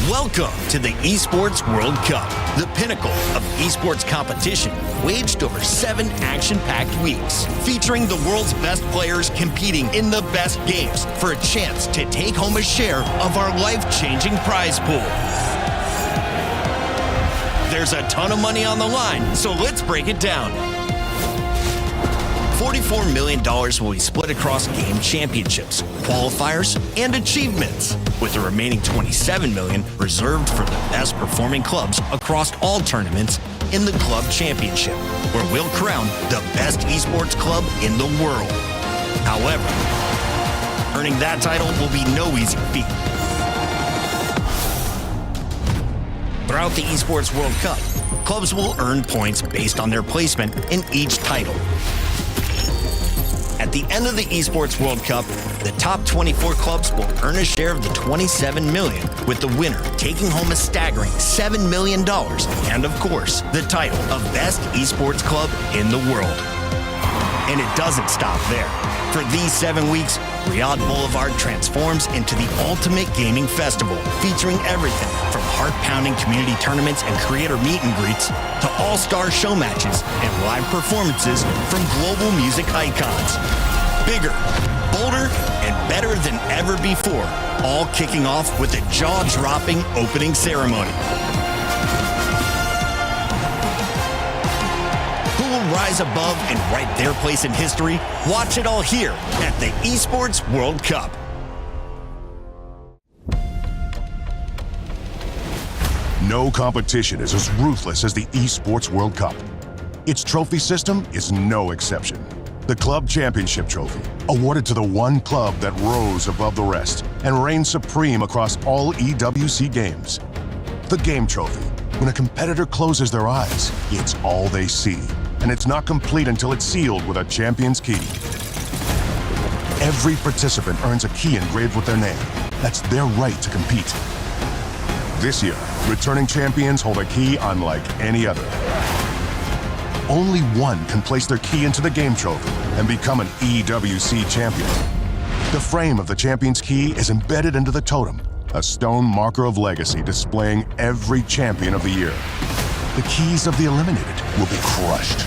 Welcome to the Esports World Cup, the pinnacle of esports competition, waged over 7 action-packed weeks, featuring the world's best players competing in the best games for a chance to take home a share of our life-changing prize pool. There's a ton of money on the line, so let's break it down. $44 million will be split across game championships, qualifiers, and achievements, with the remaining $27 million reserved for the best performing clubs across all tournaments in the club championship, where we'll crown the best esports club in the world. However, earning that title will be no easy feat. Throughout the Esports World Cup, clubs will earn points based on their placement in each title. At the end of the Esports World Cup, the top 24 clubs will earn a share of the $27 million, with the winner taking home a staggering $7 million, and of course, the title of Best Esports Club in the world. And it doesn't stop there. For these 7 weeks, Riyadh Boulevard transforms into the ultimate gaming festival, featuring everything from heart-pounding community tournaments and creator meet and greets to all-star show matches and live performances from global music icons. Bigger, bolder, and better than ever before, all kicking off with a jaw-dropping opening ceremony. Who will rise above and write their place in history? Watch it all here at the Esports World Cup. No competition is as ruthless as the Esports World Cup. Its trophy system is no exception. The Club Championship Trophy, awarded to the one club that rose above the rest and reigned supreme across all EWC games. The Game Trophy, when a competitor closes their eyes, it's all they see, and it's not complete until it's sealed with a champion's key. Every participant earns a key engraved with their name. That's their right to compete. This year, returning champions hold a key unlike any other. Only one can place their key into the Game Trophy and become an EWC champion. The frame of the champion's key is embedded into the totem, a stone marker of legacy displaying every champion of the year. The keys of the eliminated will be crushed.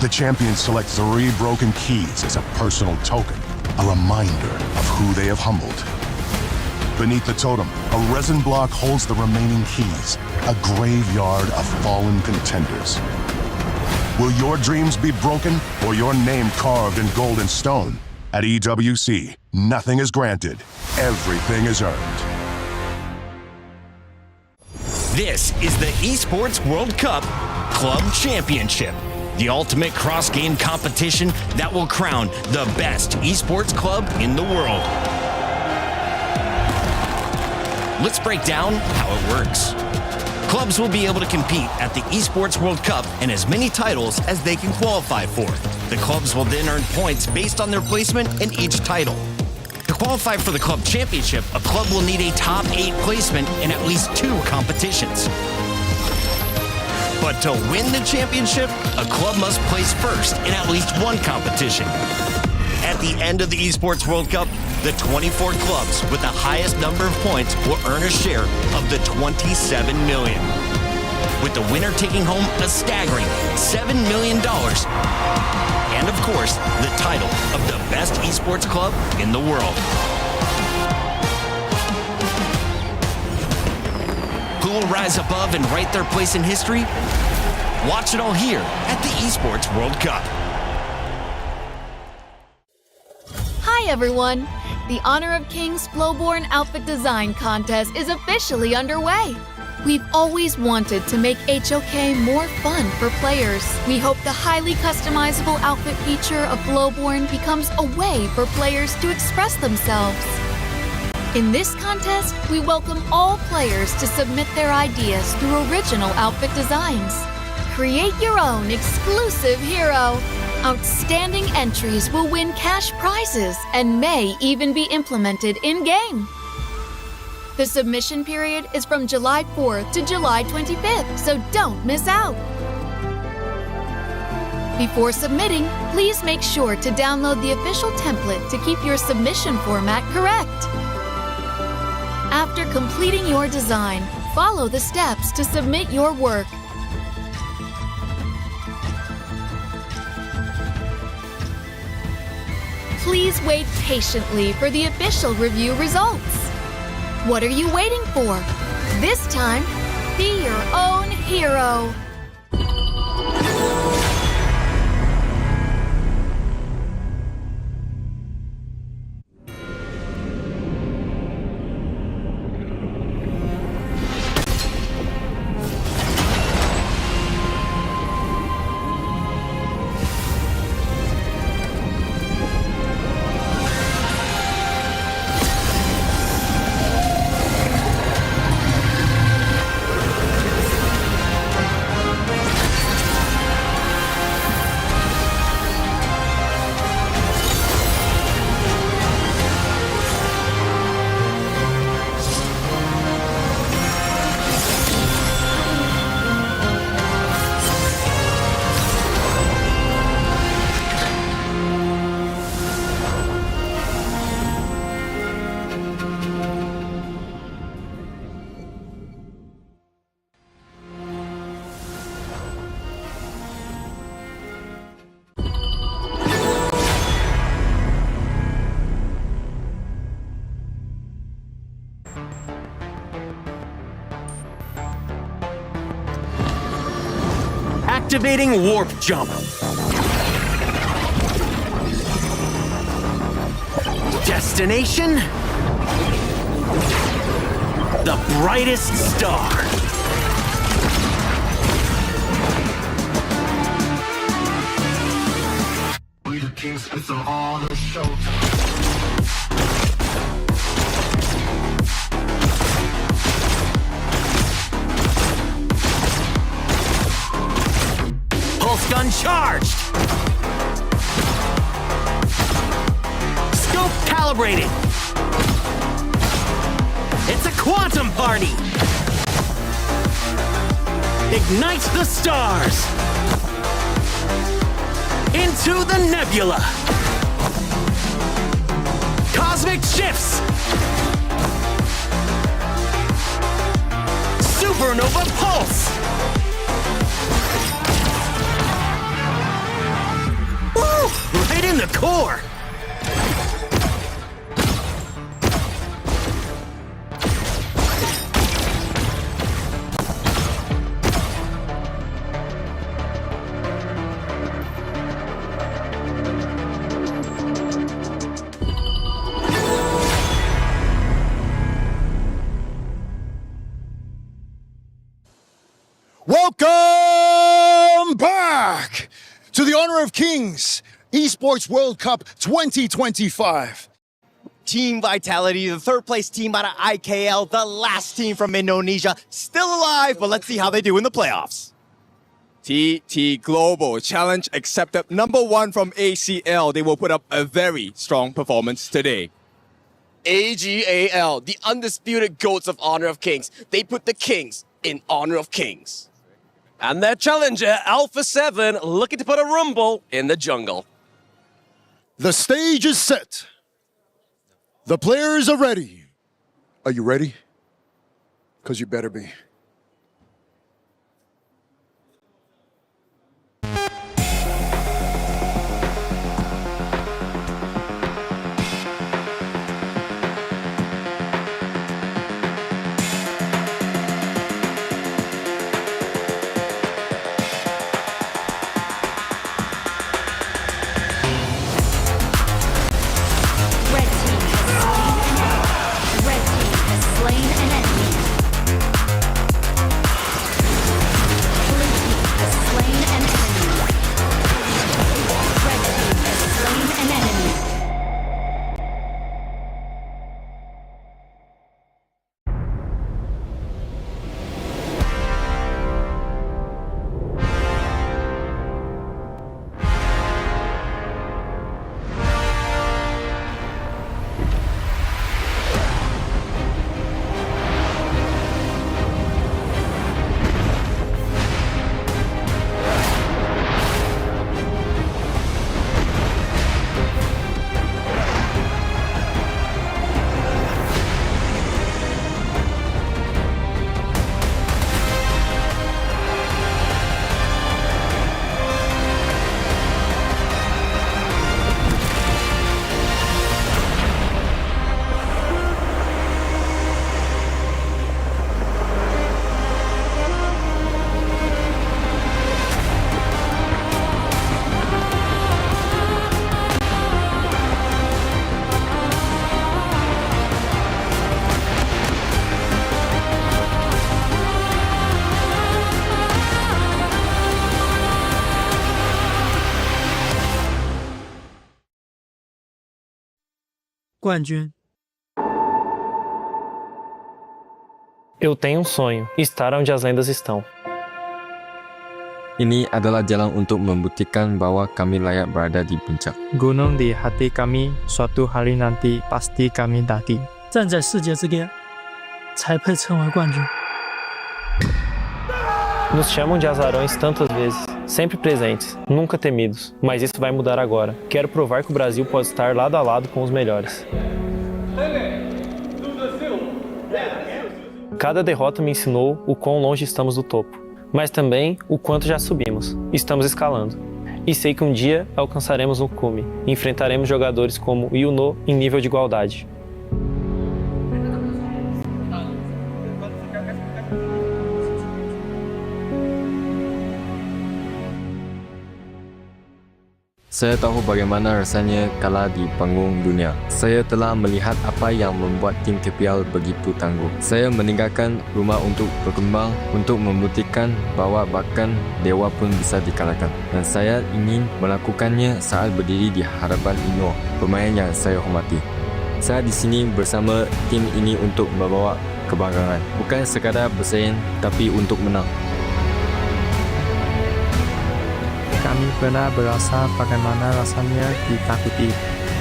The champions select 3 broken keys as a personal token, a reminder of who they have humbled. Beneath the totem, a resin block holds the remaining keys, a graveyard of fallen contenders. Will your dreams be broken or your name carved in gold and stone? At EWC, nothing is granted, everything is earned. This is the Esports World Cup Club Championship, the ultimate cross-game competition that will crown the best esports club in the world. Let's break down how it works. Clubs will be able to compete at the Esports World Cup and as many titles as they can qualify for. The clubs will then earn points based on their placement in each title. To qualify for the club championship, a club will need a top 8 placement in at least 2 competitions. But to win the championship, a club must place first in at least 1 competition. At the end of the Esports World Cup, the 24 clubs with the highest number of points will earn a share of the $27 million, with the winner taking home a staggering $7 million, and of course, the title of the best esports club in the world. Who will rise above and write their place in history? Watch it all here at the Esports World Cup. Hi everyone! The Honor of Kings Flowborn Outfit Design Contest is officially underway. We've always wanted to make HOK more fun for players. We hope the highly customizable outfit feature of Flowborn becomes a way for players to express themselves. In this contest, we welcome all players to submit their ideas through original outfit designs. Create your own exclusive hero. Outstanding entries will win cash prizes and may even be implemented in-game. The submission period is from July 4th to July 25th, so don't miss out. Before submitting, please make sure to download the official template to keep your submission format correct. After completing your design, follow the steps to submit your work. Please wait patiently for the official review results. What are you waiting for? This time, be your own hero. Activating Warp Jump. Destination? The brightest star. We the kings, it's on the show. Pulse gun charged! Scope calibrated! It's a quantum party! Ignite the stars! Into the nebula! Cosmic shifts! Supernova pulse! Woo! Right in the core! to the Honor of Kings Esports World Cup 2025. Team Vitality, the third place team out of AG.AL, the last team from Indonesia, still alive, but let's see how they do in the playoffs. TT Global, challenge accepted. #1 from AG.AL. They will put up a very strong performance today. AG.AL, the undisputed goats of Honor of Kings. They put the Kings in Honor of Kings. And their challenger, Alpha 7, looking to put a rumble in the jungle. The stage is set. The players are ready. Are you ready? Because you better be. Eu tenho um sonho, estar onde as lendas estão. Ini adalah jalan untuk membuktikan bahwa kami layak berada di puncak. Gunung di hati kami, suatu hari nanti pasti kami daki. 站在世界之巅，才配称为冠军。 Nos chamam de azarões tantas vezes, sempre presentes, nunca temidos, mas isso vai mudar agora. Quero provar que o Brasil pode estar lado a lado com os melhores. Cada derrota me ensinou o quão longe estamos do topo, mas também o quanto já subimos. Estamos escalando. E sei que um dia alcançaremos o cume, e enfrentaremos jogadores como Yuno em nível de igualdade. Saya tahu bagaimana rasanya kalah di panggung dunia. Saya telah melihat apa yang membuat tim KWC begitu tangguh. Saya meninggalkan rumah untuk berkembang, untuk membuktikan bahwa bahkan dewa pun bisa dikalahkan. Dan saya ingin melakukannya saat berdiri di hadapan Ino, pemain yang saya hormati. Saya di sini bersama tim ini untuk membawa kebanggaan, bukan sekadar bersaing, tapi untuk menang. Kami pernah berasa bagaimana rasanya ditakuti,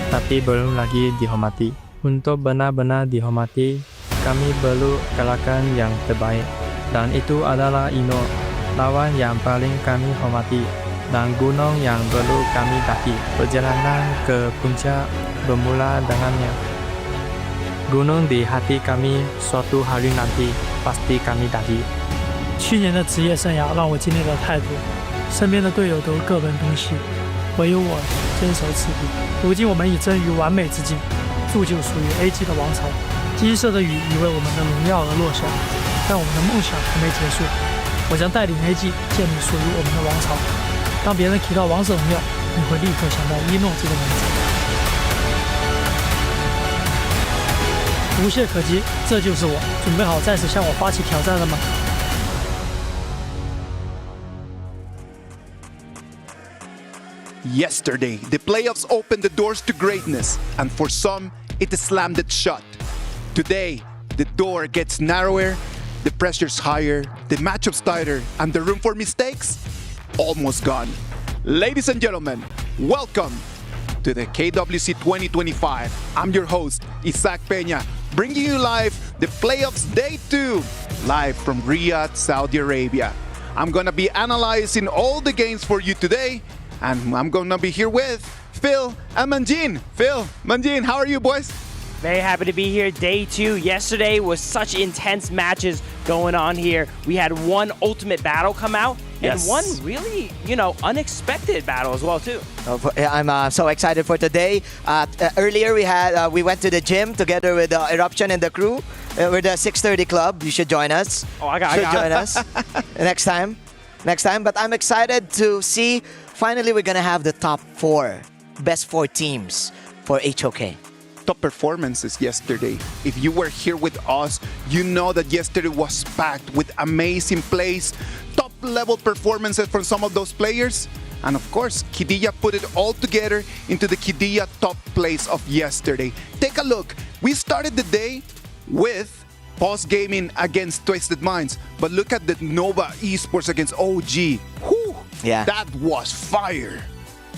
tapi belum lagi dihormati. Untuk benar-benar dihormati, kami perlu kalahkan yang terbaik. Dan itu adalah Ino, lawan yang paling kami hormati, dan gunung yang perlu kami daki. Perjalanan ke puncak bermula dengannya. Gunung di hati kami, suatu hari nanti pasti kami daki. 去年的职业生涯让我经历了太多。 身边的队友都各奔东西，唯有我坚守此地。如今我们已臻于完美之境，铸就属于 AG 的王朝。金色的雨已为我们的荣耀而落下，但我们的梦想还没结束。我将带领 AG 建立属于我们的王朝。当别人提到王者荣耀，你会立刻想到一诺这个名字。无懈可击，这就是我。准备好再次向我发起挑战了吗？ Yesterday, the playoffs opened the doors to greatness, and for some, it slammed it shut. Today, the door gets narrower, the pressure's higher, the matchup's tighter, and the room for mistakes? Almost gone. Ladies and gentlemen, welcome to the KWC 2025. I'm your host, Isaac Peña, bringing you live the playoffs day 2, live from Riyadh, Saudi Arabia. I'm gonna be analyzing all the games for you today, and I'm gonna be here with Phil and Manjin. Phil, Manjin, how are you, boys? Very happy to be here. Day 2. Yesterday was such intense matches going on here. We had one ultimate battle come out, and one really, unexpected battle as well too. I'm so excited for today. Earlier we went to the gym together with Eruption and the crew. We're the 6:30 club. You should join us. Oh, I got join us next time. But I'm excited to see. Finally, we're gonna have the top 4, best 4 teams for HOK. Top performances yesterday. If you were here with us, you know that yesterday was packed with amazing plays, top level performances from some of those players. And of course, Qiddiya put it all together into the Qiddiya top plays of yesterday. Take a look. We started the day with Pulse Gaming against Twisted Minds, but look at the Nova Esports against OG. Whew, yeah, that was fire.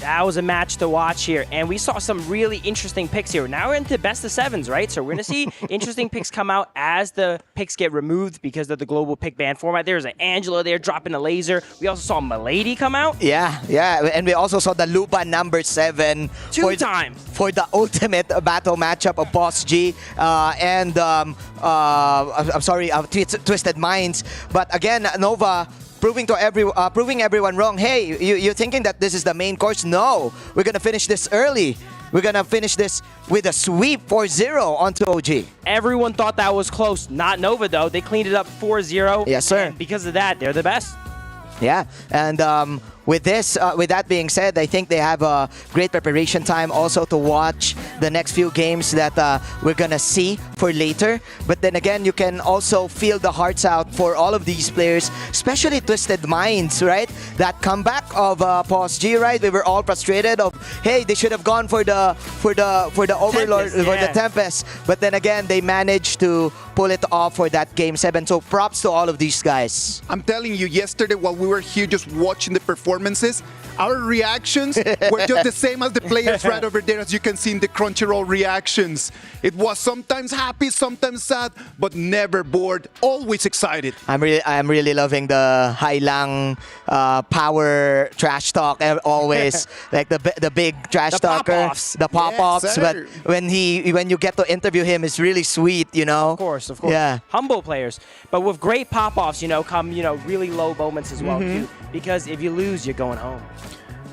That was a match to watch here, and we saw some really interesting picks here. Now we're into best of 7s, right? So we're going to see interesting picks come out as the picks get removed because of the global pick ban format. There's an Angela there dropping a laser. We also saw Milady come out. Yeah, and we also saw the Lupa number 7 2-time for the ultimate battle matchup of Boss G and Twisted Minds. But again, Nova proving everyone wrong. Hey, you're thinking that this is the main course? No, we're gonna finish this early. We're gonna finish this with a sweep 4-0 onto OG. Everyone thought that was close. Not Nova though. They cleaned it up 4-0. Yes, sir. And because of that, they're the best. Yeah, and with that being said, I think they have a great preparation time also to watch the next few games that we're gonna see for later. But then again, you can also feel the hearts out for all of these players, especially Twisted Minds, right? That comeback of Pulse G, right? We were all frustrated of, hey, they should have gone for the Overlord, Tempest, for the Tempest. But then again, they managed to pull it off for that game 7. So props to all of these guys. I'm telling you, yesterday while we were here just watching the performances, our reactions were just the same as the players right over there, as you can see in the Crunchyroll reactions. It was sometimes happy, sometimes sad, but never bored, always excited. I'm really loving the Hailang power trash talk always. Like the big trash talker, the pop-offs. Yes, but when you get to interview him, it's really sweet, Of course. Yeah. Humble players. But with great pop-offs, come, really low moments as well, too. Because if you lose, you're going home.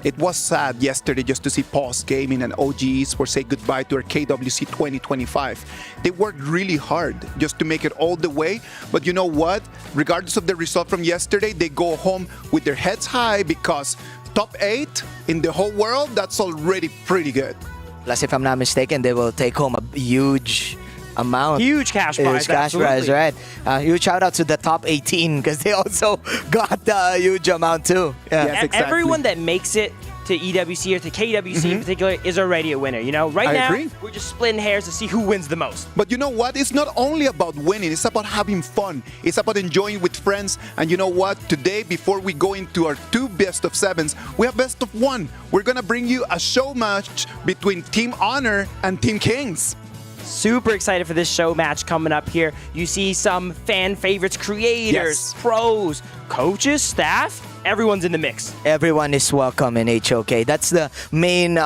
It was sad yesterday just to see Pulse Gaming and OG Esports say goodbye to our KWC 2025. They worked really hard just to make it all the way, but you know what? Regardless of the result from yesterday, they go home with their heads high because top 8 in the whole world, that's already pretty good. Plus, if I'm not mistaken, they will take home a huge amount. Huge cash prize. Huge cash prize, right? Huge shout out to the top 18 because they also got a huge amount too. Yeah. Yes, exactly. Everyone that makes it to EWC or to KWC in particular is already a winner. Right now agree. we're just splitting hairs to see who wins the most. But you know what? It's not only about winning. It's about having fun. It's about enjoying with friends. And you know what? Today, before we go into our 2 best of 7s, we have best of 1. We're gonna bring you a show match between Team Honor and Team Kings. Super excited for this show match coming up here. You see some fan favorites, creators, pros, coaches, staff. Everyone's in the mix. Everyone is welcome in HOK. That's the main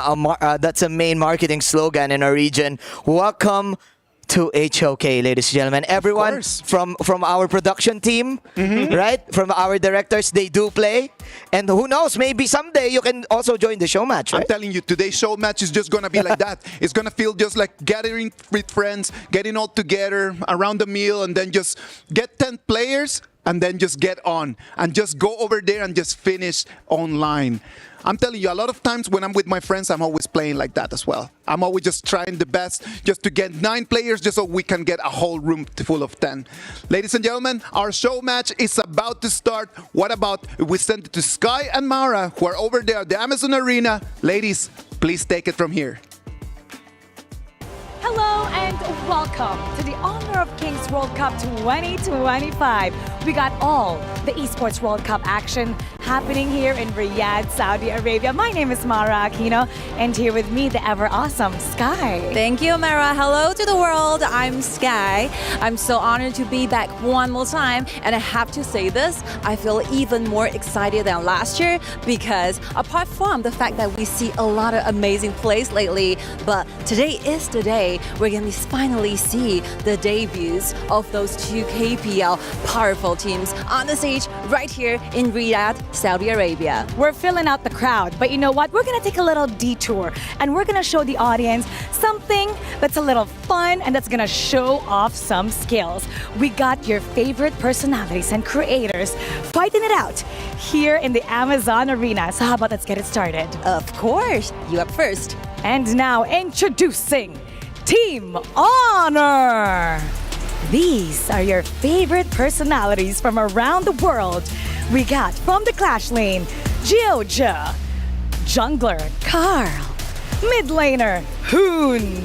main marketing slogan in our region. Welcome to HOK, ladies and gentlemen. Everyone from our production team, right? From our directors, they do play. And who knows, maybe someday you can also join the show match, right? I'm telling you, today's show match is just going to be like that. It's going to feel just like gathering with friends, getting all together around the meal, and then just get 10 players, and then just get on and just go over there and just finish online. I'm telling you, a lot of times when I'm with my friends, I'm always playing like that as well. I'm always just trying the best just to get 9 players just so we can get a whole room full of 10. Ladies and gentlemen, our show match is about to start. What about if we send it to Sky and Mara, who are over there at the Amazon Arena? Ladies, please take it from here. Hello and welcome to the Honor of Kings World Cup 2025. We got all the Esports World Cup action happening here in Riyadh, Saudi Arabia. My name is Mara Aquino, and here with me, the ever awesome Sky. Thank you, Mara. Hello to the world. I'm Sky. I'm so honored to be back one more time, and I have to say this, I feel even more excited than last year because apart from the fact that we see a lot of amazing plays lately, but today is the day we're going to finally see the debuts of those 2 KPL powerful teams on the stage right here in Riyadh, Saudi Arabia. We're filling out the crowd, but you know what? We're going to take a little detour and we're going to show the audience something that's a little fun and that's going to show off some skills. We got your favorite personalities and creators fighting it out here in the Amazon Arena. So how about let's get it started? Of course. You up first. And now introducing Team Honor. These are your favorite personalities from around the world. We got from the Clash lane, Georgia, Jungler, Carl, Mid laner, Hoon,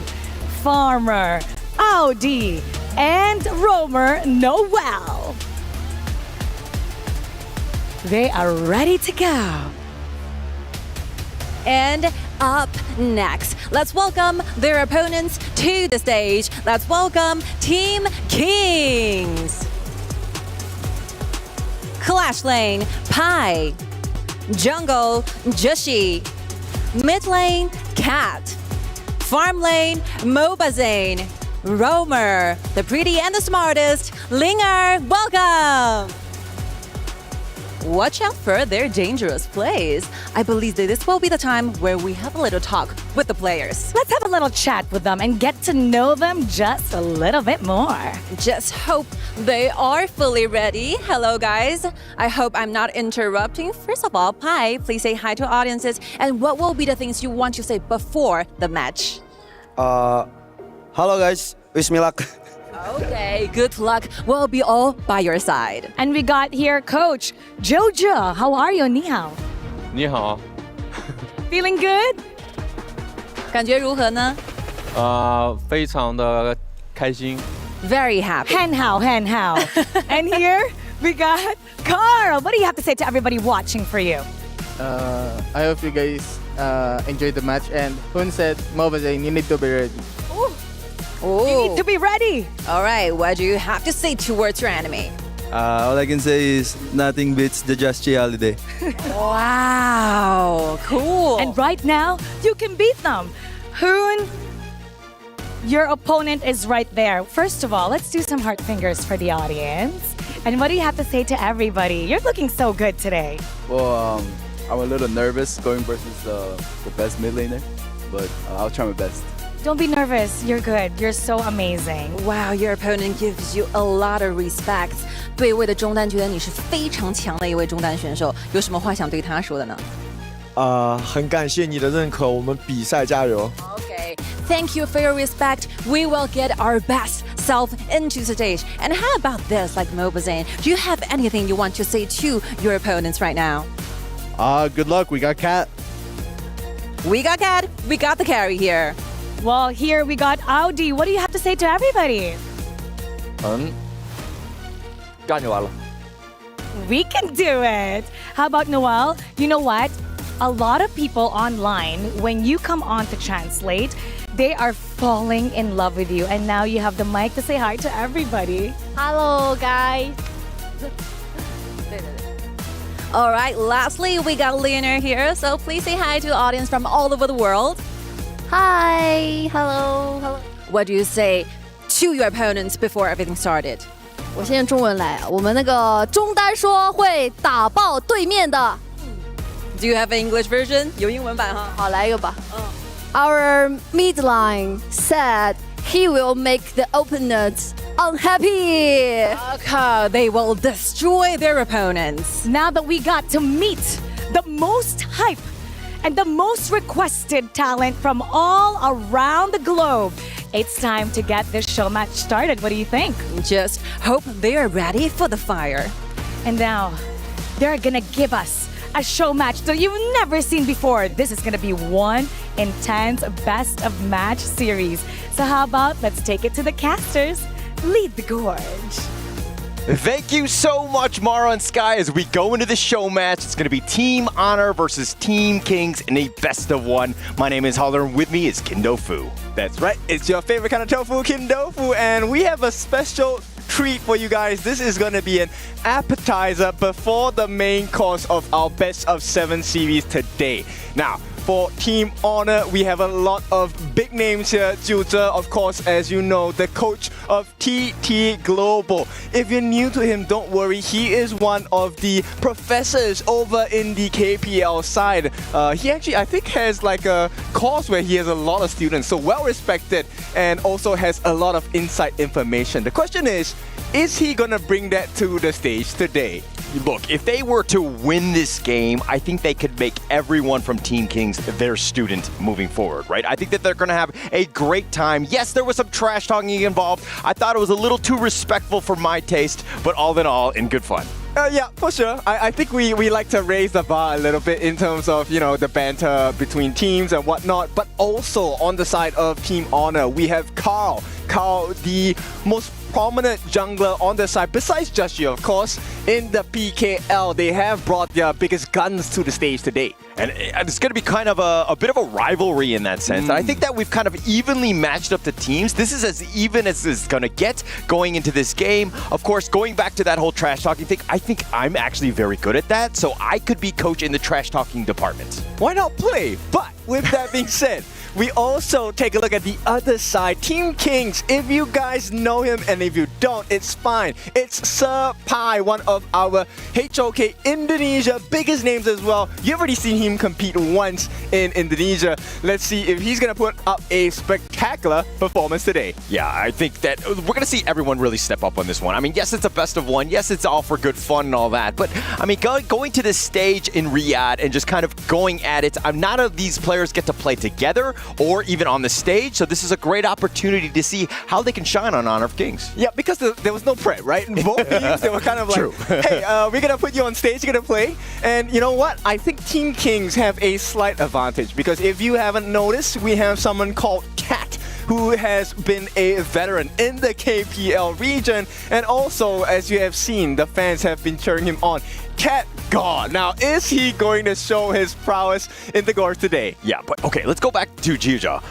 Farmer, Audi, and Roamer, Noel. They are ready to go. And up next, let's welcome their opponents to the stage. Let's welcome Team Kings. Clash lane, Pi. Jungle, Jushi. Mid lane, Cat. Farm lane, Mobazane. Roamer, the pretty and the smartest, Linger, welcome! Watch out for their dangerous plays. I believe that this will be the time where we have a little talk with the players. Let's have a little chat with them and get to know them just a little bit more. Just hope they are fully ready. Hello, guys. I hope I'm not interrupting. First of all, Pi, please say hi to audiences. And what will be the things you want to say before the match? Hello, guys. Wish me luck. Okay, good luck. We'll be all by your side. And we got here Coach Jojo. How are you? 你好。你好。 Feeling good? 感觉如何呢？非常的开心。 Very happy. 很好，很好。And here we got Carl. What do you have to say to everybody watching for you? I hope you guys enjoyed the match. And Hun said, Mobazane, you need to be ready. Ooh. You need to be ready. All right, what do you have to say towards your enemy? All I can say is nothing beats the AG.AL day. Wow, cool. And right now, you can beat them. Hoon, your opponent is right there. First of all, let's do some heart fingers for the audience. And what do you have to say to everybody? You're looking so good today. Well, I'm a little nervous going versus the best mid laner, but I'll try my best. Don't be nervous. You're good. You're so amazing. Wow, your opponent gives you a lot of respect. 对位的中单觉得你是非常强的一位中单选手，有什么话想对他说的呢？很感谢你的认可，我们比赛加油。 Okay, thank you for your respect. We will get our best self into the stage. And how about this, like Mobazane? Do you have anything you want to say to your opponents right now? Good luck. We got Cat. We got Cat. We got the carry here. Well, here we got Audi. What do you have to say to everybody? 干就完了。 We can do it. How about Noel? You know what? A lot of people online, when you come on to translate, they are falling in love with you. And now you have the mic to say hi to everybody. Hello, guys. All right, lastly, we got Leonard here. So please say hi to the audience from all over the world. Hi, hello. What do you say to your opponents before everything started? 我先用中文来，我们那个中单说会打爆对面的。Do you have an English version? 有英文版哈。好，来一个吧。Our mid line said he will make the opponents unhappy. Okay, they will destroy their opponents. Now that we got to meet the most hype and the most requested talent from all around the globe, it's time to get this show match started. What do you think? Just hope they are ready for the fire. And now, they're gonna give us a show match that you've never seen before. This is gonna be one intense best of match series. So how about let's take it to the casters. Lead the gorge. Thank you so much, Mara and Sky. As we go into the show match, it's going to be Team Honor versus Team Kings in a best of one. My name is Holler, and with me is Kindo Fu. That's right. It's your favorite kind of tofu, Kindofu, and we have a special treat for you guys. This is going to be an appetizer before the main course of our best of 7 series today. Now, for Team Honor, we have a lot of big names here. Jiu Zhe, of course, as you know, the coach of TT Global. If you're new to him, don't worry. He is one of the professors over in the KPL side. He actually, I think, has like a course where he has a lot of students, so well respected, and also has a lot of inside information. The question is he gonna bring that to the stage today? Look, if they were to win this game, I think they could make everyone from Team Kings their student moving forward, right? I think that they're going to have a great time. Yes, there was some trash talking involved. I thought it was a little too respectful for my taste, but all in all, in good fun. Yeah, for sure. I think we like to raise the bar a little bit in terms of, you know, the banter between teams and whatnot. But also on the side of Team Honor, we have Carl. Carl, the most prominent jungler on the side, besides Joshua, of course, in the PKL. They have brought their biggest guns to the stage today. And it's going to be kind of a bit of a rivalry in that sense. And I think that we've kind of evenly matched up the teams. This is as even as it's going to get going into this game. Of course, going back to that whole trash talking thing, I think I'm actually very good at that. So I could be coach in the trash talking department. Why not play? But with that being said, we also take a look at the other side. Team Kings, if you guys know him, and if you don't, it's fine. It's Sir Pai, one of our HOK Indonesia biggest names as well. You've already seen him compete once in Indonesia. Let's see if he's going to put up a spectacular performance today. Yeah, I think that we're going to see everyone really step up on this one. I mean, yes, it's a best of one. Yes, it's all for good fun and all that. But, I mean, going to this stage in Riyadh and just kind of going at it, none of these players get to play together or even on the stage, so this is a great opportunity to see how they can shine on Honor of Kings. Yeah, because there was no prep, right? Both teams, they were kind of like, hey, we're going to put you on stage, you're going to play. And you know what? I think Team Kings have a slight advantage, because if you haven't noticed, we have someone called Cat, who has been a veteran in the KPL region, and also, as you have seen, the fans have been cheering him on. Cat God. Now, is he going to show his prowess in the Gorge today? Yeah, but okay, let's go back to Jiuja.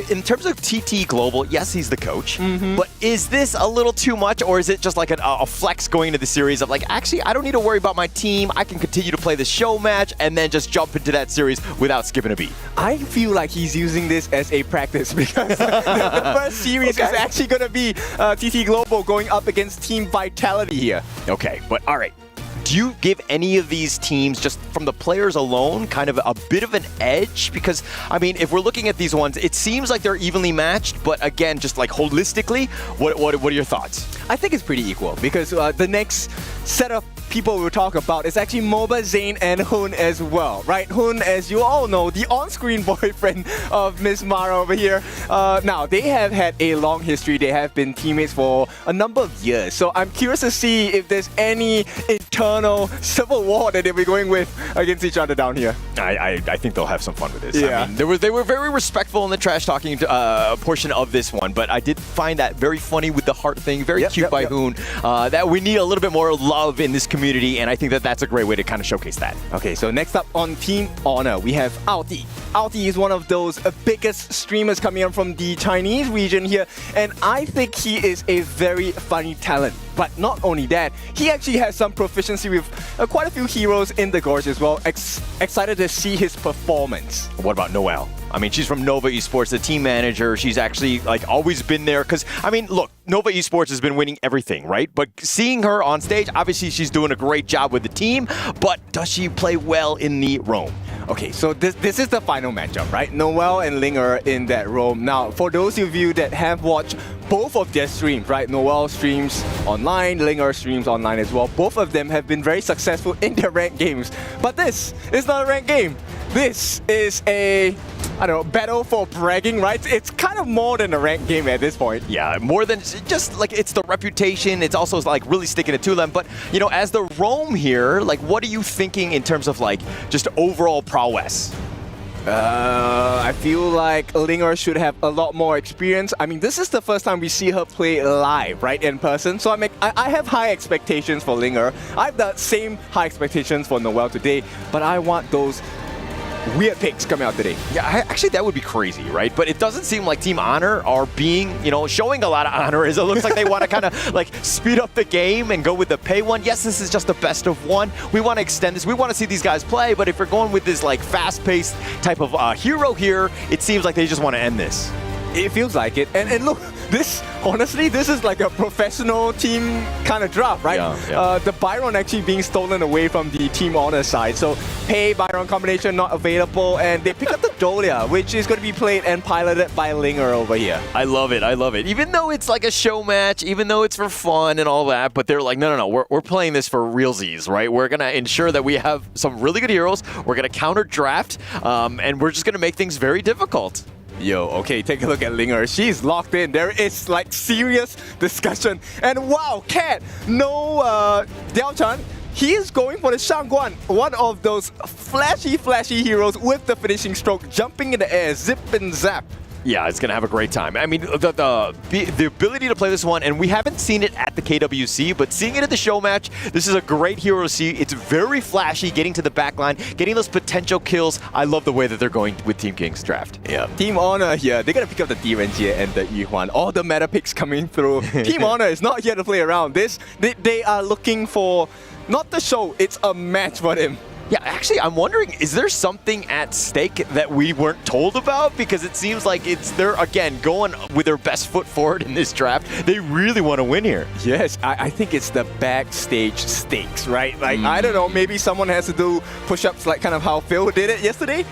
In terms of TT Global, yes, he's the coach, but is this a little too much, or is it just like a flex going into the series of like, actually, I don't need to worry about my team, I can continue to play the show match and then just jump into that series without skipping a beat? I feel like he's using this as a practice, because the first series is actually going to be TT Global going up against Team Vitality here. Okay, but all right. Do you give any of these teams, just from the players alone, kind of a bit of an edge? Because, I mean, if we're looking at these ones, it seems like they're evenly matched, but again, just like holistically, what are your thoughts? I think it's pretty equal, because the next set of people we'll talk about is actually Moba, Zane, and Hun as well, right? Hun, as you all know, the on-screen boyfriend of Miss Mara over here. Now, they have had a long history. They have been teammates for a number of years. So I'm curious to see if there's any internal civil war that they'll be going with against each other down here. I think they'll have some fun with this. Yeah. I mean, they were very respectful in the trash talking portion of this one, but I did find that very funny with the heart thing, very cute by Hun. That we need a little bit more love in this community, and I think that that's a great way to kind of showcase that. Okay, so next up on Team Honor, we have Alti. Alti is one of those biggest streamers coming up from the Chinese region here, and I think he is a very funny talent. But not only that, he actually has some proficiency with quite a few heroes in the Gorge as well. Excited to see his performance. What about Noelle? I mean, she's from Nova Esports, the team manager. She's actually like always been there. Because, I mean, look, Nova Esports has been winning everything, right? But seeing her on stage, obviously she's doing a great job with the team. But does she play well in the roam? Okay, so this is the final matchup, right? Noel and Ling are in that role. Now, for those of you that have watched both of their streams, right? Noel streams online, Linger streams online as well. Both of them have been very successful in their ranked games. But this is not a ranked game. This is a, I don't know, battle for bragging, right? It's kind of more than a ranked game at this point. Yeah, more than just like it's the reputation. It's also like really sticking it to them. But, you know, as the roam here, like what are you thinking in terms of like just overall prowess? I feel like Linger should have a lot more experience. I mean, this is the first time we see her play live, right, in person. So I have high expectations for Linger. I have the same high expectations for Noel today, but I want those weird picks coming out today. Yeah, actually that would be crazy, right? But it doesn't seem like Team Honor are being, you know, showing a lot of honor. As it looks like they want to kind of like speed up the game and go with the pay one. Yes, this is just a best of one. We want to extend this. We want to see these guys play. But if we're going with this like fast-paced type of hero here, it seems like they just want to end this. It feels like it. And look, this, honestly, this is like a professional team kind of draft, right? Yeah. The Byron actually being stolen away from the Team Honor side. So, Pei Byron combination not available, and they pick up the Dolia, which is going to be played and piloted by Linger over here. I love it. I love it. Even though it's like a show match, even though it's for fun and all that, but they're like, no, we're playing this for realsies, right? We're going to ensure that we have some really good heroes. We're going to counter draft, and we're just going to make things very difficult. Yo, okay, take a look at Linger. She's locked in. There is like serious discussion. And wow, Cat, no Diao Chan, he is going for the Shangguan, one of those flashy heroes with the finishing stroke, jumping in the air, zip and zap. Yeah, it's going to have a great time. I mean, the ability to play this one, and we haven't seen it at the KWC, but seeing it at the show match, this is a great hero to see. It's very flashy, getting to the back line, getting those potential kills. I love the way that they're going with Team King's draft. Yeah, Team Honor here, they're going to pick up the Direnjie and the Yuhuan. All the meta picks coming through. Team Honor is not here to play around. They are looking for, not the show, it's a match for them. Yeah, actually, I'm wondering, is there something at stake that we weren't told about? Because it seems like they're, again, going with their best foot forward in this draft. They really want to win here. Yes, I think it's the backstage stakes, right? Like, I don't know, maybe someone has to do push-ups like kind of how Phil did it yesterday?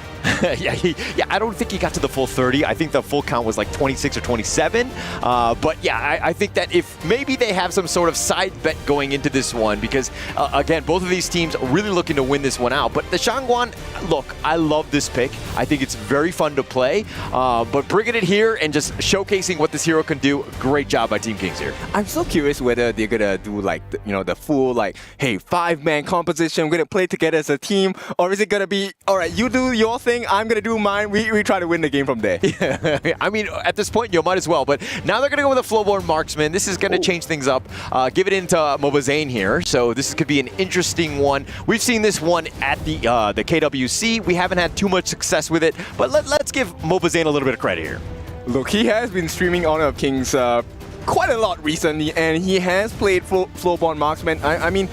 yeah, I don't think he got to the full 30. I think the full count was like 26 or 27. But yeah, I think that if maybe they have some sort of side bet going into this one, because again, both of these teams are really looking to win this one out. But the Shangguan, look, I love this pick. I think it's very fun to play. But bringing it here and just showcasing what this hero can do, great job by Team Kings here. I'm so curious whether they're gonna do like, the full like, hey, 5-man composition, we're gonna play together as a team, or is it gonna be, all right, you do your thing, I'm gonna do mine, we try to win the game from there. Yeah. I mean, at this point, you might as well. But now they're gonna go with a Flowborn Marksman. This is gonna change things up. Give it into Mobazane here. So this could be an interesting one. We've seen this one at the KWC. We haven't had too much success with it, but let's give Mobazane a little bit of credit here. Look, he has been streaming Honor of Kings quite a lot recently, and he has played Flowborn Marksman. I mean,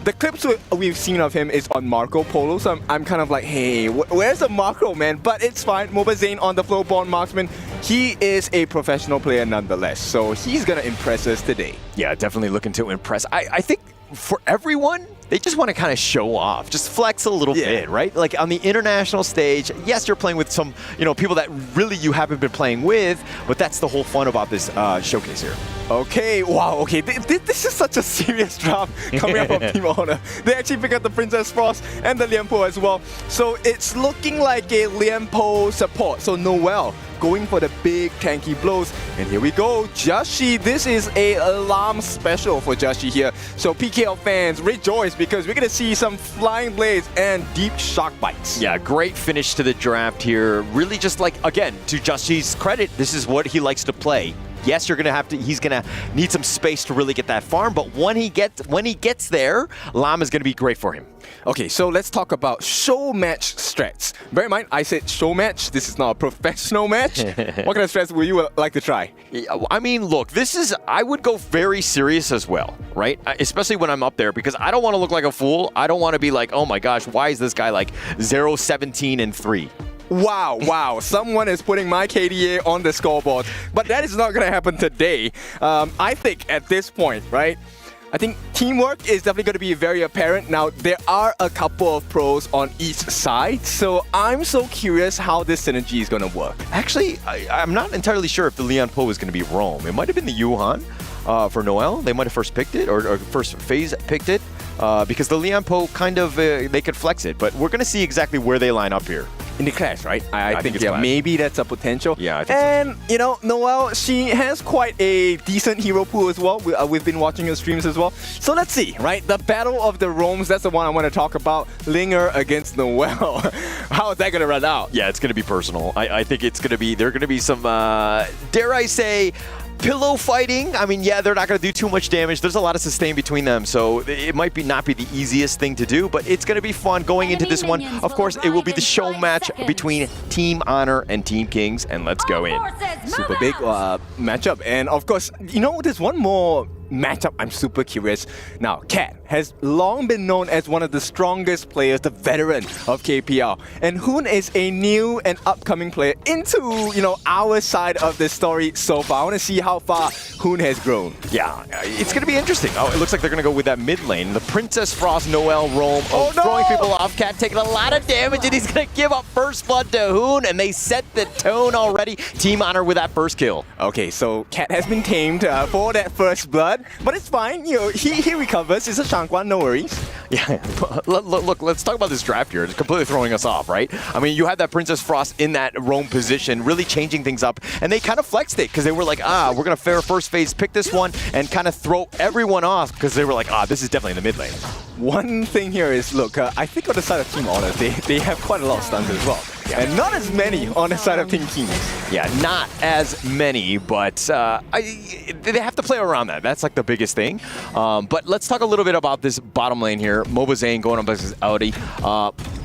the clips we've seen of him is on Marco Polo, so I'm kind of like, hey, where's the Marco, man? But it's fine. Mobazane on the Flowborn Marksman. He is a professional player nonetheless, so he's going to impress us today. Yeah, definitely looking to impress. I think for everyone, they just want to kind of show off, just flex a little bit, right? Like on the international stage, yes, you're playing with some, people that really you haven't been playing with, but that's the whole fun about this showcase here. Okay, wow, okay, this is such a serious draft coming up from Team Honor. They actually pick up the Princess Frost and the Lianpo as well. So it's looking like a Lianpo support, so Noel going for the big tanky blows. And here we go, Jashi. This is a alarm special for Jashi here. So PKL fans, rejoice because we're going to see some flying blades and deep shock bites. Yeah, great finish to the draft here. Really just like, again, to Jashi's credit, this is what he likes to play. Yes, he's gonna need some space to really get that farm, but when he gets there, Lam is gonna be great for him. Okay, so let's talk about show match strats. Bear in mind, I said show match. This is not a professional match. What kind of strats would you like to try? I mean, look, I would go very serious as well, right? Especially when I'm up there, because I don't want to look like a fool. I don't want to be like, oh my gosh, why is this guy like 0-17-3? Wow, someone is putting my KDA on the scoreboard. But that is not going to happen today. I think at this point, right, I think teamwork is definitely going to be very apparent. Now, there are a couple of pros on each side, so I'm so curious how this synergy is going to work. Actually, I'm not entirely sure if the Leon Po is going to be Rome. It might have been the Yuhan for Noel. They might have first picked it, or first phase picked it, because the Leon Po kind of, they could flex it. But we're going to see exactly where they line up here. In the clash, right? I think it's clash. Maybe that's a potential. Yeah, I think and, you know, Noel, she has quite a decent hero pool as well. We've been watching her streams as well. So let's see, right? The Battle of the Romes, that's the one I want to talk about. Linger against Noel. How is that going to run out? Yeah, it's going to be personal. I think it's going to be, there are going to be some, dare I say, pillow fighting. I mean, yeah, they're not going to do too much damage. There's a lot of sustain between them, so it might not be the easiest thing to do, but it's going to be fun going into this one. Of course, it will be the show match between Team Honor and Team Kings, and let's go in. Super big matchup. And of course, you know, there's one more matchup I'm super curious. Now, Cat has long been known as one of the strongest players, the veteran of KPL. And Hoon is a new and upcoming player into, you know, our side of the story so far. I want to see how far Hoon has grown. Yeah, it's going to be interesting. Oh, it looks like they're going to go with that mid lane. The Princess Frost, Noel, Rome, throwing people off. Cat taking a lot of damage, and he's going to give up first blood to Hoon, and they set the tone already. Team Honor with that first kill. Okay, so Cat has been tamed for that first blood, but it's fine. You know, he recovers. It's a Shangguan, no worries. Yeah, look, let's talk about this draft here. It's completely throwing us off, right? I mean, you had that Princess Frost in that Rome position, really changing things up, and they kind of flexed it because they were like, we're going to fair first phase, pick this one, and kind of throw everyone off because they were like, this is definitely in the mid lane. One thing here is, look, I think on the side of Team Honor, they have quite a lot of stuns as well. Yeah. And not as many on the side of Team Kings. Yeah, not as many, but they have to play around that. That's like the biggest thing. But let's talk a little bit about this bottom lane here. Mobazane going up versus Audi.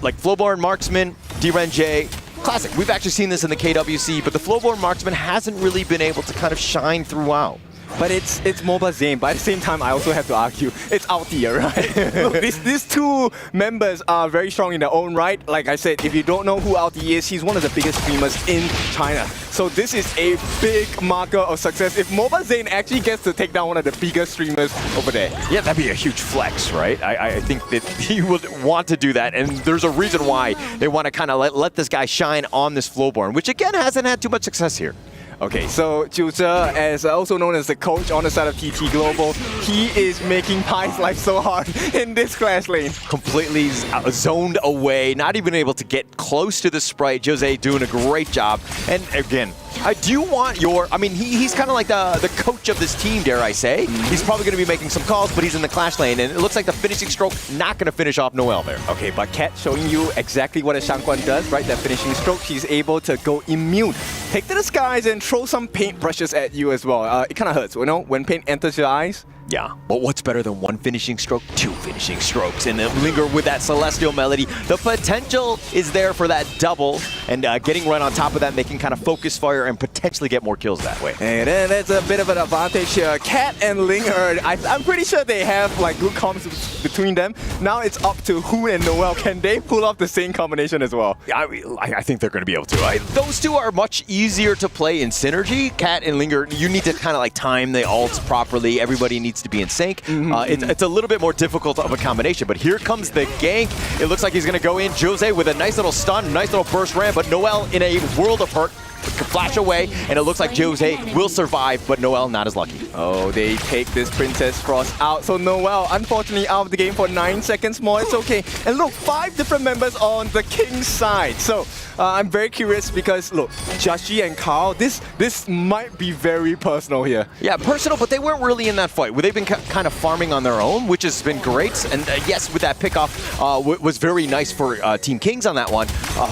Like Flowborn Marksman, D-Ren-J, classic. We've actually seen this in the KWC, but the Flowborn Marksman hasn't really been able to kind of shine throughout. But it's Mobazane, but at the same time, I also have to argue, it's Altia, right? Look, these two members are very strong in their own right. Like I said, if you don't know who Altia is, he's one of the biggest streamers in China. So this is a big marker of success. If Mobazane actually gets to take down one of the biggest streamers over there. Yeah, that'd be a huge flex, right? I think that he would want to do that, and there's a reason why they want to kind of let this guy shine on this Flowborn, which again hasn't had too much success here. Okay, so Jiu Zhe, as also known as the coach on the side of TT Global, he is making Pai's life so hard in this clash lane. Completely zoned away, not even able to get close to the sprite. Jose doing a great job. And again, I do want your, I mean, he's kind of like the coach of this team, dare I say. He's probably going to be making some calls, but he's in the clash lane, and it looks like the finishing stroke not going to finish off Noel there. Okay, but Cat showing you exactly what a Shangguan does, right? That finishing stroke, she's able to go immune. Take to the skies and throw some paint brushes at you as well. It kind of hurts, you know, when paint enters your eyes. Yeah, but what's better than one finishing stroke? Two finishing strokes, and then Linger with that Celestial Melody. The potential is there for that double, and getting right on top of that, they can kind of focus fire and potentially get more kills that way. And then there's a bit of an advantage here. Cat and Linger, I'm pretty sure they have like good comms between them. Now it's up to Hoon and Noel. Can they pull off the same combination as well? I think they're going to be able to. Those two are much easier to play in synergy. Cat and Linger, you need to kind of like time the ults properly. Everybody needs to be in sync. It's a little bit more difficult of a combination, but here comes the gank. It looks like he's going to go in. Jose with a nice little stun, nice little burst ram, but Noel in a world of hurt. Flash away, and it looks like Jose will survive, but Noel not as lucky. Oh, they take this Princess Frost out. So Noel, unfortunately, out of the game for 9 seconds more. It's okay. And look, 5 different members on the King's side. So I'm very curious because, look, Jashi and Carl, this might be very personal here. Yeah, personal, but they weren't really in that fight. They've been kind of farming on their own, which has been great. And yes, with that pickoff was very nice for Team Kings on that one.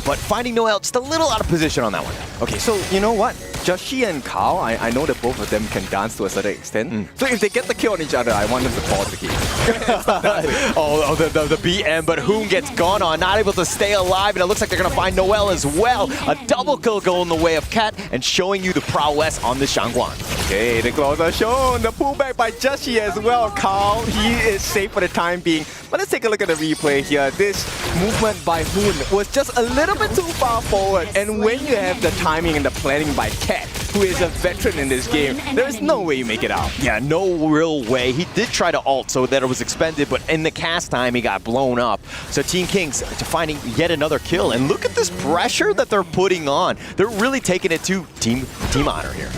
But finding Noel just a little out of position on that one. Okay, so you know what? Jashi and Carl, I know that both of them can dance to a certain extent. So if they get the kill on each other, I want them to pause the game. the BM, but Hoon gets gone on, not able to stay alive, and it looks like they're going to find Noel as well. A double kill going the way of Cat, and showing you the prowess on the Shangguan. Okay, the claws are shown. The pullback by Jashi as well. Carl, he is safe for the time being. But let's take a look at the replay here. This movement by Hoon was just a little bit too far forward, and when you have the timing and the planning by Cat, who is a veteran in this game, there is no way you make it out. Yeah, no real way. He did try to ult so that it was expended, but in the cast time, he got blown up. So Team Kings to finding yet another kill. And look at this pressure that they're putting on. They're really taking it to Team Honor here.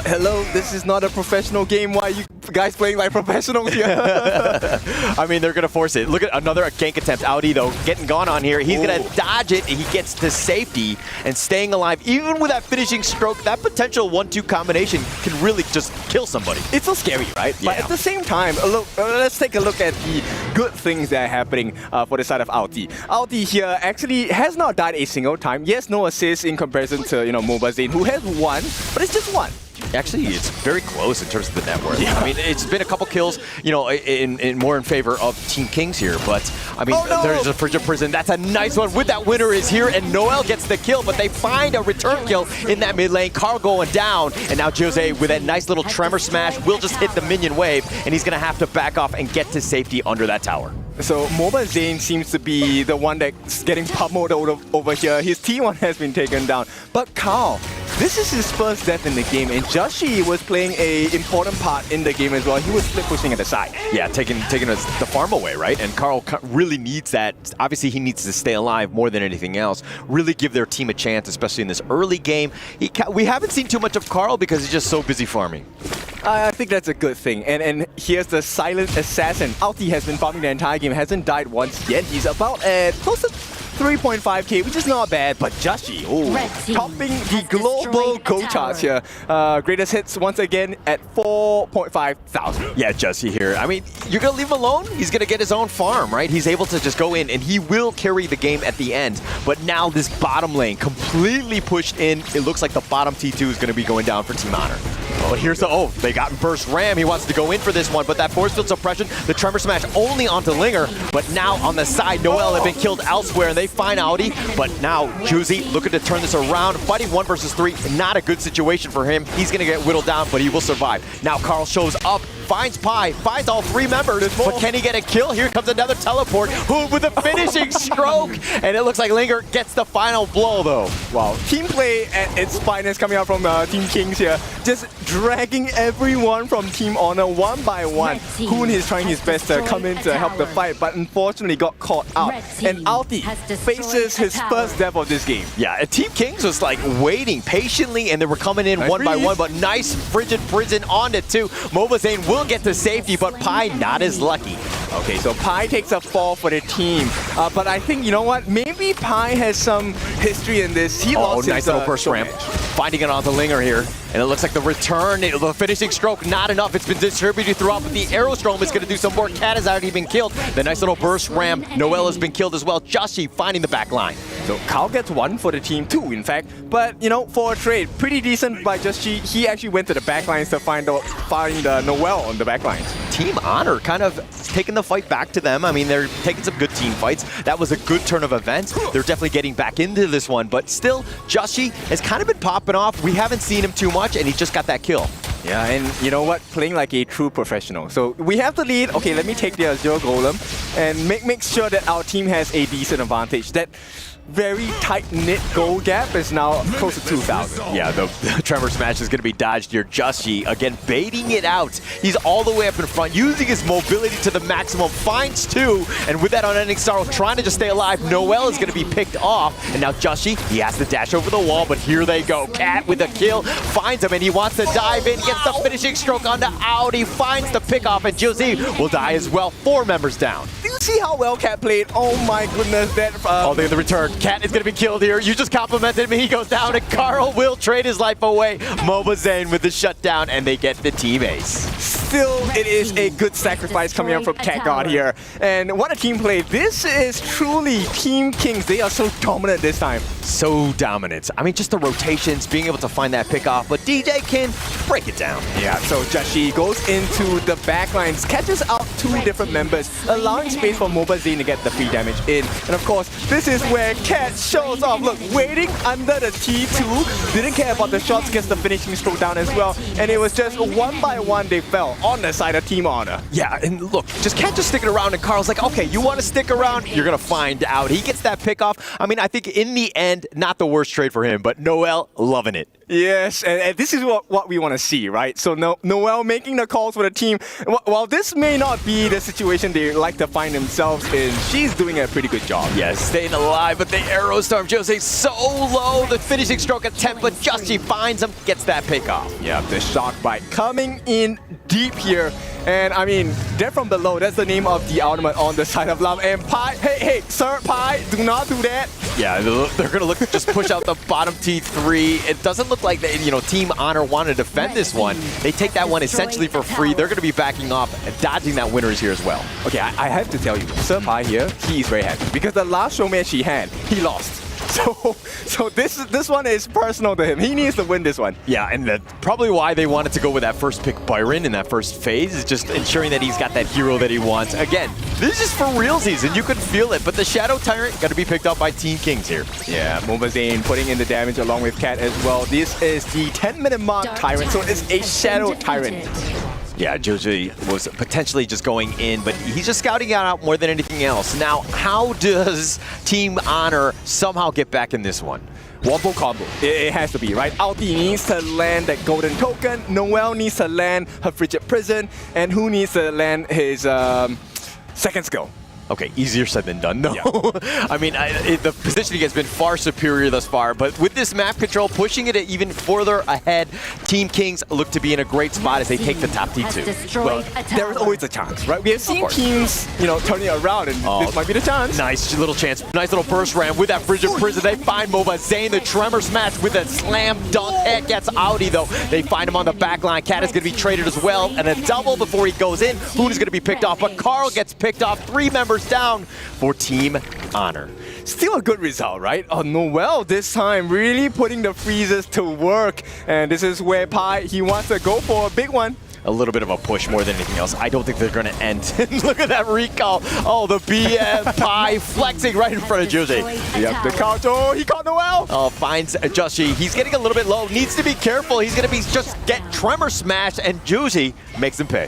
Hello, this is not a professional game. Why are you guys playing like professionals here? I mean, they're going to force it. Look at another gank attempt. Audi, though, getting gone on here. He's going to dodge it. He gets to safety and staying alive. Even with that finishing stroke, that potential 1-2 combination can really just kill somebody. It's so scary, right? Yeah. But at the same time, look, let's take a look at the good things that are happening for the side of Audi. Audi here actually has not died a single time. Yes, no assist in comparison to, Mobazane, who has one, but it's just one. Actually, it's very close in terms of the net worth. Yeah. I mean, it's been a couple kills, in more in favor of Team Kings here. But, I mean, there's a Frigid Prison. That's a nice one. With that, winner is here, and Noel gets the kill. But they find a return kill in that mid lane. Carl going down. And now Jose, with that nice little tremor smash, will just hit the minion wave. And he's going to have to back off and get to safety under that tower. So Mobazane seems to be the one that's getting pummeled over here. His T1 has been taken down. But Carl, this is his first death in the game, and Joshi was playing an important part in the game as well. He was split pushing at the side. Yeah, taking the farm away, right? And Carl really needs that. Obviously, he needs to stay alive more than anything else. Really give their team a chance, especially in this early game. We haven't seen too much of Carl because he's just so busy farming. I think that's a good thing. And here's the silent assassin. Alti has been farming the entire game, hasn't died once yet. He's about at close to 3.5k, which is not bad, but Joshi, topping the global goal charts here. Greatest hits once again at 4.5 thousand. Yeah, Joshi here. I mean, you're going to leave him alone? He's going to get his own farm, right? He's able to just go in, and he will carry the game at the end. But now this bottom lane completely pushed in. It looks like the bottom T2 is going to be going down for Team Honor. But here's they got Burst Ram. He wants to go in for this one, but that force field suppression, the Tremor Smash only onto Linger, but now on the side, Noel had been killed elsewhere, and they find Audi, but now Juicy looking to turn this around, fighting 1 versus 3, not a good situation for him. He's gonna get whittled down, but he will survive. Now Carl shows up, finds Pi, finds all 3 members, but can he get a kill? Here comes another teleport, who with a finishing stroke, and it looks like Linger gets the final blow though. Wow, team play at its finest coming out from Team Kings here, just dragging everyone from Team Honor one by one. Hoon is trying his best to come in to help the fight, but unfortunately got caught out. And Alti faces his first death of this game. Yeah, and Team Kings was like waiting patiently, and they were coming in one by one, but nice Frigid Prison on it too. Mobazane will get to safety, but Pi not as lucky. Okay, so Pi takes a fall for the team. But I think, you know what, maybe Pi has some history in this. He lost nice little burst ramp. Finding it onto Linger here. And it looks like the return, the finishing stroke, not enough. It's been distributed throughout, but the Aerostrom is going to do some more. Cat has already been killed. The nice little burst ram. Noel has been killed as well. Joshi finding the back line. So Carl gets 1 for the team too, in fact. But, for a trade, pretty decent by Joshi. He actually went to the back lines to find Noel on the back lines. Team Honor kind of taking the fight back to them. I mean, they're taking some good team fights. That was a good turn of events. They're definitely getting back into this one, but still, Joshi has kind of been popping off. We haven't seen him too much, and he just got that kill. Yeah, and you know what? Playing like a true professional. So we have the lead. Okay, let me take the Azure Golem and make sure that our team has a decent advantage. That very tight-knit goal gap is now close to 2,000. Yeah, the Tremor Smash is going to be dodged here. Joshi, again, baiting it out. He's all the way up in front, using his mobility to the maximum, finds 2, and with that unending sorrow, trying to just stay alive, Noel is going to be picked off, and now Joshi, he has to dash over the wall, but here they go. Cat with a kill, finds him, and he wants to dive in, gets the finishing stroke onto Audi, finds the pickoff, and Josie will die as well. 4 members down. Do you see how well Cat played? Oh my goodness, that... they get the return. Cat is going to be killed here. You just complimented me. He goes down, and Carl will trade his life away. Mobazane with the shutdown, and they get the team ace. Still, it is a good sacrifice coming up from Cat God here. And what a team play. This is truly Team Kings. They are so dominant this time. So dominant. I mean, just the rotations, being able to find that pick off, but DJ can break it down. Yeah, so Joshi goes into the backlines, catches out 2 different members, allowing space for Mobazane to get the free damage in. And of course, this is where Cat shows off. Look, waiting under the T2, didn't care about the shots, gets the finishing stroke down as well. And it was just 1 by 1 they fell on the side of Team Honor. Yeah, and look, just Cat just sticking around, and Carl's like, okay, you want to stick around? You're going to find out. He gets that pick off. I mean, I think in the end, not the worst trade for him, but Noel loving it. Yes, and this is what we want to see, right? So Noelle making the calls for the team. While this may not be the situation they like to find themselves in, she's doing a pretty good job. Yes, staying alive, but the arrow storm, Jose, so low. The finishing stroke attempt, but Justy finds him, gets that pick off. Yeah, the shock bite coming in deep here. And I mean, they're from below. That's the name of the ultimate on the side of love. And Pi, hey, sir, Pi, do not do that. Yeah, they're gonna look just push out the bottom T3. It doesn't look like they, Team Honor want to defend this one. They take that one essentially for free. They're gonna be backing off and dodging that winners here as well. Okay, I have to tell you, Sir Pi here, he's very happy because the last showmatch he had, he lost. So this one is personal to him. He needs to win this one. Yeah, and that's probably why they wanted to go with that first pick Byron in that first phase, is just ensuring that he's got that hero that he wants. Again, this is for realsies, and you can feel it, but the Shadow Tyrant got to be picked up by Team Kings here. Yeah, Mobazane putting in the damage along with Cat as well. This is the 10-minute mark Tyrant, so it's a Shadow Tyrant. Yeah, Joji was potentially just going in, but he's just scouting out more than anything else. Now, how does Team Honor somehow get back in this one? Wombo combo. It has to be, right? Alti needs to land that golden token. Noelle needs to land her frigid prison. And who needs to land his second skill? Okay, easier said than done, though. Yeah. I mean, the positioning has been far superior thus far, but with this map control, pushing it even further ahead, Team Kings look to be in a great spot as they take the top T2. Well, there is always a chance, right? We have seen teams, turning around, and this might be the chance. Nice little chance. Nice little burst ram with that frigid prison. They find Moba Zane, the tremor smash with a slam dunk. Head gets Audi, though. They find him on the back line. Cat is going to be traded as well, and a double before he goes in. Hoon is going to be picked off, but Carl gets picked off. 3 members down for Team Honor. Still a good result, right? Oh, Noelle this time really putting the freezes to work. And this is where Pi, he wants to go for a big one. A little bit of a push more than anything else. I don't think they're going to end. Look at that recall. Oh, the BF Pi flexing right in front of Jose. Yep, the couch. Oh, he caught Noelle. Oh, finds Justy. He's getting a little bit low. Needs to be careful. He's going to be just get tremor smashed, and Juicy makes him pay.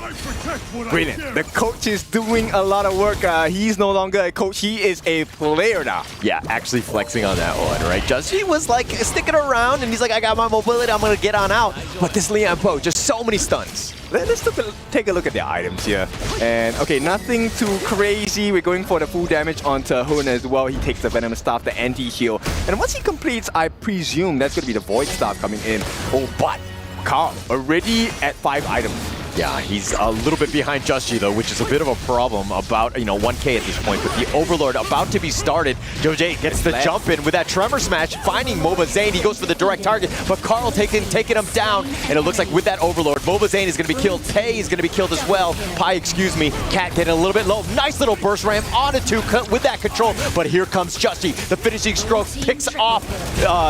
Brilliant. The coach is doing a lot of work. He's no longer a coach. He is a player now. Yeah, actually flexing on that one, right? Justy was like sticking around, and he's like, I got my mobility. I'm going to get on out. But this Lian Po, just so many stuns. Let's take a look at the items here. And okay, nothing too crazy. We're going for the full damage onto Hoon as well. He takes the Venom Staff, the anti-heal. And once he completes, I presume that's going to be the Void Staff coming in. Oh, but Carl already at 5 items. Yeah, he's a little bit behind Justy, though, which is a bit of a problem about, 1K at this point. But the Overlord about to be started. Jose gets the jump in with that Tremor Smash, finding Moba Zane. He goes for the direct target, but Carl taking him down. And it looks like with that Overlord, Moba Zane is going to be killed. Pei is going to be killed as well. Pi, excuse me. Cat getting a little bit low. Nice little burst ram on a 2 with that control. But here comes Justy. The finishing stroke picks off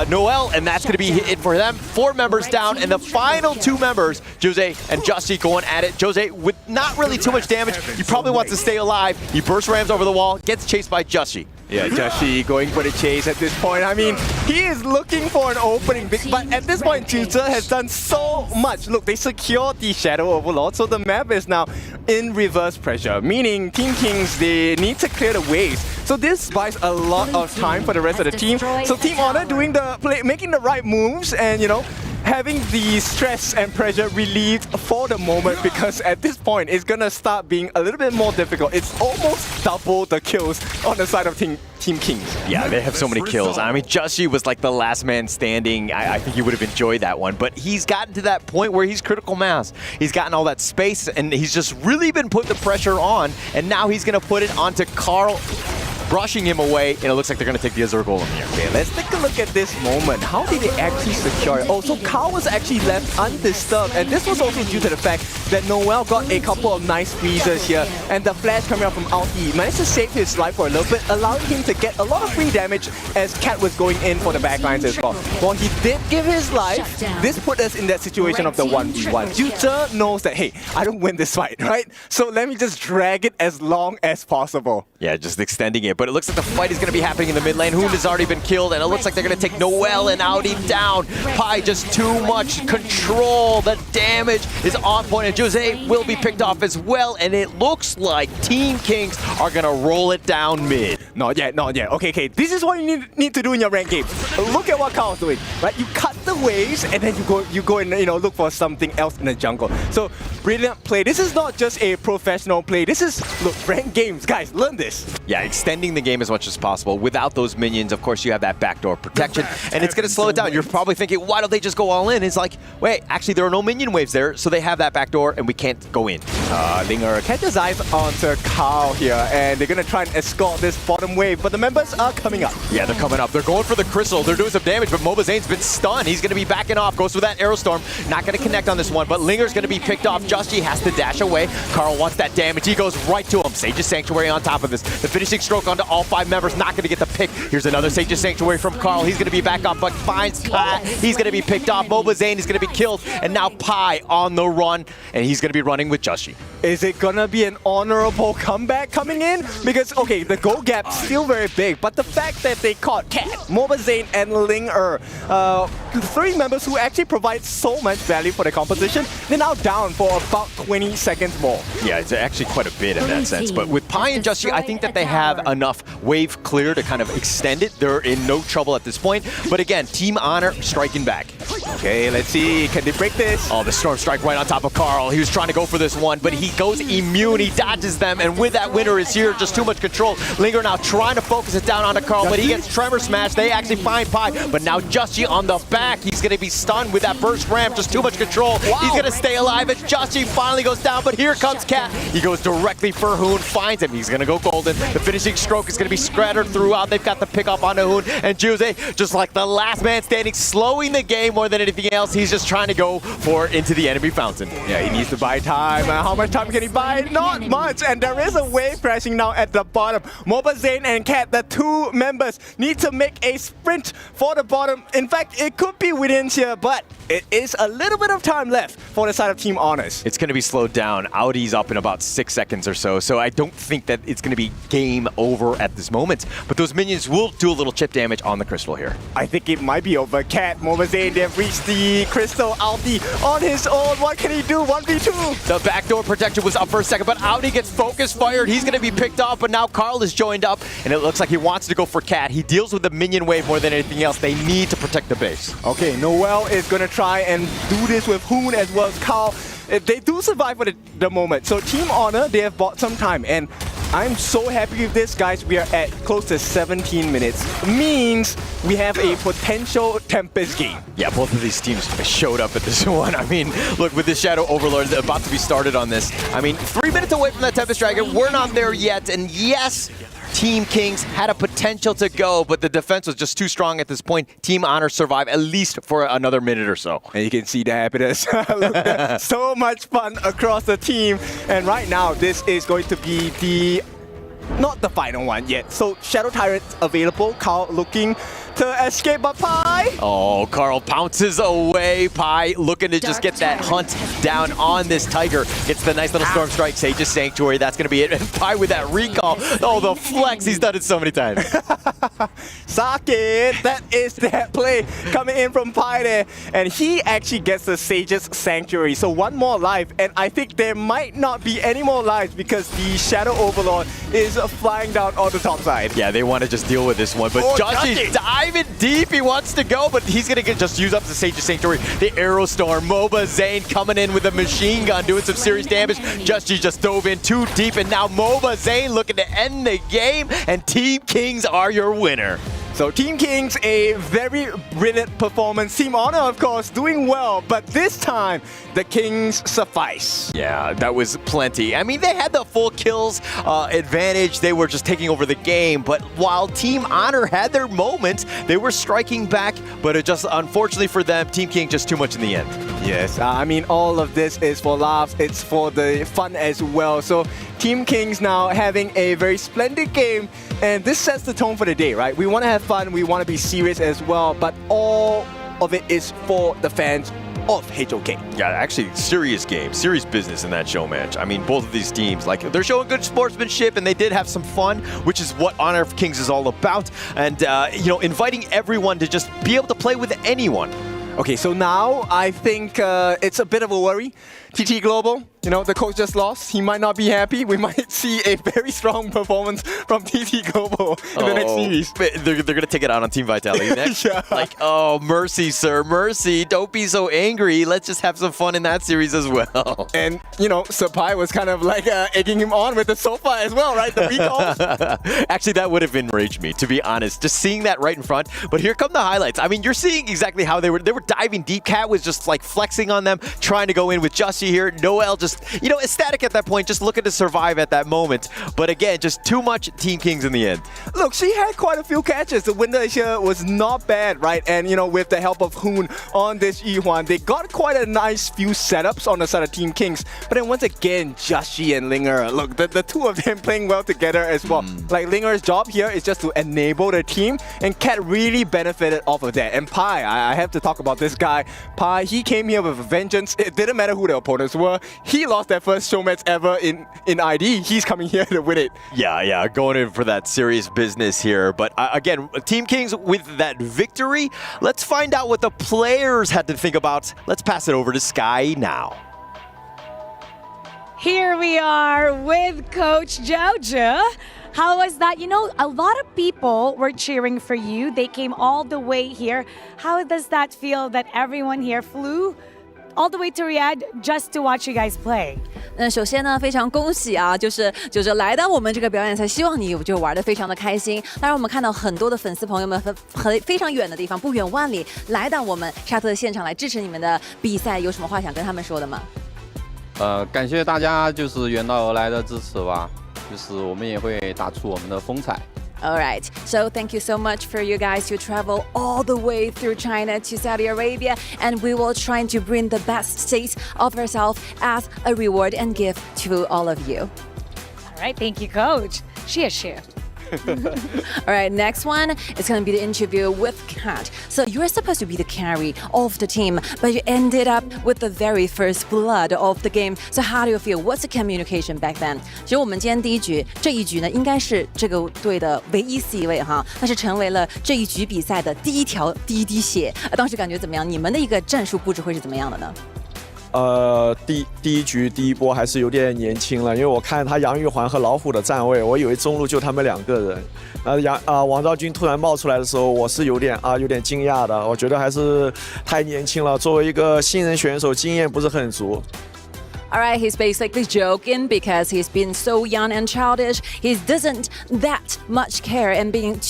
Noelle, and that's going to be it for them. 4 members down, and the final 2 members, Jose and Justy, going at it. Jose, with not really too much damage, he probably wants to stay alive. He burst rams over the wall, gets chased by Justy. Yeah, Justy going for the chase at this point. I mean, he is looking for an opening, but at this point, Tutor has done so much. Look, they secured the Shadow Overlord, so the map is now in reverse pressure, meaning Team Kings, they need to clear the waves. So this buys a lot of time for the rest of the team. So Team Honor doing the play, making the right moves, and having the stress and pressure relieved for the moment, because at this point it's gonna start being a little bit more difficult. It's almost double the kills on the side of Team Kings. Yeah, they have so many kills. I mean, Justy was like the last man standing. I think he would have enjoyed that one, but he's gotten to that point where he's critical mass. He's gotten all that space, and he's just really been putting the pressure on, and now he's gonna put it onto Carl, brushing him away, and it looks like they're going to take the Azure Golem here. Okay, let's take a look at this moment. How did they actually secure it? Oh, so Carl was actually left undisturbed, and this was also due to the fact that Noelle got a couple of nice freezes here, and the flash coming out from Alti managed to save his life for a little bit, allowing him to get a lot of free damage as Cat was going in for the backlines as well. While he did give his life, this put us in that situation of the 1v1. Juta knows that, hey, I don't win this fight, right? So let me just drag it as long as possible. Yeah, just extending it. But it looks like the fight is going to be happening in the mid lane. Hoon has already been killed, and it looks like they're going to take Noelle and Audi down. Pi just too much control. The damage is on point, and Jose will be picked off as well, and it looks like Team Kings are going to roll it down mid. Not yet, not yet. Okay, this is what you need to do in your ranked game. Look at what Carl's doing, right? You cut the waves, and then you go and look for something else in the jungle. So brilliant play. This is not just a professional play. This is ranked games, guys. Learn this. Yeah, extending the game as much as possible. Without those minions, of course, you have that backdoor protection, and it's going to slow it down. You're probably thinking, why don't they just go all in? It's like, wait, actually, there are no minion waves there, so they have that backdoor, and we can't go in. Linger catches eyes onto Carl here, and they're going to try and escort this bottom wave, but the members are coming up. Yeah, they're coming up. They're going for the crystal. They're doing some damage, but Mobazane's been stunned. He's going to be backing off. Goes for that arrow storm. Not going to connect on this one, but Linger's going to be picked off. Justy has to dash away. Carl wants that damage. He goes right to him. Sage's Sanctuary on top of this. The finishing stroke onto all 5 members. Not going to get the pick. Here's another Sage's Sanctuary from Carl. He's going to be back off, but finds Kat. He's going to be picked off. Mobazane is going to be killed, and now Pi on the run, and he's going to be running with Justy. Is it going to be an honorable comeback coming in? Because, okay, the goal gap's still very big, but the fact that they caught Kat, Mobazane, and Linger, 3 members who actually provide so much value for the composition, they're now down for about 20 seconds more. Yeah, it's actually quite a bit in that sense. But with Pi and Justy, I think that they have enough wave clear to kind of extend it. They're in no trouble at this point. But again, Team Honor striking back. Okay, let's see. Can they break this? Oh, the Storm Strike right on top of Carl. He was trying to go for this one, but he goes immune. He dodges them, and with that, winner is here. Just too much control. Linger now trying to focus it down onto Carl, but he gets Tremor Smash. They actually find Pi, but now Justy on the back. He's going to be stunned with that burst ramp. Just too much control. Wow. He's going to stay alive, and Justy finally goes down, but here comes Kat. He goes directly for Hoon, finds him. He's going to go golden. The finishing stroke is going to be scattered throughout. They've got the pick up onto Hoon, and Jose, just like the last man standing, slowing the game more than anything else. He's just trying to go for into the enemy fountain. Yeah, he needs to buy time. How much time can he buy? Not much. And there is a wave crashing now at the bottom. Mobazane and Kat, the 2 members, need to make a sprint for the bottom. In fact, it could be within here, but it is a little bit of time left for the side of Team Honors. It's going to be slowed down. Audi's up in about 6 seconds or so, so I don't think that it's going to be game over at this moment. But those minions will do a little chip damage on the crystal here. I think it might be over. Kat, Mobazane, they've reached the crystal. Audi on his own. What can he do? 1v2. The backdoor protection was up for a second, but Audi gets focus fired. He's going to be picked off, but now Carl is joined up, and it looks like he wants to go for Kat. He deals with the minion wave more than anything else. They need to protect the base. Okay, Noel is going to try and do this with Hoon as well as Carl. They do survive for the moment. So Team Honor, they have bought some time, and I'm so happy with this, guys. We are at close to 17 minutes. Means we have a potential Tempest game. Yeah, both of these teams showed up at this one. I mean, look, with the Shadow Overlord about to be started on this. I mean, 3 minutes away from that Tempest Dragon. We're not there yet. And yes, Team Kings had a potential to go, but the defense was just too strong at this point. Team Honor survived at least for another minute or so. And you can see the happiness. Look, so much fun across the team. And right now, this is going to be not the final one yet. So Shadow Tyrant's available. Carl looking to escape, but Pi. Oh, Carl pounces away. Pi looking to just get that hunt down on this Tiger. Gets the nice little Storm Strike, Sage's Sanctuary. That's going to be it. And Pi with that recall. Oh, the flex. He's done it so many times. Sake, that is that play coming in from Pi there. And he actually gets the Sage's Sanctuary. So 1 more life. And I think there might not be any more lives because the Shadow Overlord is flying down on the top side. Yeah, they want to just deal with this one. But Justy diving deep. He wants to go, but he's going to just use up the Sage's Sanctuary. The Arrow Storm. Mobazane coming in with a machine gun, doing some serious damage. Justy just dove in too deep, and now Mobazane looking to end the game, and Team Kings are your winner. So Team Kings, a very brilliant performance. Team Honor, of course, doing well, but this time, the Kings suffice. Yeah, that was plenty. I mean, they had the full kills advantage. They were just taking over the game, but while Team Honor had their moments, they were striking back, but it just, unfortunately for them, Team King just too much in the end. Yes, I mean, all of this is for laughs. It's for the fun as well. So Team Kings now having a very splendid game, and this sets the tone for the day, right? We want to have fun, we want to be serious as well, but all of it is for the fans of HOK. Yeah, actually, serious game, serious business in that show match. I mean, both of these teams, like, they're showing good sportsmanship, and they did have some fun, which is what Honor of Kings is all about. And, you know, inviting everyone to just be able to play with anyone. Okay, so now I think it's a bit of a worry. TT Global, You know, the coach just lost. He might not be happy. We might see a very strong performance from TT Global in the next series. They're going to take it out on Team Vitality next. Yeah. Like, oh, mercy, sir, mercy. Don't be so angry. Let's just have some fun in that series as well. And, you know, Sapai was kind of like egging him on with the sofa as well, right? The recall. Actually, that would have enraged me, to be honest. Just seeing that right in front. But here come the highlights. I mean, you're seeing exactly how they were diving deep. Cat was just like flexing on them, trying to go in with Justy here. Noel just, you know, ecstatic at that point, just looking to survive at that moment. But again, just too much Team Kings in the end. Look, she had quite a few catches. The winner here was not bad, right? And, you know, with the help of Hoon on this Yihuan, they got quite a nice few setups on the side of Team Kings. But then once again, Justy and Linger, look, the two of them playing well together as well. Like, Linger's job here is just to enable the team, and Cat really benefited off of that. And Pi, I have to talk about this guy. Pi, he came here with a vengeance. It didn't matter who the opponents were. He lost that first Showmatch ever in ID. He's coming here to win it. Yeah, going in for that serious business here. But again, Team Kings with that victory. Let's find out what the players had to think about. Let's pass it over to Sky now. Here we are with Coach Jojo. How was that? You know, a lot of people were cheering for you. They came all the way here. How does that feel that everyone here flew all the way to Riyadh just to watch you guys play? 那首先呢，非常恭喜啊，就是来到我们这个表演赛，希望你就玩得非常的开心。当然，我们看到很多的粉丝朋友们非常远的地方，不远万里来到我们沙特的现场来支持你们的比赛，有什么话想跟他们说的吗？感谢大家就是远道而来的支持吧，就是我们也会打出我们的风采。All right, so thank you so much for you guys to travel all the way through China to Saudi Arabia, and we will try to bring the best state of ourselves as a reward and gift to all of you. All right, thank you, Coach. Cheers. All right, next one is going to be the interview with Kat. So you were supposed to be the carry of the team, but you ended up with the very first blood of the game. So how do you feel? What's the communication back then? 其实我们今天第一局这一局呢，应该是这个队的唯一 C 位哈，但是成为了这一局比赛的第一滴血。当时感觉怎么样？你们的一个战术布置会是怎么样的呢？第一局第一波还是有点年轻了，因为我看他杨玉环和老虎的站位，我以为中路就他们2个人。王昭君突然冒出来的时候，我是有点惊讶的，我觉得还是太年轻了，作为一个新人选手，经验不是很足。All right, he's basically joking because he's been so young and childish. He doesn't that much care and being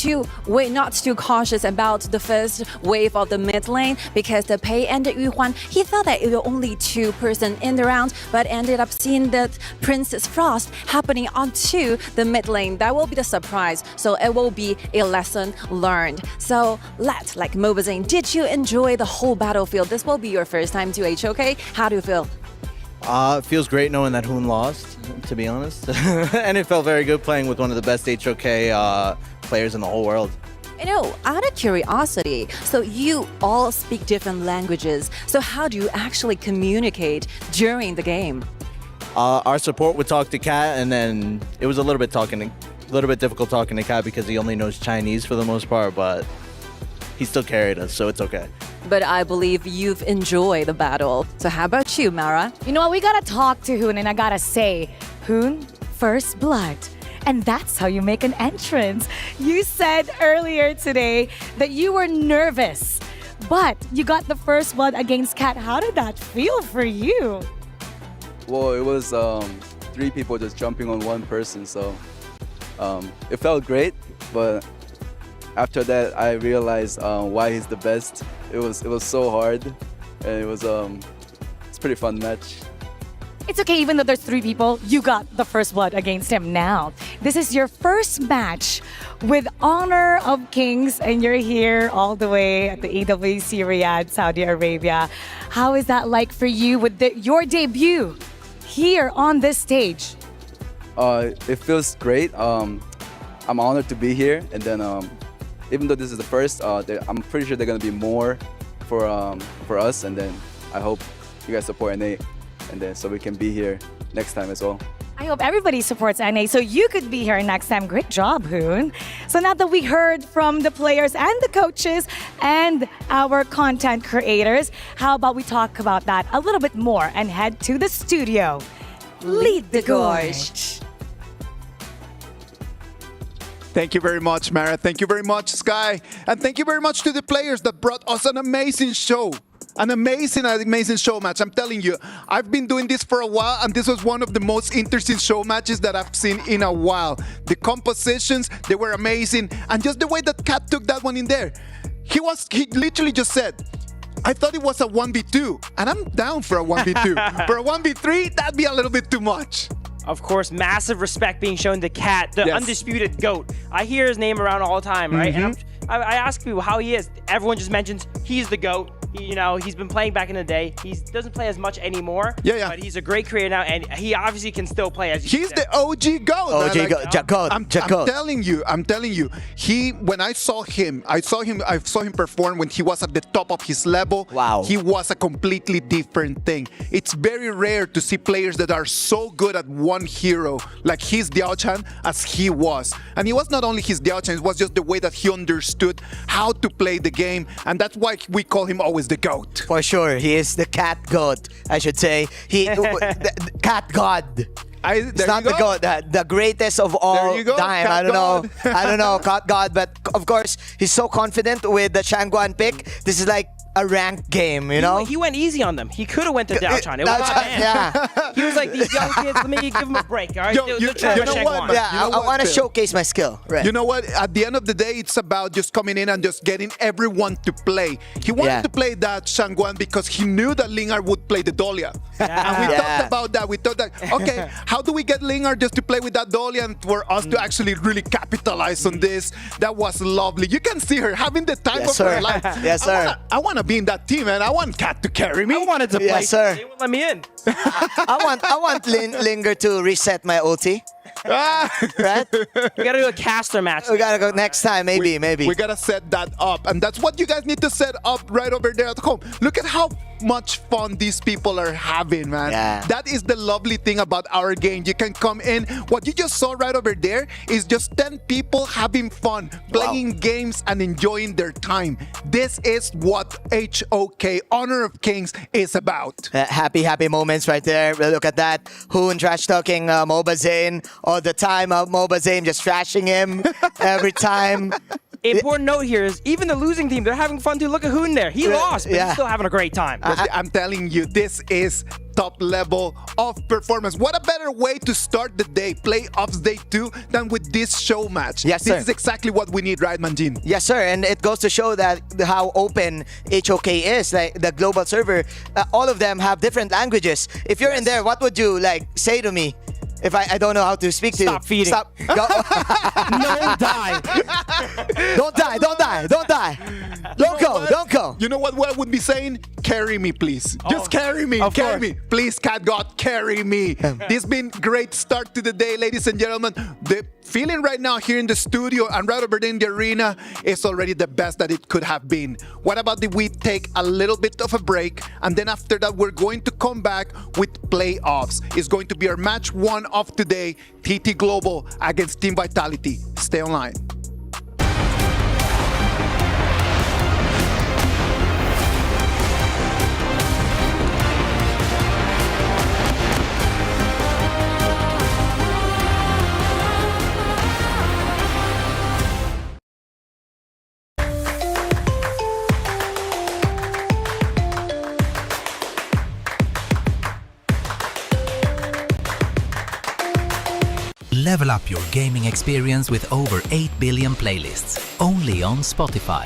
not too cautious about the first wave of the mid lane because the Pei and the Yuhuan, he thought that it was only 2 person in the round, but ended up seeing that Princess Frost happening onto the mid lane. That will be the surprise. So it will be a lesson learned. So like Mobazine, did you enjoy the whole battlefield? This will be your first time to HOK. How do you feel? It feels great knowing that Hoon lost, to be honest. And it felt very good playing with one of the best HOK players in the whole world. You know, out of curiosity, so you all speak different languages. So how do you actually communicate during the game? Our support would talk to Kat, and then it was a little bit difficult talking to Kat because he only knows Chinese for the most part, but he still carried us, so it's okay. But I believe you've enjoyed the battle. So how about you, Mara? You know what? We gotta talk to Hoon, and I gotta say, Hoon, first blood. And that's how you make an entrance. You said earlier today that you were nervous, but you got the first blood against Kat. How did that feel for you? Well, it was 3 people just jumping on 1 person, so it felt great, but after that I realized why he's the best. It was so hard, and it's a pretty fun match. It's okay, even though there's 3 people, you got the first blood against him now. This is your first match with Honor of Kings, and you're here all the way at the KWC Riyadh, Saudi Arabia. How is that like for you with your debut here on this stage? It feels great. I'm honored to be here, and then even though this is the first, I'm pretty sure they're gonna be more for us, and then I hope you guys support NA, and then so we can be here next time as well. I hope everybody supports NA so you could be here next time. Great job, Hoon. So now that we heard from the players and the coaches and our content creators, how about we talk about that a little bit more and head to the studio. lead the gorge. Thank you very much, Mara. Thank you very much, Sky. And thank you very much to the players that brought us an amazing show. An amazing show match. I'm telling you, I've been doing this for a while, and this was one of the most interesting show matches that I've seen in a while. The compositions, they were amazing, and just the way that Cat took that one in there. He literally just said, I thought it was a 1v2, and I'm down for a 1v2. For a 1v3, that'd be a little bit too much. Of course, massive respect being shown to Cat, the undisputed GOAT. I hear his name around all the time, right? And I ask people how he is. Everyone just mentions he's the GOAT. He's been playing back in the day. He doesn't play as much anymore. But he's a great creator now, and he obviously can still play as he's the OG GOAT. I'm telling you. When I saw him perform when he was at the top of his level. Wow. He was a completely different thing. It's very rare to see players that are so good at one hero, like his Diao-chan, as he was. And it was not only his Diao-chan, it was just the way that he understood how to play the game, and that's why we call him always the GOAT. For sure, he is the Cat GOAT, I should say. The Cat God. It's not the GOAT, the greatest of all time. I don't know, Cat God, but of course, he's so confident with the Shangguan pick. This is like a ranked game, you know? He went easy on them. He could have went to Diao-chan. It was not bad. Yeah. He was like, these young kids, let me give them a break, all right? You know what? Yeah, I want to showcase my skill. Right. You know what? At the end of the day, it's about just coming in and just getting everyone to play. He wanted to play that Shangguan because he knew that Lingard would play the Dahlia. And we talked about that. We thought that, okay, how do we get Lingard just to play with that Dahlia and for us to actually really capitalize on this? That was lovely. You can see her having the time of her life. Yes, sir. I want to be in that team, man. I want Cat to carry me. I wanted to play. Yes, sir. They wouldn't let me in. I want Linger to reset my ulti. Right? We gotta do a caster match. We gotta go next time, maybe. We gotta set that up, and that's what you guys need to set up right over there at home. Look at how much fun these people are having, man. That is the lovely thing about our game. You can come in. What you just saw right over there is just 10 people having fun, playing games and enjoying their time. This is what HOK, Honor of Kings, is about. Happy moments right there. Look at that. Hoon trash talking Mobazane all the time. Mobazane just trashing him every time. Important note here is even the losing team, they're having fun too. Look at Hoon there. He lost, but he's still having a great time. I'm telling you, this is top level of performance. What a better way to start the day, playoffs day 2, than with this show match. Yes, sir. This is exactly what we need, right, Manjin? Yes, sir. And it goes to show that how open HOK is. Like the global server, all of them have different languages. If you're in there, what would you say to me? If I don't know how to speak to you. Stop feeding. Stop. Go. No, die. Don't die. Don't go. You know what I would be saying? Carry me, please. Just carry me. Carry me. Please, Cat God, carry me. This has been great start to the day, ladies and gentlemen. The feeling right now here in the studio and right over there in the arena is already the best that it could have been. What about if we take a little bit of a break, and then after that we're going to come back with playoffs. It's going to be our match 1 of today, TT Global against Team Vitality. Stay online. Level up your gaming experience with over 8 billion playlists, only on Spotify,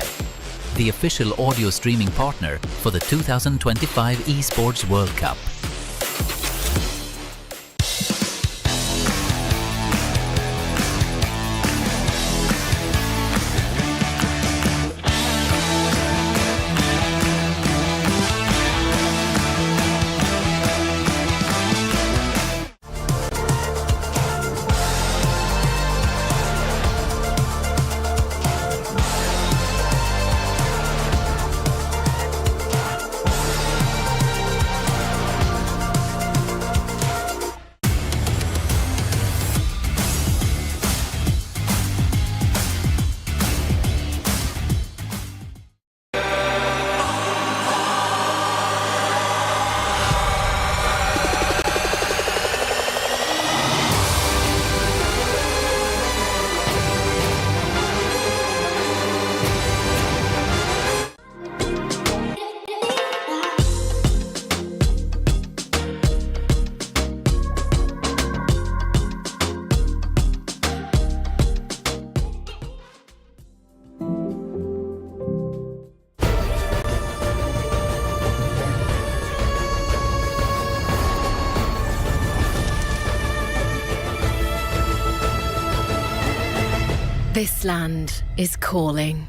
the official audio streaming partner for the 2025 Esports World Cup. This land is calling.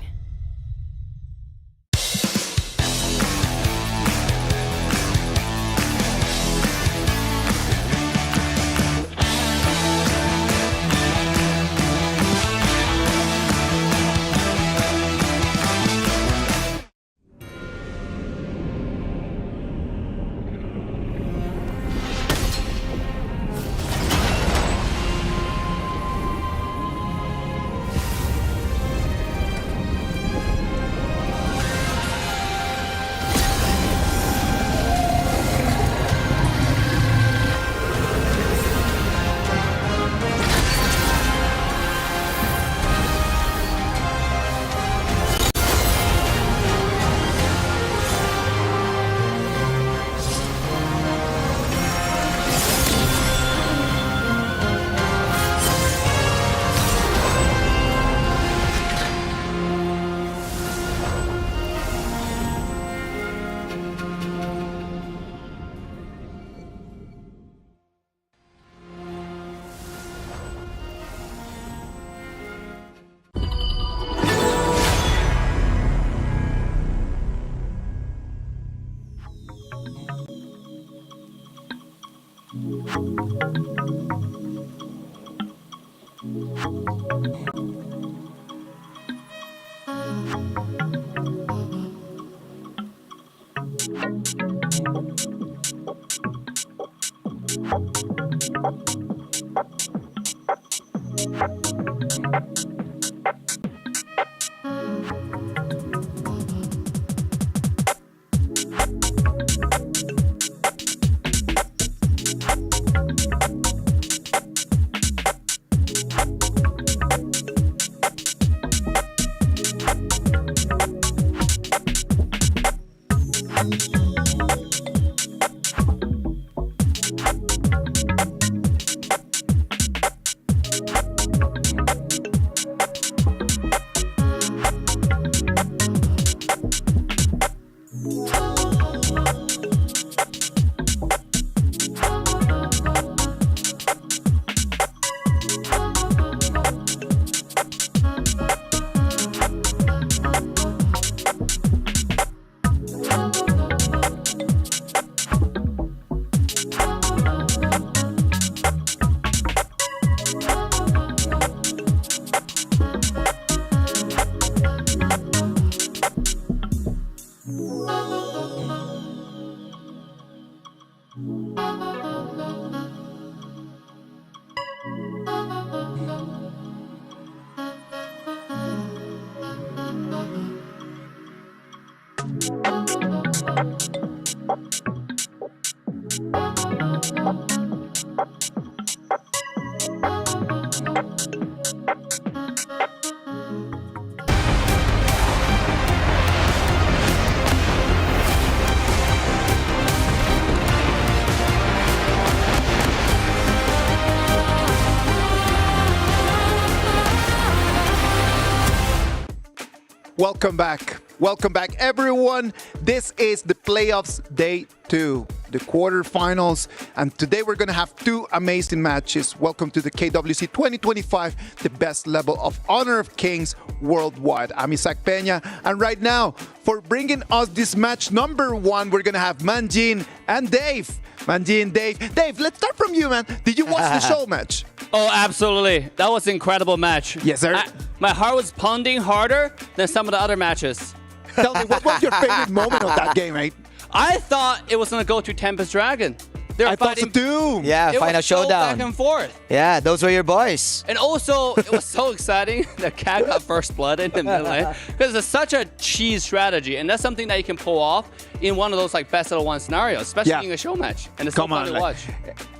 Welcome back. Welcome back, everyone. This is the playoffs day 2, the quarterfinals. And today we're going to have 2 amazing matches. Welcome to the KWC 2025, the best level of Honor of Kings worldwide. I'm Isaac Peña. And right now, for bringing us this match number 1, we're going to have Manjin and Dave. Manjin, Dave. Dave, let's start from you, man. Did you watch the show match? Oh, absolutely. That was an incredible match. Yes, sir. My heart was pounding harder than some of the other matches. Tell me, what was your favorite moment of that game, mate? I thought it was going to go to Tempest Dragon. They were thought so too. Yeah, it final was so showdown. back and forth. Yeah, those were your boys. And also, it was so exciting that Cat got first blood in the middle lane because it's such a cheese strategy, and that's something that you can pull off in one of those like best of 1 scenarios, especially in a show match. And it's so fun to watch.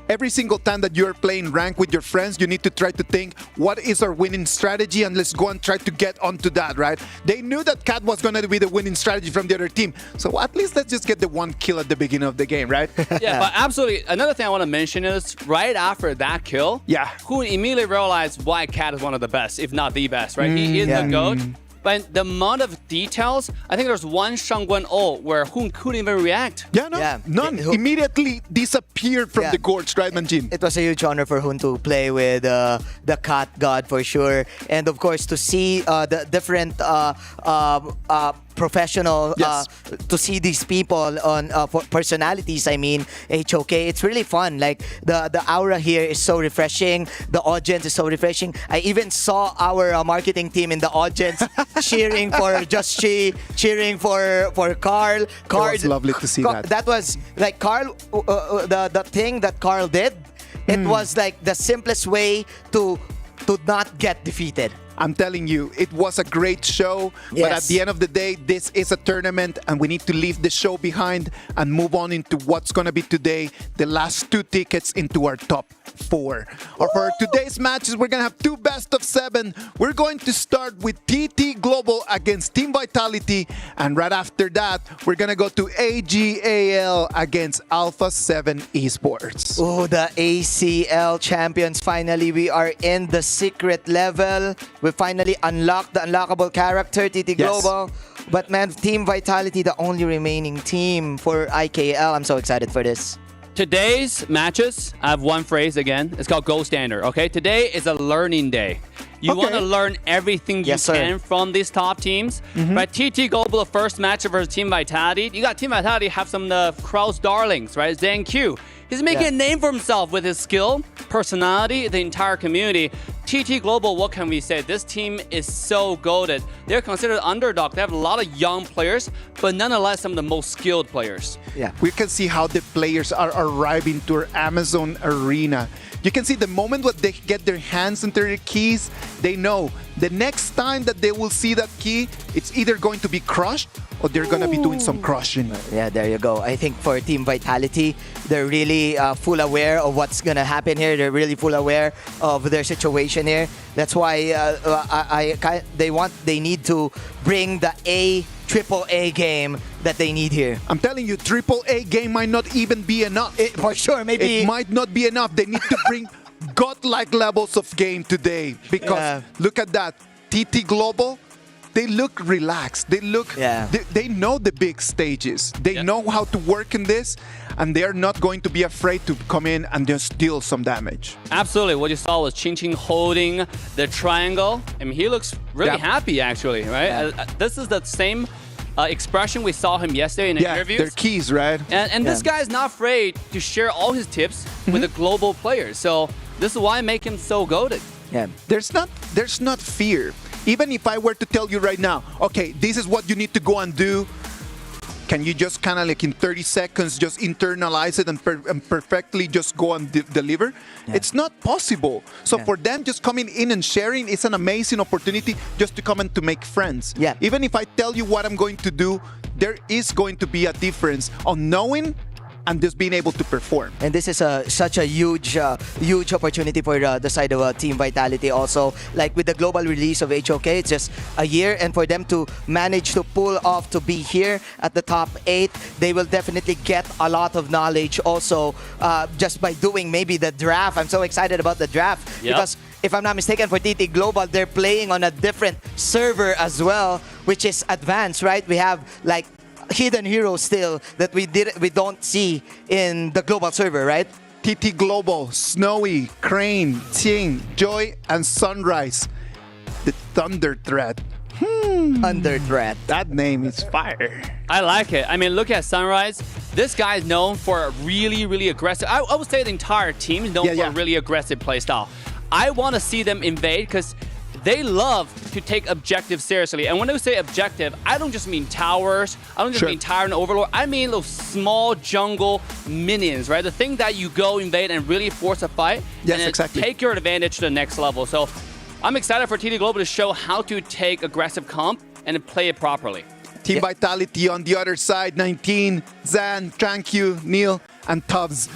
Every single time that you're playing rank with your friends, you need to try to think, what is our winning strategy? And let's go and try to get onto that, right? They knew that Cat was going to be the winning strategy from the other team. So at least let's just get the 1 kill at the beginning of the game, right? Yeah, but absolutely. Another thing I want to mention is right after that kill, who immediately realized why Cat is one of the best, if not the best, right? He is the GOAT. But the amount of details, I think there's one Shangguan O where Hun couldn't even react. Yeah, no, none. Immediately disappeared from the courts, right, Manjin? It was a huge honor for Hun to play with the Cat God for sure. And of course, to see the different professional, to see these people on personalities, I mean, HOK, it's really fun. Like, the aura here is so refreshing. The audience is so refreshing. I even saw our marketing team in the audience cheering for Just Chi, cheering for Carl. It was lovely to see that. That was like Carl, the thing that Carl did, it was like the simplest way to not get defeated. I'm telling you, it was a great show. But at the end of the day, this is a tournament and we need to leave the show behind and move on into what's going to be today, the last 2 tickets into our top 4. Or for today's matches, we're going to have 2 best of 7. We're going to start with TT Global against Team Vitality. And right after that, we're going to go to AG.AL against Alpha 7 Esports. Oh, the ACL champions. Finally, we are in the secret level. We finally unlocked the unlockable character, TT Global. But man, Team Vitality, the only remaining team for IKL. I'm so excited for this. Today's matches, I have one phrase again. It's called Gold Standard, okay? Today is a learning day. You want to learn everything you can from these top teams. Right? TT Global, the first match versus Team Vitality. You got Team Vitality have some of the crowd's darlings, right? Zhang Q. He's making a name for himself with his skill, personality, the entire community. TT Global, what can we say? This team is so goated. They're considered underdog. They have a lot of young players, but nonetheless, some of the most skilled players. Yeah, we can see how the players are arriving to our Amazon arena. You can see the moment when they get their hands into their keys, they know the next time that they will see that key, it's either going to be crushed or they're going to be doing some crushing. Yeah, there you go. I think for Team Vitality, they're really full aware of what's going to happen here. They're really full aware of their situation here. That's why they need to bring the AAA game that they need here. I'm telling you, AAA game might not even be enough. For sure, maybe. It might not be enough. They need to bring godlike levels of game today. Because look at that. TT Global, they look relaxed. They look, they know the big stages. They know how to work in this, and they're not going to be afraid to come in and just deal some damage. Absolutely. What you saw was Ching Ching holding the triangle. I mean, he looks really happy, actually, right? This is the same expression we saw him yesterday in the interviews. Their keys, right? And this guy is not afraid to share all his tips with the global players. So this is why I make him so goated. Yeah. There's not fear. Even if I were to tell you right now, okay, this is what you need to go and do, can you just kind of like in 30 seconds just internalize it and perfectly just go and deliver? It's not possible. So for them just coming in and sharing, it's an amazing opportunity just to come and to make friends. Even if I tell you what I'm going to do, there is going to be a difference on knowing and just being able to perform. And this is such a huge opportunity for the side of Team Vitality also. Like with the global release of HOK, it's just a year, and for them to manage to pull off to be here at the top 8, they will definitely get a lot of knowledge also just by doing maybe the draft. I'm so excited about the draft because if I'm not mistaken, for TT Global, they're playing on a different server as well, which is advanced, right? We have like hidden heroes still that we don't see in the global server, right? TT Global, Snowy, Crane, Ting, Joy, and Sunrise. The Thunder Threat. Thunder Threat. That name is fire. I like it. I mean, look at Sunrise. This guy is known for a really, really aggressive. I would say the entire team is known for a really aggressive playstyle. I want to see them invade because they love to take objectives seriously. And when I say objective, I don't just mean towers. I don't just mean tower and overlord. I mean those small jungle minions, right? The thing that you go invade and really force a fight and take your advantage to the next level. So I'm excited for TT Global to show how to take aggressive comp and play it properly. Team Vitality on the other side, 19, Zan, Tranq, Neil, and Tubbs.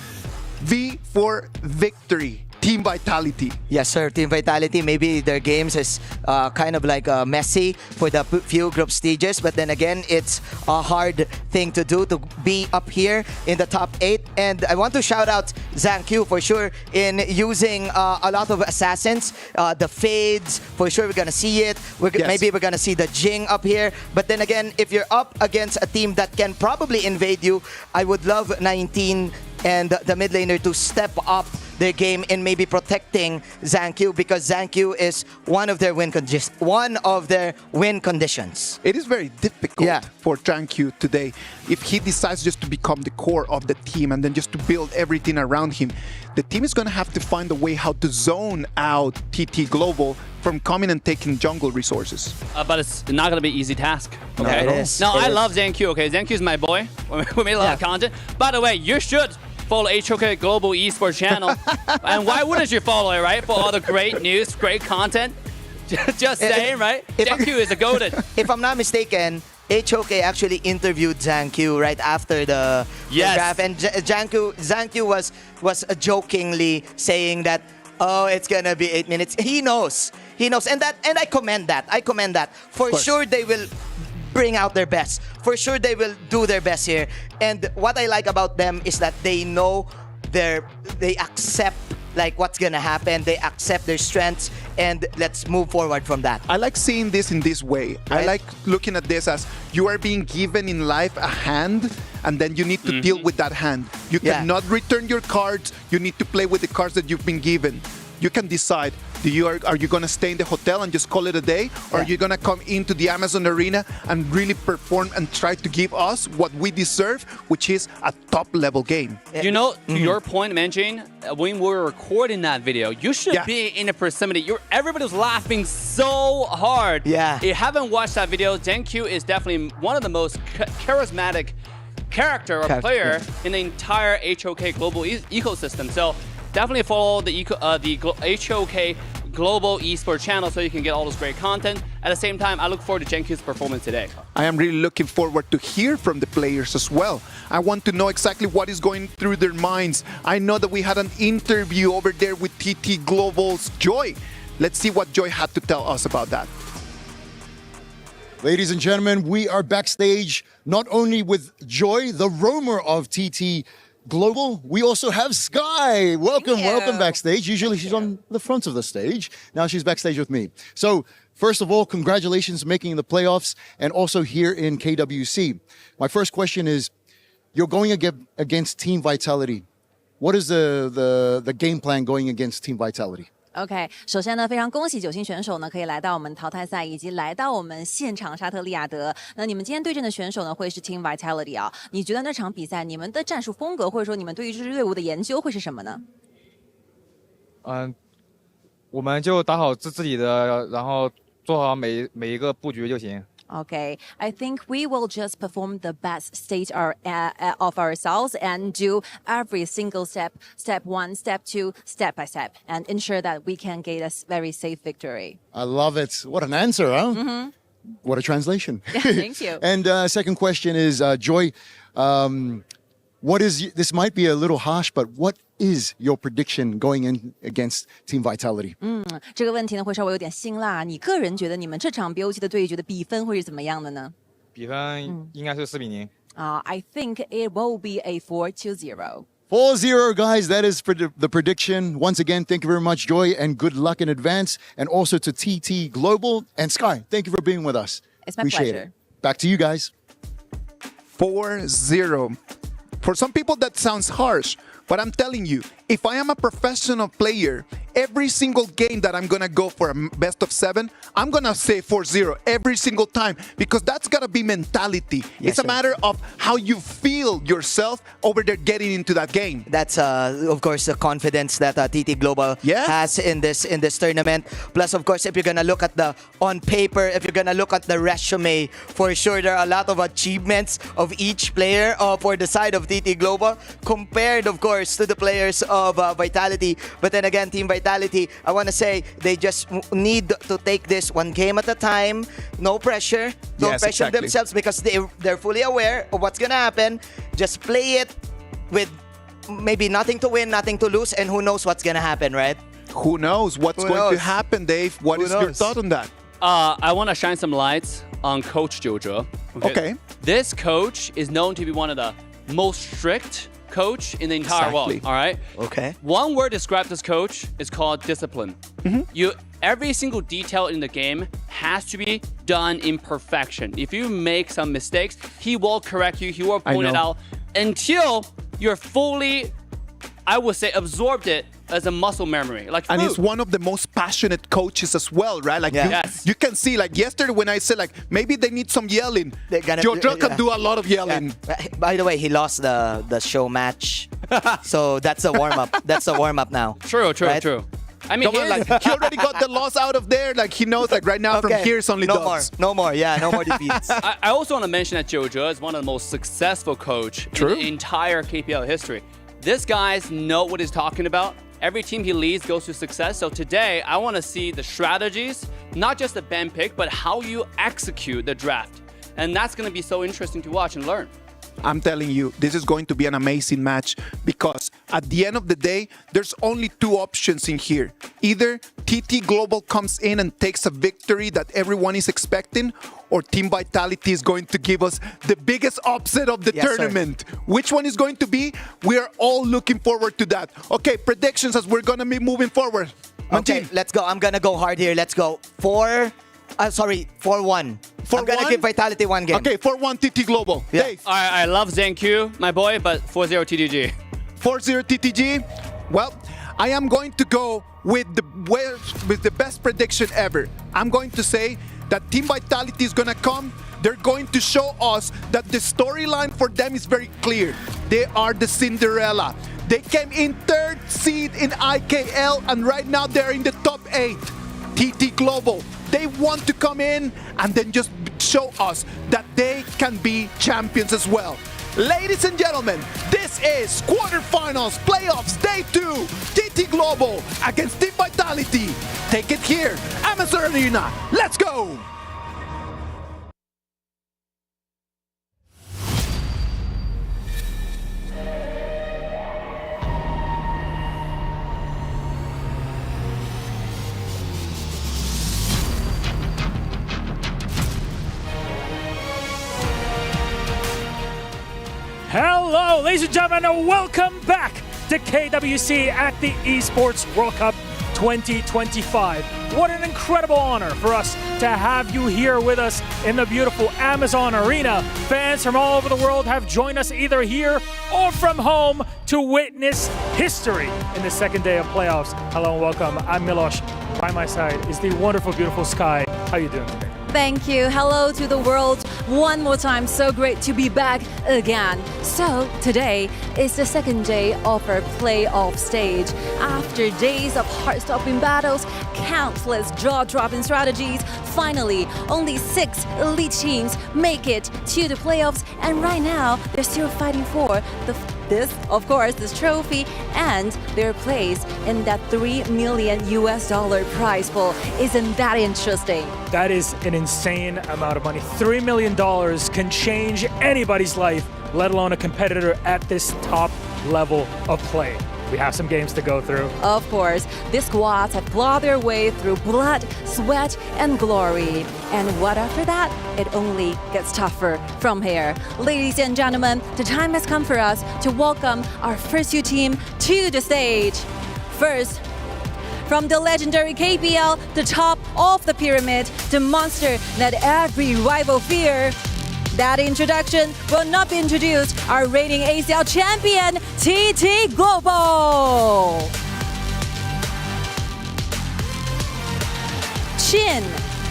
V for victory. Team Vitality. Yes, sir. Team Vitality, maybe their games is kind of like messy for the few group stages, but then again, it's a hard thing to do to be up here in the top 8. And I want to shout out ZhangQ for sure in using a lot of assassins, the fades, for sure we're going to see it. Maybe we're going to see the Jing up here. But then again, if you're up against a team that can probably invade you, I would love 19 and the mid laner to step up their game in maybe protecting ZhangQ, because ZhangQ is one of their win conditions. It is very difficult for ZhangQ today if he decides just to become the core of the team and then just to build everything around him. The team is going to have to find a way how to zone out TT Global from coming and taking jungle resources. But it's not going to be an easy task. Okay? No, it is. No, I is. love ZhangQ. Okay, ZhangQ is my boy. We made a lot of content. By the way, you should follow AG.AL Global Esports channel. And why wouldn't you follow it, right? For all the great news, great content. Just saying, right? ZhangQ is a golden. If I'm not mistaken, AG.AL actually interviewed ZhangQ right after the draft, and ZhangQ was jokingly saying that, oh, it's gonna be 8 minutes. He knows, and I commend that. For sure, they will bring out their best. For sure, they will do their best here. And what I like about them is that they know they accept like what's gonna happen. They accept their strengths, and let's move forward from that. I like seeing this in this way. Right? I like looking at this as you are being given in life a hand, and then you need to deal with that hand. You cannot return your cards. You need to play with the cards that you've been given. You can decide, are you going to stay in the hotel and just call it a day? Or are you going to come into the Amazon Arena and really perform and try to give us what we deserve, which is a top-level game? You know, to your point, Manjin, when we were recording that video, you should be in the proximity. Everybody was laughing so hard. Yeah. If you haven't watched that video, ZhangQ is definitely one of the most charismatic character or player in the entire AG.AL global ecosystem. So definitely follow the AG.AL Global Esports channel so you can get all this great content. At the same time, I look forward to ZhangQ's performance today. I am really looking forward to hear from the players as well. I want to know exactly what is going through their minds. I know that we had an interview over there with TT Global's Joy. Let's see what Joy had to tell us about that. Ladies and gentlemen, we are backstage not only with Joy, the roamer of TT Global, we also have Sky. Welcome backstage. Usually she's on the front of the stage. Now she's backstage with me. So first of all, congratulations making the playoffs and also here in KWC. My first question is, you're going against Team Vitality. What is the game plan going against Team Vitality? OK， 首先呢，非常恭喜9星选手呢可以来到我们淘汰赛，以及来到我们现场沙特利雅得。那你们今天对阵的选手呢会是 Team Vitality 啊？你觉得那场比赛你们的战术风格，或者说你们对于这支队伍的研究会是什么呢？我们就打好自己的，然后做好每一个布局就行。Okay, I think we will just perform the best stage of ourselves and do every single step 1, step 2, step by step, and ensure that we can get a very safe victory. I love it. What an answer, huh? What a translation. Thank you. And second question is, Joy, this might be a little harsh, but what is your prediction going in against Team Vitality? 这个问题呢会稍微有点辛辣。你个人觉得你们这场 BOG 的对决的比分会是怎么样的呢？比分应该是4比0。I think it will be a 4-0. 4-0, guys. That is the prediction. Once again, thank you very much, Joy, and good luck in advance. And also to TT Global and Sky, thank you for being with us. It's my Appreciate pleasure. It. Back to you guys. 4-0. For some people, that sounds harsh. But I'm telling you, if I am a professional player, every single game that I'm going to go for a best of 7, I'm going to say 4-0 every single time, because that's got to be mentality. It's a matter of how you feel yourself over there getting into that game. That's, of course, the confidence that TT Global has in this tournament. Plus, of course, if you're going to look at on paper, if you're going to look at the resume, for sure there are a lot of achievements of each player for the side of TT Global compared, of course, to the players of Vitality. But then again, Team Vitality, I want to say they just need to take this one game at a time. No pressure. Don't pressure themselves, because they're fully aware of what's going to happen. Just play it with maybe nothing to win, nothing to lose, and who knows what's gonna happen, right? Who knows what's going to happen, Dave? What is your thought on that? I want to shine some lights on Coach Jojo. Okay. This coach is known to be one of the most strict coach in the entire world. All right. Okay. One word to describe this coach is called discipline. Every single detail in the game has to be done in perfection. If you make some mistakes, he will correct you. He will point it out until you're fully, I would say, absorbed it as a muscle memory. Like and food. he's one of the most passionate coaches as well, right? Like you can see, like yesterday when I said like maybe they need some yelling. Jojo can do a lot of yelling. By the way, he lost the show match, so that's a warm up. That's a warm up now. True. I mean, come on, like he already got the loss out of there. Like he knows, like right now from here it's only dubs. No more. Yeah, no more defeats. I also want to mention that Jojo is one of the most successful coach in the entire KPL history. This guys know what he's talking about. Every team he leads goes to success. So today, I want to see the strategies, not just the ban pick, but how you execute the draft. And that's going to be so interesting to watch and learn. I'm telling you, this is going to be an amazing match because at the end of the day, there's only two options in here. Either TT Global comes in and takes a victory that everyone is expecting, or Team Vitality is going to give us the biggest upset of the tournament. Sir. Which one is going to be? We are all looking forward to that. Okay, predictions as we're going to be moving forward. Okay, let's go. I'm going to go hard here. Let's go. 4-1. I'm going to give Vitality one game. Okay, 4-1 TT Global. Yeah. Dave. I love ZenQ, my boy, but 4-0 TTG. 4-0 TTG. Well, I am going to go with the best prediction ever. I'm going to say that Team Vitality is going to come. They're going to show us that the storyline for them is very clear. They are the Cinderella. They came in 3rd seed in AG.AL, and right now they're in the top 8. TT Global. They want to come in and then just show us that they can be champions as well. Ladies and gentlemen, this is quarterfinals, playoffs, day 2. TT Global against Team Vitality. Take it here, Amazon Arena. Let's go! Hello, ladies and gentlemen, and welcome back to KWC at the Esports World Cup 2025. What an incredible honor for us to have you here with us in the beautiful Amazon Arena. Fans from all over the world have joined us either here or from home to witness history in the second day of playoffs. Hello and welcome. I'm Milos. By my side is the wonderful, beautiful Sky. How are you doing today? Thank you. Hello to the world. One more time, so great to be back again. So today is the second day of our playoff stage. After days of heart-stopping battles, countless jaw-dropping strategies, finally only 6 elite teams make it to the playoffs, and right now they're still fighting for this trophy and their place in that $3 million prize pool. Isn't that interesting? That is an insane amount of money. $3 million can change anybody's life, let alone a competitor at this top level of play. We have some games to go through. Of course, these squads have clawed their way through blood, sweat, and glory. And what after that? It only gets tougher from here. Ladies and gentlemen, the time has come for us to welcome our first 2 team to the stage. First, from the legendary KPL, the top of the pyramid, the monster that every rival fear. That introduction will not be introduced. Our reigning AG.AL champion, TT Global. Chin,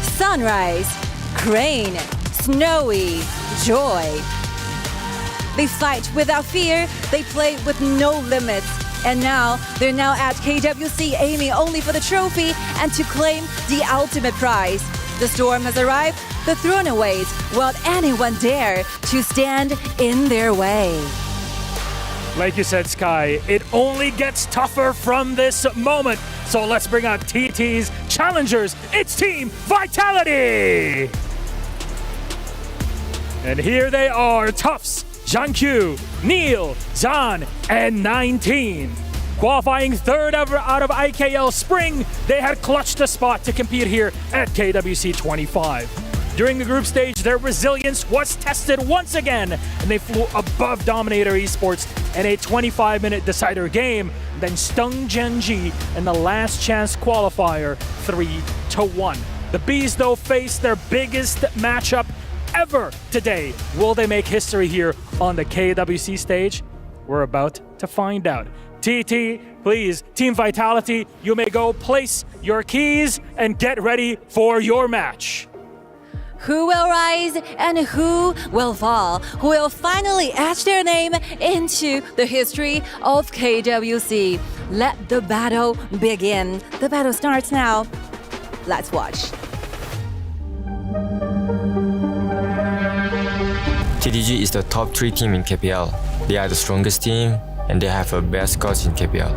Sunrise, Crane, Snowy, Joy. They fight without fear. They play with no limits. And now, they're now at KWC aiming only for the trophy and to claim the ultimate prize. The storm has arrived. The Throwaways won't anyone dare to stand in their way. Like you said, Sky, it only gets tougher from this moment. So let's bring out TT's challengers. It's Team Vitality! And here they are, Tufts, Zhangqiu, Neil, Zhan, and 19. Qualifying third ever out of AG.AL Spring, they had clutched a spot to compete here at KWC 25. During the group stage, their resilience was tested once again, and they flew above Dominator Esports in a 25-minute decider game, then stung Genji in the last chance qualifier 3-1. The Bees, though, faced their biggest matchup ever today. Will they make history here on the KWC stage? We're about to find out. TT, please, Team Vitality, you may go place your keys and get ready for your match. Who will rise and who will fall? Who will finally etch their name into the history of KWC? Let the battle begin. The battle starts now. Let's watch. TTG is the top 3 team in KPL. They are the strongest team and they have the best coach in KPL.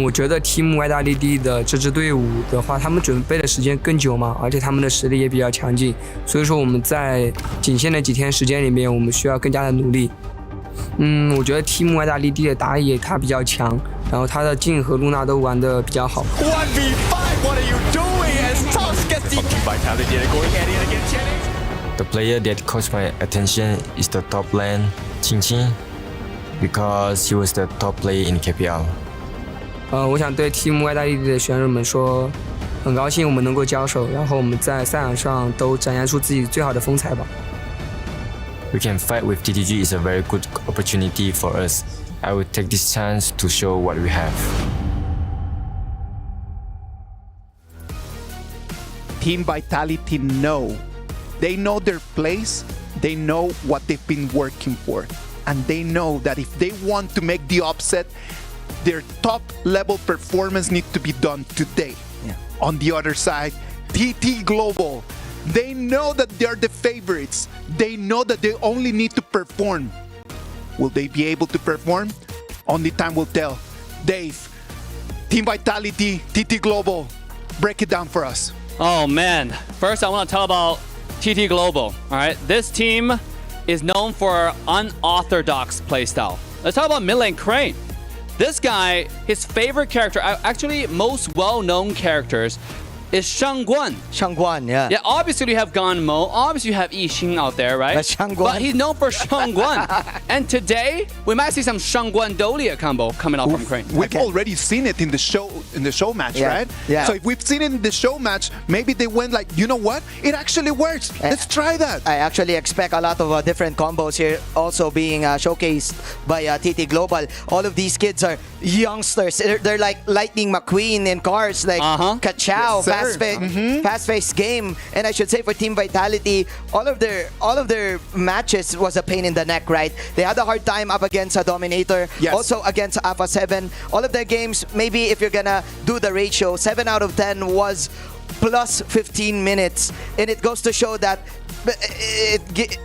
我觉得 Team YWD 的这支队伍的话，他们准备的时间更久嘛，而且他们的实力也比较强劲，所以说我们在仅限的几天时间里面，我们需要更加的努力。我觉得 Team YWD 的打野他比较强，然后他的镜和露娜都玩得比较好。1v5, what are you doing as Toss gets the Vitality going head-to-head against Chenny? The player that caught my attention is the top lane, Qingqing, because he was the top player in KPL. 我想对 Team YWD 的选手们说，很高兴我们能够交手，然后我们在赛场上都展现出自己最好的风采吧。We can fight with TTG is a very good opportunity for us. I will take this chance to show what we have. Team Vitality know. They know their place, they know what they've been working for, and they know that if they want to make the upset, their top level performance needs to be done today. Yeah. On the other side, TT Global, they know that they're the favorites. They know that they only need to perform. Will they be able to perform? Only time will tell. Dave, Team Vitality, TT Global, break it down for us. Oh man, first I want to tell about TT Global. All right, this team is known for unorthodox playstyle. Let's talk about mid lane Crane. This guy, his favorite character, actually most well-known characters, is Shangguan. Shangguan, yeah. Yeah, obviously you have Ganmo, obviously you have Yixing out there, right? But he's known for Shangguan. And today, we might see some Shangguan Dolia combo coming out from Crane. We've already seen it in the show match, Yeah. right? Yeah. So if we've seen it in the show match, maybe they went like, you know what? It actually works. Let's try that. I actually expect a lot of different combos here also being showcased by TT Global. All of these kids are youngsters. They're like Lightning McQueen in cars, like Kachao, Yes, fast-paced game. And I should say for Team Vitality, all of their matches was a pain in the neck, right? They had a hard time up against a Dominator, also against Alpha 7. All of their games, maybe if you're gonna do the ratio, 7 out of 10 was plus 15 minutes. And it goes to show that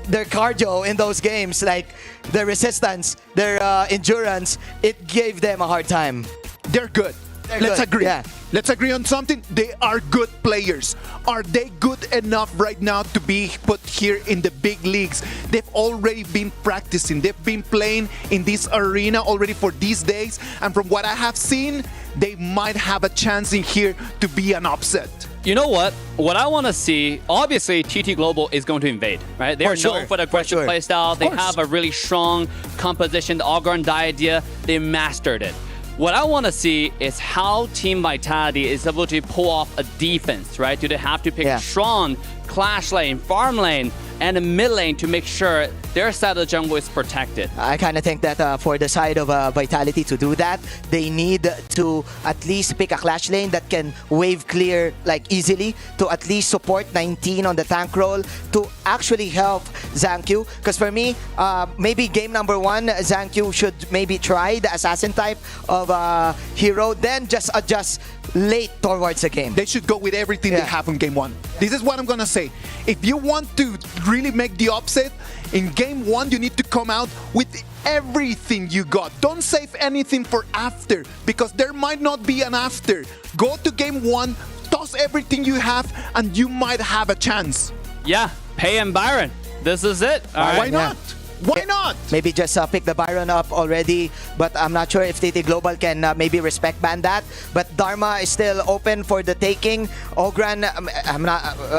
their cardio in those games, like their resistance, their endurance, it gave them a hard time. They're good. Let's agree. Yeah. Let's agree on something. They are good players. Are they good enough right now to be put here in the big leagues? They've already been practicing. They've been playing in this arena already for these days. And from what I have seen, they might have a chance in here to be an upset. You know what? What I want to see, obviously, TT Global is going to invade, right? They're known for the aggressive playstyle. They have a really strong composition. The Algorand idea, they mastered it. What I want to see is how Team Vitality is able to pull off a defense, right? Do they have to pick a strong clash lane, farm lane, and a mid lane to make sure their side of the jungle is protected? I kind of think that for the side of Vitality to do that, they need to at least pick a clash lane that can wave clear like easily, to at least support 19 on the tank role, to actually help Zhangqiu. Because for me, maybe game number 1, Zhangqiu should maybe try the assassin type of hero, then just adjust late towards the game. They should go with everything they have in game 1. This is what I'm gonna say. If you want to really make the upset, in game 1 you need to come out with everything you got. Don't save anything for after, because there might not be an after. Go to game 1, toss everything you have, and you might have a chance. Yeah, Pei and Byron. this is it. All right. Why not? Why not? Maybe just pick the Byron up already, but I'm not sure if TT Global can maybe respect ban that. But Dharma is still open for the taking. Ogran,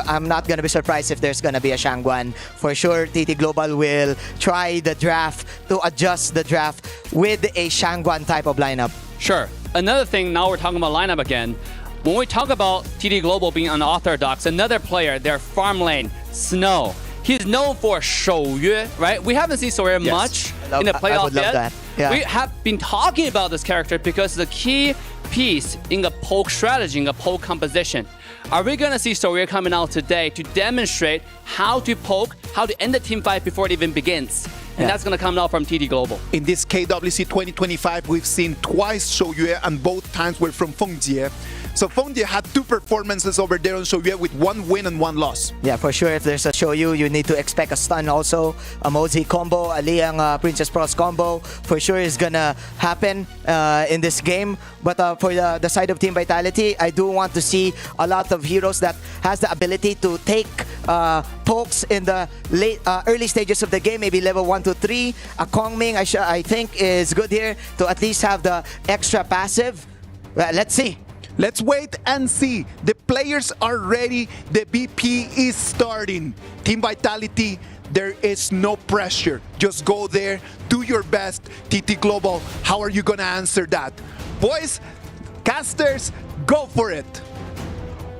I'm not gonna be surprised if there's gonna be a Shangguan. For sure, TT Global will try the draft to adjust the draft with a Shangguan type of lineup. Sure. Another thing, now we're talking about lineup again. When we talk about TT Global being unorthodox, another player, their farm lane, Snow. He's known for Shouyue, right? We haven't seen Shouyue much in the playoff I would love yet. that. Yeah. We have been talking about this character because the key piece in the poke strategy, in the poke composition. Are we going to see Shouyue coming out today to demonstrate how to poke, how to end the team fight before it even begins? And that's going to come out from TT Global. In this KWC 2025, we've seen twice Shouyue, and both times were from Fengjie. So Fengjie had 2 performances over there on Shouyue with 1 win and 1 loss. Yeah, for sure. If there's a Shoyu, you need to expect a stun also. A Mozi combo, a Liang Princess Pros combo, for sure is gonna happen in this game. But for the side of Team Vitality, I do want to see a lot of heroes that has the ability to take pokes in the early stages of the game, maybe level 1 to 3. A Kongming, I think, is good here to at least have the extra passive. Let's see. Let's wait and see. The players are ready. The BP is starting. Team Vitality, there is no pressure. Just go there, do your best. TT Global, how are you gonna answer that? Boys, casters, go for it.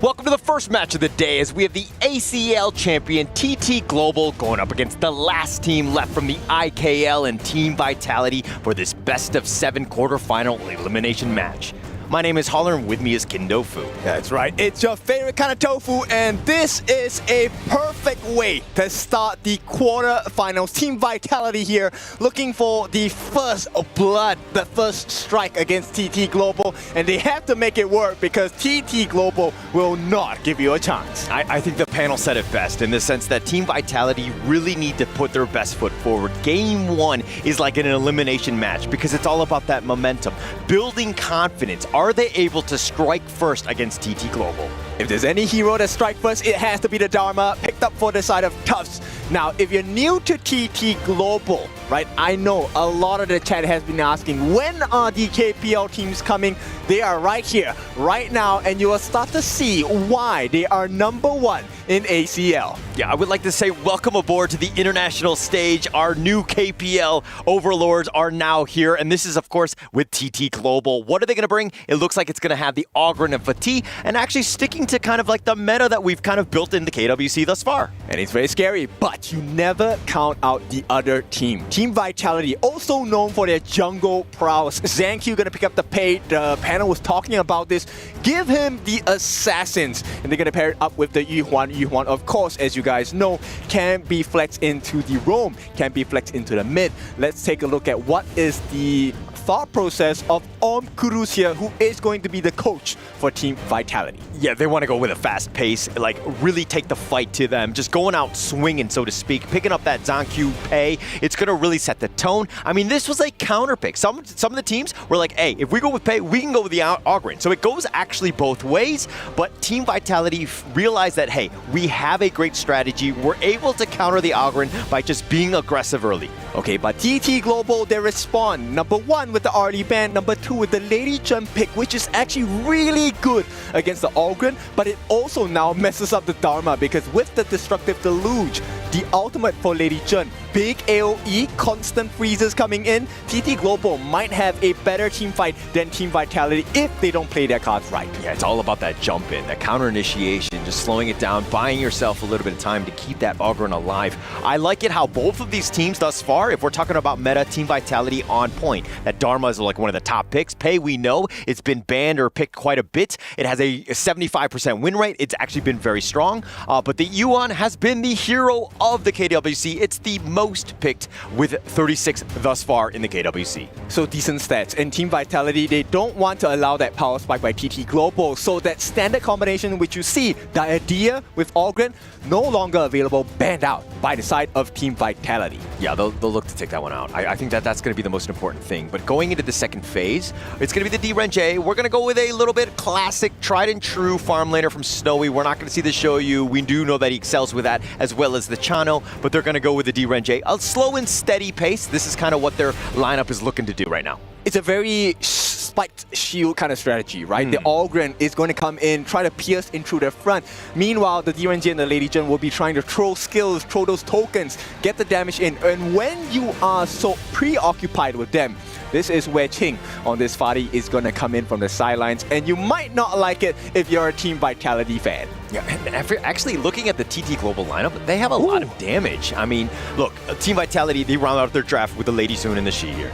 Welcome to the first match of the day as we have the AG.AL champion TT Global going up against the last team left from the AG.AL and Team Vitality for this best of 7 quarterfinal elimination match. My name is Holler, and with me is Kindofu. That's right, it's your favorite kind of tofu, and this is a perfect way to start the quarterfinals. Team Vitality here, looking for the first blood, the first strike against TT Global, and they have to make it work because TT Global will not give you a chance. I think the panel said it best in the sense that Team Vitality really need to put their best foot forward. Game 1 is like an elimination match because it's all about that momentum, building confidence. Are they able to strike first against TT Global? If there's any hero that strike first, it has to be the Dharma, picked up for the side of Tufts. Now, if you're new to TT Global, right, I know a lot of the chat has been asking, when are the KPL teams coming? They are right here, right now, and you will start to see why they are #1 in AG.AL. Yeah, I would like to say welcome aboard to the international stage. Our new KPL overlords are now here, and this is, of course, with TT Global. What are they going to bring? It looks like it's going to have the Ogren and Fatih, and actually sticking to kind of like the meta that we've kind of built in the KWC thus far. And it's very scary, but you never count out the other team. Team Vitality, also known for their jungle prowess. Zankyu gonna pick up the pay. The panel was talking about this. Give him the assassins, and they're gonna pair it up with the Yuhuan. Yuhuan, of course, as you guys know, can be flexed into the roam, can be flexed into the mid. Let's take a look at what is the thought process of Kurus here, who is going to be the coach for Team Vitality. Yeah, they want to go with a fast pace, like really take the fight to them, just going out swinging, so to speak, picking up that Zankyu pay. It's going to really set the tone. I mean, this was a counter pick. Some of the teams were like, hey, if we go with pay, we can go with the Ogren. So it goes actually both ways, but Team Vitality realized that, hey, we have a great strategy. We're able to counter the Ogren by just being aggressive early. Okay, but TT Global, they respond. #1 with the early ban, #2 with the Lady Jun pick, which is actually really good against the Ogren, but it also now messes up the Dharma because with the Destructive Deluge, the ultimate for Lady Jun, big AoE, constant freezes coming in, TT Global might have a better team fight than Team Vitality if they don't play their cards right. Yeah, it's all about that jump in, that counter initiation, just slowing it down, buying yourself a little bit of time to keep that Ogren alive. I like it how both of these teams thus far, if we're talking about meta, Team Vitality on point. That Dharma is like one of the top picks. Pei, we know, it's been banned or picked quite a bit. It has a 75% win rate. It's actually been very strong. But the Yuan has been the hero of the KWC. It's the most most picked with 36 thus far in the KWC. So decent stats. And Team Vitality, they don't want to allow that power spike by TT Global. So that standard combination which you see, the idea with Allgren, no longer available, banned out by the side of Team Vitality. Yeah, they'll look to take that one out. I think that's going to be the most important thing. But going into the second phase, it's going to be the D-Ren-J. We're going to go with a little bit classic, tried and true farm laner from Snowy. We're not going to see the Shoyu. We do know that he excels with that, as well as the Chano, but they're going to go with the D-Ren-J. A slow and steady pace. This is kind of what their lineup is looking to do right now. It's a very spiked shield kind of strategy, right? The Allgren is going to come in, try to pierce in through the front. Meanwhile, the D-Ren-J and the Lady Jin will be trying to throw skills, throw those tokens, get the damage in. And when you are so preoccupied with them, this is where Ching on this Fadi is going to come in from the sidelines. And you might not like it if you're a Team Vitality fan. Yeah, and actually looking at the TT Global lineup, they have a lot of damage. I mean, look, Team Vitality, they round out their draft with the Lady Soon and the Shi here.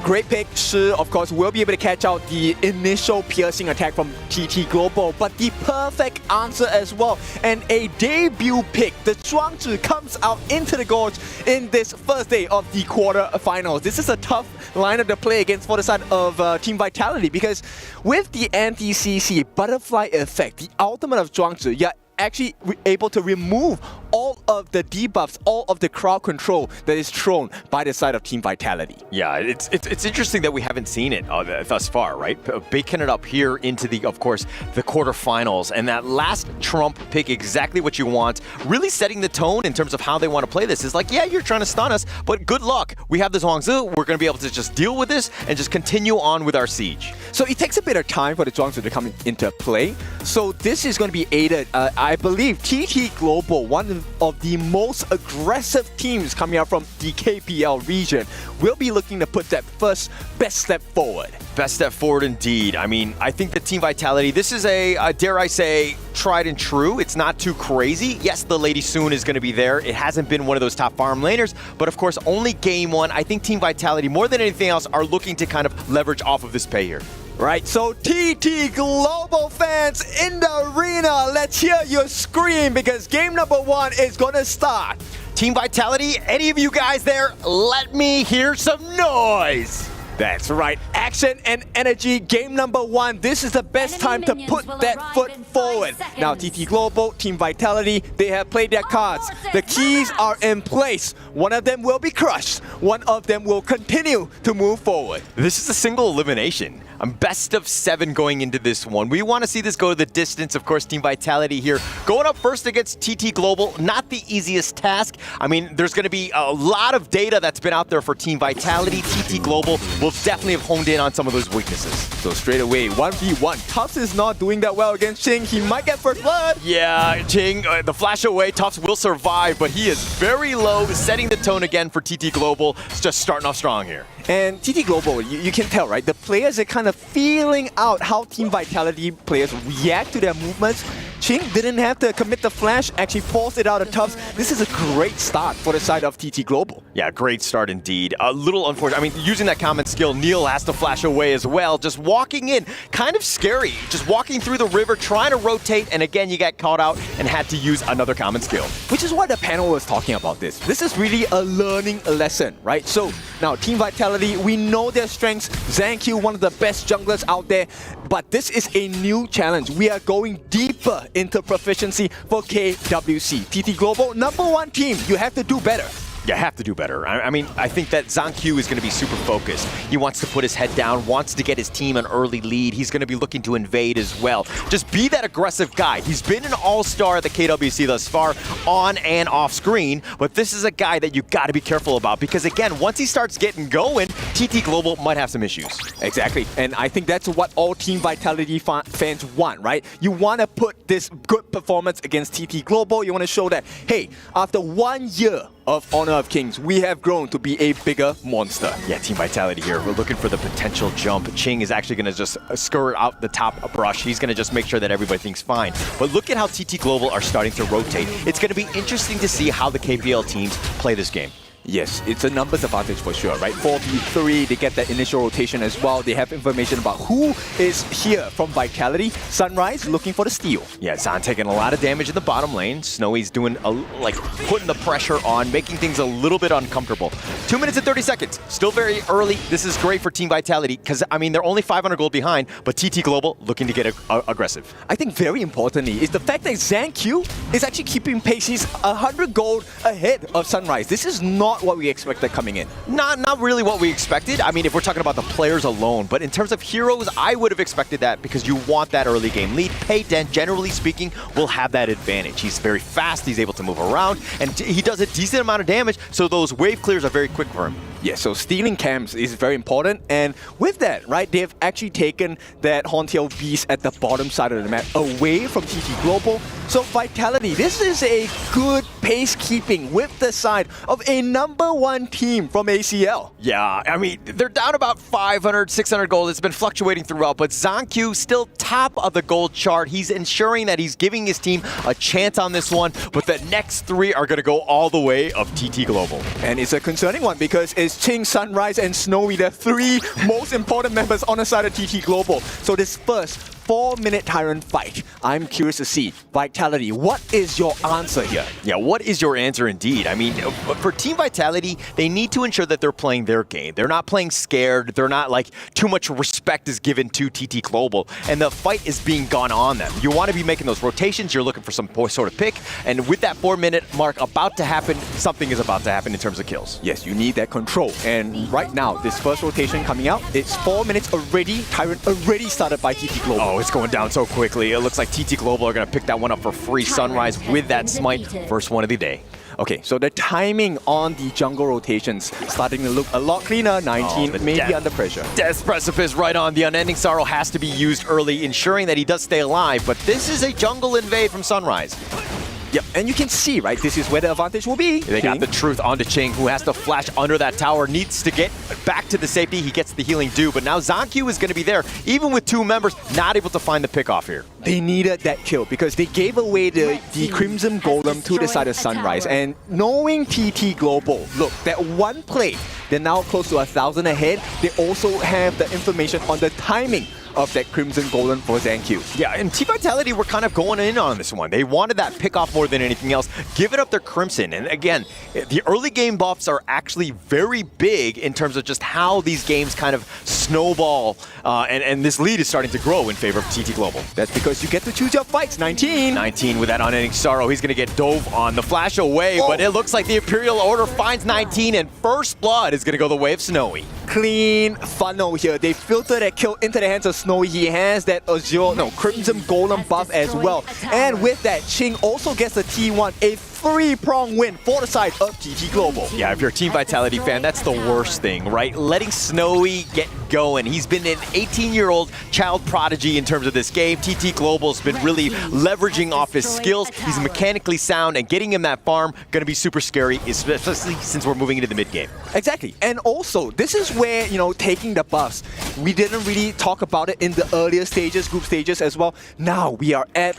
Great pick. Shi, of course, will be able to catch out the initial piercing attack from TT Global, but the perfect answer as well. And a debut pick. The Zhuangzi comes out into the gorge in this first day of the quarterfinals. This is a tough lineup to play against for the side of Team Vitality, because with the anti-CC butterfly effect, the ultimate of Zhuangzi, you're actually able to remove all of the debuffs, all of the crowd control that is thrown by the side of Team Vitality. Yeah, it's interesting that we haven't seen it thus far, right? Baking it up here into the, of course, the quarterfinals, and that last Trump pick, exactly what you want, really setting the tone in terms of how they want to play this. Is like, yeah, you're trying to stun us, but good luck. We have this Zhuangzi. We're going to be able to just deal with this and just continue on with our siege. So it takes a bit of time for the Zhuangzi to come into play. So this is going to be aided, I believe, TT Global, one of the most aggressive teams coming out from the KPL region, will be looking to put that first best step forward. Best step forward indeed. I mean, I think that Team Vitality, this is a dare I say, tried and true. It's not too crazy. Yes, the Lady Soon is going to be there. It hasn't been one of those top farm laners, but of course, only game one. I think Team Vitality, more than anything else, are looking to kind of leverage off of this pay here. Right, so TT Global fans in the arena, let's hear your scream, because game number one is going to start. Team Vitality, any of you guys there, let me hear some noise. That's right, action and energy, game number one. This is the best time to put that foot forward. Now TT Global, Team Vitality, they have played their cards. The keys are in place. One of them will be crushed. One of them will continue to move forward. This is a single elimination. Best of 7 going into this one. We want to see this go to the distance. Of course, Team Vitality here going up first against TT Global. Not the easiest task. I mean, there's going to be a lot of data that's been out there for Team Vitality. TT Global will definitely have honed in on some of those weaknesses. So straight away, 1v1. Tufts is not doing that well against Ching. He might get first blood. Yeah, Ching, the flash away. Tufts will survive, but he is very low, setting the tone again for TT Global. It's just starting off strong here. And TT Global, you can tell, right? The players are kind of feeling out how Team Vitality players react to their movements. Ching didn't have to commit the flash, actually forced it out of Tufts. This is a great start for the side of TT Global. Yeah, great start indeed. A little unfortunate. I mean, using that common skill, Neil has to flash away as well. Just walking in, kind of scary. Just walking through the river, trying to rotate, and again, you get caught out and had to use another common skill. Which is why the panel was talking about this. This is really a learning lesson, right? So now Team Vitality, we know their strengths. ZanQ, one of the best junglers out there, but this is a new challenge. We are going deeper into proficiency for KWC. TT Global, #1 team, you have to do better. You have to do better. I mean, I think that ZanQ is going to be super focused. He wants to put his head down, wants to get his team an early lead. He's going to be looking to invade as well. Just be that aggressive guy. He's been an all-star at the KWC thus far, on and off screen, but this is a guy that you got to be careful about, because again, once he starts getting going, TT Global might have some issues. Exactly, and I think that's what all Team Vitality fans want, right? You want to put this good performance against TT Global. You want to show that, hey, after 1 year of Honor of Kings, we have grown to be a bigger monster. Yeah, Team Vitality here. We're looking for the potential jump. Ching is actually going to just skirt out the top brush. He's going to just make sure that everybody thinks fine. But look at how TT Global are starting to rotate. It's going to be interesting to see how the KPL teams play this game. Yes, it's a numbers advantage for sure, right? 4v3, they get that initial rotation as well. They have information about who is here from Vitality. Sunrise looking for the steal. Yeah, Zan taking a lot of damage in the bottom lane. Snowy's doing, putting the pressure on, making things a little bit uncomfortable. 2 minutes and 30 seconds. Still very early. This is great for Team Vitality because, I mean, they're only 500 gold behind, but TT Global looking to get aggressive. I think very importantly is the fact that ZanQ is actually keeping pace. He's 100 gold ahead of Sunrise. This is not what we expected coming in. Not really what we expected. I mean, if we're talking about the players alone, but in terms of heroes, I would have expected that because you want that early game lead. Payden, generally speaking, will have that advantage. He's very fast, he's able to move around, and he does a decent amount of damage, so those wave clears are very quick for him. Yeah, so stealing camps is very important, and with that, right, they've actually taken that Horntail Beast at the bottom side of the map away from TT Global. So Vitality, this is a good pacekeeping with the side of a #1 team from ACL. Yeah, I mean, they're down about 500, 600 gold. It's been fluctuating throughout, but ZanQ still top of the gold chart. He's ensuring that he's giving his team a chance on this one, but the next 3 are going to go all the way of TT Global. And it's a concerning one because it's Ching, Sunrise, and Snowy, the 3 most important members on the side of TT Global. So this first 4-minute Tyrant fight, I'm curious to see. Vitality, what is your answer here? Yeah, what is your answer indeed? I mean, for Team Vitality, they need to ensure that they're playing their game. They're not playing scared. They're not like too much respect is given to TT Global, and the fight is being gone on them. You want to be making those rotations. You're looking for some sort of pick, and with that 4-minute mark about to happen, something is about to happen in terms of kills. Yes, you need that control, and right now, this first rotation coming out, it's 4 minutes already. Tyrant already started by TT Global. Oh, it's going down so quickly. It looks like TT Global are going to pick that one up for free. Sunrise with that smite. First one of the day. Okay, so the timing on the jungle rotations starting to look a lot cleaner. 19, maybe under pressure. Death Precipice right on. The Unending Sorrow has to be used early, ensuring that he does stay alive, but this is a jungle invade from Sunrise. Yep, and you can see, right, this is where the advantage will be. They got the truth onto Ching, who has to flash under that tower, needs to get back to the safety. He gets the healing due, but now ZanQ is going to be there, even with 2 members, not able to find the pick off here. They needed that kill because they gave away the Crimson Golem to the side of Sunrise. And knowing TT Global, look, that one play, they're now close to 1,000 ahead. They also have the information on the timing of that Crimson Golem for ZanQ. Yeah, and Team Vitality were kind of going in on this one. They wanted that pick off more than anything else, giving up their Crimson. And again, the early game buffs are actually very big in terms of just how these games kind of snowball, and this lead is starting to grow in favor of TT Global. That's because you get to choose your fights. 19 with that Unending Sorrow. He's going to get dove on the flash away, but it looks like the Imperial Order finds 19, and First Blood is going to go the way of Snowy. Clean funnel here. They filter that kill into the hands of Snowy. He has that Crimson Golem buff as well. And with that, Ching also gets a T1, a 3-prong win for the side of TT Global. Yeah, if you're a Team Vitality fan, that's the worst thing, right? Letting Snowy get going. He's been an 18-year-old child prodigy in terms of this game. TT Global's been really leveraging off his skills. He's mechanically sound, and getting him that farm going to be super scary, especially since we're moving into the mid-game. Exactly. And also, this is where, taking the buffs, we didn't really talk about it in the earlier stages, group stages as well. Now we are at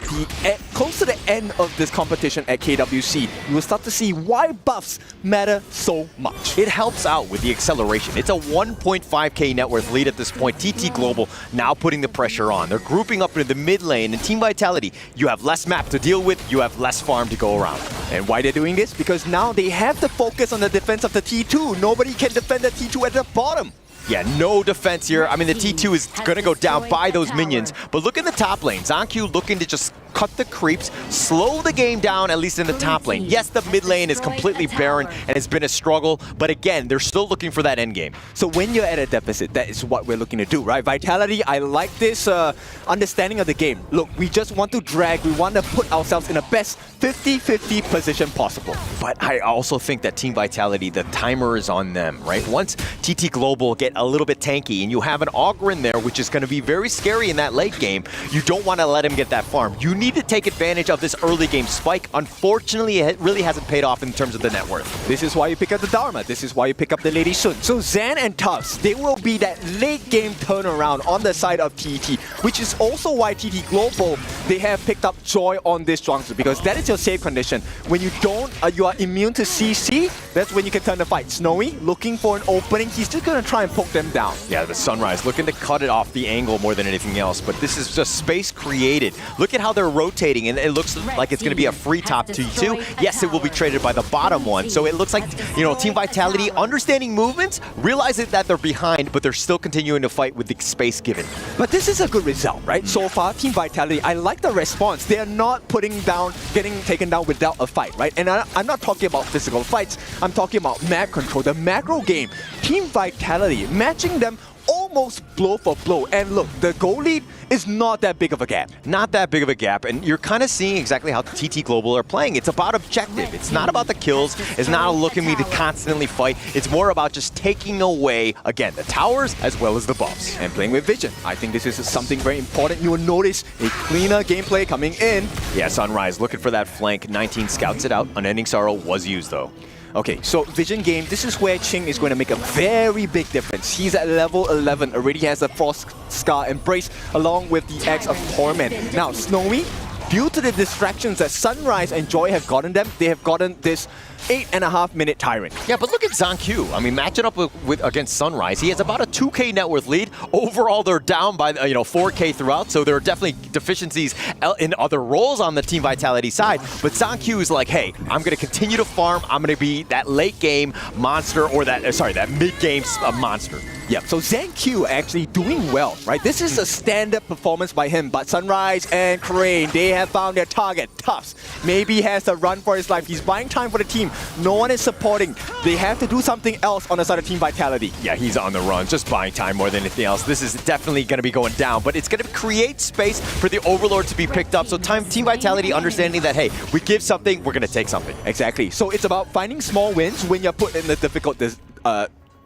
close to the end of this competition at KWC. You will start to see why buffs matter so much. It helps out with the acceleration. It's a 1.5k net worth lead at this point. TT Global now putting the pressure on. They're grouping up into the mid lane, and Team Vitality, you have less map to deal with, you have less farm to go around. And why they're doing this? Because now they have to focus on the defense of the T2. Nobody can defend the T2 at the bottom. Yeah, no defense here. I mean, the T2 is going to go down by those minions, but look in the top lane. ZanQ looking to just cut the creeps, slow the game down, at least in the top lane. Yes, the mid lane is completely barren and has been a struggle, but again, they're still looking for that end game. So when you're at a deficit, that is what we're looking to do, right? Vitality, I like this understanding of the game. Look, we just want to drag, we want to put ourselves in the best 50-50 position possible. But I also think that Team Vitality, the timer is on them, right? Once TT Global get a little bit tanky and you have an Augur in there, which is going to be very scary in that late game, you don't want to let him get that farm. You need to take advantage of this early game spike. Unfortunately, it really hasn't paid off in terms of the net worth. This is why you pick up the Dharma. This is why you pick up the Lady Sun. So Zan and Tufts, they will be that late game turnaround on the side of TT, which is also why TT Global, they have picked up Joy on this jungle, because that is your safe condition. When you don't, you are immune to CC, That's when you can turn the fight. Snowy looking for an opening. He's just going to try and poke them down. Yeah, the Sunrise looking to cut it off the angle more than anything else, but this is just space created. Look at how they're rotating, and it looks like it's going to be a free top 2-2. Yes, it will be traded by the bottom one, so it looks like, you know, Team Vitality understanding movements, realizing that they're behind, but they're still continuing to fight with the space given. But this is a good result, right? So far, Team Vitality, I like the response. They are not getting taken down without a fight, right? And I'm not talking about physical fights. I'm talking about map control, the macro game. Team Vitality, matching them almost blow for blow. And look, the goal lead is not that big of a gap. Not that big of a gap, and you're kind of seeing exactly how TT Global are playing. It's about objective. It's not about the kills. It's not looking me to constantly fight. It's more about just taking away, again, the towers as well as the buffs. And playing with vision. I think this is something very important. You will notice a cleaner gameplay coming in. Yeah, Sunrise looking for that flank. 19 scouts it out. Unending Sorrow was used, though. Okay, so vision game, this is where Ching is going to make a very big difference. He's at level 11, already has a Frost Scar Embrace along with the Axe of Torment. Now, Snowy, due to the distractions that Sunrise and Joy have gotten them, they have gotten this 8.5-minute Tyrant. Yeah, but look at ZonQ. I mean, matching up against Sunrise, he has about a 2K net worth lead. Overall, they're down by 4K throughout, so there are definitely deficiencies in other roles on the Team Vitality side. But ZonQ is like, hey, I'm going to continue to farm. I'm going to be that late game monster, or that mid game monster. Yeah, so ZonQ actually doing well, right? This is a standard performance by him, but Sunrise and Crane, they have found their target. Tufts maybe has a run for his life. He's buying time for the team. No one is supporting. They have to do something else on the side of Team Vitality. Yeah, he's on the run, just buying time more than anything else. This is definitely going to be going down, but it's going to create space for the Overlord to be picked up. So Team Vitality understanding that, hey, we give something, we're going to take something. Exactly. So it's about finding small wins when you're put in a difficult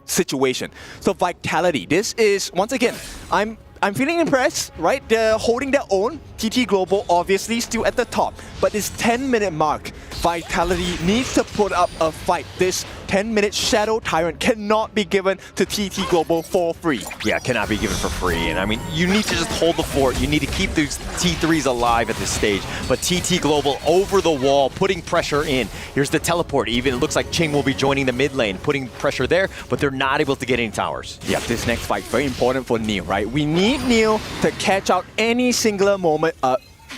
situation. So Vitality, this is, once again, I'm feeling impressed, right? They're holding their own. TT Global obviously still at the top, but this 10-minute mark, Vitality needs to put up a fight. This 10-minute Shadow Tyrant cannot be given to TT Global for free. Yeah, cannot be given for free. And I mean, you need to just hold the fort. You need to keep these T3s alive at this stage. But TT Global over the wall, putting pressure in. Here's the teleport. Even it looks like Ching will be joining the mid lane, putting pressure there, but they're not able to get any towers. Yeah, this next fight, very important for Neil, right? We need Neil to catch out any singular moment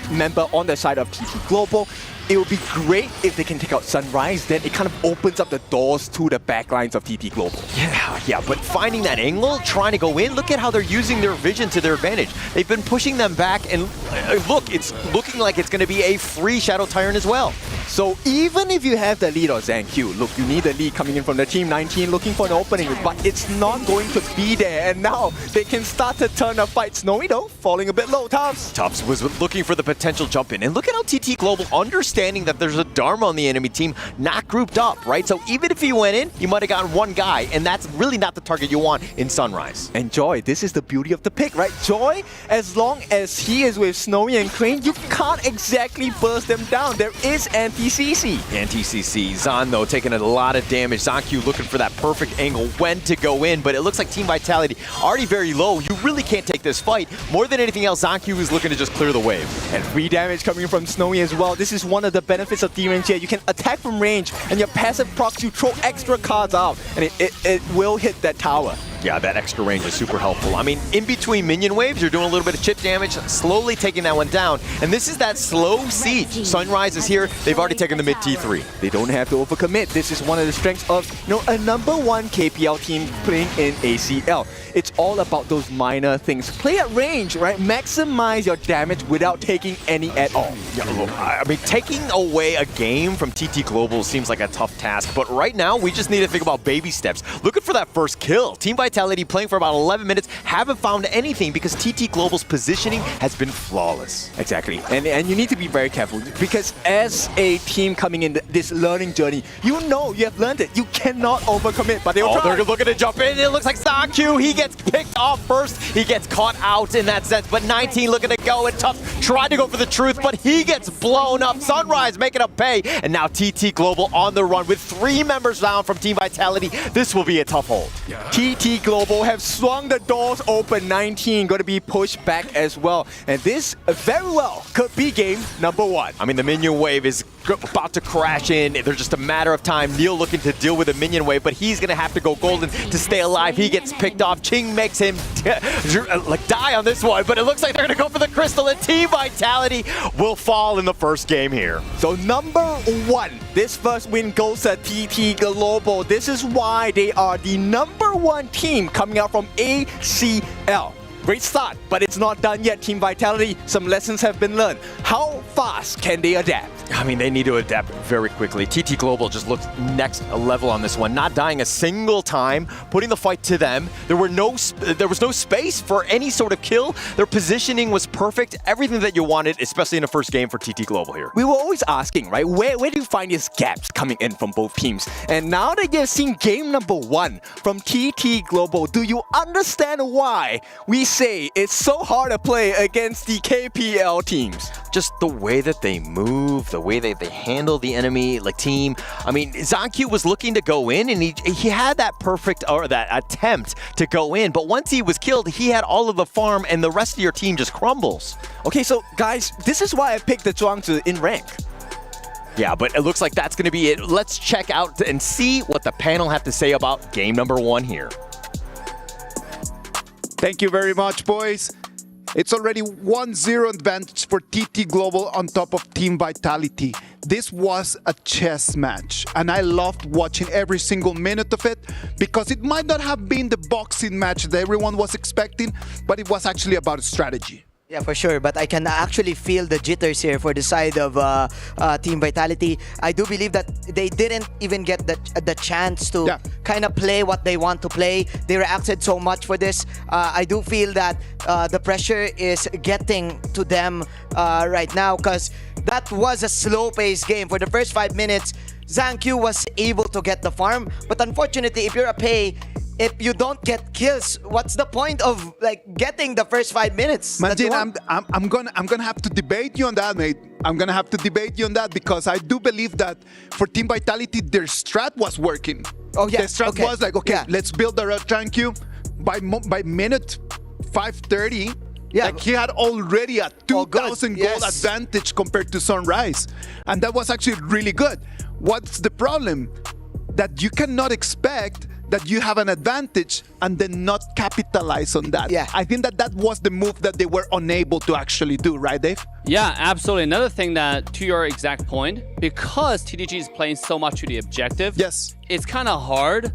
member on the side of TT Global. It would be great if they can take out Sunrise, then it kind of opens up the doors to the backlines of TT Global. Yeah, but finding that angle, trying to go in, look at how they're using their vision to their advantage. They've been pushing them back, and look, it's looking like it's going to be a free Shadow Tyrant as well. So even if you have the lead on ZonQ, look, you need the lead coming in from the Team 19 looking for an opening, but it's not going to be there, and now they can start to turn the fight. Snowy though, falling a bit low. Tufts was looking for the potential jump in, and look at how TT Global understanding that there's a Dharma on the enemy team, not grouped up, right? So even if he went in, you might have gotten one guy, and that's really not the target you want in Sunrise. And Joy, this is the beauty of the pick, right? Joy, as long as he is with Snowy and Crane, you can't exactly burst them down. There is anti-CC. Anti-CC. Zon, though, taking a lot of damage. ZonQ looking for that perfect angle when to go in, but it looks like Team Vitality already very low. You really can't take this fight. More than anything else, ZonQ is looking to just clear the wave. And free damage coming from Snowy as well. This is one of the benefits of D-range here. You can attack from range, and your passive procs, you throw extra cards out, and it will hit that tower. Yeah, that extra range is super helpful. I mean, in between minion waves, you're doing a little bit of chip damage, slowly taking that one down. And this is that slow siege. Sunrise is here. They've already taken the mid T3. They don't have to overcommit. This is one of the strengths of a #1 KPL team playing in ACL. It's all about those minor things. Play at range, right? Maximize your damage without taking any at all. Yeah, look, I mean, taking away a game from TT Global seems like a tough task, but right now, we just need to think about baby steps. Looking for that first kill. Team Vitality playing for about 11 minutes, haven't found anything because TT Global's positioning has been flawless. Exactly, and you need to be very careful because as a team coming in this learning journey, you have learned it. You cannot overcommit, but they'll try. They're looking to jump in. It looks like ZonQ, he gets picked off first. He gets caught out in that sense, but 19 looking to go, and Tough tried to go for the truth, but he gets blown up. Sunrise making him pay, and now TT Global on the run with 3 members down from Team Vitality. This will be a tough hold. TT TT Global have swung the doors open. 19 going to be pushed back as well. And this very well could be game number 1. I mean, the minion wave is about to crash in. There's just a matter of time. Neil looking to deal with the minion wave, but he's going to have to go golden to stay alive. He gets picked off. Ching makes him like die on this one, but it looks like they're going to go for the crystal, and Team Vitality will fall in the first game here. So number 1, this first win goes to TT Global. This is why they are the number 1 team coming out from AG.AL. Great start, but it's not done yet. Team Vitality, some lessons have been learned. How fast can they adapt? I mean, they need to adapt very quickly. TT Global just looks next level on this one, not dying a single time, putting the fight to them. There was no space for any sort of kill. Their positioning was perfect. Everything that you wanted, especially in the first game for TT Global here. We were always asking, right? Where do you find these gaps coming in from both teams? And now that you've seen game number 1 from TT Global, do you understand why we say it's so hard to play against the KPL teams? Just the way that they move, the way that they handle the enemy like team. I mean, ZonQ was looking to go in, and he had that perfect, or that attempt to go in, but once he was killed, he had all of the farm, and the rest of your team just crumbles. Okay, so guys, this is why I picked the Zhuangzi in rank. Yeah, but it looks like that's going to be it. Let's check out and see what the panel have to say about game number 1 here. Thank you very much, boys. It's already 1-0 advantage for TT Global on top of Team Vitality. This was a chess match, and I loved watching every single minute of it because it might not have been the boxing match that everyone was expecting, but it was actually about strategy. Yeah, for sure. But I can actually feel the jitters here for the side of Team Vitality. I do believe that they didn't even get the chance to kind of play what they want to play. They reacted so much for this. I do feel that the pressure is getting to them right now because that was a slow-paced game. For the first 5 minutes, ZonQ was able to get the farm. But unfortunately, if you're a pay, if you don't get kills, what's the point of like getting the first 5 minutes? Manjin, I'm gonna have to debate you on that, mate. I'm gonna have to debate you on that because I do believe that for Team Vitality, their strat was working. Oh yeah, the strat was like, okay, let's build the ZonQ. By minute 5:30, like he had already a 2,000 gold advantage compared to Sunrise, and that was actually really good. What's the problem? That you cannot expect that you have an advantage and then not capitalize on that. Yeah. I think that was the move that they were unable to actually do, right, Dave? Yeah, absolutely. Another thing that, to your exact point, because TTG is playing so much to the objective, it's kind of hard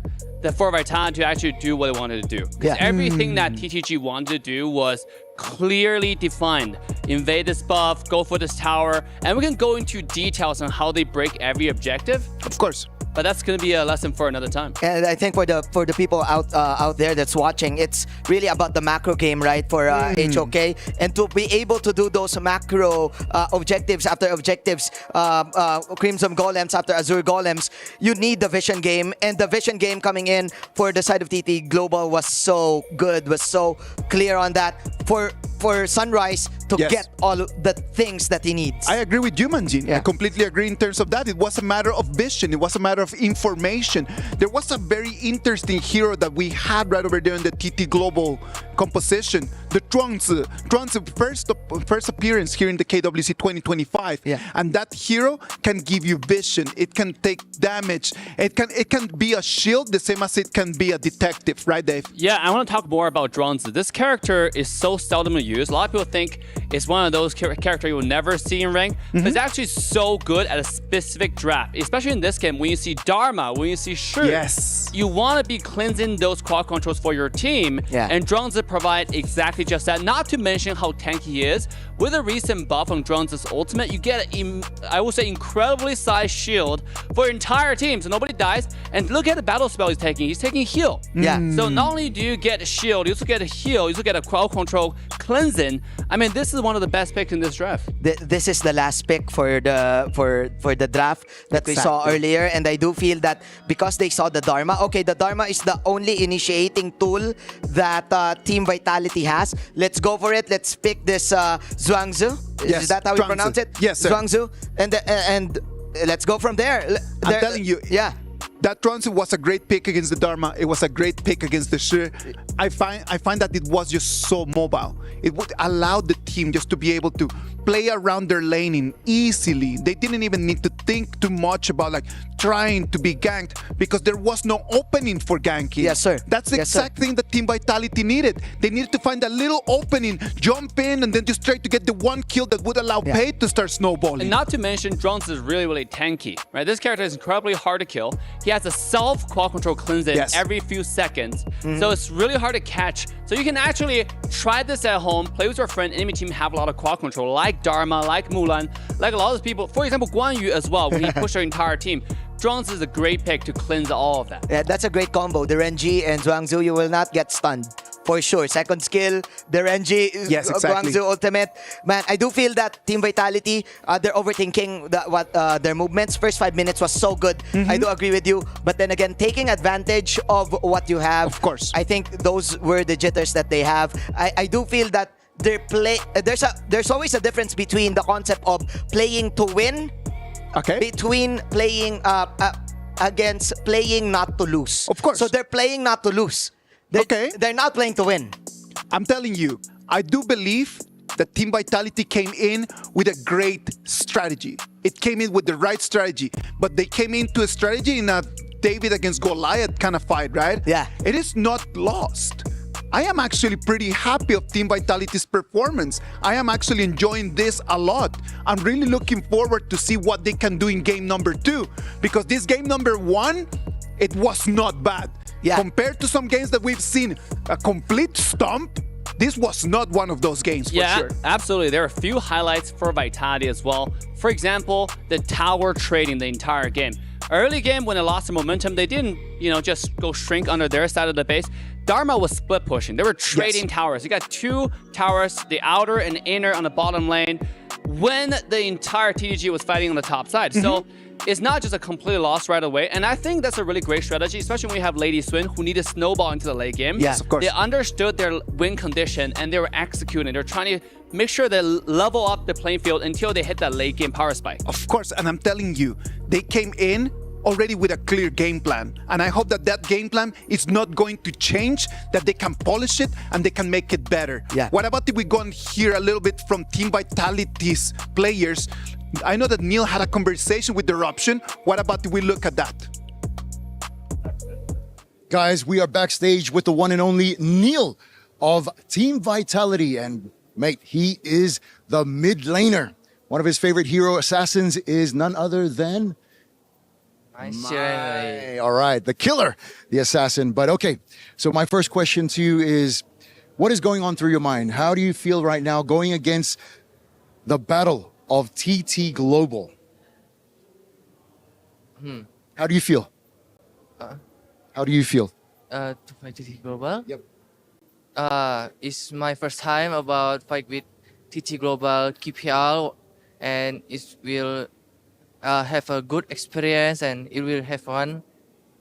for Vitality to actually do what they wanted to do. Because everything that TTG wanted to do was clearly defined. Invade this buff, go for this tower, and we can go into details on how they break every objective. Of course. But that's going to be a lesson for another time. And I think for the people out there that's watching, it's really about the macro game, right? For HOK, and to be able to do those macro objectives after objectives, Crimson Golems after Azure Golems, you need the vision game. And the vision game coming in for the side of TT Global was so good, was so clear on that. For Sunrise to get all the things that he needs. I agree with you, Manjin. I completely agree in terms of that. It was a matter of vision. It was a matter of information. There was a very interesting hero that we had right over there in the TT Global composition. The Zhuangzi first appearance here in the KWC 2025. And that hero can give you vision. It can take damage. It can be a shield the same as it can be a detective, right, Dave? Yeah, I want to talk more about Zhuangzi. This character is so seldomly used. A lot of people think it's one of those characters you will never see in rank, but it's actually so good at a specific draft, especially in this game when you see Dharma, when you see Shu. You want to be cleansing those quad controls for your team, and Zhuangzi provide exactly just that. Not to mention how tanky he is. With a recent buff on Zhuangzi's ultimate, you get, I would say, incredibly sized shield for your entire team, so nobody dies. And look at the battle spell he's taking. He's taking heal. So not only do you get a shield, you also get a heal, you also get a crowd control cleansing. I mean, this is one of the best picks in this draft. This is the last pick for the draft that we saw earlier, and I do feel that because they saw the Dharma. Okay, the Dharma is the only initiating tool that Team Vitality has. Let's go for it. Let's pick this Zhuangzi. Is that how we pronounce it? Yes, sir. Zhuangzi, and let's go from there. I'm telling you, that Trunks was a great pick against the Dharma. It was a great pick against the Shi. I find that it was just so mobile. It would allow the team just to be able to play around their laning easily. They didn't even need to think too much about like trying to be ganked because there was no opening for ganking. Yes, sir. That's the exact thing that Team Vitality needed. They needed to find a little opening, jump in, and then just try to get the one kill that would allow Pei to start snowballing. And not to mention, Drunks is really, really tanky, right? This character is incredibly hard to kill. He has a self-quad control cleanse in every few seconds. So it's really hard to catch. So you can actually try this at home, play with your friend. Enemy team have a lot of quad control, like Dharma, like Mulan, like a lot of people. For example, Guan Yu as well, when he pushed their entire team. Drunks is a great pick to cleanse all of that. Yeah, that's a great combo. The Renji and Zhuangzi, you will not get stunned. For sure. Second skill, the Renji, Guangzhou ultimate. Man, I do feel that Team Vitality, they're overthinking their movements. First 5 minutes was so good. I do agree with you. But then again, taking advantage of what you have. Of course. I think those were the jitters that they have. I do feel that there's always a difference between the concept of playing to win between playing against playing not to lose. Of course. So they're playing not to lose. They're not playing to win. I'm telling you, I do believe that Team Vitality came in with a great strategy. It came in with the right strategy, but they came into a strategy in a David against Goliath kind of fight, right? Yeah. It is not lost. I am actually pretty happy of Team Vitality's performance. I am actually enjoying this a lot. I'm really looking forward to see what they can do in game number 2, because this game number 1, it was not bad. Yeah. Compared to some games that we've seen, a complete stomp, this was not one of those games for sure. Absolutely. There are a few highlights for Vitality as well. For example, the tower trading the entire game. Early game, when they lost the momentum, they didn't, just go shrink under their side of the base. Dharma was split pushing. They were trading towers. You got 2 towers, the outer and inner on the bottom lane, when the entire TDG was fighting on the top side. So it's not just a complete loss right away. And I think that's a really great strategy, especially when you have Lady Swin, who need to snowball into the late game. Yes, of course. They understood their win condition and they were executing. They're trying to make sure they level up the playing field until they hit that late game power spike. Of course, and I'm telling you, they came in already with a clear game plan. And I hope that that game plan is not going to change, that they can polish it and they can make it better. Yeah. What about if we go and hear a little bit from Team Vitality's players? I know that Neil had a conversation with Eruption. What about if we look at that? Guys, we are backstage with the one and only Neil of Team Vitality. And mate, he is the mid laner. One of his favorite hero assassins is none other than... All right, the killer, the assassin. But okay, so my first question to you is, what is going on through your mind? How do you feel right now going against the battle of TT Global? How do you feel? How do you feel? To fight TT Global? Yep. It's my first time about fight with TT Global KWC, and it will have a good experience and it will have fun.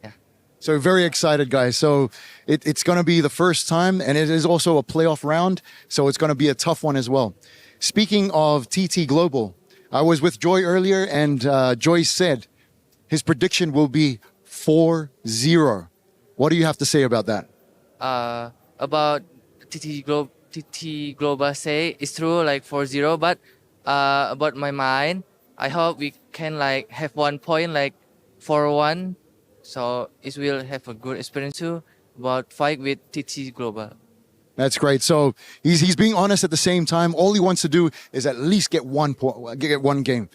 Yeah. So very excited, guys. So it's going to be the first time, and it is also a playoff round, so it's going to be a tough one as well. Speaking of TT Global, I was with Joy earlier, and Joy said his prediction will be 4-0. What do you have to say about that? About TT Global say it's true, like 4-0, but about my mind, I hope we can like have 1 point, like 4-1, so it will have a good experience too about fight with TT Global. That's great. So he's being honest at the same time. All he wants to do is at least get 1 point, get 1 game,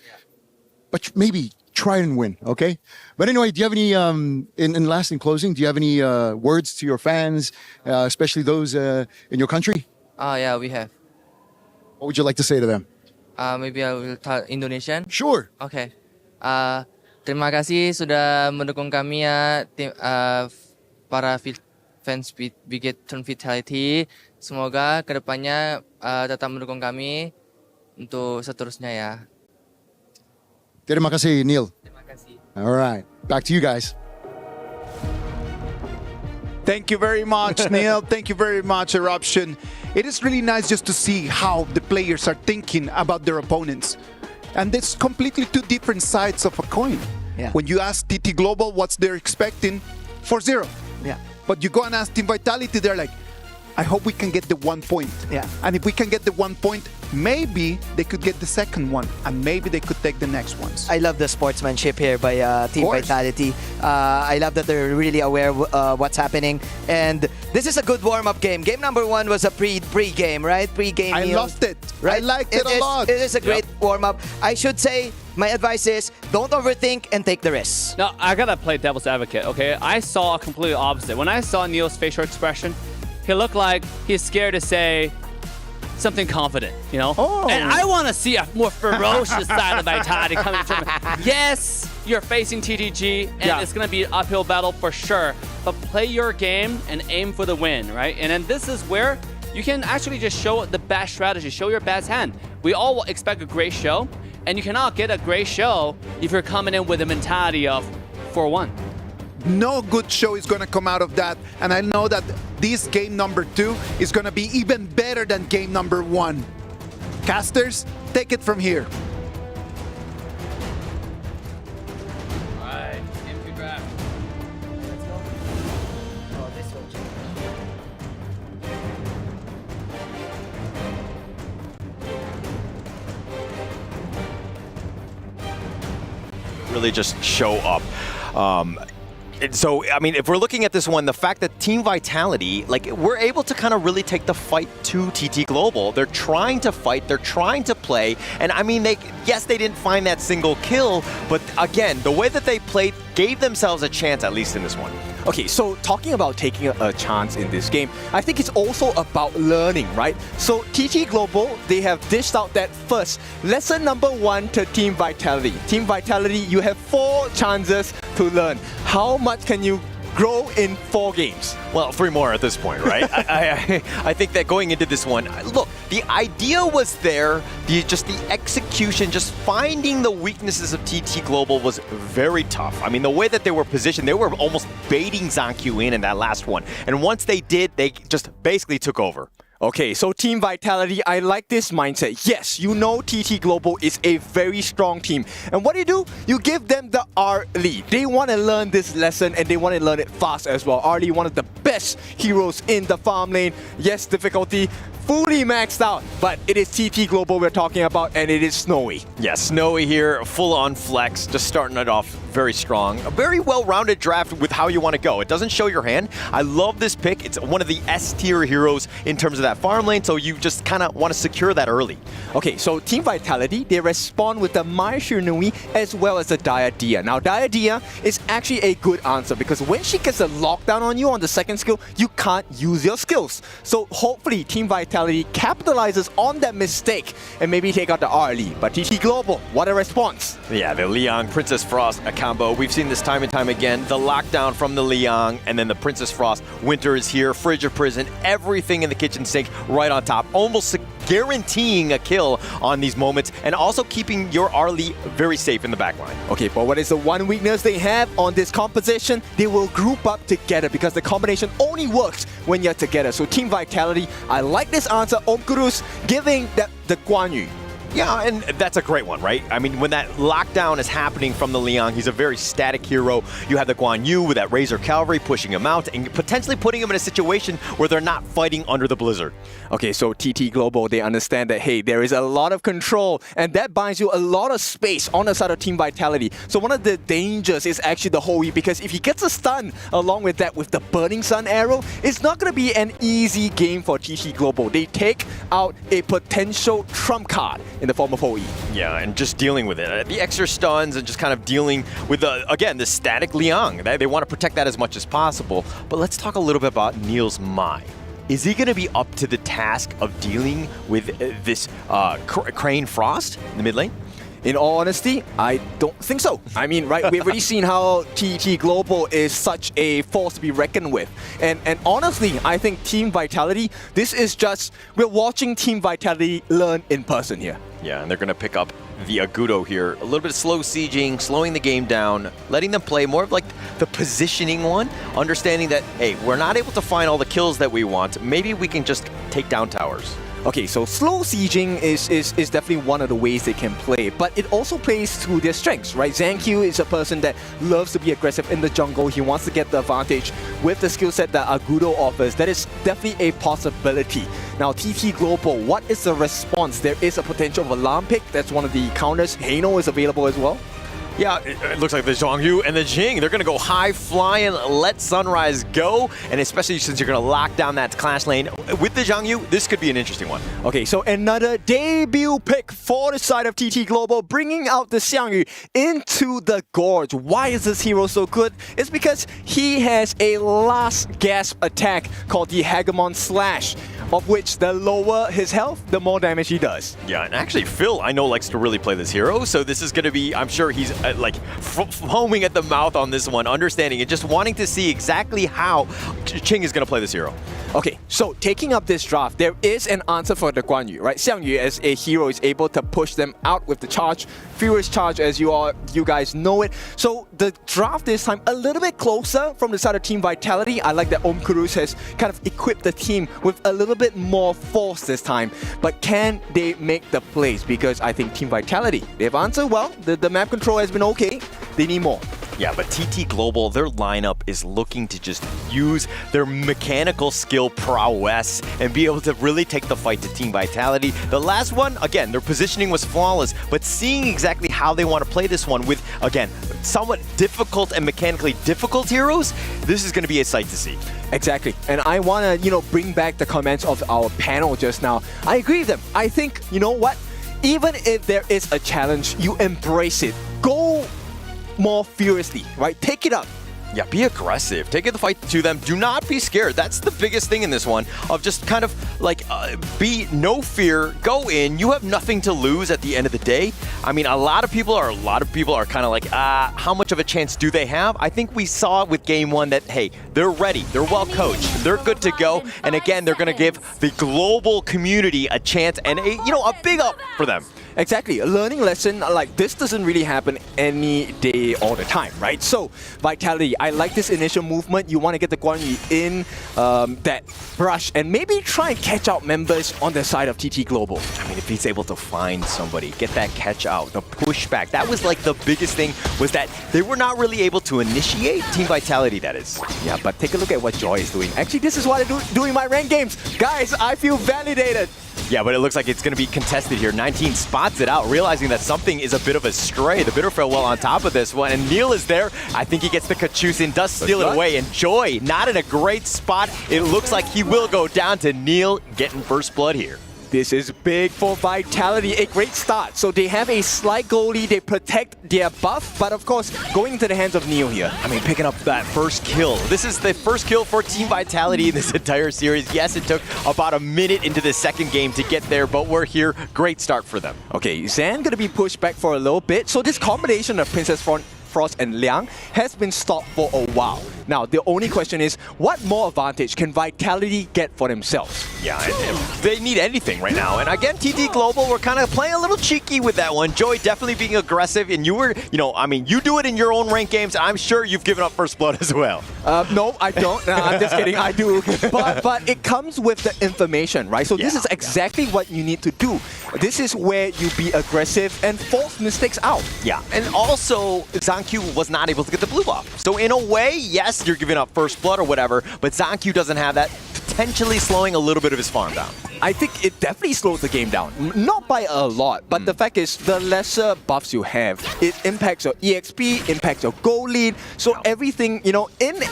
but maybe try and win. Okay. But anyway, do you have any in last in closing? Do you have any words to your fans, especially those in your country? Yeah, we have. What would you like to say to them? Maybe I will talk Indonesian. Sure. Okay. Terima kasih sudah mendukung kami ya, tim, para fans Bigetron Vitality. Semoga kedepannya tetap mendukung kami untuk seterusnya ya. Terima kasih, Neil. Terima kasih. All right. Back to you guys. Thank you very much, Neil. Thank you very much, Eruption. It is really nice just to see how the players are thinking about their opponents. And it's completely 2 different sides of a coin. Yeah. When you ask TT Global what's they're expecting, 4-0. Yeah. But you go and ask Team Vitality, they're like, I hope we can get the 1 point. Yeah. And if we can get the 1 point, maybe they could get the second one, and maybe they could take the next ones. I love the sportsmanship here by Team Vitality. I love that they're really aware of what's happening. And this is a good warm-up game. Game number 1 was a pre-game, right? Pre-game I meal, loved it. Right? I liked it a lot. It is a great warm-up. I should say, my advice is, don't overthink and take the risks. Now, I gotta play devil's advocate, okay? I saw a completely opposite. When I saw Neil's facial expression, he looked like he's scared to say something confident, you know? And I want to see a more ferocious side of Vitality coming from him. Yes, you're facing TTG, and it's going to be an uphill battle for sure. But play your game and aim for the win, right? And then this is where you can actually just show the best strategy, show your best hand. We all expect a great show, and you cannot get a great show if you're coming in with a mentality of 4-1. No good show is going to come out of that, and I know that this game number 2 is going to be even better than game number 1. Casters, take it from here. Alright, empty draft. Let's go. Oh, this one. Really just show up. And so, I mean, if we're looking at this one, the fact that Team Vitality, like, we're able to kind of really take the fight to TT Global. They're trying to fight, they're trying to play, and I mean, yes, they didn't find that single kill, but again, the way that they played gave themselves a chance, at least in this one. Okay, so talking about taking a chance in this game, I think it's also about learning, right? So TT Global, they have dished out that first lesson number 1 to Team Vitality. Team Vitality, you have 4 chances to learn. How much can you grow in 4 games? Well, 3 more at this point, right? I think that going into this one, look, the idea was there, just the execution, just finding the weaknesses of TT Global was very tough. I mean, the way that they were positioned, they were almost baiting ZonQ in that last one. And once they did, they just basically took over. Okay, so Team Vitality, I like this mindset. Yes, you know TT Global is a very strong team. And what do? You give them the R lead. They want to learn this lesson and they want to learn it fast as well. R lead, one of the best heroes in the farm lane. Yes, difficulty fully maxed out, but it is TT Global we're talking about, and it is Snowy. Yeah, Snowy here, full on flex, just starting it off very strong. A very well-rounded draft with how you want to go. It doesn't show your hand. I love this pick. It's one of the S-tier heroes in terms of that farm lane, so you just kind of want to secure that early. Okay, so Team Vitality, they respond with the Mai Shirnui as well as the Diadea. Now, Diadea is actually a good answer because when she gets a lockdown on you on the second skill, you can't use your skills. So hopefully Team Vitality capitalizes on that mistake and maybe take out the R lead. But TT Global, what a response. Yeah, the Liang Princess Frost combo. We've seen this time and time again. The lockdown from the Liang and then the Princess Frost. Winter is here, Frigid Prison, everything in the kitchen sink right on top. Almost guaranteeing a kill on these moments and also keeping your Arlie very safe in the backline. Okay, but what is the one weakness they have on this composition? They will group up together because the combination only works when you're together. So Team Vitality, I like this answer. Omkurus giving the Guan Yu. Yeah, and that's a great one, right? I mean, when that lockdown is happening from the Liang, he's a very static hero. You have the Guan Yu with that Razor Cavalry pushing him out and potentially putting him in a situation where they're not fighting under the blizzard. Okay, so TT Global, they understand that, hey, there is a lot of control, and that buys you a lot of space on the side of Team Vitality. So one of the dangers is actually the Hoey, because if he gets a stun along with that, with the Burning Sun arrow, it's not going to be an easy game for TT Global. They take out a potential trump card in the form of Hoey. Yeah, and just dealing with it. The extra stuns and just kind of dealing with, again, the static Liang. They want to protect that as much as possible. But let's talk a little bit about Neil's Mai. Is he going to be up to the task of dealing with this Crane Frost in the mid lane? In all honesty, I don't think so. I mean, right, we've already seen how TT Global is such a force to be reckoned with. And honestly, I think Team Vitality, this is just, we're watching Team Vitality learn in person here. Yeah, and they're going to pick up the Agudo here. A little bit of slow sieging, slowing the game down, letting them play more of like the positioning one, understanding that, hey, we're not able to find all the kills that we want. Maybe we can just take down towers. Okay, so slow sieging is definitely one of the ways they can play, but it also plays to their strengths, right? ZanQ is a person that loves to be aggressive in the jungle. He wants to get the advantage with the skill set that Agudo offers. That is definitely a possibility. Now, TT Global, what is the response? There is a potential of alarm pick. That's one of the counters. Heino is available as well. Yeah, it looks like the Zhongyu and the Jing, they're going to go high flying, let Sunrise go, and especially since you're going to lock down that clash lane with the Zhongyu, this could be an interesting one. Okay, so another debut pick for the side of TT Global, bringing out the Xiangyu into the Gorge. Why is this hero so good? It's because he has a last gasp attack called the Hegemon Slash, of which the lower his health, the more damage he does. Yeah, and actually Phil, I know, likes to really play this hero, so this is going to be, I'm sure he's like foaming at the mouth on this one, understanding and just wanting to see exactly how Ching is going to play this hero. Okay, so taking up this draft, there is an answer for the Guan Yu, right? Xiangyu as a hero is able to push them out with the charge, Furious Charge as you guys know it. So the draft this time a little bit closer from the side of Team Vitality. I like that Om Kurus has kind of equipped the team with a little bit more force this time. But can they make the plays? Because I think Team Vitality, they've answered well. The map control has been okay. They need more. Yeah, but TT Global, their lineup is looking to just use their mechanical skill prowess and be able to really take the fight to Team Vitality. The last one, again, their positioning was flawless, but seeing exactly how they want to play this one with, again, somewhat difficult and mechanically difficult heroes, this is going to be a sight to see. Exactly. And I want to, bring back the comments of our panel just now. I agree with them. I think, you know what? Even if there is a challenge, you embrace it. Go more furiously, right? Take it up. Yeah, be aggressive. Take the fight to them. Do not be scared. That's the biggest thing in this one, of just kind of like be no fear, go in. You have nothing to lose at the end of the day. I mean, a lot of people are kind of like, how much of a chance do they have? I think we saw with game one that, hey, they're ready. They're well coached. They're good to go. And again, they're going to give the global community a chance and a big up for them. Exactly. A learning lesson like this doesn't really happen any day all the time, right? So, Vitality, I like this initial movement. You want to get the Guan Yu in that brush and maybe try and catch out members on the side of TT Global. I mean, if he's able to find somebody, get that catch out, the pushback. That was like the biggest thing, was that they were not really able to initiate Team Vitality, that is. Yeah, but take a look at what Joy is doing. Actually, this is what I do in my ranked games. Guys, I feel validated. Yeah, but it looks like it's going to be contested here. 19 spots it out, realizing that something is a bit of a stray. The Bitter Farewell on top of this one, and Neil is there. I think he gets the Kachusin, does steal it away, and Joy not in a great spot. It looks like he will go down to Neil getting first blood here. This is big for Vitality, a great start. So they have a slight goalie, they protect their buff, but of course, going into the hands of Neo here. I mean, picking up that first kill. This is the first kill for Team Vitality in this entire series. Yes, it took about a minute into the second game to get there, but we're here. Great start for them. Okay, Zan gonna be pushed back for a little bit. So this combination of Princess Frost and Liang has been stopped for a while. Now, the only question is, what more advantage can Vitality get for themselves? Yeah, they need anything right now. And again, TT Global, we're kind of playing a little cheeky with that one. Joy definitely being aggressive, and you were, you do it in your own ranked games. I'm sure you've given up first blood as well. No, I don't. No, I'm just kidding. I do. But it comes with the information, right? So this is exactly what you need to do. This is where you be aggressive and force mistakes out. Yeah, and also, ZanQ was not able to get the blue buff. So in a way, yes, you're giving up first blood or whatever, but ZanQ doesn't have that, potentially slowing a little bit of his farm down. I think it definitely slows the game down. Not by a lot, but the fact is, the lesser buffs you have, it impacts your EXP, impacts your goal lead, so everything, in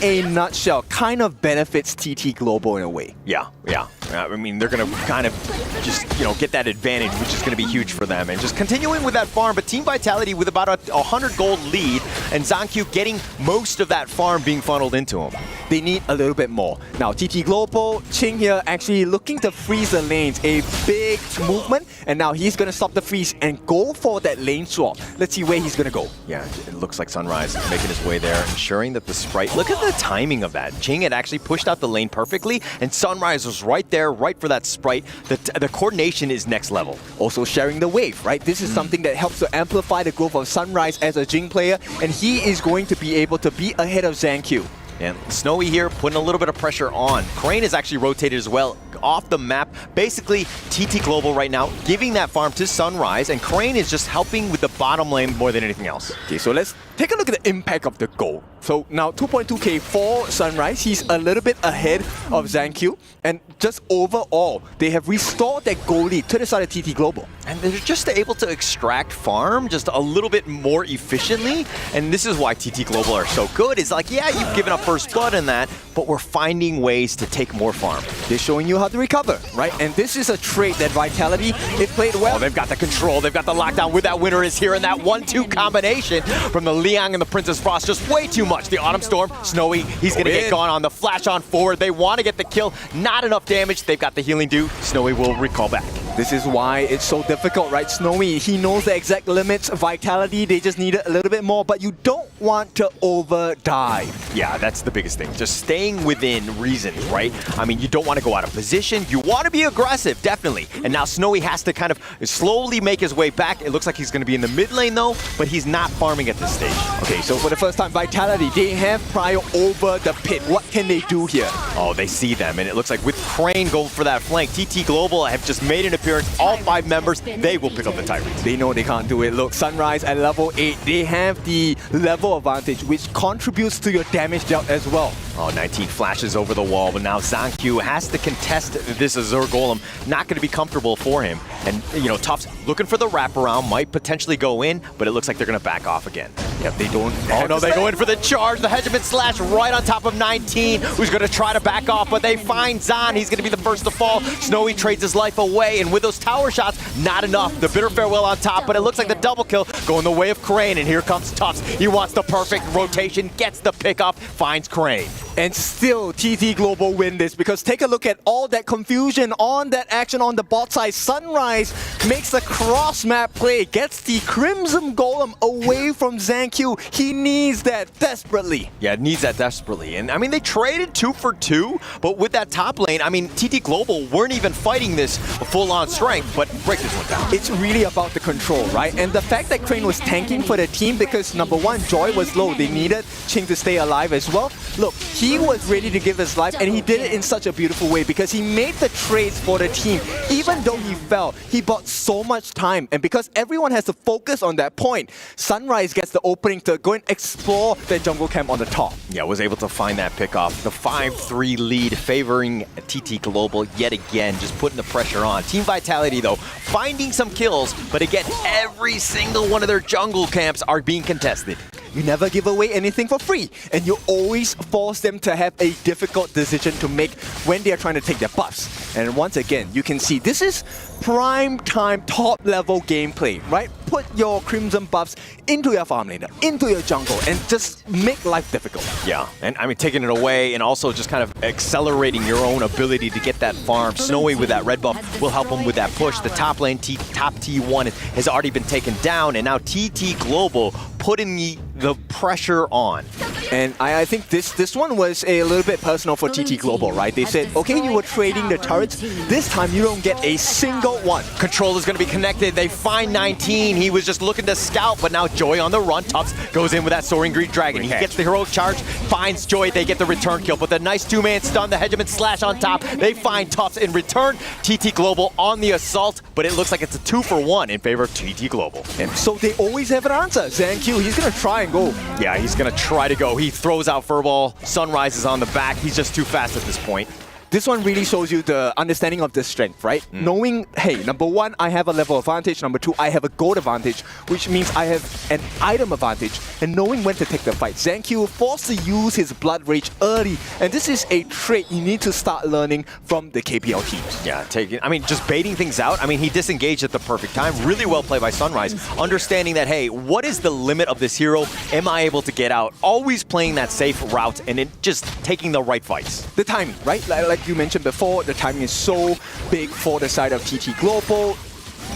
a nutshell, kind of benefits TT Global in a way. Yeah. I mean, they're going to kind of just, get that advantage, which is going to be huge for them. And just continuing with that farm, but Team Vitality with about a 100 gold lead, and ZanQ getting most of that farm being funneled into him. They need a little bit more. Now, TT Global, Ching here actually looking to freeze the lanes. A big movement, and now he's going to stop the freeze and go for that lane swap. Let's see where he's going to go. Yeah, it looks like Sunrise making his way there, ensuring that the Sprite... Look at the timing of that. Ching had actually pushed out the lane perfectly, and Sunrise was right there, right for that Sprite. The coordination is next level. Also sharing the wave, right? This is something that helps to amplify the growth of Sunrise as a Jing player, and he is going to be able to be ahead of ZanQ. And Snowy here putting a little bit of pressure on. Crane is actually rotated as well. off the map. Basically, TT Global right now giving that farm to Sunrise, and Crane is just helping with the bottom lane more than anything else. Okay, so let's take a look at the impact of the goal. So now 2.2k for Sunrise. He's a little bit ahead of ZanQ. And just overall, they have restored their goal lead to the side of TT Global. And they're just able to extract farm just a little bit more efficiently. And this is why TT Global are so good. It's like, yeah, you've given up first blood in that, but we're finding ways to take more farm. They're showing you how to recover, right? And this is a trait that Vitality, it played well. Oh, they've got the control, they've got the lockdown where that winner is here, and that 1-2 combination from the Liang and the Princess Frost, just way too much. The Autumn Storm, Snowy, he's gonna get gone on the flash on forward. They want to get the kill, not enough damage. They've got the healing due. Snowy will recall back. This is why it's so difficult, right? Snowy, he knows the exact limits. Vitality, they just need a little bit more, but you don't want to over dive. Yeah, that's the biggest thing. Just staying within reason, right? I mean, you don't want to go out of position. You want to be aggressive, definitely. And now Snowy has to kind of slowly make his way back. It looks like he's going to be in the mid lane, though, but he's not farming at this stage. Okay, so for the first time, Vitality, they have Prio over the pit. What can they do here? Oh, they see them, and it looks like with Crane going for that flank, TT Global have just made an appearance. All 5 members, they will pick up the Tyrants. They know they can't do it. Look, Sunrise at level 8, they have the level advantage, which contributes to your damage dealt as well. Oh, 19 flashes over the wall, but now ZanQ has to contest this Azure Golem. Not going to be comfortable for him. And, you know, Tufts looking for the wraparound, might potentially go in, but it looks like they're going to back off again. Yep, they don't. Oh, no, they go in for the charge. The Hegemon Slash right on top of 19, who's going to try to back off, but they find Zan. He's going to be the first to fall. Snowy trades his life away, and with those tower shots, not enough. The bitter farewell on top, but it looks like the double kill going the way of Crane, and here comes Tufts. He wants the perfect rotation, gets the pickup, finds Crane. And still, TT Global win this, because take a look at all that confusion on that action on the bot side. Sunrise makes a cross-map play, gets the Crimson Golem away from ZanQ. He needs that desperately. Yeah, needs that desperately. And I mean, they traded 2 for 2, but with that top lane, I mean, TT Global weren't even fighting this full-on strength, but break this one down. It's really about the control, right? And the fact that Crane was tanking for the team because, number one, Joy was low. They needed Ching to stay alive as well. Look, he was ready to give his life, and he did it in such a beautiful way because he made the trades for the team. Even though he fell, he bought so much time, and because everyone has to focus on that point, Sunrise gets the opening to go and explore the jungle camp on the top. Yeah, was able to find that pick off. The 5-3 lead favoring TT Global yet again, just putting the pressure on. Team Vitality, though, finding some kills, but again, every single one of their jungle camps are being contested. You never give away anything for free, and you always force them to have a difficult decision to make when they are trying to take their buffs. And once again, you can see this is prime time top level gameplay, right? Put your Crimson buffs into your farm laner, into your jungle, and just make life difficult. Yeah, and I mean, taking it away and also just kind of accelerating your own ability to get that farm. Snowy with that red buff will help him with that push. The top lane, top T1 has already been taken down, and now TT Global putting the pressure on. And I think this one was a little bit personal for TT Global, right? They said, okay, you were trading the turrets. This time you don't get a single one. Control is going to be connected. They find 19. He was just looking to scout, but now Joy on the run. Tufts goes in with that Soaring Greed Dragon. He gets the heroic charge, finds Joy. They get the return kill, but the nice 2-man stun, the Hegemon Slash on top. They find Tufts in return. TT Global on the assault, but it looks like it's a 2-for-1 in favor of TT Global. And so they always have an answer. ZanQ, he's going to try and go. Yeah, he's going to try to go. He throws out Furball. Sunrise is on the back. He's just too fast at this point. This one really shows you the understanding of the strength, right? Knowing, hey, number one, I have a level advantage. Number two, I have a gold advantage, which means I have an item advantage. And knowing when to take the fight. ZanQ forced to use his Blood Rage early. And this is a trait you need to start learning from the KPL teams. Yeah, just baiting things out. I mean, he disengaged at the perfect time. Really well played by Sunrise. Understanding that, hey, what is the limit of this hero? Am I able to get out? Always playing that safe route and then just taking the right fights. The timing, right? Like you mentioned before, the timing is so big for the side of TT Global.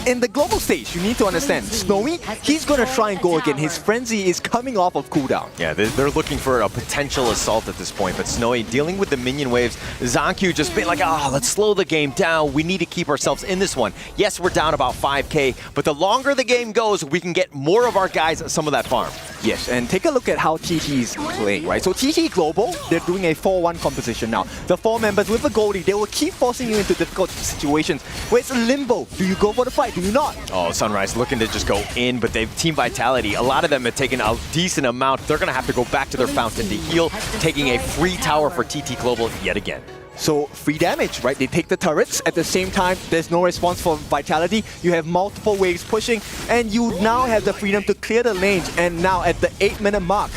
In the global stage, you need to understand, Snowy, he's going to try and go again. His frenzy is coming off of cooldown. Yeah, they're looking for a potential assault at this point, but Snowy dealing with the minion waves. ZanQ just being like, let's slow the game down. We need to keep ourselves in this one. Yes, we're down about 5K, but the longer the game goes, we can get more of our guys some of that farm. Yes, and take a look at how TT is playing, right? So TT Global, they're doing a 4-1 composition now. The 4 members with the goalie, they will keep forcing you into difficult situations where it's a limbo. Do you go for the fight? Do you not? Oh, Sunrise looking to just go in, but they've Team Vitality. A lot of them have taken a decent amount. They're going to have to go back to their fountain to heal, taking a free tower for TT Global yet again. So free damage, right? They take the turrets. At the same time, there's no response for Vitality. You have multiple waves pushing, and you now have the freedom to clear the lanes. And now at the 8-minute mark,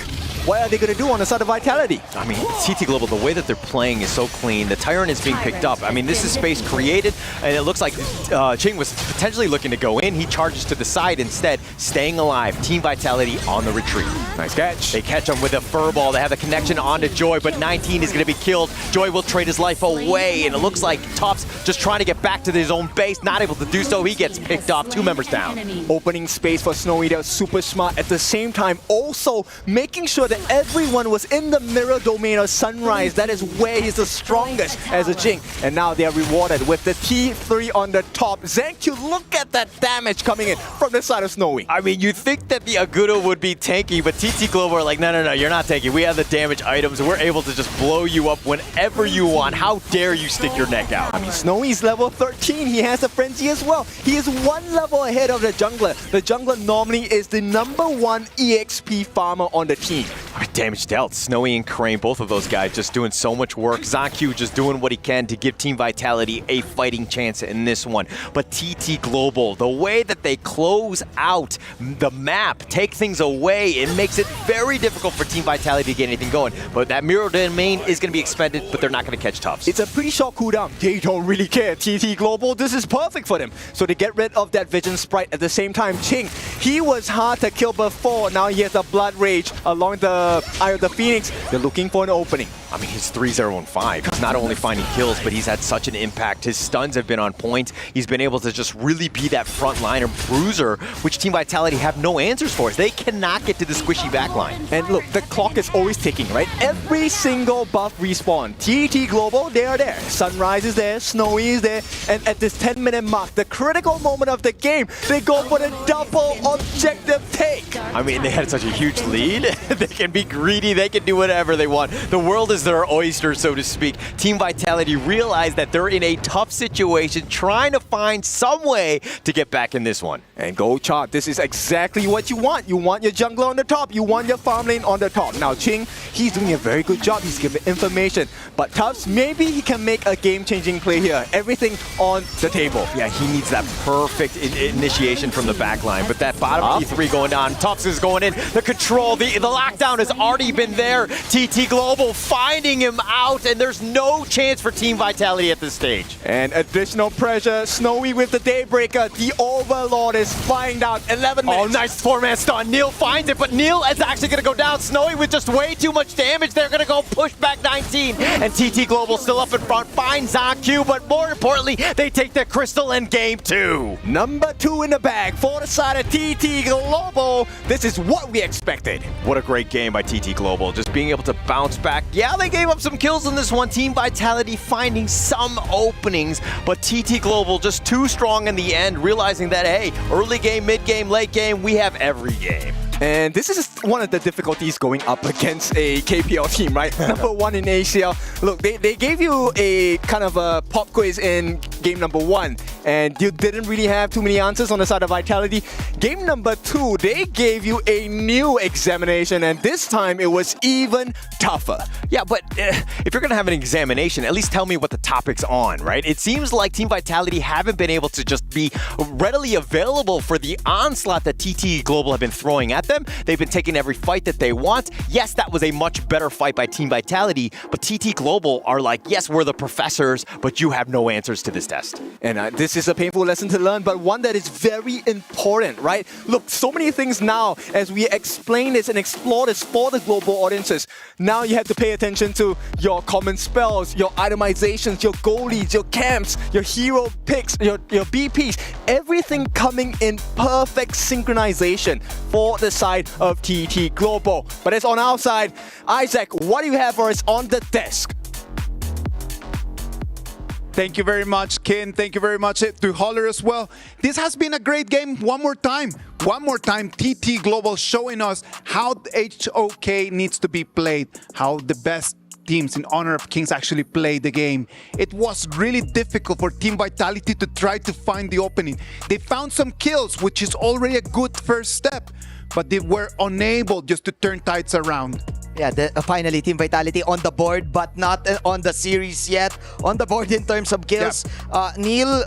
what are they going to do on the side of Vitality? I mean, TT Global, the way that they're playing is so clean. The Tyrant is being picked up. I mean, this is space created, and it looks like Ching was potentially looking to go in. He charges to the side instead, staying alive. Team Vitality on the retreat. Nice catch. They catch him with a furball. They have the connection onto Joy, but 19 is going to be killed. Joy will trade his life away, and it looks like Tops just trying to get back to his own base, not able to do so. He gets picked off, 2 members down. Opening space for Snowy, that was super smart. At the same time, also making sure that everyone was in the mirror domain of Sunrise. That is where he's the strongest as a Jing. And now they are rewarded with the T3 on the top. ZanQ, look at that damage coming in from the side of Snowy. I mean, you'd think that the Agudo would be tanky, but TT Global are like, no, you're not tanky. We have the damage items. We're able to just blow you up whenever you want. How dare you stick your neck out? I mean, Snowy's level 13. He has a frenzy as well. He is 1 level ahead of the jungler. The jungler normally is the #1 EXP farmer on the team. Damage dealt. Snowy and Crane, both of those guys just doing so much work. ZanQ just doing what he can to give Team Vitality a fighting chance in this one. But TT Global, the way that they close out the map, take things away, it makes it very difficult for Team Vitality to get anything going. But that mirror domain is going to be expended, but they're not going to catch Tufts. It's a pretty short cooldown. They don't really care. TT Global, this is perfect for them. So they get rid of that Vision Sprite. At the same time, Ching, he was hard to kill before. Now he has a Blood Rage along the Eye of the Phoenix. They're looking for an opening. I mean, he's 3-0-5. He's not only finding kills, but he's had such an impact. His stuns have been on point. He's been able to just really be that frontliner bruiser, which Team Vitality have no answers for. They cannot get to the squishy backline. And look, the clock is always ticking, right? Every single buff respawn. TT Global, they are there. Sunrise is there, Snowy is there, and at this 10-minute mark, the critical moment of the game, they go for the double objective take. I mean, they had such a huge lead. They can be greedy, they can do whatever they want. The world is their oyster, so to speak. Team Vitality realized that they're in a tough situation, trying to find some way to get back in this one. And go Chart, this is exactly what you want. You want your jungler on the top, you want your farm lane on the top. Now Ching, he's doing a very good job, he's giving information. But Tufts, maybe he can make a game-changing play here. Everything on the table. Yeah, he needs that perfect initiation from the backline, but that bottom T3 going down, Tufts is going in, the control, the lockdown has already been there. TT Global finding him out, and there's no chance for Team Vitality at this stage. And additional pressure, Snowy with the Daybreaker, the Overlord is flying down, 11 minutes. Oh, nice 4-man stun. Neil finds it, but Neil is actually going to go down. Snowy with just way too much damage. They're going to go push back 19, and TT Global still up in front, finds ZanQ, but more importantly, they take the crystal in game 2. Number 2 in the bag for the side of TT Global. This is what we expected. What a great game by TT Global, just being able to bounce back. Yeah, they gave up some kills in this one. Team Vitality finding some openings, but TT Global just too strong in the end, realizing that, hey, early game, mid game, late game, we have every game. And this is one of the difficulties going up against a KPL team, right? #1 in ACL. Look, they gave you a kind of a pop quiz in game #1, and you didn't really have too many answers on the side of Vitality. Game #2, they gave you a new examination, and this time it was even tougher. Yeah, but if you're going to have an examination, at least tell me what the topic's on, right? It seems like Team Vitality haven't been able to just be readily available for the onslaught that TT Global have been throwing at them. They've been taking every fight that they want. Yes, that was a much better fight by Team Vitality, but TT Global are like, yes, we're the professors, but you have no answers to this test. And this is a painful lesson to learn, but one that is very important, right? Look, so many things now as we explain this and explore this for the global audiences. Now you have to pay attention to your common spells, your itemizations, your goalies, your camps, your hero picks, your BPs, everything coming in perfect synchronization for the side of TT Global. But it's on our side. Isaac, what do you have for us on the desk? Thank you very much, Ken. Thank you very much to Holler as well. This has been a great game one more time. one more time, TT Global showing us how HOK needs to be played, how the best teams in Honor of Kings actually play the game. It was really difficult for Team Vitality to try to find the opening. They found some kills, which is already a good first step, but they were unable just to turn tides around. Yeah, finally Team Vitality on the board, but not on the series yet. On the board in terms of kills. Neil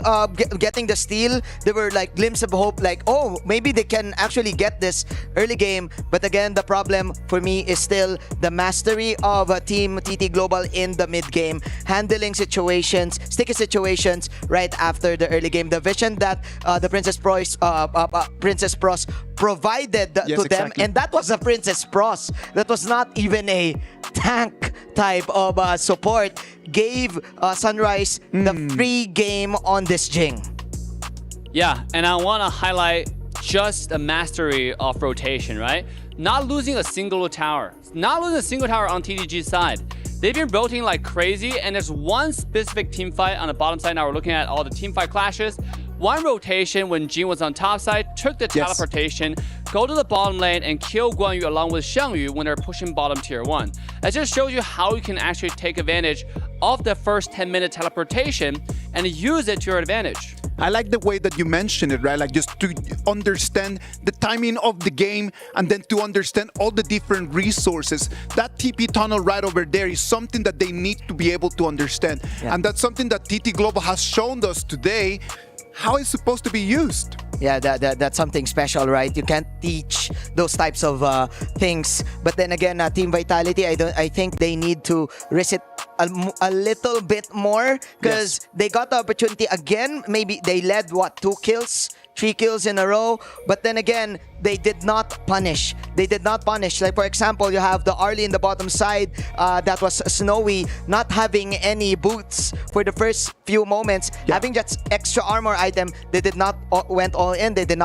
getting the steal, there were like glimpses of hope, like, oh, maybe they can actually get this early game. But again, the problem for me is still the mastery of Team TT Global in the mid game, handling situations, sticky situations right after the early game. The vision that the Princess Pros provided to them, and that was a Princess Pros. That was not even a tank type of support, gave Sunrise the free game on this Jing. Yeah, and I want to highlight just the mastery of rotation, right? Not losing a single tower. Not losing a single tower on TTG's side. They've been rotating like crazy, and there's one specific team fight on the bottom side. Now we're looking at all the team fight clashes. One rotation when Jin was on top side, took the teleportation, go to the bottom lane and kill Guan Yu along with Xiangyu when they're pushing bottom tier 1. That just shows you how you can actually take advantage of the first 10-minute teleportation and use it to your advantage. I like the way that you mentioned it, right? Like just to understand the timing of the game and then to understand all the different resources. That TP tunnel right over there is something that they need to be able to understand. Yeah. And that's something that TT Global has shown us today how it's supposed to be used. Yeah, that's something special, right? You can't teach those types of things. But then again, Team Vitality, I think they need to risk it a little bit more, because they got the opportunity again. Maybe they led, what, 2 kills? 3 kills in a row, but then again, they did not punish. They did not punish. Like, for example, you have the Arlie in the bottom side, that was Snowy, not having any boots for the first few moments, having just extra armor item. They did not went all in. They did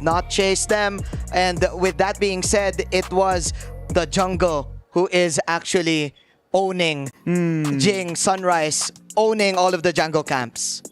not chase them. And with that being said, it was the jungle who is actually owning Jing, Sunrise, owning all of the jungle camps.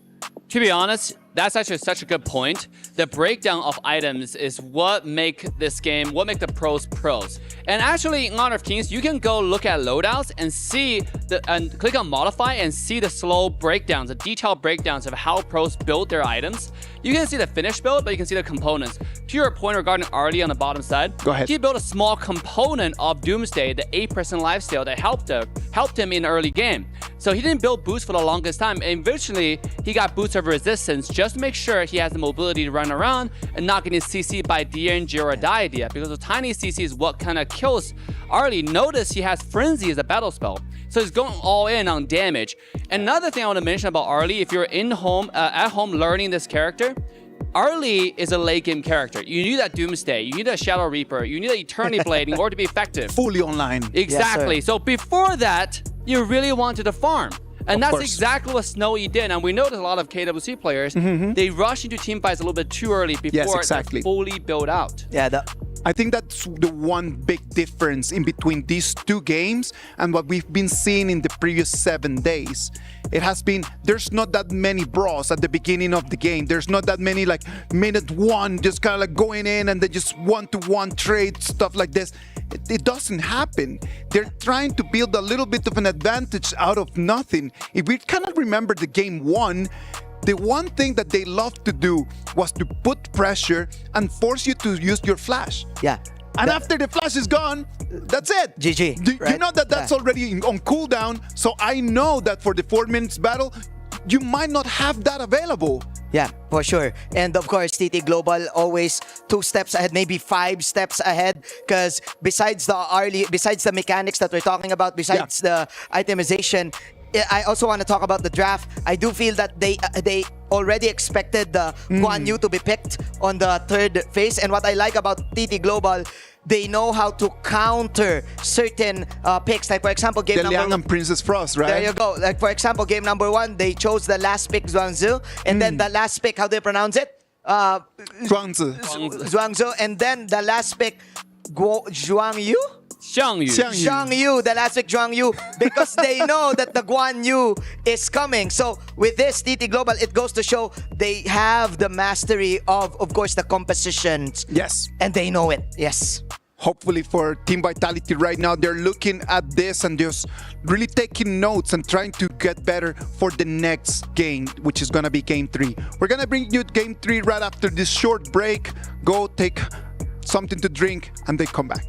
To be honest, that's actually such a good point. The breakdown of items is what make this game, what make the pros. And actually, in Honor of Kings, you can go look at loadouts and see and click on modify and see the slow breakdowns, the detailed breakdowns of how pros build their items. You can see the finished build, but you can see the components. To your point regarding Arlie on the bottom side, go ahead. He built a small component of Doomsday, the 8% lifesteal that helped him in the early game. So he didn't build boots for the longest time, and eventually he got boots of resistance just to make sure he has the mobility to run around and not getting CC by DNG or a Diadea, because the tiny CC is what kind of kills Arlie. Notice he has Frenzy as a battle spell, so he's going all in on damage. Another thing I want to mention about Arlie, if you're at home learning this character, Arlie is a late game character. You need that Doomsday, you need a Shadow Reaper, you need an Eternity Blade in order to be effective. Fully online. Exactly. Yes, so before that, you really wanted to farm. And that's exactly what Snowy did. And we noticed a lot of KWC players, they rush into team fights a little bit too early before they're fully built out. Yeah, I think that's the one big difference in between these two games and what we've been seeing in the previous 7 days. It has been, there's not that many bros at the beginning of the game. There's not that many like minute 1, just kind of like going in and then just one-to-one trade, stuff like this. It doesn't happen. They're trying to build a little bit of an advantage out of nothing. If we kind of remember the game 1, the one thing that they loved to do was to put pressure and force you to use your flash. Yeah. And after the flash is gone, that's it. GG. You know that that's already on cooldown, so I know that for the 4 minutes battle, you might not have that available. Yeah, for sure. And of course, TT Global always 2 steps ahead, maybe 5 steps ahead. Because besides the mechanics that we're talking about, besides the itemization, I also want to talk about the draft. I do feel that they already expected the Guan Yu to be picked on the 3rd phase. And what I like about TT Global, they know how to counter certain picks. Like, for example, game number 1. and Princess Frost, right? There you go. Like, for example, game number 1, they chose the last pick, Zhuangzi. And then the last pick, how do they pronounce it? Zhuangzi. Zhuangzi. And then the last pick, Zhuang Yu? Zhang Yu, the last week Zhang Yu, because they know that the Guan Yu is coming. So with this TT Global, it goes to show they have the mastery of course, the compositions. Yes. And they know it. Yes. Hopefully for Team Vitality right now, they're looking at this and just really taking notes and trying to get better for the next game, which is going to be Game 3. We're going to bring you Game 3 right after this short break. Go take something to drink and then come back.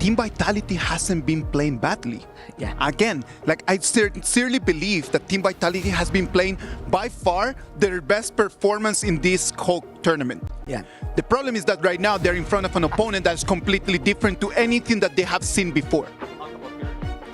Team Vitality hasn't been playing badly. Yeah. Again, like I sincerely believe that Team Vitality has been playing by far their best performance in this whole tournament. Yeah. The problem is that right now they're in front of an opponent that's completely different to anything that they have seen before.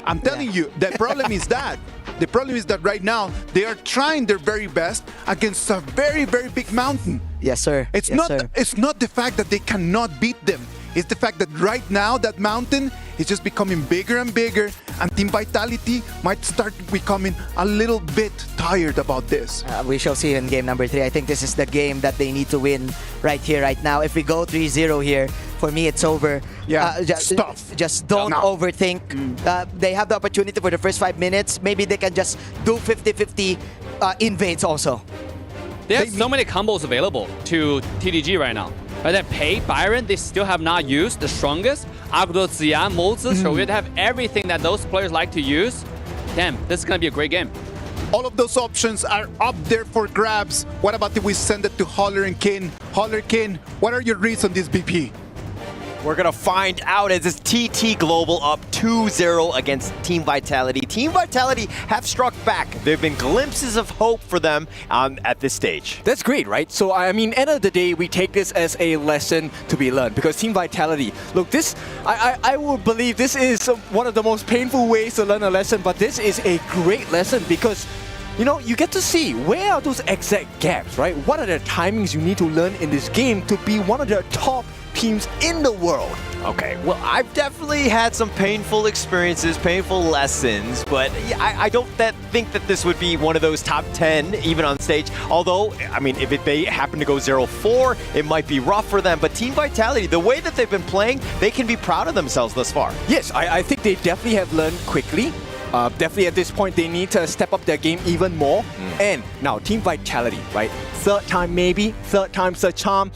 I'm telling you, the problem is that. The problem is that right now they are trying their very best against a very, very big mountain. Yes, sir. It's yes, not. Sir. It's not the fact that they cannot beat them. It's the fact that right now that mountain is just becoming bigger and bigger, and Team Vitality might start becoming a little bit tired about this. We shall see in game number 3. I think this is the game that they need to win right here, right now. If we go 3-0 here, for me it's over. Yeah, just don't overthink. They have the opportunity for the first 5 minutes. Maybe they can just do 50-50 invades also. They have so many combos available to TDG right now. Right, that Pei, Byron, they still have not used the strongest. Agdo, Ziyan, Moses, so we have everything that those players like to use. Damn, this is going to be a great game. All of those options are up there for grabs. What about if we send it to Holler and Kin? Holler, Kin, what are your reads on this BP? We're going to find out as it's TT Global up 2-0 against Team Vitality. Team Vitality have struck back. There have been glimpses of hope for them at this stage. That's great, right? So, I mean, end of the day, we take this as a lesson to be learned because Team Vitality, look, this, I would believe this is one of the most painful ways to learn a lesson, but this is a great lesson because you know, you get to see where are those exact gaps, right? What are the timings you need to learn in this game to be one of the top teams in the world? Okay, well, I've definitely had some painful experiences, painful lessons, but I don't think that this would be one of those top 10, even on stage. Although, I mean, if they happen to go 0-4, it might be rough for them. But Team Vitality, the way that they've been playing, they can be proud of themselves thus far. Yes, I think they definitely have learned quickly. Definitely at this point, they need to step up their game even more. And now, Team Vitality, right? Third time maybe, third time's a charm.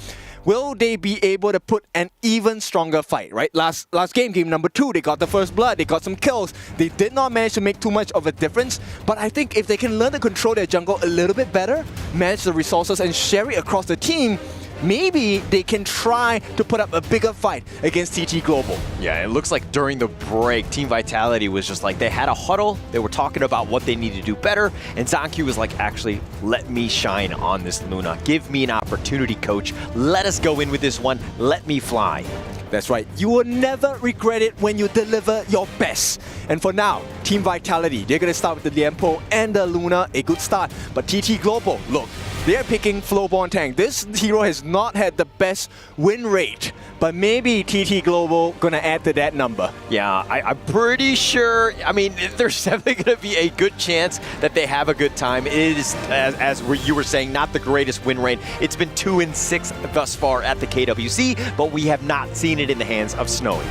Will they be able to put an even stronger fight, right? Last game number 2, they got the first blood, they got some kills. They did not manage to make too much of a difference, but I think if they can learn to control their jungle a little bit better, manage the resources and share it across the team, maybe they can try to put up a bigger fight against TT Global. Yeah, it looks like during the break, Team Vitality was just like, they had a huddle, they were talking about what they needed to do better, and ZanQ was like, actually, let me shine on this Luna. Give me an opportunity, coach. Let us go in with this one. Let me fly. That's right. You will never regret it when you deliver your best. And for now, Team Vitality, they're going to start with the Lianpo and the Luna, a good start. But TT Global, look, they're picking Flowborn Tank. This hero has not had the best win rate, but maybe TT Global gonna add to that number. Yeah, I'm pretty sure, I mean, there's definitely gonna be a good chance that they have a good time. It is, as you were saying, not the greatest win rate. It's been 2-6 thus far at the KWC, but we have not seen it in the hands of Snowy.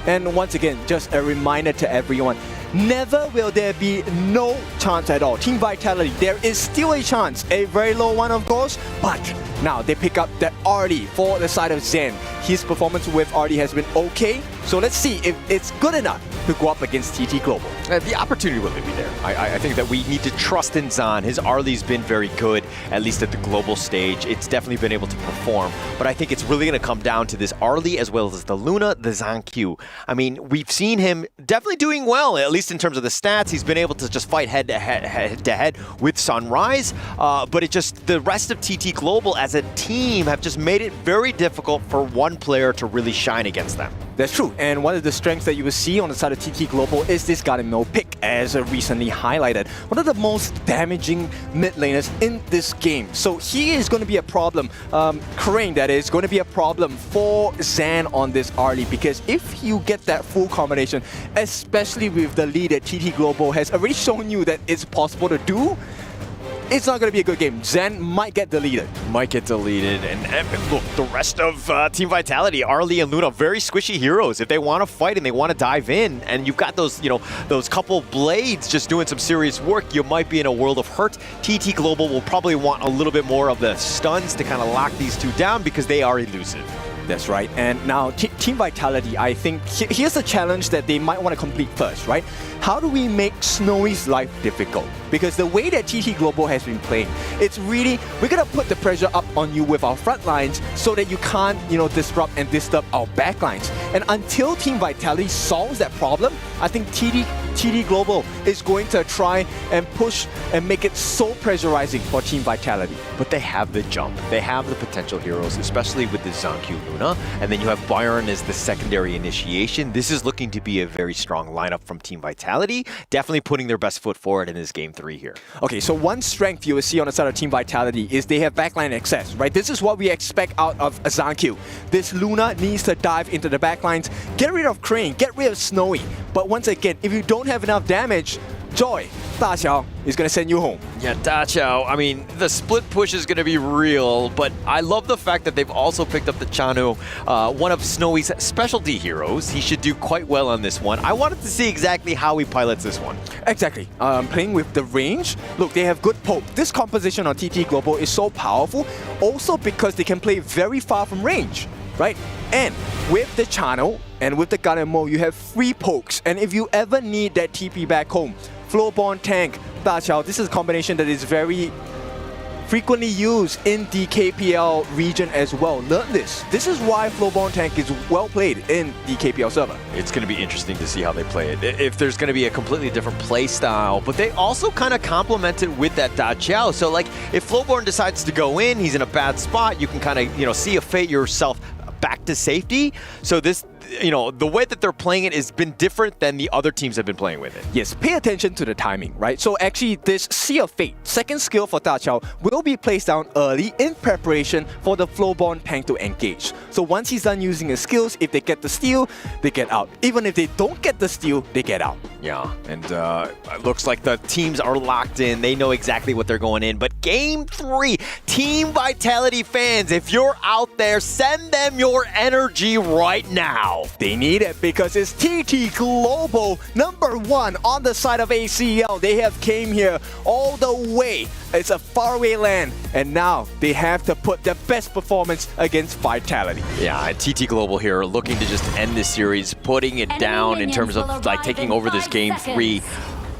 And once again, just a reminder to everyone, never will there be no chance at all. Team Vitality, there is still a chance, a very low one of course, but now they pick up that Artie for the side of Zen. His performance with Artie has been okay, so let's see if it's good enough to go up against TT Global. The opportunity will be there. I think that we need to trust in Zan. His Arlie's been very good, at least at the global stage. It's definitely been able to perform, but I think it's really going to come down to this Arlie as well as the Luna, the ZanQ. I mean, we've seen him definitely doing well, at least in terms of the stats. He's been able to just fight head-to-head with Sunrise, but it just, the rest of TT Global as a team have just made it very difficult for one player to really shine against them. That's true, and one of the strengths that you will see on the side of TT Global is this Garden Mill pick, as recently highlighted. One of the most damaging mid laners in this game. So he is going to be a problem, Crane that is, going to be a problem for Zan on this Arlie, because if you get that full combination, especially with the lead that TT Global has already shown you that it's possible to do, it's not going to be a good game. Zen might get deleted. And look, the rest of Team Vitality, Arlie and Luna, very squishy heroes. If they want to fight and they want to dive in, and you've got those, you know, those couple blades just doing some serious work, you might be in a world of hurt. TT Global will probably want a little bit more of the stuns to kind of lock these two down because they are elusive. That's right. And now Team Vitality, I think here's a challenge that they might want to complete first, right? How do we make Snowy's life difficult? Because the way that TT Global has been playing, it's really, we're going to put the pressure up on you with our front lines so that you can't, you know, disrupt and disturb our back lines. And until Team Vitality solves that problem, I think TT Global is going to try and push and make it so pressurizing for Team Vitality. But they have the jump. They have the potential heroes, especially with the ZanQ Luna. And then you have Byron as the secondary initiation. This is looking to be a very strong lineup from Team Vitality. Definitely putting their best foot forward in this game 3 here. Okay, so one strength you will see on the side of Team Vitality is they have backline access, right? This is what we expect out of a ZanQ. This Luna needs to dive into the backlines, get rid of Crane, get rid of Snowy. But once again, if you don't have enough damage, Joy, Da is going to send you home. Yeah, Da, I mean, the split push is going to be real, but I love the fact that they've also picked up the Chanu, one of Snowy's specialty heroes. He should do quite well on this one. I wanted to see exactly how he pilots this one. Exactly. Playing with the range. Look, they have good poke. This composition on TT Global is so powerful, also because they can play very far from range, right? And with the channel and with the gun mode, you have free pokes. And if you ever need that TP back home, Flowborn Tank, Da Qiao, this is a combination that is very frequently used in the KPL region as well. Learn this. This is why Flowborn Tank is well played in the KPL server. It's going to be interesting to see how they play it. If there's going to be a completely different play style, but they also kind of complement it with that Da Qiao. So like if Flowborn decides to go in, he's in a bad spot, you can kind of, see a fate yourself back to safety. So this, the way that they're playing it has been different than the other teams have been playing with it. Yes, pay attention to the timing, right? So actually this Sea of Fate, second skill for Da Qiao, will be placed down early in preparation for the Flowborn Tank to engage. So once he's done using his skills, if they get the steal, they get out. Even if they don't get the steal, they get out. Yeah, and it looks like the teams are locked in. They know exactly what they're going in. But Game 3, Team Vitality fans, if you're out there, send them your energy right now. They need it because it's TT Global, #1 on the side of AG.AL. They have came here all the way. It's a faraway land, and now they have to put their best performance against Vitality. Yeah, and TT Global here looking to just end this series, putting it down in terms of like taking over this Game 3.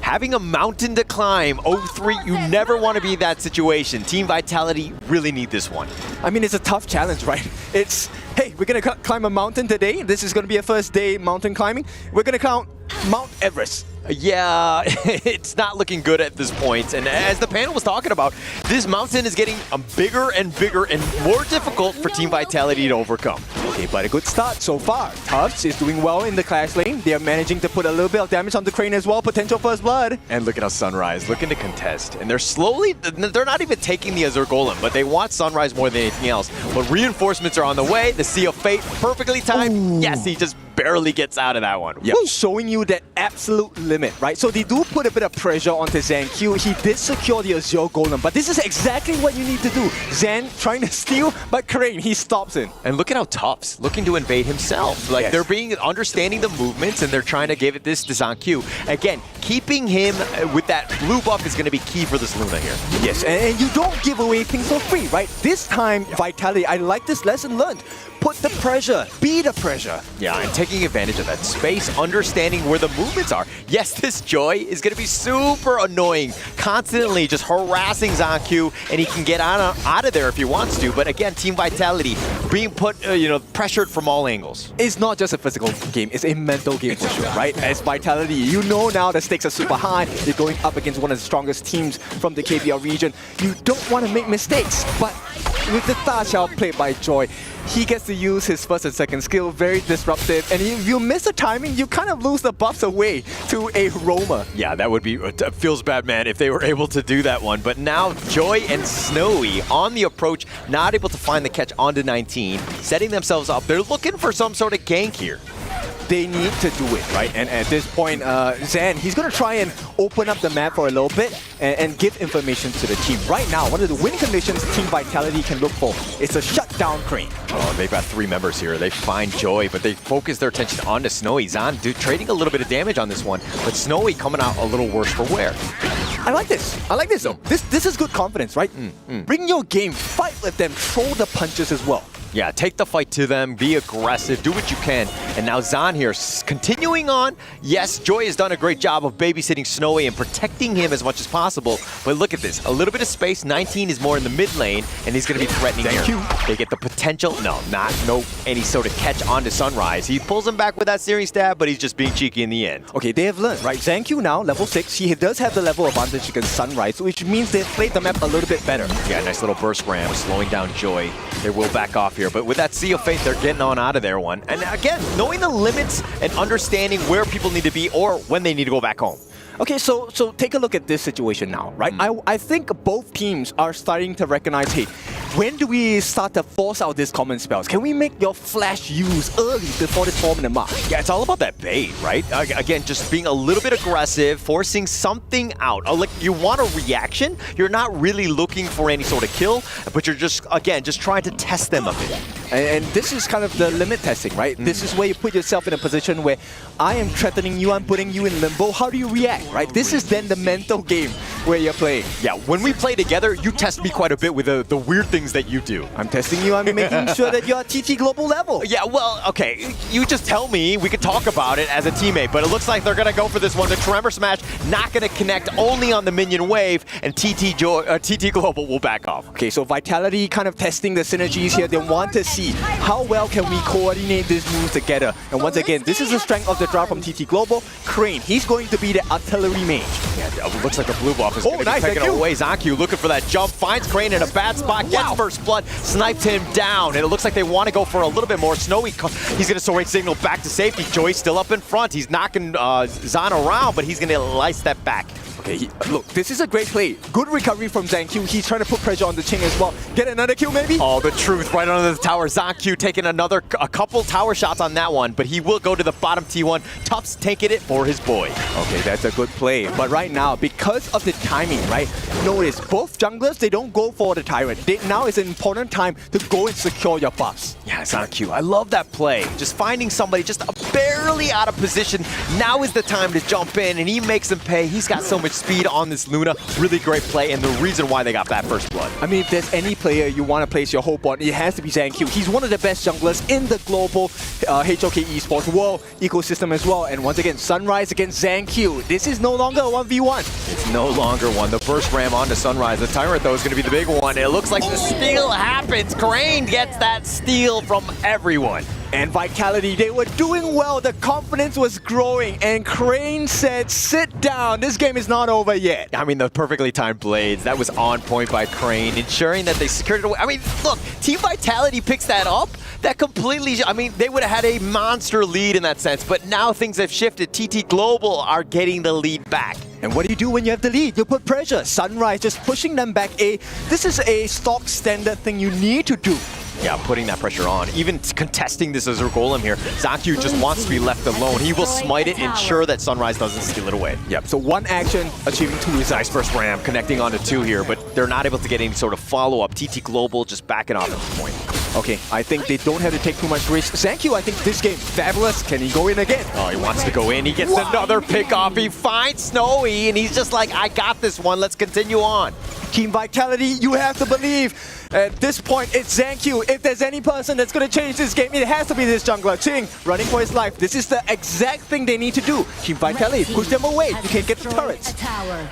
Having a mountain to climb, 0-3, you never want to be in that situation. Team Vitality really need this one. I mean, it's a tough challenge, right? It's, hey, we're going to climb a mountain today. This is going to be a first day mountain climbing. We're going to climb Mount Everest. Yeah, it's not looking good at this point. And as the panel was talking about, this mountain is getting bigger and bigger and more difficult for Team Vitality to overcome. Okay, but a good start so far. Tufts is doing well in the clash lane. They are managing to put a little bit of damage on the Crane as well. Potential first blood. And look at how Sunrise looking to contest. And they're not even taking the Azure Golem, but they want Sunrise more than anything else. But reinforcements are on the way. The Sea of Fate, perfectly timed. Ooh. Yes, he just barely gets out of that one. Yep. Showing you that absolute limit, right? So they do put a bit of pressure onto ZanQ. He did secure the Azure Golem, but this is exactly what you need to do. Zan trying to steal, but Crane, he stops in. And look at how Tufts looking to invade himself. Like they're understanding the movements and they're trying to give it this to ZanQ. Again, keeping him with that blue buff is going to be key for this Luna here. Yes, and you don't give away things for free, right? This time, Vitality, I like this lesson learned. Put the pressure, be the pressure. Yeah, and taking advantage of that space, understanding where the movements are. Yes, this Joy is going to be super annoying, constantly just harassing ZanQ, and he can get out of there if he wants to. But again, Team Vitality being put, pressured from all angles. It's not just a physical game, it's a mental game for sure, right? As Vitality, you know now the stakes are super high. You're going up against one of the strongest teams from the KPL region. You don't want to make mistakes, but with the Da Qiao played by Joy, he gets to use his first and second skill, very disruptive, and if you miss the timing, you kind of lose the buffs away to a roamer. Yeah, that would be, feels bad, man, if they were able to do that one. But now Joy and Snowy on the approach, not able to find the catch onto 19, setting themselves up. They're looking for some sort of gank here. They need to do it, right? And at this point, Zan, he's going to try and open up the map for a little bit and give information to the team. Right now, one of the win conditions Team Vitality can look for is a shutdown Crane. Oh, they've got 3 members here. They find Joy, but they focus their attention onto Snowy. Zan trading a little bit of damage on this one, but Snowy coming out a little worse for wear. I like this. I like this, though. This is good confidence, right? Bring your game, fight with them, throw the punches as well. Yeah, take the fight to them, be aggressive, do what you can. And now Zan here, continuing on. Yes, Joy has done a great job of babysitting Snowy and protecting him as much as possible. But look at this, a little bit of space. 19 is more in the mid lane, and he's going to be threatening here. They get the potential, any sort of catch onto Sunrise. He pulls him back with that searing stab, but he's just being cheeky in the end. Okay, they have learned, right? ZanQ now, level 6, he does have the level advantage against Sunrise, which means they've played the map a little bit better. Yeah, nice little burst ramp, slowing down Joy. They will back off here, but with that Sea of Fate, they're getting on out of there one. And again, knowing the limits and understanding where people need to be or when they need to go back home. Okay, so take a look at this situation now, right? I think both teams are starting to recognize, hey, when do we start to force out these common spells? Can we make your flash use early before this 4-minute mark? Yeah, it's all about that bait, right? Again, just being a little bit aggressive, forcing something out. Like, you want a reaction. You're not really looking for any sort of kill, but you're just, again, just trying to test them a bit. And this is kind of the limit testing, right? This is where you put yourself in a position where I am threatening you, I'm putting you in limbo. How do you react, right? This is then the mental game where you're playing. Yeah, when we play together, you test me quite a bit with the weird things that you do. I'm testing you, I'm making sure that you're at TT Global level. Yeah, well, okay, you just tell me, we could talk about it as a teammate, but it looks like they're gonna go for this one. The Tremor Smash not gonna connect, only on the minion wave, and TT Global will back off. Okay, so Vitality kind of testing the synergies here. They want to see how well can we coordinate these moves together. And once again, this is the strength of the draft from TT Global. Crane, he's going to be the artillery mage. Yeah, it looks like the blue buff is going to be taking away. ZanQ looking for that jump, finds Crane in a bad spot, gets first blood, sniped him down, and it looks like they want to go for a little bit more. Snowy, he's going to Soaring Signal back to safety. Joy's still up in front. He's knocking Zan around, but he's going to light step back. Okay, look, this is a great play. Good recovery from ZanQ. He's trying to put pressure on the Ching as well. Get another kill, maybe? Oh, the truth right under the tower. ZanQ taking a couple tower shots on that one, but he will go to the bottom T1. Tufts taking it for his boy. Okay, that's a good play. But right now, because of the timing, right? Notice both junglers, they don't go for the Tyrant. Now is an important time to go and secure your buffs. Yeah, ZanQ, I love that play. Just finding somebody just barely out of position. Now is the time to jump in, and he makes them pay. He's got so much speed on this Luna. Really great play, and the reason why they got that first blood. I mean, if there's any player you want to place your hope on, it has to be ZanQ. He's one of the best junglers in the global HOK Esports world ecosystem as well. And once again, Sunrise against ZanQ. This is no longer a 1v1. It's no longer one. The first ram onto Sunrise. The Tyrant, though, is going to be the big one. It looks like the steal happens. Crane gets that steal from everyone. And Vitality, they were doing well. The confidence was growing. And Crane said, sit down. This game is not over yet. I mean, the perfectly timed blades. That was on point by Crane, ensuring that they secured it away. I mean, look, Team Vitality picks that up. That completely, I mean, they would have had a monster lead in that sense. But now things have shifted. TT Global are getting the lead back. And what do you do when you have the lead? You put pressure. Sunrise just pushing them back. This is a stock standard thing you need to do. Yeah, putting that pressure on. Even contesting this Azure Golem here, ZanQ just wants to be left alone. He will smite it, ensure that Sunrise doesn't steal it away. Yep, so one action, achieving two results. Nice first ram, connecting onto two here, but they're not able to get any sort of follow-up. TT Global just backing off at this point. Okay, I think they don't have to take too much risk. ZanQ, I think this game, fabulous. Can he go in again? Oh, he wants to go in. He gets another pick off. He finds Snowy, and he's just like, I got this one. Let's continue on. Team Vitality, you have to believe. At this point, it's ZanQ. If there's any person that's going to change this game, it has to be this jungler. Ching, running for his life. This is the exact thing they need to do. Team Vitality, push them away. You can't get the turrets.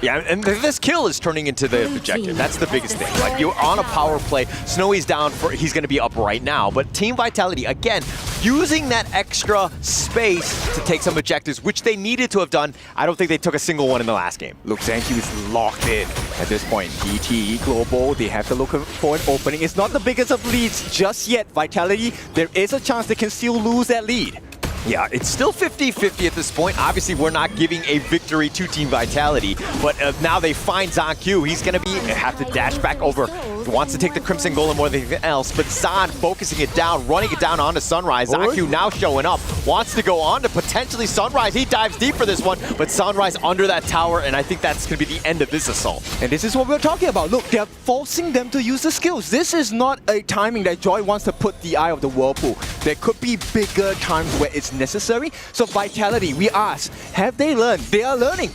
Yeah, and this kill is turning into the objective. That's the biggest thing. Like, you're on a power play. Snowy's down for, he's going to be up right now. But Team Vitality, again, using that extra space to take some objectives, which they needed to have done. I don't think they took a single one in the last game. Look, ZanQ is locked in at this point. DT Global, they have to look for an opening. It's not the biggest of leads just yet. Vitality, there is a chance they can still lose that lead. Yeah, it's still 50-50 at this point. Obviously, we're not giving a victory to Team Vitality, but now they find ZanQ. He's going to have to dash back over. He wants to take the Crimson Golem more than anything else, but Zan focusing it down, running it down onto Sunrise. ZanQ now showing up, wants to go on to potentially Sunrise. He dives deep for this one, but Sunrise under that tower, and I think that's going to be the end of this assault. And this is what we're talking about. Look, they're forcing them to use the skills. This is not a timing that Joy wants to put the eye of the whirlpool. There could be bigger times where it's necessary. So Vitality, we ask, have they learned? They are learning.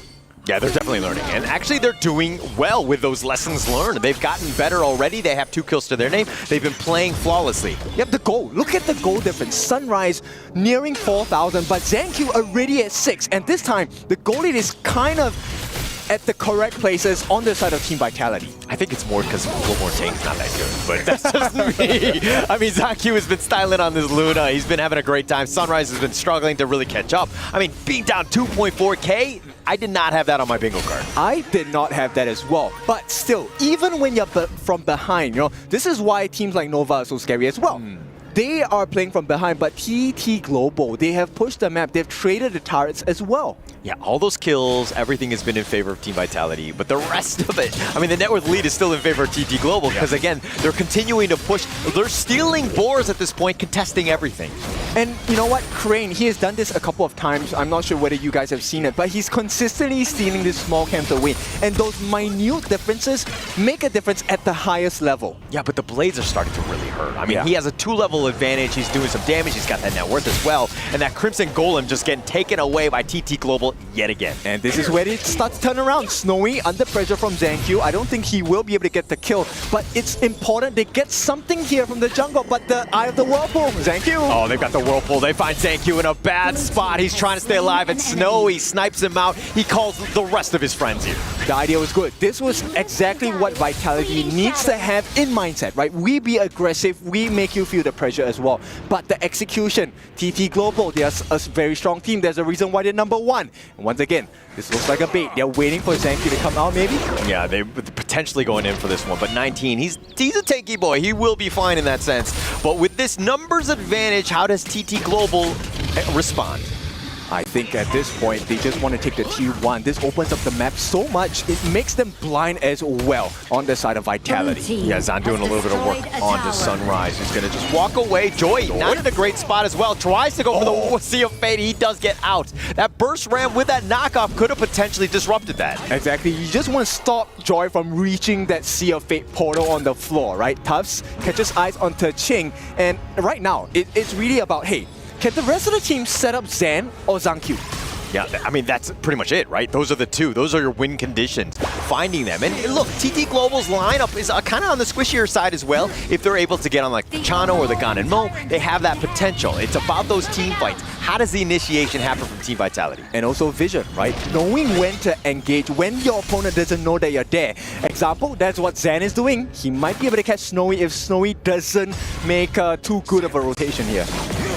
Yeah, they're definitely learning. And actually, they're doing well with those lessons learned. They've gotten better already. They have 2 kills to their name. They've been playing flawlessly. Yep, the goal. Look at the goal difference. Sunrise nearing 4,000, but ZanQ already at 6. And this time, the goal lead is kind of at the correct places on the side of Team Vitality. I think it's more because Global Tank's not that good, but that's just me. I mean, ZanQ has been styling on this Luna. He's been having a great time. Sunrise has been struggling to really catch up. I mean, being down 2.4K, I did not have that on my bingo card. I did not have that as well. But still, even when you're from behind, you know, this is why teams like Nova are so scary as well. they are playing from behind, but TT Global, they have pushed the map. They've traded the turrets as well. Yeah, all those kills, everything has been in favor of Team Vitality, but the rest of it, I mean, the net worth lead is still in favor of TT Global because, again, they're continuing to push. They're stealing boars at this point, contesting everything. And you know what? Crane, he has done this a couple of times. I'm not sure whether you guys have seen it, but he's consistently stealing this small camp to win. And those minute differences make a difference at the highest level. Yeah, but the blades are starting to really hurt. I mean, he has a 2-level advantage. He's doing some damage. He's got that net worth as well. And that Crimson Golem just getting taken away by TT Global yet again. And this is where it starts to turn around. Snowy under pressure from ZanQ. I don't think he will be able to get the kill, but it's important they get something here from the jungle. But the Eye of the Whirlpool, ZanQ. Oh, they've got the Whirlpool. They find ZanQ in a bad spot. He's trying to stay alive, and Snowy snipes him out. He calls the rest of his friends here. The idea was good. This was exactly what Vitality needs to have in mindset, right? We be aggressive, we make you feel the pressure as well. But the execution, TT Global, they're a very strong team. There's a reason why they're #1. And once again, this looks like a bait. They're waiting for ZanQ to come out, maybe? Yeah, they're potentially going in for this one. But 19, he's a tanky boy. He will be fine in that sense. But with this numbers advantage, how does TT Global respond? I think at this point, they just want to take the T1. This opens up the map so much, it makes them blind as well on the side of Vitality. Yeah, Zan doing a little bit of work onto Sunrise. He's going to just walk away. Joy, not in a great spot as well. Tries to go for the Sea of Fate. He does get out. That burst ram with that knockoff could have potentially disrupted that. Exactly. You just want to stop Joy from reaching that Sea of Fate portal on the floor, right? Tufts catches eyes onto Ching. And right now, it's really about, hey, can the rest of the team set up Zan or ZanQ? Yeah, I mean, that's pretty much it, right? Those are the two. Those are your win conditions. Finding them. And look, TT Global's lineup is kind of on the squishier side as well. If they're able to get on like the Chano or the Ganonmo, they have that potential. It's about those team fights. How does the initiation happen from Team Vitality? And also vision, right? Knowing when to engage, when your opponent doesn't know that you're there. Example, that's what Zan is doing. He might be able to catch Snowy if Snowy doesn't make too good of a rotation here.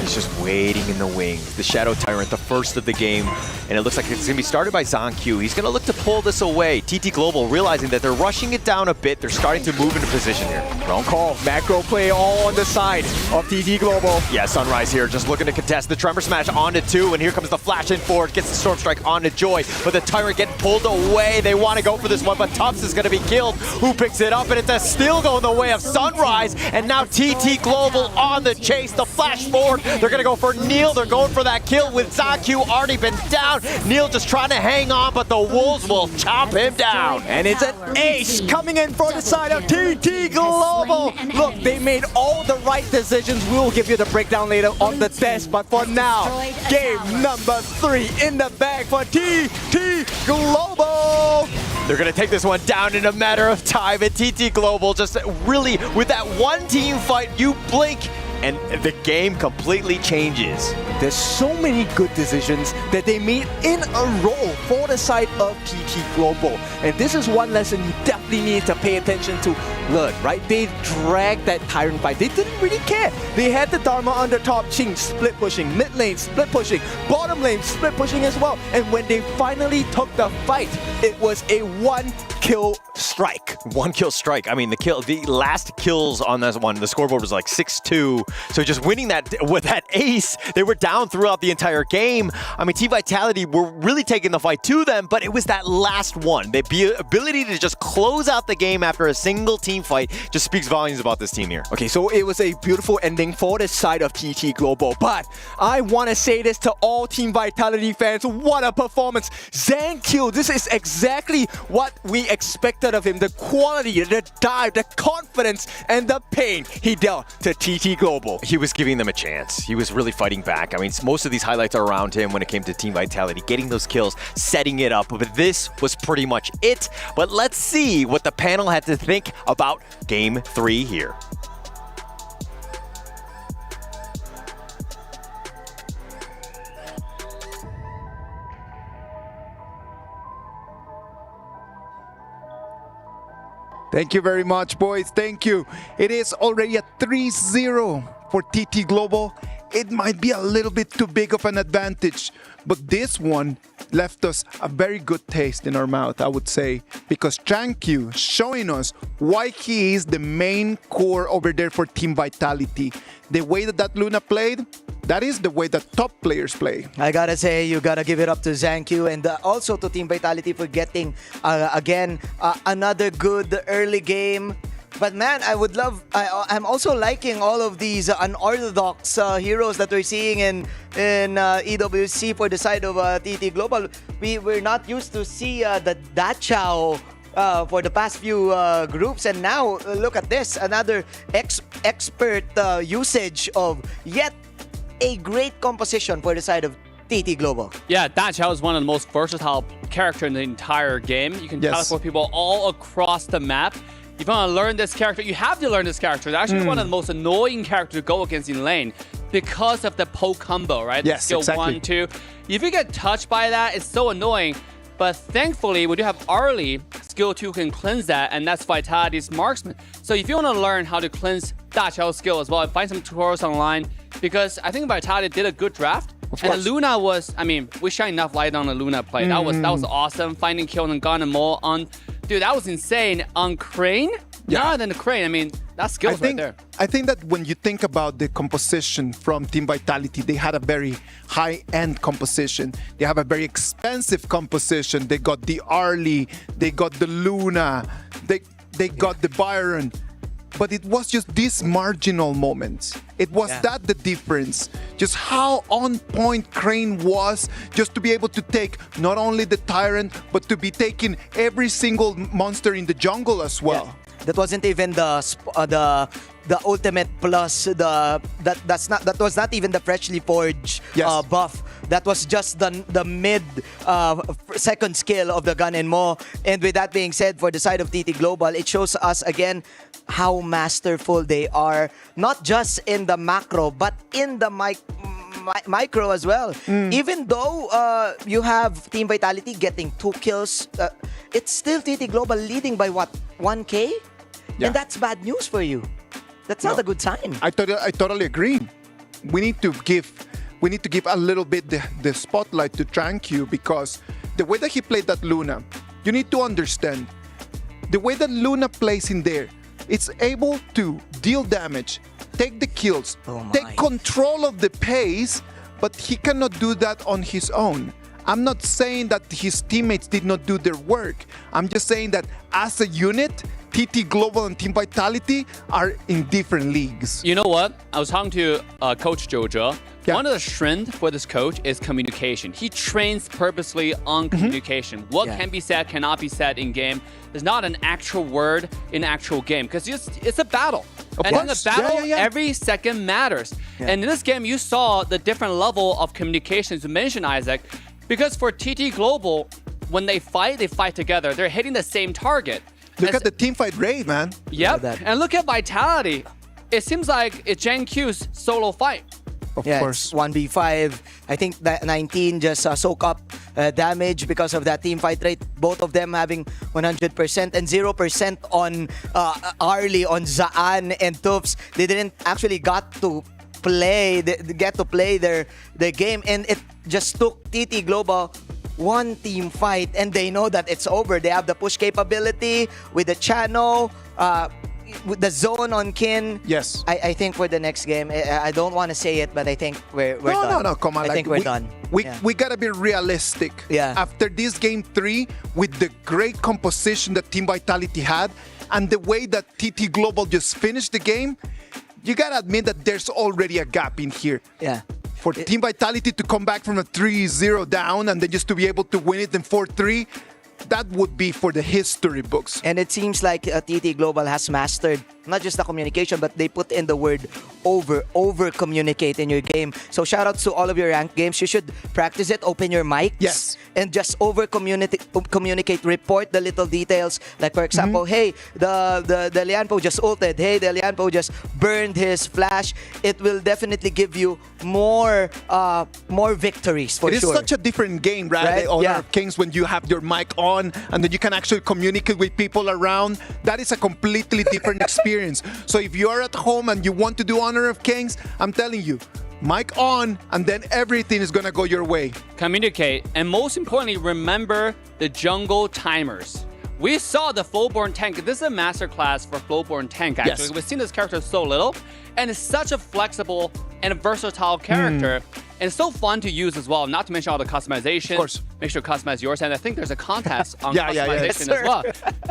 He's just waiting in the wings. The Shadow Tyrant, the first of the game. And it looks like it's going to be started by ZanQ. He's going to look to pull this away. TT Global realizing that they're rushing it down a bit. They're starting to move into position here. Wrong call. Macro play all on the side of TT Global. Yeah, Sunrise here just looking to contest the Tremor Smash onto 2. And here comes the flash in forward. Gets the Storm Strike onto Joy. But the Tyrant getting pulled away. They want to go for this one, but Tufts is going to be killed. Who picks it up? And it's a still going the way of Sunrise. And now TT Global on the chase. The flash forward. They're going to go for Neil. They're going for that kill with ZanQ already been down. Neil just trying to hang on, but the Wolves will chop him down. And it's an ace coming in for the side of TT Global. Look, they made all the right decisions. We will give you the breakdown later on the desk. But for now, game #3 in the bag for TT Global. They're going to take this one down in a matter of time. And TT Global just really, with that one team fight, you blink and the game completely changes. There's so many good decisions that they made in a row for the side of TT Global. And this is one lesson you definitely need to pay attention to learn, right? They dragged that Tyrant fight. They didn't really care. They had the Dharma on the top, Ching split pushing, mid lane split pushing, bottom lane split pushing as well. And when they finally took the fight, it was a one-kill strike. One-kill strike. I mean, the last kills on this one, the scoreboard was like 6-2. So just winning that with that ace, they were down throughout the entire game. I mean, Team Vitality were really taking the fight to them, but it was that last one. The ability to just close out the game after a single team fight just speaks volumes about this team here. Okay, so it was a beautiful ending for the side of TT Global, but I want to say this to all Team Vitality fans. What a performance. ZanQ, this is exactly what we expected of him. The quality, the dive, the confidence, and the pain he dealt to TT Global. He was giving them a chance. He was really fighting back. I mean, most of these highlights are around him when it came to Team Vitality, getting those kills, setting it up. But this was pretty much it. But let's see what the panel had to think about Game 3 here. Thank you very much, boys. Thank you. It is already a 3-0 for TT Global. It might be a little bit too big of an advantage, but this one left us a very good taste in our mouth, I would say, because Changkyu showing us why he is the main core over there for Team Vitality. The way that Luna played, that is the way that top players play. I gotta say, you gotta give it up to Zhangqiu and also to Team Vitality for getting, again, another good early game. But man, I'm also liking all of these unorthodox heroes that we're seeing in EWC for the side of TT Global. We're not used to see the Da-Chao for the past few groups, and now look at this, another expert usage of yet a great composition for the side of TT Global. Yeah, Da-Chao is one of the most versatile characters in the entire game. You can teleport people all across the map. If you want to learn this character, you have to learn this character. It's actually one of the most annoying characters to go against in lane because of the poke combo, right? Yes, Skill exactly. 1, 2. If you get touched by that, it's so annoying. But thankfully, we do have Arlie. Skill 2 can cleanse that, and that's Vitality's marksman. So if you want to learn how to cleanse Da-Chao's skill as well, find some tutorials online, because I think Vitality did a good draft. And the Luna was, I mean, we shine enough light on the Luna play. That was awesome. Finding kill and gun and more on, dude, that was insane. On Crane? Yeah, than the Crane. I mean, that's skills right there. I think that when you think about the composition from Team Vitality, they had a very high-end composition. They have a very expensive composition. They got the Arlie, they got the Luna, they got the Byron. But it was just these marginal moments. It was that the difference. Just how on point Crane was, just to be able to take not only the Tyrant, but to be taking every single monster in the jungle as well. Yeah. That wasn't even the ultimate plus. That was not even the freshly forged buff. That was just the mid second skill of the Gun and Mo. And with that being said, for the side of TT Global, it shows us again how masterful they are, not just in the macro, but in the micro as well. Even though you have Team Vitality getting 2 kills, it's still TT Global leading by what, 1K? Yeah. And that's bad news for you. That's not a good sign. I totally agree. We need to give a little bit the spotlight to Changkyu, because the way that he played that Luna, you need to understand the way that Luna plays in there. It's able to deal damage, take the kills, take control of the pace, but he cannot do that on his own. I'm not saying that his teammates did not do their work. I'm just saying that as a unit, TT Global and Team Vitality are in different leagues. You know what? I was talking to Coach Jojo. One of the strengths for this coach is communication. He trains purposely on communication. What can be said, cannot be said in game. There's not an actual word in actual game, because it's a battle. And in the battle, every second matters. And in this game, you saw the different level of communications you mentioned, Isaac. Because for TT Global, when they fight together. They're hitting the same target. Look at the teamfight rate, man. Yep. And look at Vitality. It seems like it's Zhangqiu's solo fight. Of course. 1v5. I think that 19 just soak up damage because of that team fight rate. Both of them having 100% and 0% on Arlie, on Zaan and Tufts. They didn't actually get to play their game, and it just took TT Global one team fight, and they know that it's over. They have the push capability with the channel, with the zone on Kin. Yes. I think for the next game, I don't want to say it, but I think we're done. No, come on. I think we're done. We gotta be realistic. Yeah. After this game 3, with the great composition that Team Vitality had, and the way that TT Global just finished the game, you gotta admit that there's already a gap in here. Yeah. For Team Vitality to come back from a 3-0 down and then just to be able to win it in 4-3, that would be for the history books. And it seems like TT Global has mastered not just the communication, but they put in the word over communicate in your game. So shout out to all of your ranked games. You should practice it, open your mics, and just over communicate, report the little details. Like for example, hey, the Lianpo just ulted. Hey, the Lianpo just burned his flash. It will definitely give you more victories for sure. It is such a different game, right? Honor of Kings, when you have your mic on and then you can actually communicate with people around. That is a completely different experience. So if you're at home and you want to do Honor of Kings, I'm telling you, mic on, and then everything is gonna go your way. Communicate, and most importantly, remember the jungle timers. We saw the Flowborn tank. This is a masterclass for Flowborn tank, actually. Yes. We've seen this character so little, and it's such a flexible and versatile character. And it's so fun to use as well, not to mention all the customization. Of course. Make sure to customize yours, and I think there's a contest on customization as well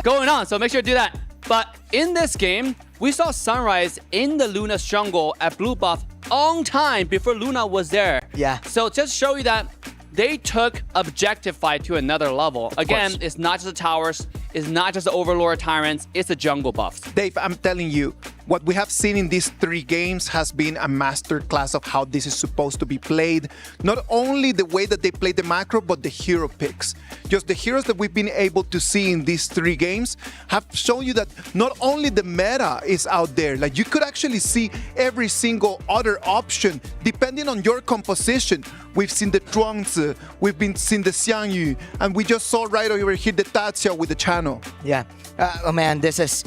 going on, so make sure to do that. But in this game, we saw Sunrise in the Luna's jungle at blue buff on time before Luna was there. Yeah. So just show you that they took objective fight to another level. Again, it's not just the towers, it's not just the Overlord Tyrants, it's the jungle buffs. Dave, I'm telling you, what we have seen in these 3 games has been a masterclass of how this is supposed to be played. Not only the way that they play the macro, but the hero picks. Just the heroes that we've been able to see in these 3 games have shown you that not only the meta is out there, like you could actually see every single other option depending on your composition. We've seen the Zhuangzi, we've been seeing the Xiangyu, and we just saw right over here the Tatsia with the channel. Yeah. Oh man, this is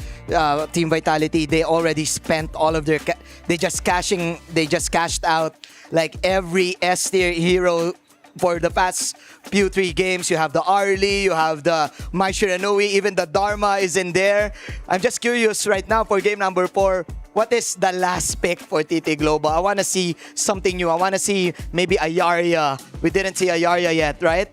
Team Vitality. They already spent all of their. They just cashed out like every S tier hero for the past few 3 games. You have the Arlie, you have the Mai Shiranui, even the Dharma is in there. I'm just curious right now for game number 4. What is the last pick for TT Global? I want to see something new. I want to see maybe a Yarya. We didn't see a Yarya yet, right?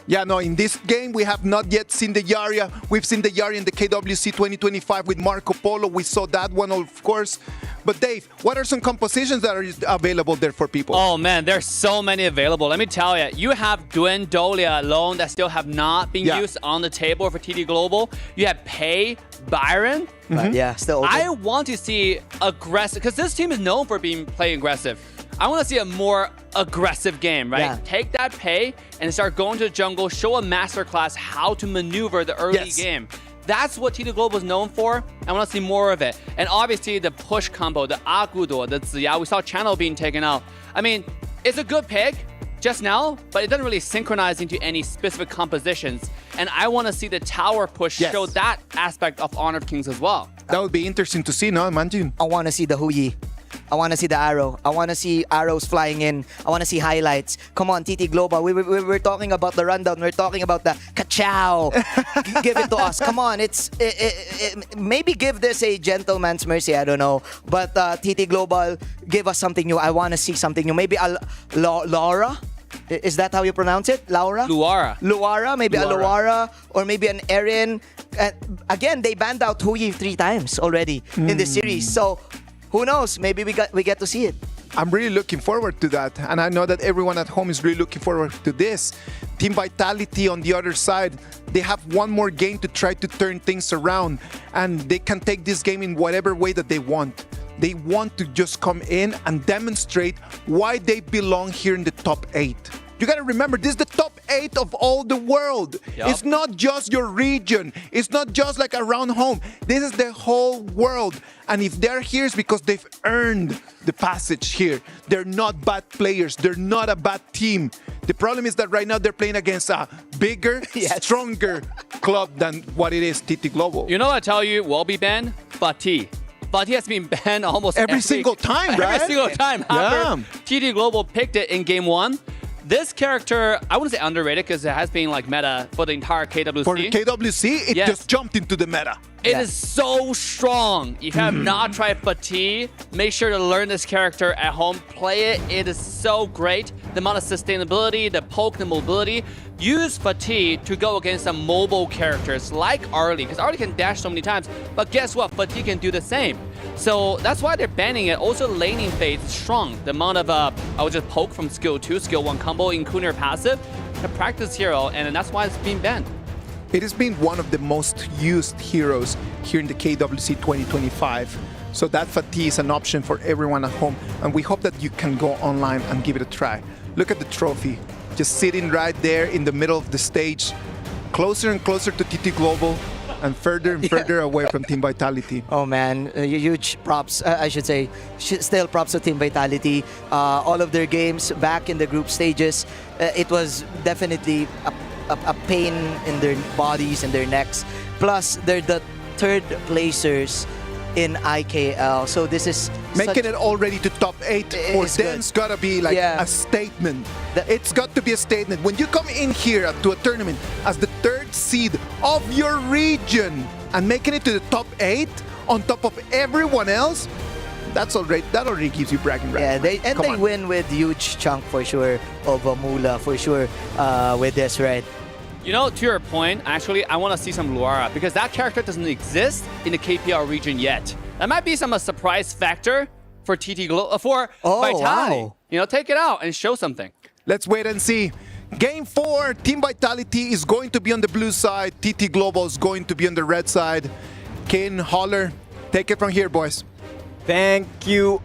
Yeah, no, in this game, we have not yet seen the Yarya. We've seen the Yarya in the KWC 2025 with Marco Polo. We saw that one, of course. But Dave, what are some compositions that are available there for people? Oh man, there's so many available. Let me tell you, you have Dwendolia alone that still have not been used on the table for TT Global. You have Pei, Byron. Yeah, still open. I want to see aggressive, because this team is known for playing aggressive. I want to see a more aggressive game, right? Yeah. Take that Pei and start going to the jungle, show a masterclass how to maneuver the early game. That's what TT Global is known for. I want to see more of it. And obviously the push combo, the Agudo, the Ziya, we saw Channel being taken out. I mean, it's a good pick just now, but it doesn't really synchronize into any specific compositions. And I want to see the tower push show that aspect of Honor of Kings as well. That would be interesting to see, no? Imagine. I want to see the Huyi. I want to see the arrow. I want to see arrows flying in. I want to see highlights. Come on, TT Global. We're talking about the rundown. We're talking about the ka-chow. Give it to us. Come on. Maybe give this a gentleman's mercy. I don't know. But TT Global, give us something new. I want to see something new. Maybe a Laura? Is that how you pronounce it? Laura? Luara. Maybe a Luara. Or maybe an Erin. Again, they banned out Huyi 3 times already in this series. So who knows? Maybe we get to see it. I'm really looking forward to that. And I know that everyone at home is really looking forward to this. Team Vitality on the other side, they have one more game to try to turn things around. And they can take this game in whatever way that they want. They want to just come in and demonstrate why they belong here in the top 8. You gotta remember, this is the top 8 of all the world. It's not just your region. It's not just like around home. This is the whole world. And if they're here, it's because they've earned the passage here. They're not bad players. They're not a bad team. The problem is that right now they're playing against a bigger, stronger club than what it is TT Global. You know what I tell you will be banned? Bati. Bati has been banned almost every single time, right? Every single time. TT Global picked it in game 1. This character, I wouldn't say underrated because it has been like meta for the entire KWC. For the KWC, it just jumped into the meta. It is so strong. If you have not tried Fatigue, make sure to learn this character at home. Play it. It is so great. The amount of sustainability, the poke, the mobility. Use Fatigue to go against some mobile characters like Arlie, because Arlie can dash so many times. But guess what? Fatigue can do the same. So that's why they're banning it. Also, laning phase is strong. The amount of, I would just poke from skill 2, skill 1 combo, including your passive, to practice hero, and that's why it's being banned. It has been one of the most used heroes here in the KWC 2025. So that Fatigue is an option for everyone at home. And we hope that you can go online and give it a try. Look at the trophy, just sitting right there in the middle of the stage, closer and closer to TT Global, and further away from Team Vitality. Oh man, huge props, I should say, still props to Team Vitality. All of their games back in the group stages, it was definitely a pain in their bodies and their necks. Plus, they're the third placers in IKL. So this is making it already to top 8 for them's gotta be like a statement. It's got to be a statement. When you come in here to a tournament as the 3rd seed of your region and making it to the top 8 on top of everyone else, that already gives you bragging rights. Yeah, they win with huge chunk for sure of Mula for sure with this, right? You know, to your point, actually, I want to see some Luara because that character doesn't exist in the KPL region yet. That might be some surprise factor for Vitality. Wow. You know, take it out and show something. Let's wait and see. Game 4, Team Vitality is going to be on the blue side. TT Global is going to be on the red side. Kane, Holler, take it from here, boys. Thank you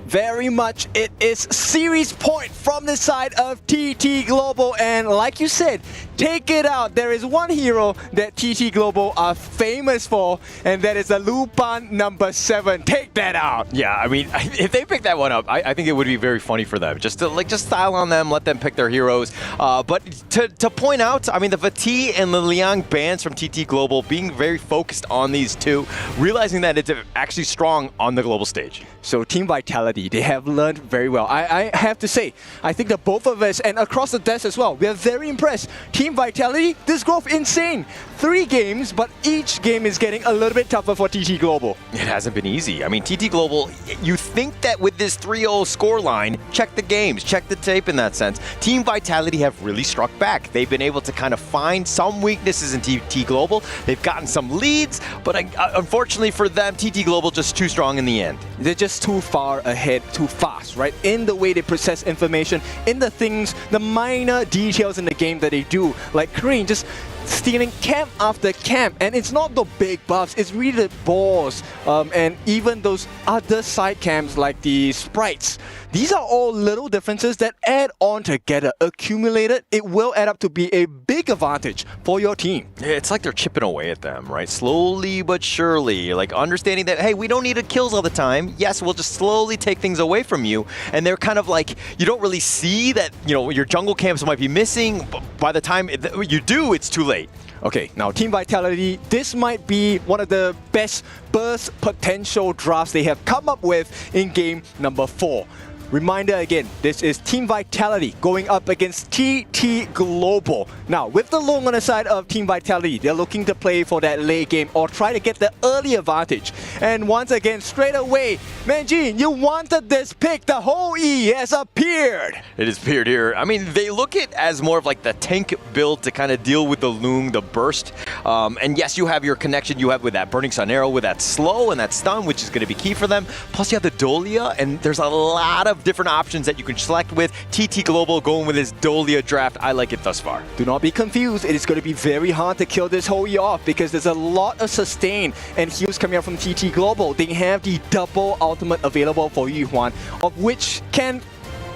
very much. It is series point from the side of TT Global, and like you said, take it out. There is one hero that TT Global are famous for, and that is the Lupan number 7. Take that out. Yeah, I mean, if they pick that one up, I think it would be very funny for them. Just to style on them, let them pick their heroes. But to point out, I mean, the Vati and the Liang bands from TT Global being very focused on these two, realizing that it's actually strong on the global stage. So Team Vitality, they have learned very well. I have to say, I think that both of us and across the desk as well, we are very impressed. Team Vitality, this growth insane. 3 games, but each game is getting a little bit tougher for TT Global. It hasn't been easy. I mean, TT Global, you think that with this 3-0 scoreline, check the games, check the tape in that sense. Team Vitality have really struck back. They've been able to kind of find some weaknesses in TT Global. They've gotten some leads, but unfortunately for them, TT Global just too strong in the end. They're just too far ahead, too fast, right? In the way they process information, in the things, the minor details in the game that they do. Like Korean just stealing camp after camp, and it's not the big buffs, it's really the balls, and even those other side camps like the sprites. These are all little differences that add on together. Accumulated, it will add up to be a big advantage for your team. Yeah, it's like they're chipping away at them, right? Slowly but surely, like understanding that, hey, we don't need kills all the time. Yes, we'll just slowly take things away from you. And they're kind of like, you don't really see that, you know, your jungle camps might be missing. But by the time you do, it's too late. Okay, now Team Vitality, this might be one of the best burst potential drafts they have come up with in game number 4. Reminder again, this is Team Vitality going up against TT Global. Now, with the long on the side of Team Vitality, they're looking to play for that late game or try to get the early advantage. And once again, straight away, Manjin, you wanted this pick. The whole E has appeared. It has appeared here. I mean, they look at it as more of like the tank build to kind of deal with the Loong, the burst. And yes, you have your connection you have with that Burning Sun Arrow, with that slow and that stun, which is going to be key for them. Plus, you have the Dolia, and there's a lot of different options that you can select with. TT Global going with his Dolia draft. I like it thus far. Do not be confused. It is going to be very hard to kill this whole E off because there's a lot of sustain and heals coming out from TT Global. They have the double ultimate available for Yuhuan, of which can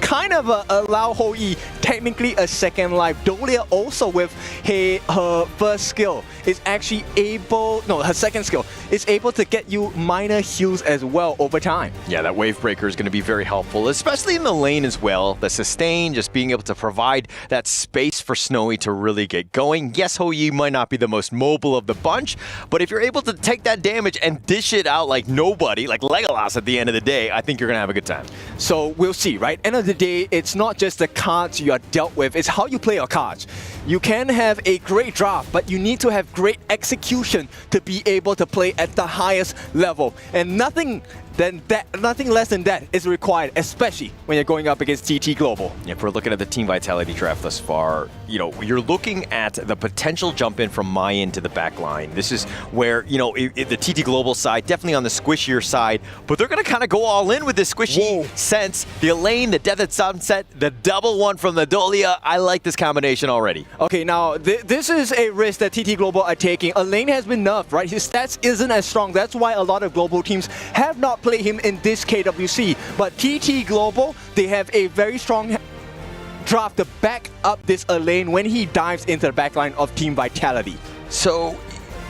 kind of allow Ho Yi technically a second life. Dolia also with her first skill is actually able, no, her second skill is able to get you minor heals as well over time. Yeah, that wave breaker is going to be very helpful, especially in the lane as well. The sustain, just being able to provide that space for Snowy to really get going. Yes, Ho Yi might not be the most mobile of the bunch, but if you're able to take that damage and dish it out like nobody, like Legolas at the end of the day, I think you're going to have a good time. So we'll see, right? End of the day, it's not just the cards you are dealt with, it's how you play your cards. You can have a great draft, but you need to have great execution to be able to play at the highest level. And nothing less than that is required, especially when you're going up against TT Global. If we're looking at the Team Vitality draft thus far, you know, you're looking at the potential jump in from Mayan to the back line. This is where, you know, the TT Global side, definitely on the squishier side, but they're going to kind of go all in with this squishy sense. The Elaine, the Death at Sunset, the double one from the Dolia. I like this combination already. Okay, now this is a risk that TT Global are taking. Elaine has been nerfed, right? His stats isn't as strong. That's why a lot of global teams have not play him in this KWC. But TT Global, they have a very strong draft to back up this Elaine when he dives into the backline of Team Vitality. So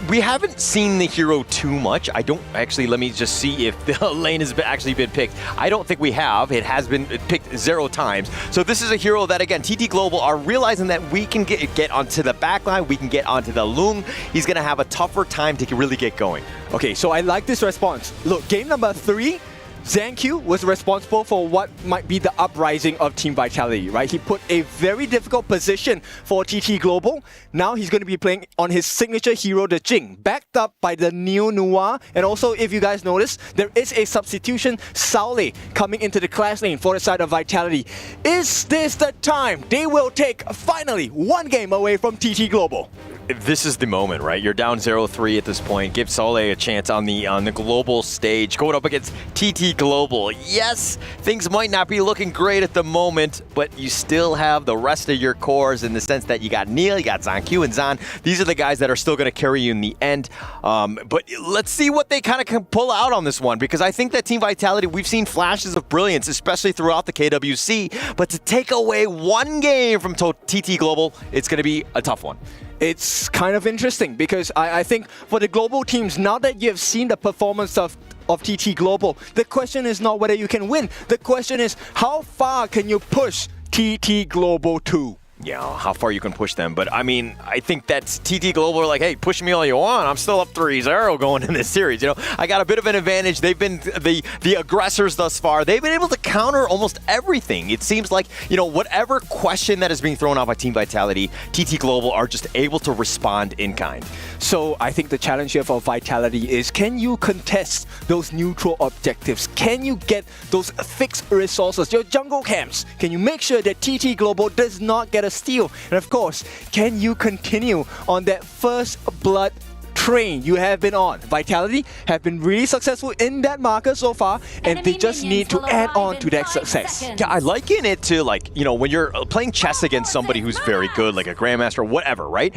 we haven't seen the hero too much. I don't actually, let me just see if the lane has actually been picked. I don't think we have. It has been picked 0 times. So this is a hero that, again, TT Global are realizing that we can get onto the backline, we can get onto the Lung. He's going to have a tougher time to really get going. Okay, so I like this response. Look, game number 3, ZanQ was responsible for what might be the uprising of Team Vitality, right? He put a very difficult position for TT Global. Now he's going to be playing on his signature hero, the Jing, backed up by the Neo Noir. And also, if you guys notice, there is a substitution, Saule, coming into the clash lane for the side of Vitality. Is this the time they will take, finally, 1 game away from TT Global? This is the moment, right? You're down 0-3 at this point. Give Saule a chance on the global stage, going up against TT Global. Yes, things might not be looking great at the moment, but you still have the rest of your cores in the sense that you got Neil, you got ZanQ and Zan. These are the guys that are still going to carry you in the end. But let's see what they kind of can pull out on this one, because I think that Team Vitality, we've seen flashes of brilliance, especially throughout the KWC, but to take away 1 game from TT Global, it's going to be a tough one. It's kind of interesting because I think for the global teams, now that you have seen the performance of TT Global, the question is not whether you can win. The question is, how far can you push TT Global to? Yeah, how far you can push them. But I mean, I think that's TT Global are like, hey, push me all you want. I'm still up 3-0 going in this series. You know, I got a bit of an advantage. They've been the aggressors thus far. They've been able to counter almost everything. It seems like, you know, whatever question that is being thrown out by Team Vitality, TT Global are just able to respond in kind. So I think the challenge here for Vitality is, can you contest those neutral objectives? Can you get those fixed resources, your jungle camps? Can you make sure that TT Global does not get a steal? And of course, can you continue on that first blood train you have been on? Vitality have been really successful in that marker so far, and they just need to add on to that success. Yeah, I liken it to, like, you know, when you're playing chess against somebody who's very good, like a grandmaster or whatever, right?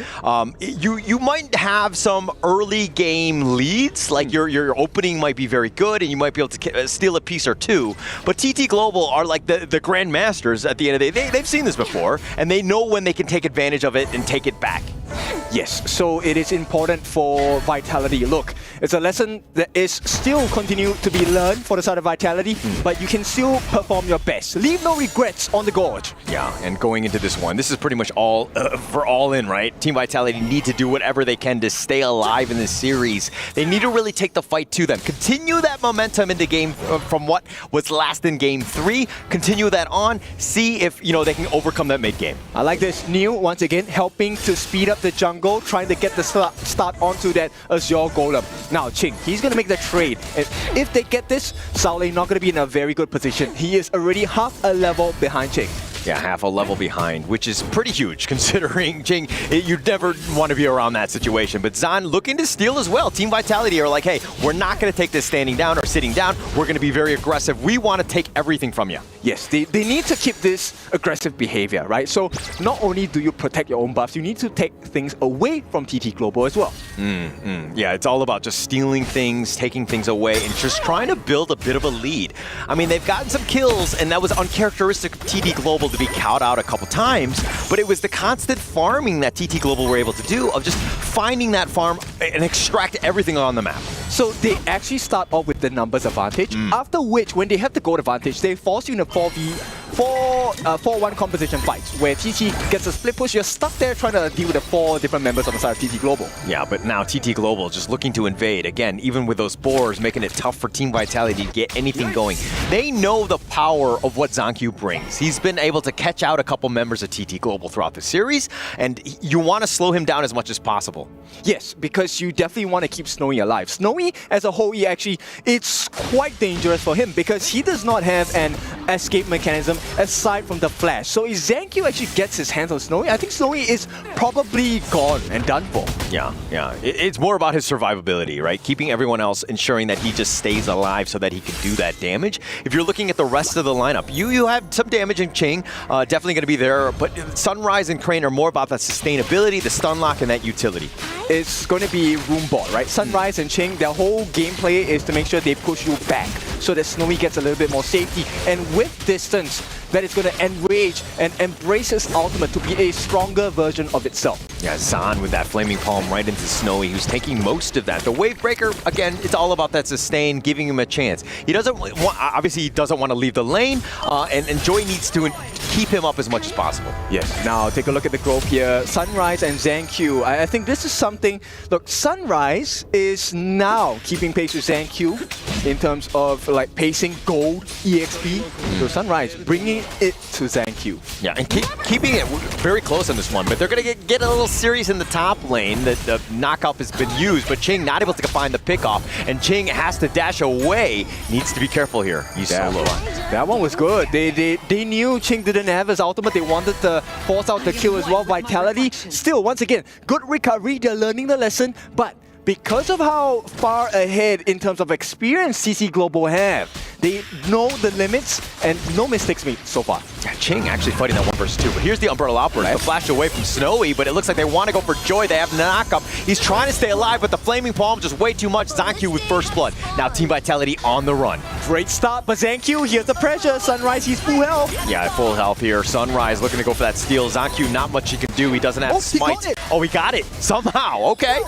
You might have some early game leads, like your opening might be very good and you might be able to steal a piece or two, but TT Global are like the grandmasters at the end of the day. They've seen this before, and they know when they can take advantage of it and take it back. Yes, so it is important for Vitality. Look, it's a lesson that is still continue to be learned for the side of Vitality, but you can still perform your best. Leave no regrets on the gorge. Yeah, and going into this one, this is pretty much all for all in, right? Team Vitality need to do whatever they can to stay alive in this series. They need to really take the fight to them. Continue that momentum into game from what was last in game 3. Continue that on. See if, you know, they can overcome that mid-game. I like this. Neil, once again, helping to speed up the jungle, trying to get the start onto that Azure Golem. Now, Ching, he's going to make the trade. And if they get this, Saule not going to be in a very good position. He is already half a level behind Ching. Yeah, half a level behind, which is pretty huge considering, Jing, you'd never want to be around that situation. But Zan looking to steal as well. Team Vitality are like, hey, we're not going to take this standing down or sitting down. We're going to be very aggressive. We want to take everything from you. Yes, they need to keep this aggressive behavior, right? So not only do you protect your own buffs, you need to take things away from TT Global as well. Yeah, it's all about just stealing things, taking things away, and just trying to build a bit of a lead. I mean, they've gotten some kills, and that was uncharacteristic of TT Global to be cowed out a couple times, but it was the constant farming that TT Global were able to do of just finding that farm and extract everything on the map. So they actually start off with the numbers advantage, after which, when they have the gold advantage, they force you in a 4-1 composition fights, where TT gets a split push. You're stuck there trying to deal with the 4 different members on the side of TT Global. Yeah, but now TT Global just looking to invade. Again, even with those boars, making it tough for Team Vitality to get anything going. They know the power of what ZanQ brings. He's been able to catch out a couple members of TT Global throughout the series, and you want to slow him down as much as possible. Yes, because you definitely want to keep Snowy alive. Snowy, as a whole, it's quite dangerous for him because he does not have an escape mechanism aside from the flash. So if ZanQ actually gets his hands on Snowy, I think Snowy is probably gone and done for. Yeah. It's more about his survivability, right? Keeping everyone else, ensuring that he just stays alive so that he can do that damage. If you're looking at the rest of the lineup, you have some damage in Ching, definitely going to be there, but Sunrise and Crane are more about that sustainability, the stun lock, and that utility. It's going to be room ball, right? Sunrise and Ching, their whole gameplay is to make sure they push you back so that Snowy gets a little bit more safety. And with distance, that is going to enrage and embrace his ultimate to be a stronger version of itself. Yeah, Zahn with that Flaming Palm right into Snowy, who's taking most of that. The Wave Breaker, again, it's all about that sustain, giving him a chance. He doesn't want, obviously he doesn't want to leave the lane, and Joy needs to keep him up as much as possible. Yes. Now take a look at the growth here. Sunrise and ZanQ. I think this is something. Look, Sunrise is now keeping pace with ZanQ in terms of like pacing, gold, EXP. So Sunrise bringing it to ZanQ. Yeah, and keeping it very close on this one, but they're going to get a little serious in the top lane. The knockup has been used, but Ching not able to find the pickoff, and Ching has to dash away. Needs to be careful here. He's solo. That one was good. They knew Ching didn't have his ultimate. They wanted to force out the kill as well. Vitality, still, once again, good recovery. They're learning the lesson, but because of how far ahead in terms of experience TT Global have, they know the limits and no mistakes made so far. Yeah, Ching actually fighting that 1 versus 2, but here's the Umbrella Outburst. The flash away from Snowy, but it looks like they want to go for Joy. They have knockup. He's trying to stay alive, but the Flaming Palm just way too much. ZanQ with first blood. Now Team Vitality on the run. Great start, but ZanQ, here's the pressure. Sunrise, he's full health. Yeah, full health here. Sunrise looking to go for that steal. ZanQ, not much he can do. He doesn't have smite. He got it somehow. Okay.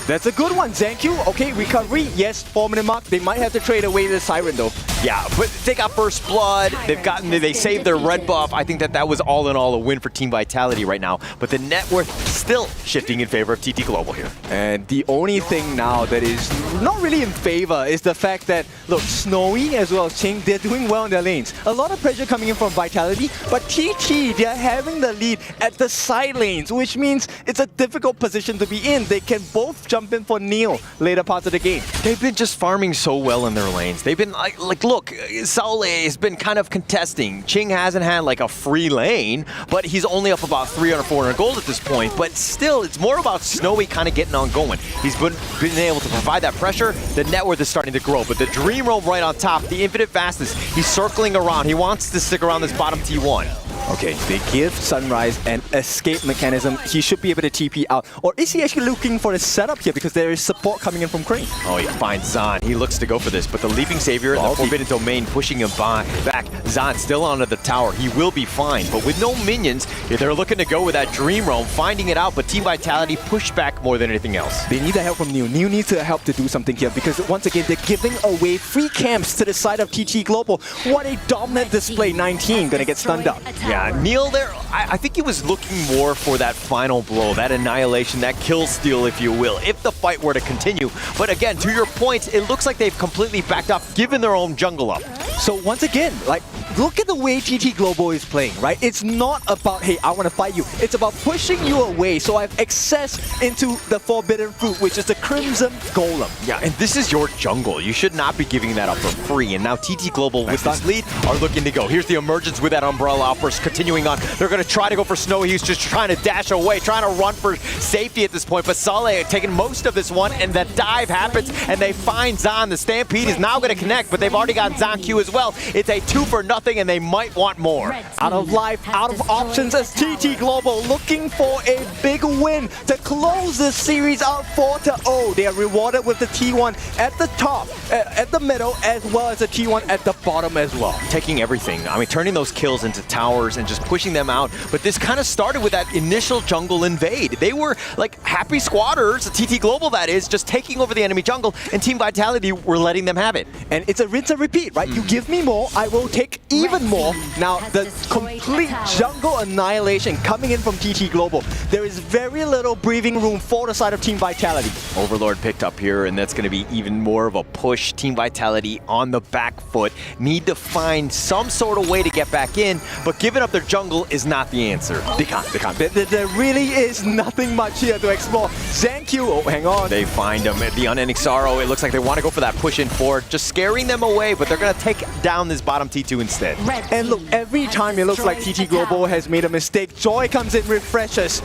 That's a good one, ZanQ. Okay, recovery, yes, 4-minute mark. They might have to trade away the Siren though. Yeah, but they got first blood. They saved their red buff. I think that was all in all a win for Team Vitality right now. But the net worth still shifting in favor of TT Global here. And the only thing now that is not really in favor is the fact that, look, Snowy as well as Ching, they're doing well in their lanes. A lot of pressure coming in from Vitality, but TT, they're having the lead at the side lanes, which means it's a difficult position to be in. They can both jump in for Neil later parts of the game. They've been just farming so well in their lanes. They've been like look, Saule has been kind of contesting. Ching hasn't had like a free lane, but he's only up about 300, 400 gold at this point. But still, it's more about Snowy kind of getting on going. He's been able to provide that pressure. The net worth is starting to grow, but the Dream Roam right on top, the infinite fastness, he's circling around. He wants to stick around this bottom T1. Okay, they give Sunrise an escape mechanism. He should be able to TP out. Or is he actually looking for a setup here because there is support coming in from Crane? Oh, he finds Zahn. He looks to go for this, but the Leaping Savior and the Forbidden Domain pushing him back. Zahn still onto the tower. He will be fine, but with no minions, they're looking to go with that Dream Roam, finding it out, but Team Vitality pushed back more than anything else. They need the help from Neil. Neil needs to help to do something here because once again, they're giving away free camps to the side of TT Global. What a dominant display. 19 gonna get stunned up. Yeah, Neil there, I think he was looking more for that final blow, that annihilation, that kill steal, if you will, if the fight were to continue. But again, to your point, it looks like they've completely backed off, given their own jungle up. So once again, like, look at the way TT Global is playing, right? It's not about, hey, I want to fight you. It's about pushing you away so I have access into the forbidden fruit, which is the Crimson Golem. Yeah, and this is your jungle. You should not be giving that up for free. And now TT Global with this lead are looking to go. Here's the emergence with that Umbrella Outburst continuing on. They're going to try to go for Snowy. He's just trying to dash away, trying to run for safety at this point. But Saleh taking most of this one, and the dive happens, and they find Zahn. The Stampede is now going to connect, but they've already got ZanQ as well. It's a 2-for-0, and they might want more. Out of life, out of options as TT Global looking for a big win to close this series out 4-0. They are rewarded with the T1 at the top, at the middle, as well as the T1 at the bottom as well. Taking everything. I mean, turning those kills into towers and just pushing them out. But this kind of started with that initial jungle invade. They were like happy squatters, TT Global that is, just taking over the enemy jungle, and Team Vitality were letting them have it. And it's a rinse and repeat, right? You give me more, I will take even more. Now, the complete jungle annihilation coming in from TT Global. There is very little breathing room for the side of Team Vitality. Overlord picked up here, and that's going to be even more of a push. Team Vitality on the back foot. Need to find some sort of way to get back in, but giving up their jungle is not the answer. They can't. There really is nothing much here to explore. ZanQ, oh, hang on. They find him at the Unending Sorrow. It looks like they want to go for that push in forward, just scaring them away, but they're going to take down this bottom T2 instead. And look, every time it looks like TT Global has made a mistake, Joy comes in, refreshes.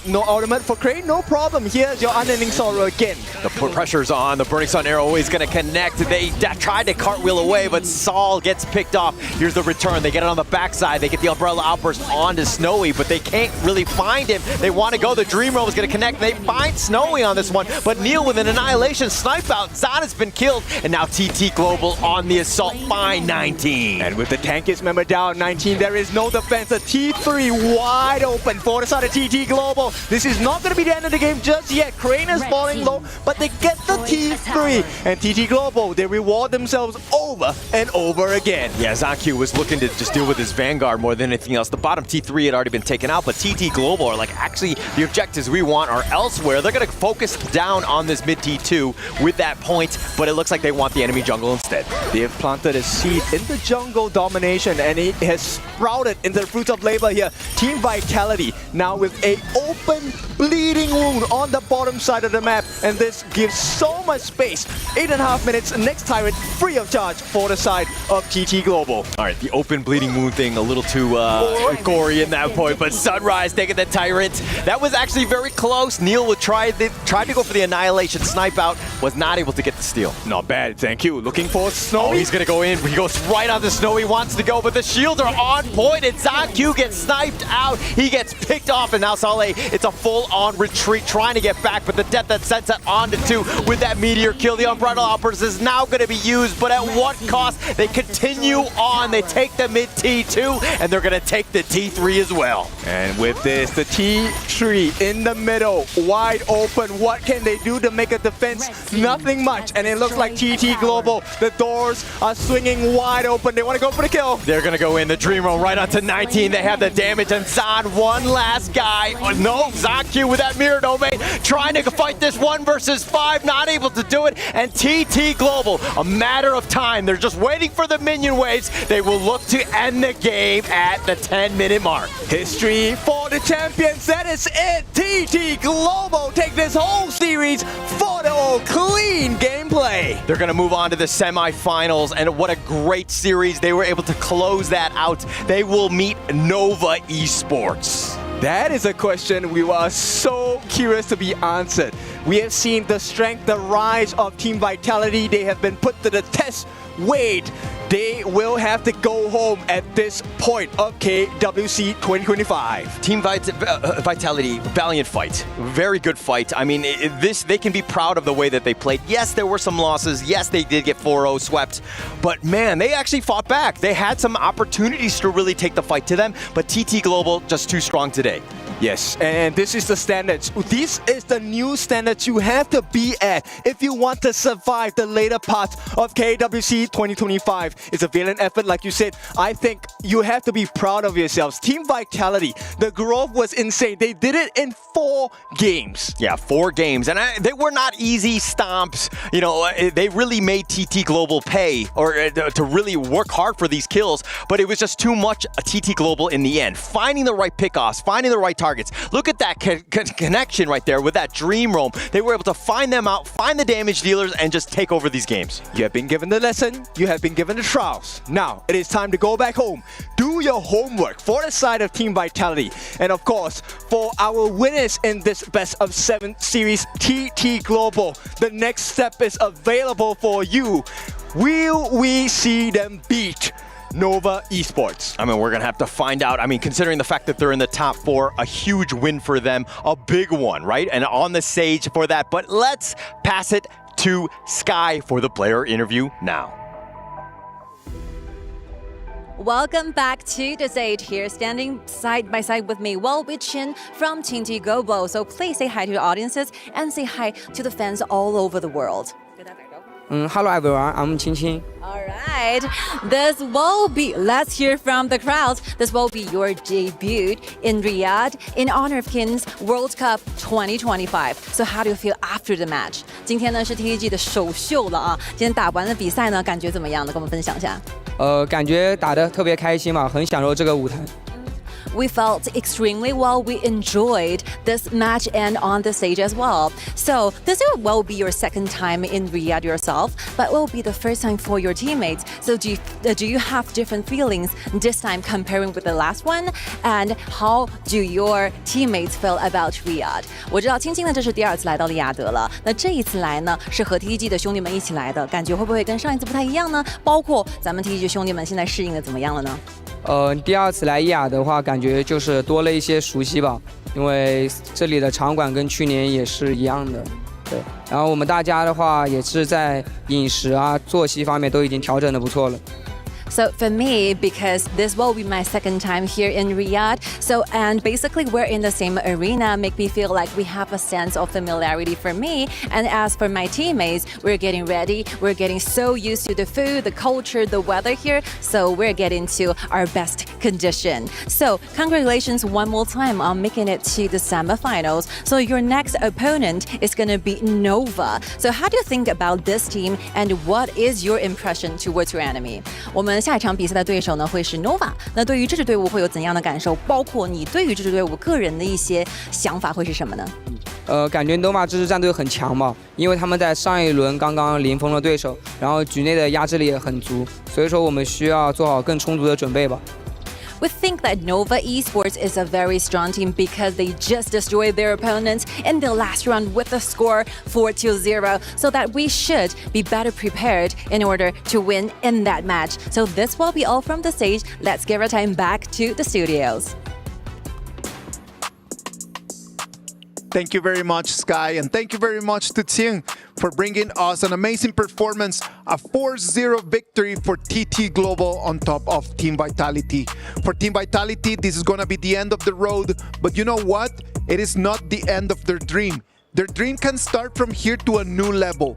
No ultimate for Crane, no problem. Here's your Unending Sorrow again. The pressure's on. The Burning Sun arrow is going to connect. They tried to cartwheel away, but Saul gets picked off. Here's the return. They get it on the backside. They get the Umbrella Outburst onto Snowy, but they can't really find him. They want to go. The Dream Roam is going to connect. They find Snowy on this one, but Neil with an Annihilation snipe out. Zan has been killed, and now TT Global on the assault. Fine 19. And with the Tankist member down 19, there is no defense. A T3 wide open for the side of TT Global. This is not going to be the end of the game just yet. Crane is falling low, but they get the T3. And TT Global, they reward themselves over and over again. Yeah, Zanku was looking to just deal with his Vanguard more than anything else. The bottom T3 had already been taken out, but TT Global are like, actually, the objectives we want are elsewhere. They're going to focus down on this mid T2 with that point, but it looks like they want the enemy jungle instead. They have planted a seed in the jungle domination, and it has sprouted into the fruits of labor here. Team Vitality now with a open bleeding wound on the bottom side of the map, and this gives so much space. 8.5 minutes, next Tyrant free of charge for the side of TT Global. All right, the open bleeding wound thing a little too gory in that point, but Sunrise taking the Tyrant. That was actually very close. Neil would tried to go for the Annihilation snipe out, was not able to get the steal. Not bad, thank you. Looking for Snowy. Oh, he's gonna go in. He goes right on the Snow. He wants to go, but the shields are on point, and Zanku gets sniped out. He gets picked off, and now Saleh, it's a full-on retreat, trying to get back, but the death that sends it on to 2 with that meteor kill. The Umbrella Outburst is now gonna be used, but at what cost? They continue on. They take the mid T2, and they're gonna take the T3 as well. And with this, the T3 in the middle, wide open. What can they do to make a defense? Nothing much, and it looks like TT Global, the doors are swinging wide open. They want to go for the kill. They're going to go in the Dream Roam right onto 19. They have the damage, and Zan, one last guy. Oh, no, Zanku with that mirror domain, trying to fight this 1 versus 5, not able to do it, and TT Global, a matter of time. They're just waiting for the minion waves. They will look to end the game at the 10-minute mark. History for the champions. That is it. TT Global take this whole series 4-0 clean gameplay. They're going to move on to the semifinals, and what a great series. They were able to close that out. They will meet Nova Esports. That is a question we were so curious to be answered. We have seen the strength, the rise of Team Vitality. They have been put to the test. Wait, they will have to go home at this point of KWC 2025. Team Vitality, valiant fight. Very good fight. I mean, they can be proud of the way that they played. Yes, there were some losses. Yes, they did get 4-0 swept. But man, they actually fought back. They had some opportunities to really take the fight to them, but TT Global just too strong today. Yes, and this is the standards. This is the new standards you have to be at if you want to survive the later parts of KWC 2025. It's a valiant effort, like you said. I think you have to be proud of yourselves. Team Vitality, the growth was insane. They did it in 4 games. Yeah, 4 games, and they were not easy stomps. You know, they really made TT Global pay, or to really work hard for these kills, but it was just too much TT Global in the end. Finding the right pickoffs, finding the right targets. Look at that connection right there with that Dream Roam. They were able to find them out, find the damage dealers, and just take over these games. You have been given the lesson, you have been given the trials. Now, it is time to go back home. Do your homework for the side of Team Vitality. And of course, for our winners in this best of 7 series, TT Global, the next step is available for you. Will we see them beat Nova Esports? I mean, we're going to have to find out. I mean, considering the fact that they're in the top 4, a huge win for them, a big one, right? And on the stage for that. But let's pass it to Sky for the player interview now. Welcome back to the stage. Here, standing side by side with me, Wei Chen from TT Global. So please say hi to the audiences and say hi to the fans all over the world. Hello everyone, I'm Qing Qing. All right, this will be, let's hear from the crowd. This will be your debut in Riyadh in honor of Kings World Cup 2025. So how do you feel after the match? 今天呢是 TTG 的首秀了啊，今天打完的比赛呢，感觉怎么样呢？跟我们分享一下。感觉打得特别开心嘛，很享受这个舞台。we felt extremely well. We enjoyed this match and on the stage as well. So this will be your second time in Riyadh yourself, but will be the first time for your teammates. So do you have different feelings this time comparing with the last one? And how do your teammates feel about Riyadh? 我知道青青呢这是第2次来到利雅得了，那这一次来呢是和 TTG 的兄弟们一起来的，感觉会不会跟上一次不太一样呢？包括咱们 TTG 兄弟们现在适应的怎么样了呢？第2次来利雅的话，感觉就是多了一些熟悉吧，因为这里的场馆跟去年也是一样的。对，然后我们大家的话也是在饮食啊、作息方面都已经调整得不错了。So for me, because this will be my second time here in Riyadh, and basically we're in the same arena, make me feel like we have a sense of familiarity for me. And as for my teammates, we're getting ready. We're getting so used to the food, the culture, the weather here. So we're getting to our best condition. So congratulations one more time on making it to the semifinals. So your next opponent is going to be Nova. So how do you think about this team and what is your impression towards your enemy? 我们下一场比赛的对手呢会是 Nova。那对于这支队伍会有怎样的感受？包括你对于这支队伍个人的一些想法会是什么呢？感觉 Nova 这支战队很强嘛，因为他们在上一轮刚刚零封了对手，然后局内的压制力也很足，所以说我们需要做好更充足的准备吧。We think that Nova Esports is a very strong team because they just destroyed their opponents in the last round with a score 4-0, so that we should be better prepared in order to win in that match. So this will be all from the stage. Let's give our time back to the studios. Thank you very much, Sky, and thank you very much to Ting for bringing us an amazing performance, a 4-0 victory for TT Global on top of Team Vitality. For Team Vitality, this is going to be the end of the road, but you know what? It is not the end of their dream. Their dream can start from here to a new level.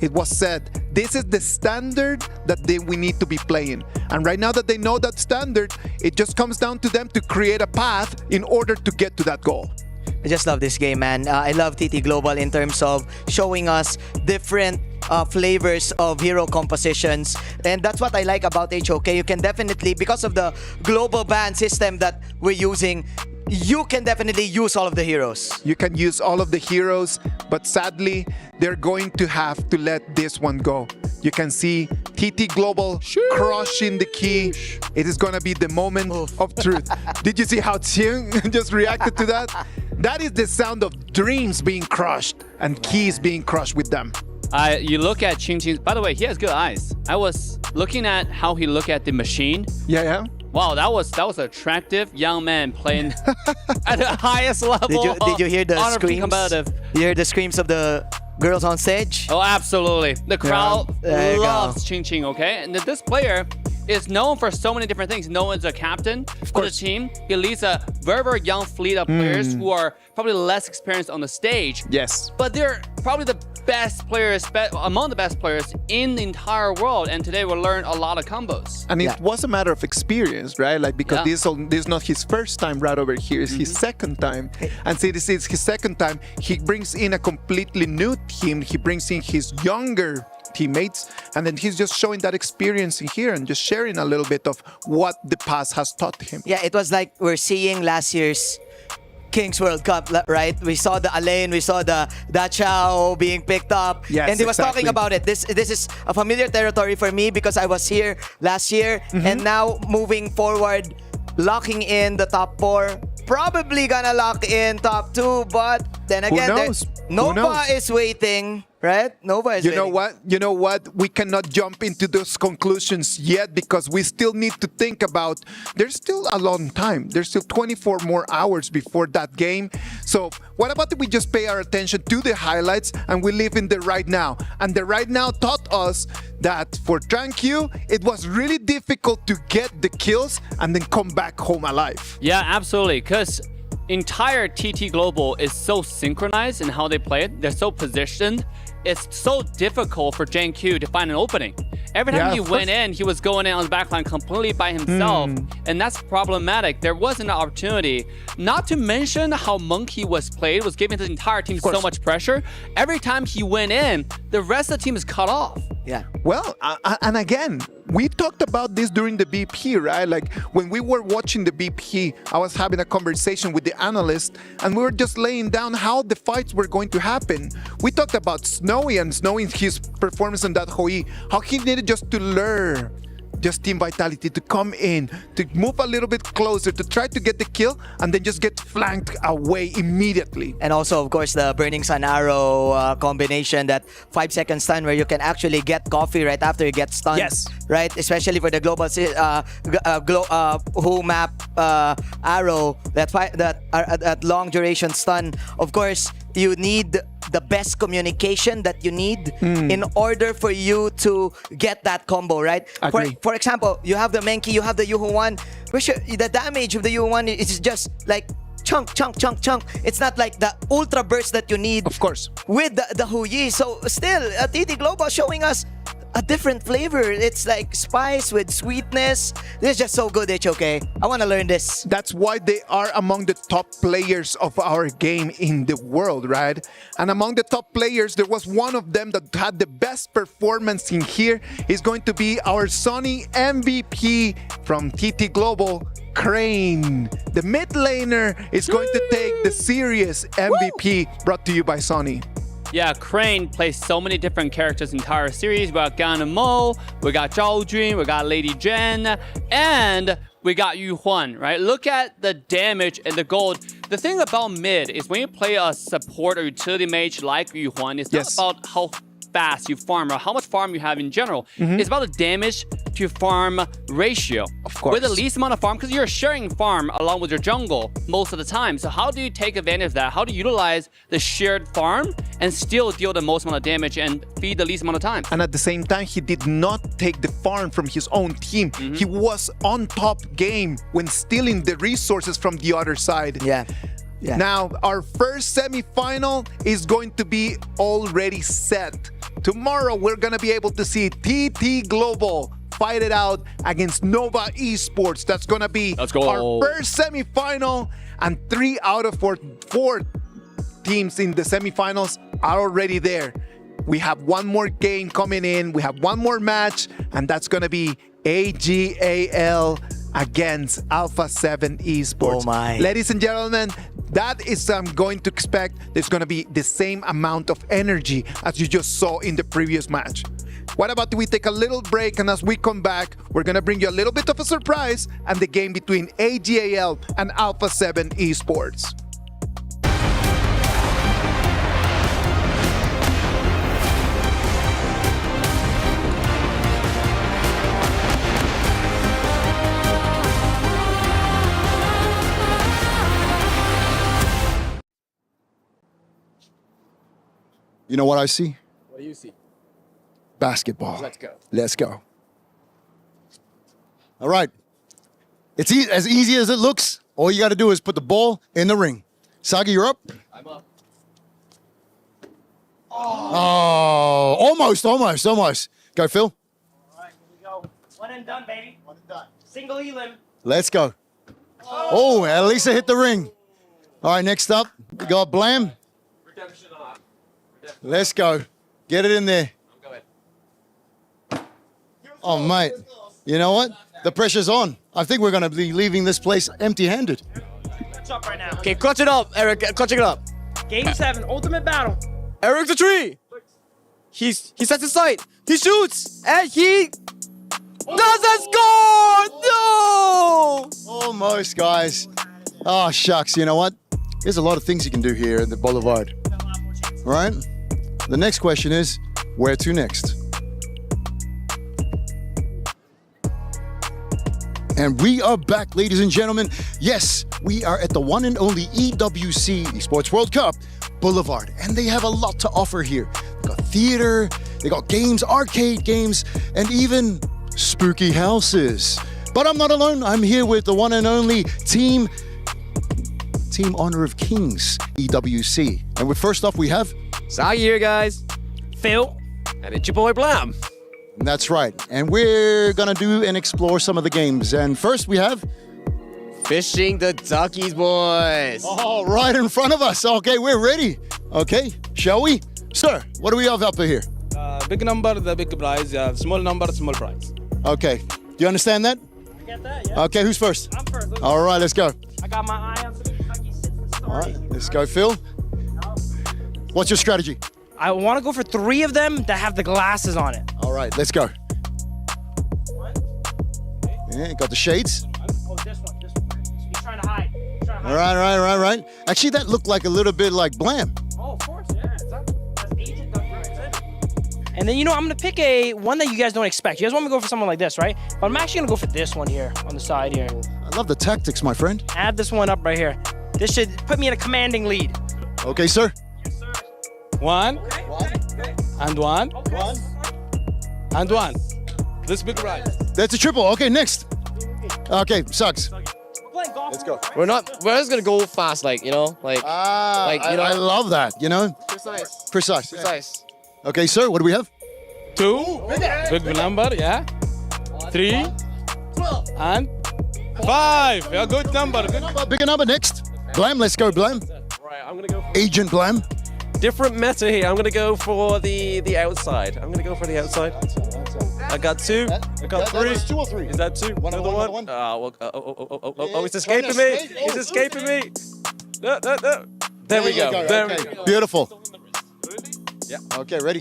It was said, this is the standard that we need to be playing. And right now that they know that standard, it just comes down to them to create a path in order to get to that goal. I just love this game, man. I love TT Global in terms of showing us different flavors of hero compositions. And that's what I like about HOK. You can definitely, because of the global ban system that we're using, you can definitely use all of the heroes. You can use all of the heroes, but sadly, they're going to have to let this one go. You can see TT Global crushing the key. It is going to be the moment of truth. Did you see how Xiang just reacted to that? That is the sound of dreams being crushed and keys being crushed with them. You look at Qingqing. By the way, he has good eyes. I was looking at how he looked at the machine. Yeah. Wow, that was an attractive young man playing at the highest level. Did you hear the screams? Competitive. You hear the screams of the girls on stage? Oh, absolutely. The crowd loves Qingqing, okay? And this player is known for so many different things. Known as a captain for the team. He leads a very, very young fleet of players who are probably less experienced on the stage. Yes. But they're probably the best players, among the best players in the entire world. And today we'll learn a lot of combos. And it was a matter of experience, right? Like, because this is not his first time right over here. It's his second time. And since this is his second time, he brings in a completely new team. He brings in his younger teammates, and then he's just showing that experience in here and just sharing a little bit of what the past has taught him. Yeah, it was like we're seeing last year's Kings World Cup, right? We saw the Alain, we saw the Da being picked up, and he was talking about it. This is a familiar territory for me because I was here last year, and now moving forward, locking in the top 4, probably gonna lock in top 2, but then again, Nova is waiting. Right? Nova is You know what? We cannot jump into those conclusions yet because we still need to think about, there's still a long time. There's still 24 more hours before that game. So what about if we just pay our attention to the highlights and we live in the right now? And the right now taught us that for TranQ, it was really difficult to get the kills and then come back home alive. Yeah, absolutely. Because entire TT Global is so synchronized in how they play it. They're so positioned. It's so difficult for JanQ to find an opening. Every time he went in, he was going in on the backline completely by himself. And that's problematic. There wasn't an opportunity. Not to mention how Monkey was played, was giving the entire team so much pressure. Every time he went in, the rest of the team is cut off. Yeah. Well, and again, we talked about this during the BP, right? Like when we were watching the BP, I was having a conversation with the analyst and we were just laying down how the fights were going to happen. We talked about Snowy and Snowy, his performance in that Hoi, how he needed just to lure just team vitality to come in, to move a little bit closer, to try to get the kill, and then just get flanked away immediately. And also, of course, the Burning Sun Arrow combination, that 5-second stun where you can actually get coffee right after you get stunned. Yes. Right? Especially for the global who map arrow, that long duration stun. Of course, you need the best communication that you need in order for you to get that combo, right? For example, you have the Menki, you have the Yuhu-1. The damage of the Yuhu-1 is just like chunk. It's not like the ultra burst that you need, of course, with the Huyi. So still, TT Global showing us a different flavor. It's like spice with sweetness. This is just so good, HOK. I want to learn this. That's why they are among the top players of our game in the world, right? And among the top players, there was one of them that had the best performance in here. He's going to be our Sonny MVP from TT Global, Crane. The mid laner is going to take the series MVP, brought to you by Sonny. Yeah, Crane plays so many different characters in the entire series. We got Gan Mo, we got Zhao Jun, we got Lady Jen, and we got Yu Huan, right? Look at the damage and the gold. The thing about mid is when you play a support or utility mage like Yu Huan, it's not about how fast you farm or how much farm you have in general. It's about the damage to farm ratio. Of course. With the least amount of farm, because you're sharing farm along with your jungle most of the time. So how do you take advantage of that? How do you utilize the shared farm and still deal the most amount of damage and feed the least amount of time? And at the same time, he did not take the farm from his own team. He was on top game when stealing the resources from the other side. Yeah. Now, our first semifinal is going to be already set. Tomorrow, we're going to be able to see TT Global fight it out against Nova Esports. That's going to be our first semifinal, and 3 out of 4 teams in the semifinals are already there. We have one more game coming in. We have one more match, and that's going to be AG.AL against Alpha 7 Esports. Oh my. Ladies and gentlemen, that is I'm going to expect there's going to be the same amount of energy as you just saw in the previous match. What about we take a little break, and as we come back, we're going to bring you a little bit of a surprise and the game between AG.AL and Alpha 7 Esports. You know what I see? What do you see? Basketball. Let's go. Let's go. All right. It's as easy as it looks. All you got to do is put the ball in the ring. Sagi, you're up. I'm up. Oh, almost. Go, Phil. All right, here we go. One and done, baby. One and done. Single elim. Let's go. Oh, Elisa hit the ring. All right, next up, we got Blam. Redemption on. Let's go. Get it in there. I'm going. Oh, mate. You know what? The pressure's on. I think we're going to be leaving this place empty-handed. Clutch up right now. Okay, clutch it up, Eric. Clutch it up. Game 7, ultimate battle. Eric's a tree. He sets his sight. He shoots, and he doesn't score. No. Almost, guys. Oh, shucks. You know what? There's a lot of things you can do here at the Boulevard. All right? The next question is, where to next? And we are back, ladies and gentlemen. Yes, we are at the one and only EWC, Esports World Cup, Boulevard. And they have a lot to offer here. They got theater, they got games, arcade games, and even spooky houses. But I'm not alone. I'm here with the one and only Team Honor of Kings, EWC. And first off, we have... Sagi here, guys. Phil. And it's your boy, Blam. That's right. And we're going to do and explore some of the games. And first we have... Fishing the Duckies, boys. Oh, right in front of us. Okay, we're ready. Okay, shall we? Sir, what do we have up here? Big number, the big prize. Small number, small prize. Okay. Do you understand that? I get that, yeah. Okay, who's first? I'm first. All right, let's go. I got my eye on Saki since the start. All right, let's go, Phil. What's your strategy? I want to go for 3 of them that have the glasses on it. All right, let's go. Yeah, got the shades. Oh, this one. He's trying to hide. All right. Actually, that looked like a little bit like Blam. Oh, of course, yeah. That's agent represented. And then, I'm going to pick one that you guys don't expect. You guys want me to go for someone like this, right? But I'm actually going to go for this one here on the side here. I love the tactics, my friend. Add this one up right here. This should put me in a commanding lead. Okay, sir. One. And one. And one. This big right. That's a triple. Okay, next. Okay, sucks. Let's go. We're just gonna go fast, I love that, Precise. Okay, sir, what do we have? 2. Big number, yeah. 3. And 5. Yeah, good number. Bigger number next. Blam, let's go, Blam. Right, I'm gonna go for Agent Blam. different meta here. I'm gonna go for the outside. I'm gonna go for the outside. I got 2. I got 3. That's 2 or 3? Is that 2? Another one? Oh, it's escaping me. It's escaping me. No. There we go. There we go. Beautiful. Yeah. Okay, ready?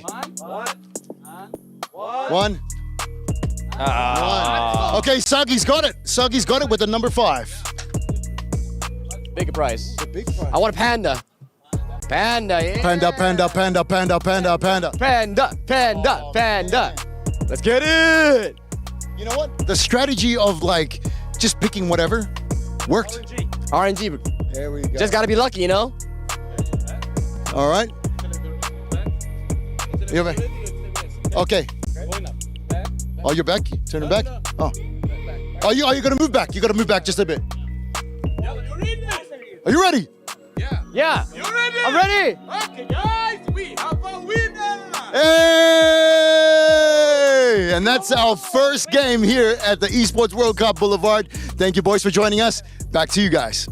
One. Okay, Sagi's got it. Sagi's got it with the number 5. Big prize. I want a panda. Panda, yeah. Panda. Let's get it. You know what? The strategy of just picking whatever worked. RNG. There we go. Just gotta be lucky, All right. You're back. Okay. Oh, you're back? Turning back? Oh. Are you gonna move back? You gotta move back just a bit. Are you ready? Yeah. You ready? I'm ready. Okay, guys, we have a winner. Hey! And that's our first game here at the Esports World Cup Boulevard. Thank you, boys, for joining us. Back to you guys.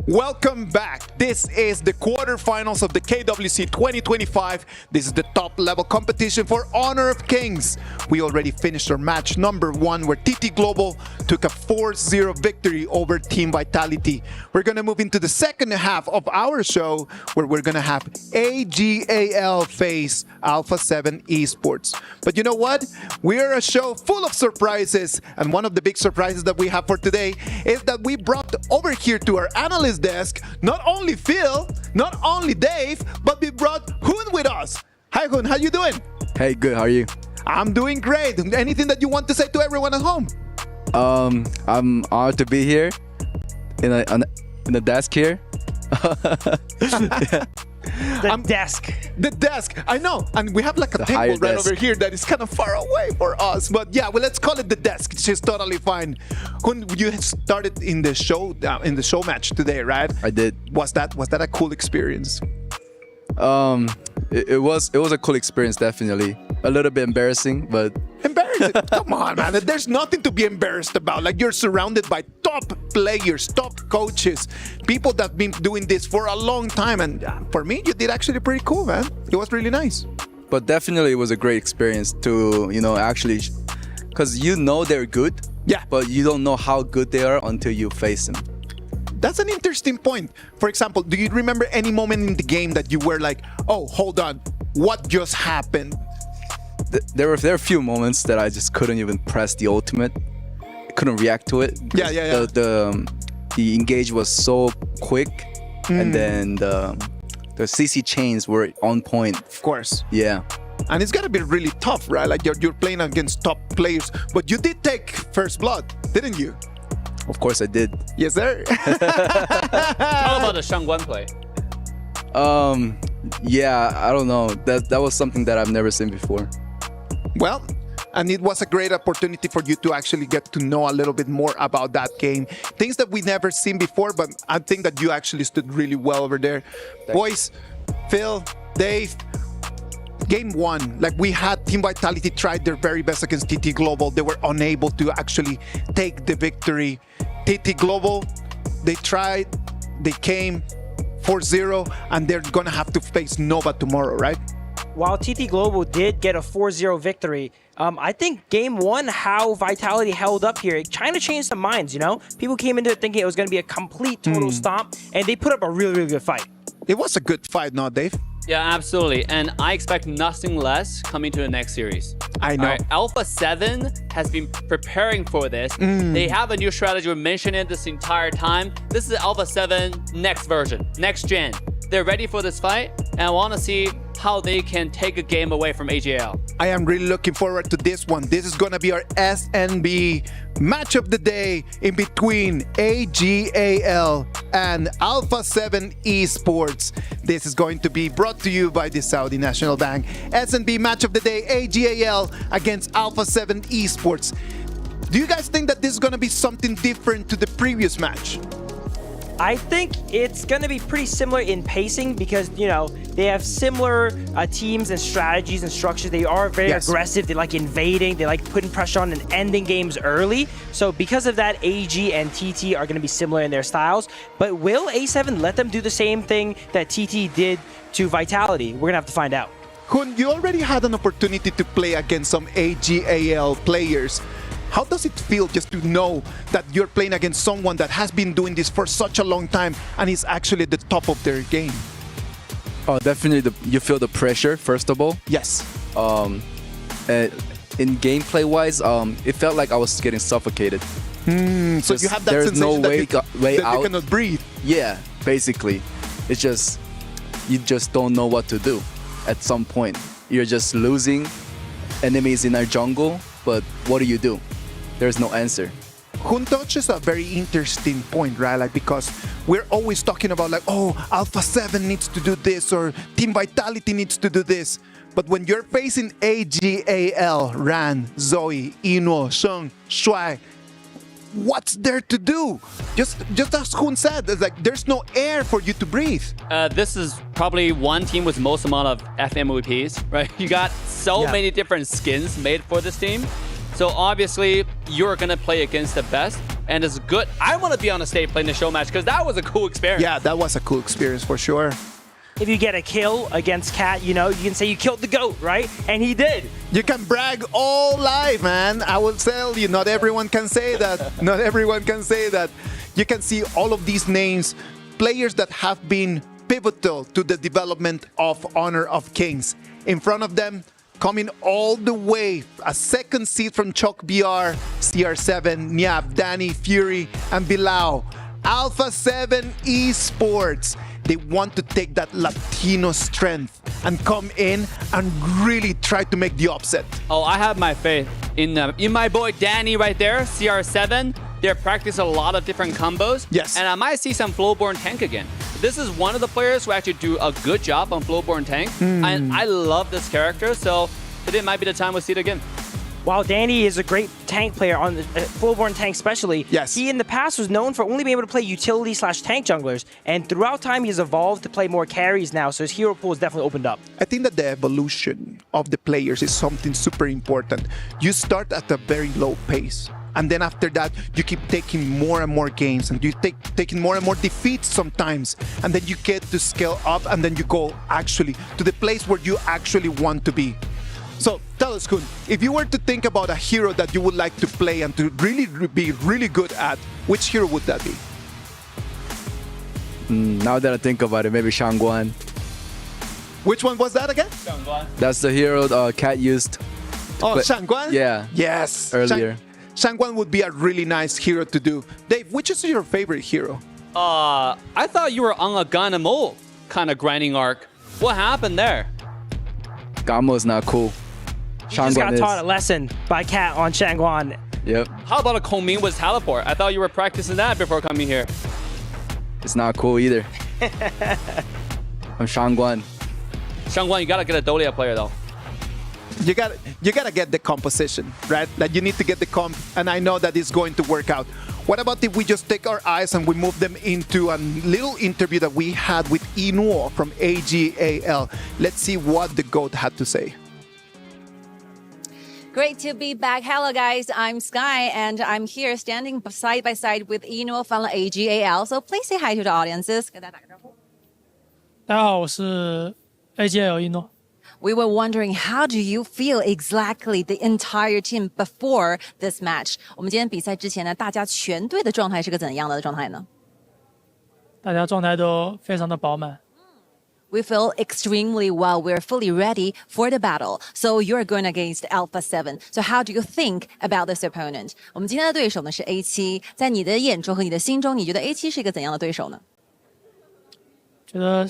Welcome back. This is the quarterfinals of the KWC 2025. This is the top level competition for Honor of Kings. We already finished our match number 1 where TT Global took a 4-0 victory over Team Vitality. We're going to move into the second half of our show where we're going to have AG.AL face Alpha 7 Esports. But you know what? We're a show full of surprises, and one of the big surprises that we have for today is that we brought over here to our analyst desk not only Phil, not only Dave, but we brought Hun with us. Hi Hun, how you doing? Hey, good. How are you? I'm doing great. Anything that you want to say to everyone at home? I'm honored to be here in the desk here. The desk, I know, and we have like a table right over here that is kind of far away for us, but yeah, well, let's call it the desk. It's just totally fine. When you started in the show, in the show match today, right? I did. Was that a cool experience? It was a cool experience, definitely. A little bit embarrassing, but embarrassing? Come on, man. There's nothing to be embarrassed about. Like, you're surrounded by top players, top coaches, people that've been doing this for a long time. And for me, you did actually pretty cool, man. It was really nice. But definitely it was a great experience to, actually, because they're good. Yeah. But you don't know how good they are until you face them. That's an interesting point. For example, do you remember any moment in the game that you were like, oh, hold on, what just happened? There were a few moments that I just couldn't even press the ultimate. I couldn't react to it. Yeah. The engage was so quick, and then the CC chains were on point. Of course. Yeah. And it's gotta be really tough, right? Like you're playing against top players, but you did take first blood, didn't you? Of course I did. Yes, sir. How about the Shangguan play? Yeah, I don't know. That was something that I've never seen before. Well, and it was a great opportunity for you to actually get to know a little bit more about that game. Things that we never seen before, but I think that you actually stood really well over there. Boys, Phil, Dave, Game 1, like we had Team Vitality tried their very best against TT Global. They were unable to actually take the victory. TT Global, they tried, they came 4-0, and they're gonna have to face Nova tomorrow, right? While TT Global did get a 4-0 victory, I think Game 1, how Vitality held up here, it kind of changed some minds, you know? People came into it thinking it was going to be a complete total stomp, and they put up a really, really good fight. It was a good fight, no, Dave? Yeah, absolutely. And I expect nothing less coming to the next series. I know. Alpha 7 has been preparing for this. They have a new strategy. We mentioned it this entire time. This is Alpha 7 next version, next gen. They're ready for this fight, and I want to see how they can take a game away from AG.AL. I am really looking forward to this one. This is going to be our SNB match of the day in between AG.AL and Alpha 7 Esports. This is going to be brought to you by the Saudi National Bank. SNB match of the day, AG.AL against Alpha 7 Esports. Do you guys think that this is going to be something different to the previous match? I think it's going to be pretty similar in pacing because, you know, they have similar teams and strategies and structures. They are very aggressive. They like invading. They like putting pressure on and ending games early. So because of that, AG and TT are going to be similar in their styles. But will A7 let them do the same thing that TT did to Vitality? We're going to have to find out. Kun, you already had an opportunity to play against some AG.AL players. How does it feel just to know that you're playing against someone that has been doing this for such a long time and is actually at the top of their game? Oh, definitely. You feel the pressure, first of all. Yes. In gameplay-wise, it felt like I was getting suffocated. So you have that there's sensation no way that out. you cannot breathe. Yeah, basically. It's just, you just don't know what to do at some point. You're just losing enemies in our jungle, but what do? There's no answer. Hun touches a very interesting point, right? Like, because we're always talking about like, oh, Alpha 7 needs to do this or Team Vitality needs to do this. But when you're facing AG.AL, Ran, Zoe, Ino, Sheng, Shuai, what's there to do? Just as Hun said, it's like there's no air for you to breathe. This is probably one team with most amount of FMVPs, right? You got so many different skins made for this team. So obviously, you're going to play against the best, and it's good. I want to be on the stage playing the show match because that was a cool experience. Yeah, that was a cool experience for sure. If you get a kill against Cat, you know, you can say you killed the GOAT, right? And he did. You can brag all live, man. I will tell you, not everyone can say that. Not everyone can say that. You can see all of these names, players that have been pivotal to the development of Honor of Kings. In front of them, coming all the way, a second seed from Chok BR, CR7, Niab, Danny, Fury, and Bilao. Alpha 7 Esports. They want to take that Latino strength and come in and really try to make the upset. Oh, I have my faith in my boy Danny right there, CR7. They're practicing a lot of different combos. Yes. And I might see some Flowborn Tank again. This is one of the players who actually do a good job on Flowborn Tank. And I love this character, so today might be the time we'll see it again. While Danny is a great tank player on the Flowborn Tank especially, he in the past was known for only being able to play utility/tank junglers, and throughout time he's evolved to play more carries now, so his hero pool is definitely opened up. I think that the evolution of the players is something super important. You start at a very low pace, and then after that, you keep taking more and more games, and you taking more and more defeats sometimes, and then you get to scale up, and then you go actually to the place where you actually want to be. So tell us, Kun, if you were to think about a hero that you would like to play and to really be really good at, which hero would that be? Now that I think about it, maybe Shangguan. Which one was that again? That's the hero Cat used. Oh, Shangguan? Yeah. Yes. Earlier. Shangguan would be a really nice hero to do. Dave, which is your favorite hero? I thought you were on a Ganamo kind of grinding arc. What happened there? Gamo is not cool. He just got taught a lesson by Cat on Shangguan. Yep. How about a Kongming with teleport? I thought you were practicing that before coming here. It's not cool either. I'm Shangguan. Shangguan, you gotta get a Dolia player though. You gotta get the composition, right? Like you need to get the comp, and I know that it's going to work out. What about if we just take our eyes and we move them into a little interview that we had with Inuo from AG.AL? Let's see what the GOAT had to say. Great to be back. Hello, guys. I'm Sky, and I'm here standing side by side with Eno from AG.AL. So please say hi to the audiences. 跟大家打个招呼。大家好，我是 AG.AL 一诺。We were wondering, how do you feel exactly the entire team before this match? 我们今天比赛之前呢，大家全队的状态是个怎样的状态呢？大家状态都非常的饱满。We feel extremely well. We're fully ready for the battle. So you're going against Alpha 7. So how do you think about this opponent? 我们今天的对手呢是 A7。在你的眼中和你的心中，你觉得 A7是一个怎样的对手呢？觉得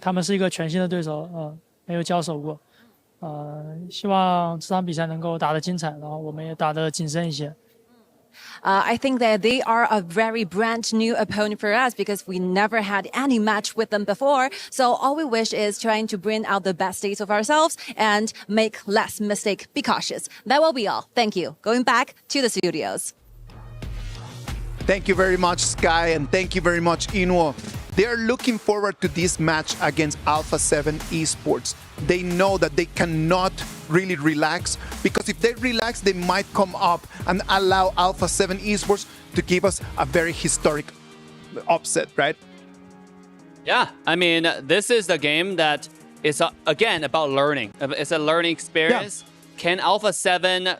他们是一个全新的对手，没有交手过，希望这场比赛能够打得精彩，然后我们也打得谨慎一些。I think that they are a very brand new opponent for us because we never had any match with them before. So all we wish is trying to bring out the best states of ourselves and make less mistake. Be cautious. That will be all. Thank you. Going back to the studios. Thank you very much, Sky, and thank you very much, Inuo. They are looking forward to this match against Alpha 7 Esports. They know that they cannot really relax, because if they relax, they might come up and allow Alpha 7 Esports to give us a very historic upset, right? Yeah, I mean, this is the game that is, again, about learning. It's a learning experience. Yeah. Can Alpha 7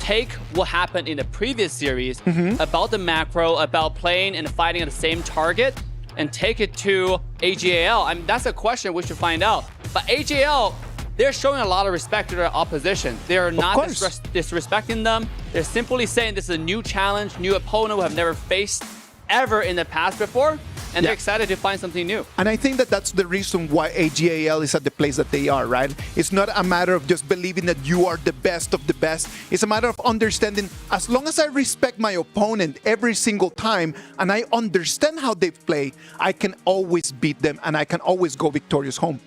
take what happened in the previous series about the macro, about playing and fighting at the same target, and take it to AG.AL? I mean, that's a question we should find out. But AG.AL, they're showing a lot of respect to their opposition. They're not disrespecting them. They're simply saying this is a new challenge, new opponent we have never faced ever in the past before. And they're excited to find something new. And I think that that's the reason why AG.AL is at the place that they are, right? It's not a matter of just believing that you are the best of the best. It's a matter of understanding, as long as I respect my opponent every single time and I understand how they play, I can always beat them and I can always go victorious home.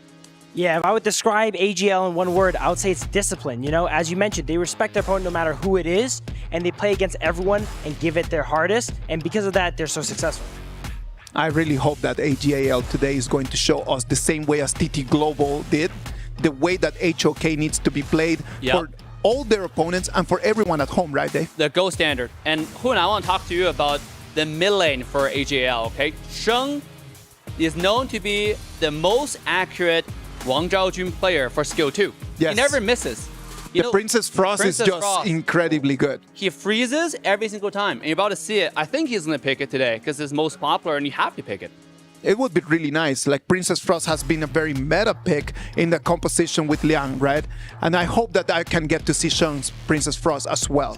Yeah, if I would describe AG.AL in one word, I would say it's discipline. You know, as you mentioned, they respect their opponent no matter who it is, and they play against everyone and give it their hardest. And because of that, they're so successful. I really hope that AG.AL today is going to show us the same way as TT Global did, the way that HOK needs to be played for all their opponents and for everyone at home, right, Dave? The gold standard. And Hun, I want to talk to you about the mid lane for AG.AL, okay? Sheng is known to be the most accurate Wang Zhaojun player for skill 2. Yes. He never misses. The Princess Frost is just incredibly good. He freezes every single time. And you're about to see it. I think he's going to pick it today because it's most popular and you have to pick it. It would be really nice. Like, Princess Frost has been a very meta pick in the composition with Liang, right? And I hope that I can get to see Sheng's Princess Frost as well.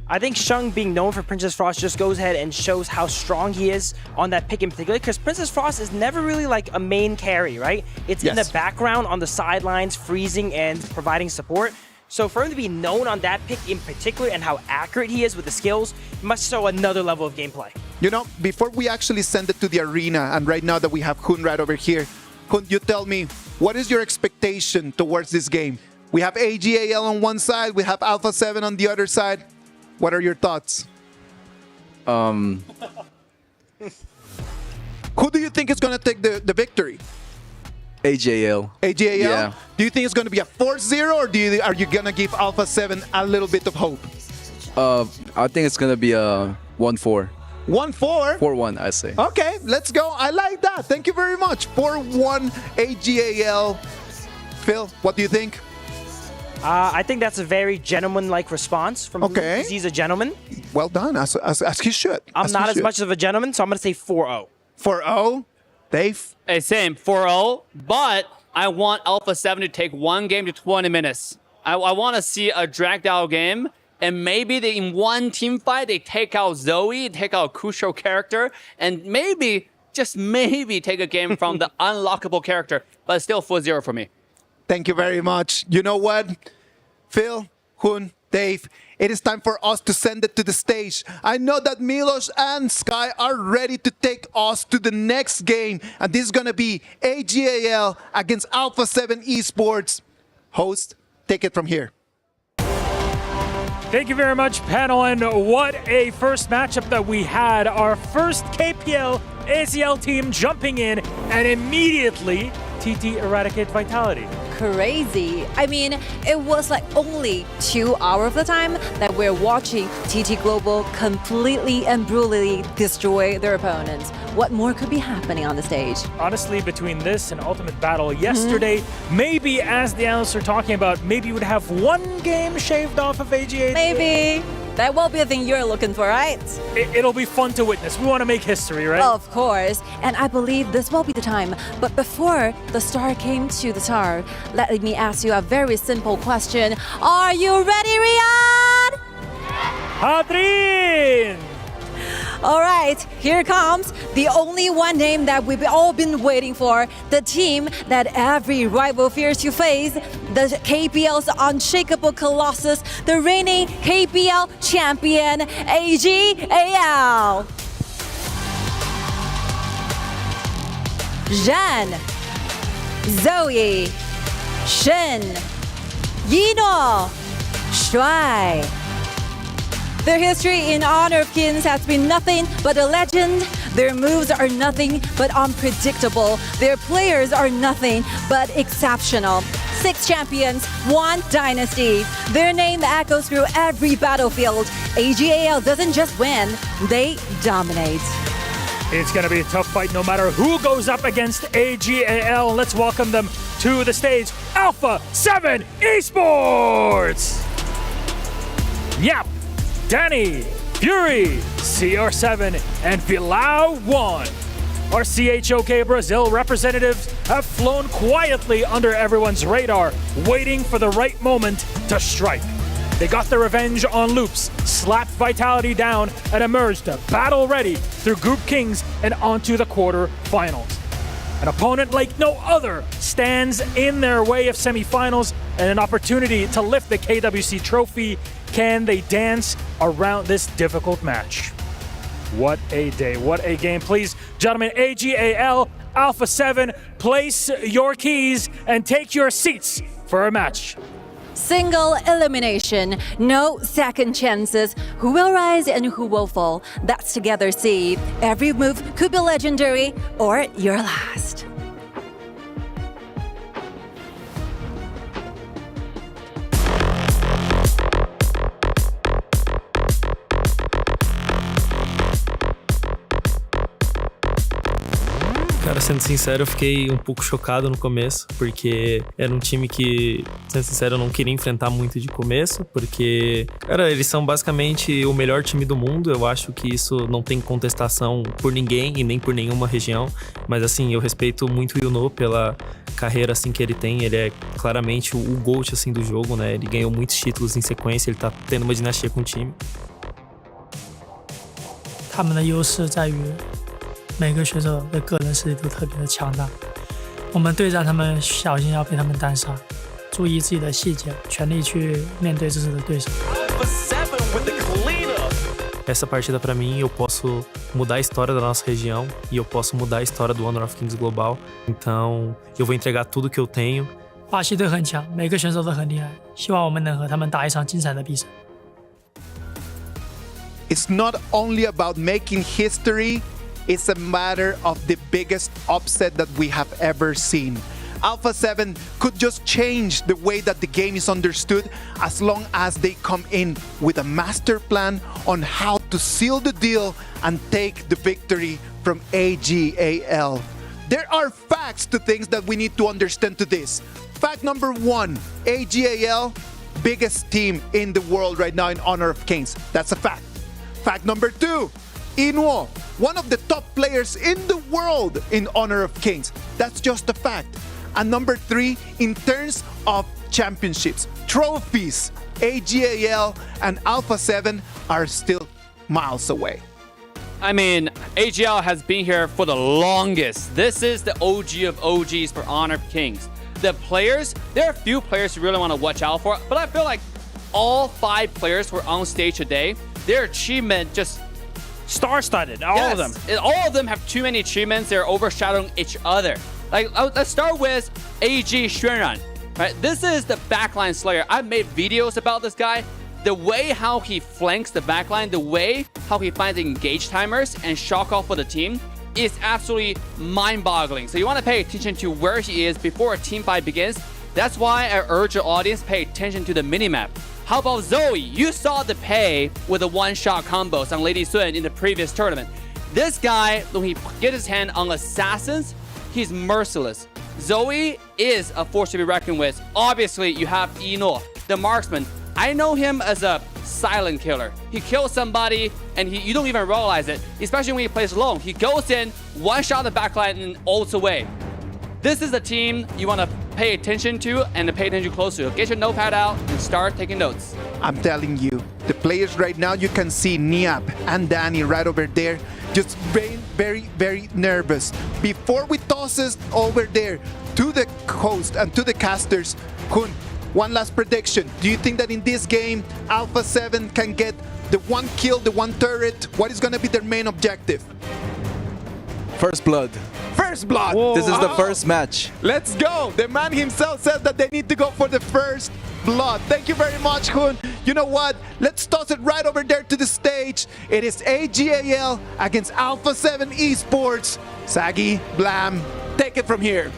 I think Sheng being known for Princess Frost just goes ahead and shows how strong he is on that pick in particular, because Princess Frost is never really like a main carry, right? It's in the background on the sidelines, freezing and providing support. So for him to be known on that pick in particular and how accurate he is with the skills must show another level of gameplay. You know, before we actually send it to the arena, and right now that we have Hun right over here, Hun, you tell me, what is your expectation towards this game? We have AG.AL on one side, we have Alpha 7 on the other side. What are your thoughts? Who do you think is going to take the victory? AG.AL. AG.AL? Yeah. Do you think it's going to be a 4-0, or are you going to give Alpha 7 a little bit of hope? I think it's going to be a 1-4. 1-4? 4-1, I say. Okay, let's go. I like that. Thank you very much. 4-1 AG.AL. Phil, what do you think? I think that's a very gentleman-like response from him, because he's a gentleman. Well done, as he should. I'm not as much of a gentleman, so I'm going to say 4-0. 4-0? Dave? Hey, same, 4-0. But I want Alpha 7 to take one game to 20 minutes. I want to see a dragged out game, and maybe in one team fight, they take out Zoe, take out a crucial character, and maybe, just maybe, take a game from the unlockable character, but it's still 4-0 for me. Thank you very much. You know what? Phil, Hun, Dave, it is time for us to send it to the stage. I know that Milos and Sky are ready to take us to the next game, and this is going to be AG.AL against Alpha 7 Esports. Host, take it from here. Thank you very much, panel, and what a first matchup that we had. Our first KPL AG.AL team jumping in and immediately TT eradicate Vitality. Crazy. I mean, it was like only 2 hours of the time that we're watching TT Global completely and brutally destroy their opponents. What more could be happening on the stage? Honestly, between this and Ultimate Battle yesterday, maybe as the analysts are talking about, maybe you would have one game shaved off of AG.AL. Maybe. That will be the thing you're looking for, right? It'll be fun to witness. We want to make history, right? Of course. And I believe this will be the time. But before the star came to the tower, let me ask you a very simple question. Are you ready, Riyadh? Hadrin! All right, here comes the only one name that we've all been waiting for, the team that every rival fears to face, the KPL's unshakable colossus, the reigning KPL champion, AG.AL. Zhan, Zoe, Shen, Yino, Shuai. Their history in Honor of Kings has been nothing but a legend. Their moves are nothing but unpredictable. Their players are nothing but exceptional. 6 champions, 1 dynasty. Their name echoes through every battlefield. AG.AL doesn't just win, they dominate. It's going to be a tough fight no matter who goes up against AG.AL. Let's welcome them to the stage. Alpha 7 Esports! Yap, Danny, Fury, CR7, and Vilau1. Our CHOK Brazil representatives have flown quietly under everyone's radar, waiting for the right moment to strike. They got their revenge on Loops, slapped Vitality down, and emerged battle ready through Group Kings and onto the quarterfinals. An opponent like no other stands in their way of semifinals and an opportunity to lift the KWC trophy. Can they dance around this difficult match? What a day, what a game. Please, gentlemen, AG.AL, Alpha 7, place your keys and take your seats for a match. Single elimination, no second chances. Who will rise and who will fall? That's together see. Every move could be legendary or your last. Cara, sendo sincero, eu fiquei um pouco chocado no começo, porque era um time que, sendo sincero, eu não queria enfrentar muito de começo, porque, cara, eles são basicamente o melhor time do mundo. Eu acho que isso não tem contestação por ninguém e nem por nenhuma região, mas assim, eu respeito muito o Yuno pela carreira assim que ele tem. Ele é claramente o GOAT assim do jogo, né? Ele ganhou muitos títulos em sequência, ele tá tendo uma dinastia com o time. 他们的优势在于每个选手的个人实力都特别的强大，我们对战他们小心要被他们单杀，注意自己的细节，全力去面对这次的对手。Essa partida pra mim, eu posso mudar a história da nossa região e eu posso mudar a história do Honor of Kings global. Então, eu vou entregar tudo que eu tenho. 巴西队很强，每个选手都很厉害，希望我们能和他们打一场精彩的比赛。 It's not only about making history, it's a matter of the biggest upset that we have ever seen. Alpha 7 could just change the way that the game is understood as long as they come in with a master plan on how to seal the deal and take the victory from AG.AL. There are facts to things that we need to understand to this. Fact number 1, AG.AL, biggest team in the world right now in Honor of Kings. That's a fact. Fact number 2, Inuo, one of the top players in the world in Honor of Kings. That's just a fact. And number 3, in terms of championships, trophies, AG.AL and Alpha 7 are still miles away. I mean, AG.AL has been here for the longest. This is the OG of OGs for Honor of Kings. The players, there are a few players you really want to watch out for, but I feel like all 5 players who are on stage today, their achievement just star-studded, all of them. All of them have too many achievements. They're overshadowing each other. Like, let's start with AG Xuanran. Right? This is the backline slayer. I've made videos about this guy. The way how he flanks the backline, the way how he finds engage timers and shock off for the team is absolutely mind-boggling. So you want to pay attention to where he is before a team fight begins. That's why I urge the audience pay attention to the minimap. How about Zoe? You saw the pay with the one-shot combos on Lady Sun in the previous tournament. This guy, when he gets his hand on assassins, he's merciless. Zoe is a force to be reckoned with. Obviously, you have Eno, the marksman. I know him as a silent killer. He kills somebody and you don't even realize it, especially when he plays alone. He goes in, one-shot the backline and ults away. This is the team you want to pay attention to and to pay attention close to. Get your notepad out and start taking notes. I'm telling you, the players right now, you can see Niap and Danny right over there, just very, very nervous. Before we toss it over there to the host and to the casters, Kun, one last prediction. Do you think that in this game, Alpha 7 can get the 1 kill, the 1 turret? What is going to be their main objective? First blood. First blood! Whoa. This is the first match. Let's go! The man himself says that they need to go for the first blood. Thank you very much, Hun. You know what? Let's toss it right over there to the stage. It is AG.AL against Alpha 7 Esports. Saggy, Blam, take it from here.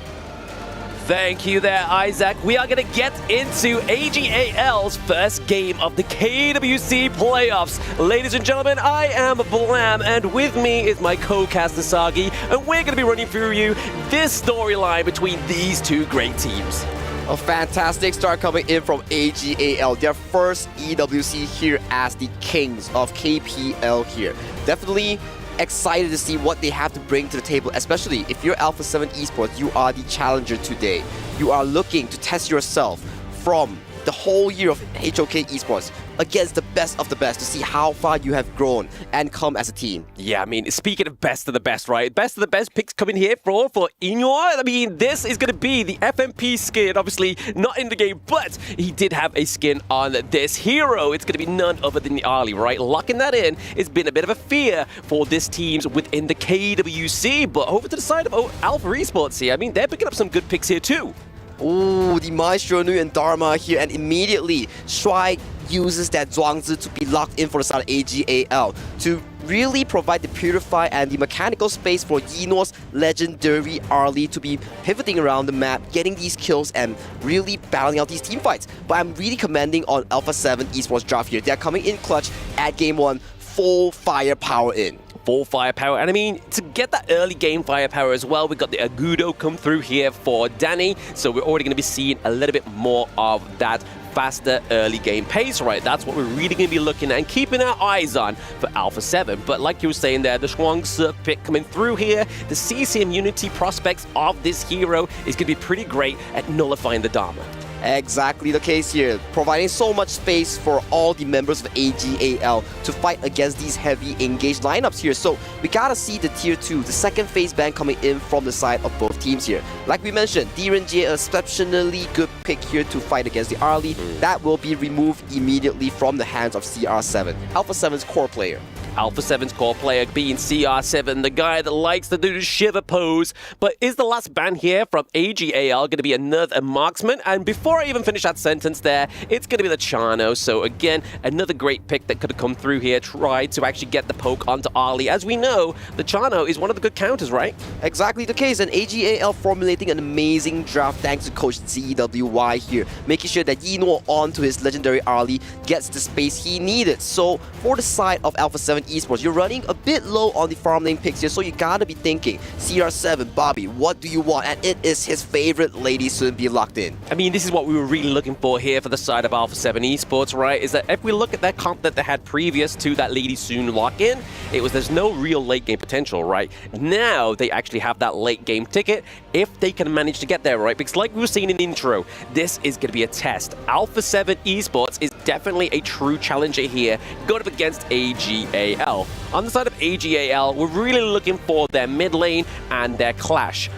Thank you there, Isaac. We are going to get into AG.AL's first game of the KWC playoffs. Ladies and gentlemen, I am Blam, and with me is my co-caster Sagi, and we're going to be running through you this storyline between these two great teams. A fantastic start coming in from AG.AL, their first EWC here as the Kings of KPL here. Definitely excited to see what they have to bring to the table, especially if you're Alpha 7 Esports, you are the challenger today. You are looking to test yourself from the whole year of HOK Esports against the best of the best to see how far you have grown and come as a team. Yeah, I mean, speaking of best of the best, right? Best of the best picks coming here for Inyor. I mean, this is going to be the FMP skin, obviously not in the game, but he did have a skin on this hero. It's going to be none other than the Ali, right? Locking that in has been a bit of a fear for this teams within the KWC, but over to the side of Alpha Esports here, I mean, they're picking up some good picks here too. Ooh, the Maestro Nu and Dharma here, and immediately Shuai uses that Zhuangzi to be locked in for the side of AG.AL to really provide the Purify and the mechanical space for Yinor's legendary Arlie to be pivoting around the map, getting these kills and really battling out these team fights. But I'm really commending on Alpha 7 Esports draft here. They're coming in clutch at game 1, full firepower in. Full firepower, and I mean, to get that early game firepower as well, we got the Agudo come through here for Danny, so we're already going to be seeing a little bit more of that faster early game pace, right? That's what we're really going to be looking at and keeping our eyes on for Alpha 7. But like you were saying there, the Shuangzi pick coming through here, the CC immunity prospects of this hero is going to be pretty great at nullifying the Dharma. Exactly the case here, providing so much space for all the members of AG.AL to fight against these heavy engaged lineups here. So we gotta see the tier 2, the second phase ban coming in from the side of both teams here. Like we mentioned, DRNJ, an exceptionally good pick here to fight against the Arlie. That will be removed immediately from the hands of CR7, Alpha 7's core player. Alpha 7's core player being CR7, the guy that likes to do the shiver pose. But is the last ban here from AG.AL going to be another marksman? And before I even finish that sentence there, it's going to be the Chano. So again, another great pick that could have come through here, tried to actually get the poke onto Ali. As we know, the Chano is one of the good counters, right? Exactly the case, and AG.AL formulating an amazing draft thanks to Coach ZWY here, making sure that Yino onto his legendary Ali gets the space he needed. So for the side of Alpha 7 Esports, you're running a bit low on the farm lane picks here, so you gotta be thinking, CR7, Bobby, what do you want? And it is his favorite Lady Sun be locked in. I mean, this is what we were really looking for here for the side of Alpha 7 Esports, right? Is that if we look at that comp that they had previous to that Lady Sun lock-in, it was there's no real late game potential, right? Now they actually have that late game ticket, right? If they can manage to get there, right? Because like we were saying in the intro, this is going to be a test. Alpha 7 Esports is definitely a true challenger here, going up against AG.AL. On the side of AG.AL, we're really looking for their mid lane and their clash.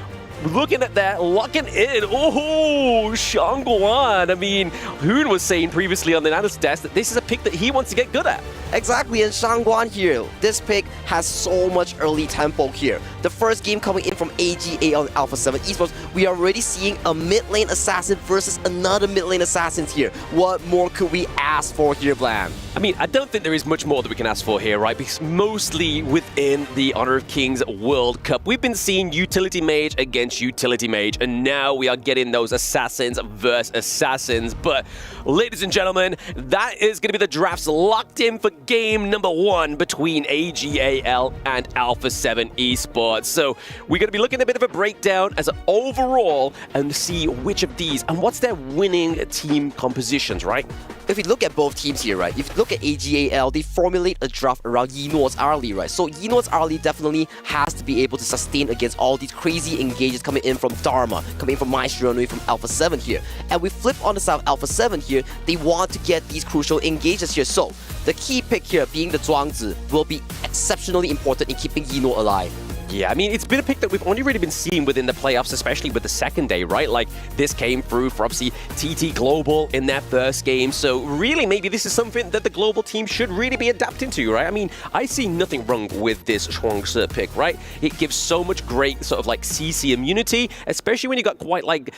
Looking at that, locking in. Oh, Shangguan. I mean, Hoon was saying previously on the analyst desk that this is a pick that he wants to get good at. Exactly, and Shangguan here. This pick has so much early tempo here. The first game coming in from AG.AL and Alpha 7 Esports, we are already seeing a mid lane assassin versus another mid lane assassin here. What more could we ask for here, Blam? I mean, I don't think there is much more that we can ask for here, right? Because mostly within the Honor of Kings World Cup, we've been seeing utility mage against utility mage, and now we are getting those assassins versus assassins. But ladies and gentlemen, that is going to be the drafts locked in for game number 1 between AG.AL and Alpha 7 Esports. So we're going to be looking at a bit of a breakdown as an overall and see which of these and what's their winning team compositions, right? If we look at both teams here, right, if you look at AG.AL, they formulate a draft around Yinhuo's early, right? So Yinhuo's early definitely has to be able to sustain against all these crazy engages coming in from Dharma, coming in from Maestro, and from Alpha 7 here. And we flip on the side of Alpha 7 here, they want to get these crucial engages here. So the key pick here being the Zhuangzi will be exceptionally important in keeping Yinhuo alive. Yeah, I mean, it's been a pick that we've only really been seeing within the playoffs, especially with the second day, right? Like, this came through for, obviously, TT Global in their first game. So, really, maybe this is something that the global team should really be adapting to, right? I mean, I see nothing wrong with this Zhuangzi pick, right? It gives so much great sort of, like, CC immunity, especially when you got quite, like,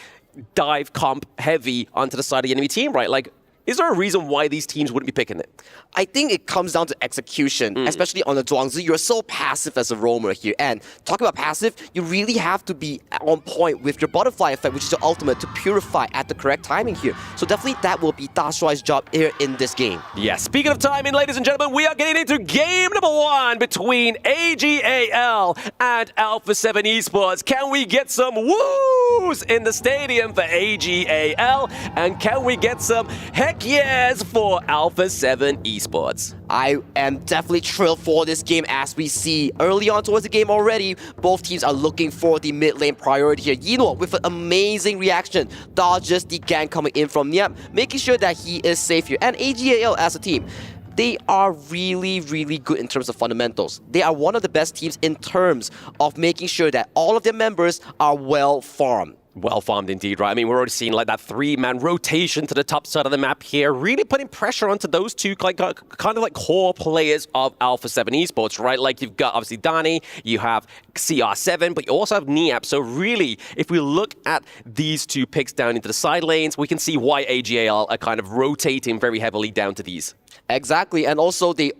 dive comp heavy onto the side of the enemy team, right? Like, is there a reason why these teams wouldn't be picking it? I think it comes down to execution, especially on the Zhuangzi. You're so passive as a roamer here. And talking about passive, you really have to be on point with your butterfly effect, which is your ultimate, to purify at the correct timing here. So definitely that will be Da Shuai's job here in this game. Yeah, speaking of timing, ladies and gentlemen, we are getting into game number 1 between AG.AL and Alpha 7 Esports. Can we get some woos in the stadium for AG.AL? And can we get some heck yes for Alpha 7 Esports? I am definitely thrilled for this game, as we see early on towards the game already. Both teams are looking for the mid lane priority here. Yinhuo with an amazing reaction, dodges the gank coming in from Niap, making sure that he is safe here. And AG.AL as a team, they are really, really good in terms of fundamentals. They are one of the best teams in terms of making sure that all of their members are well farmed. Well farmed indeed, right? I mean, we're already seeing like that 3-man rotation to the top side of the map here, really putting pressure onto those two like kind of like core players of Alpha 7 Esports, right? Like you've got obviously Dani, you have CR7, but you also have Niap. So really, if we look at these two picks down into the side lanes, we can see why AG.AL are kind of rotating very heavily down to these. Exactly, and also they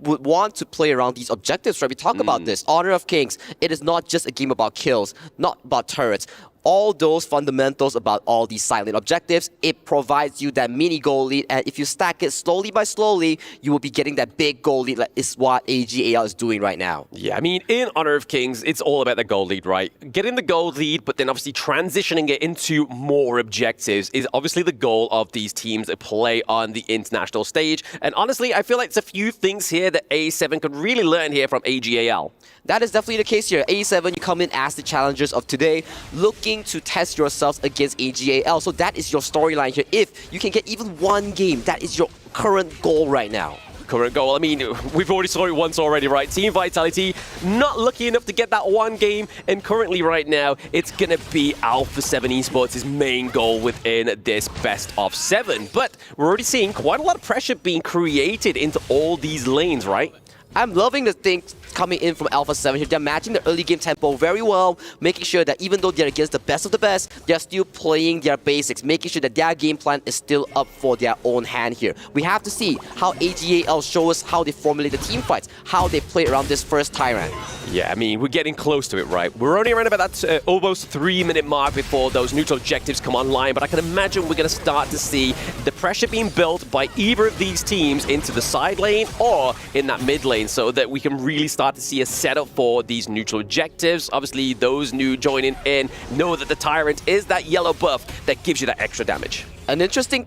would want to play around these objectives, right? We talk about this. Honor of Kings, it is not just a game about kills, not about turrets. All those fundamentals about all these silent objectives, it provides you that mini goal lead, and if you stack it slowly by slowly, you will be getting that big goal lead. That is what AG.AL is doing right now. Yeah, I mean, in Honor of Kings, it's all about the goal lead, right? Getting the goal lead, but then obviously transitioning it into more objectives is obviously the goal of these teams that play on the international stage. And honestly, I feel like there's a few things here that A7 could really learn here from AG.AL. That is definitely the case here. A7, you come in as the challengers of today, looking to test yourselves against AG.AL. So that is your storyline here. If you can get even one game, that is your current goal right now. Current goal. I mean, we've already saw it once already, right? Team Vitality not lucky enough to get that one game, and currently right now, it's gonna be Alpha 7 Esports' main goal within this best of 7. But we're already seeing quite a lot of pressure being created into all these lanes, right? I'm loving the things coming in from Alpha 7 here. They're matching the early game tempo very well, making sure that even though they're against the best of the best, they're still playing their basics, making sure that their game plan is still up for their own hand here. We have to see how AG.AL show us how they formulate the team fights, how they play around this first Tyrant. Yeah, I mean, we're getting close to it, right? We're only around about that almost 3-minute mark before those neutral objectives come online, but I can imagine we're going to start to see the pressure being built by either of these teams into the side lane or in that mid lane, so that we can really start to see a setup for these neutral objectives. Obviously, those new joining in know that the Tyrant is that yellow buff that gives you that extra damage. An interesting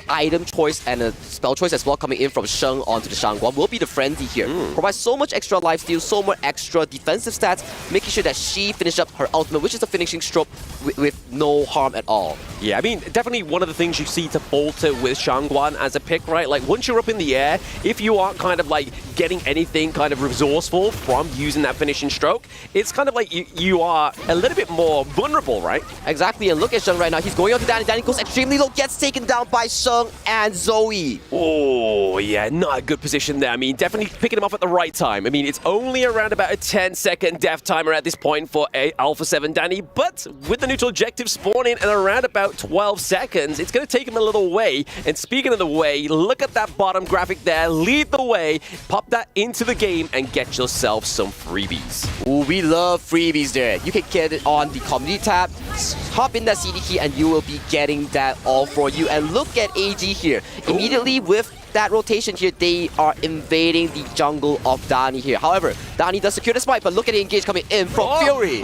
item choice and a spell choice as well coming in from Sheng onto the Shangguan will be the frenzy here. Provides so much extra lifesteal, so much extra defensive stats, making sure that she finished up her ultimate, which is a finishing stroke with no harm at all. Yeah, I mean, definitely one of the things you see to falter with Shangguan as a pick, right? Like, once you're up in the air, if you aren't kind of like getting anything kind of resourceful from using that finishing stroke, it's kind of like you are a little bit more vulnerable, right? Exactly, and look at Sheng right now. He's going on to Danny. Danny goes extremely low, gets taken down by Sheng and Zoe. Oh, yeah, not a good position there. I mean, definitely picking him off at the right time. I mean, it's only around about a 10-second death timer at this point for Alpha 7 Danny, but with the neutral objective spawning in around about 12 seconds, it's going to take him a little way. And speaking of the way, look at that bottom graphic there. Lead the way, pop that into the game, and get yourself some freebies. Ooh, we love freebies there. You can get it on the community tab, hop in that CD key, and you will be getting that all for you. And look at AG here. Immediately with that rotation here, they are invading the jungle of Dani here. However, Dani does secure the spike, but look at the engage coming in from Fury.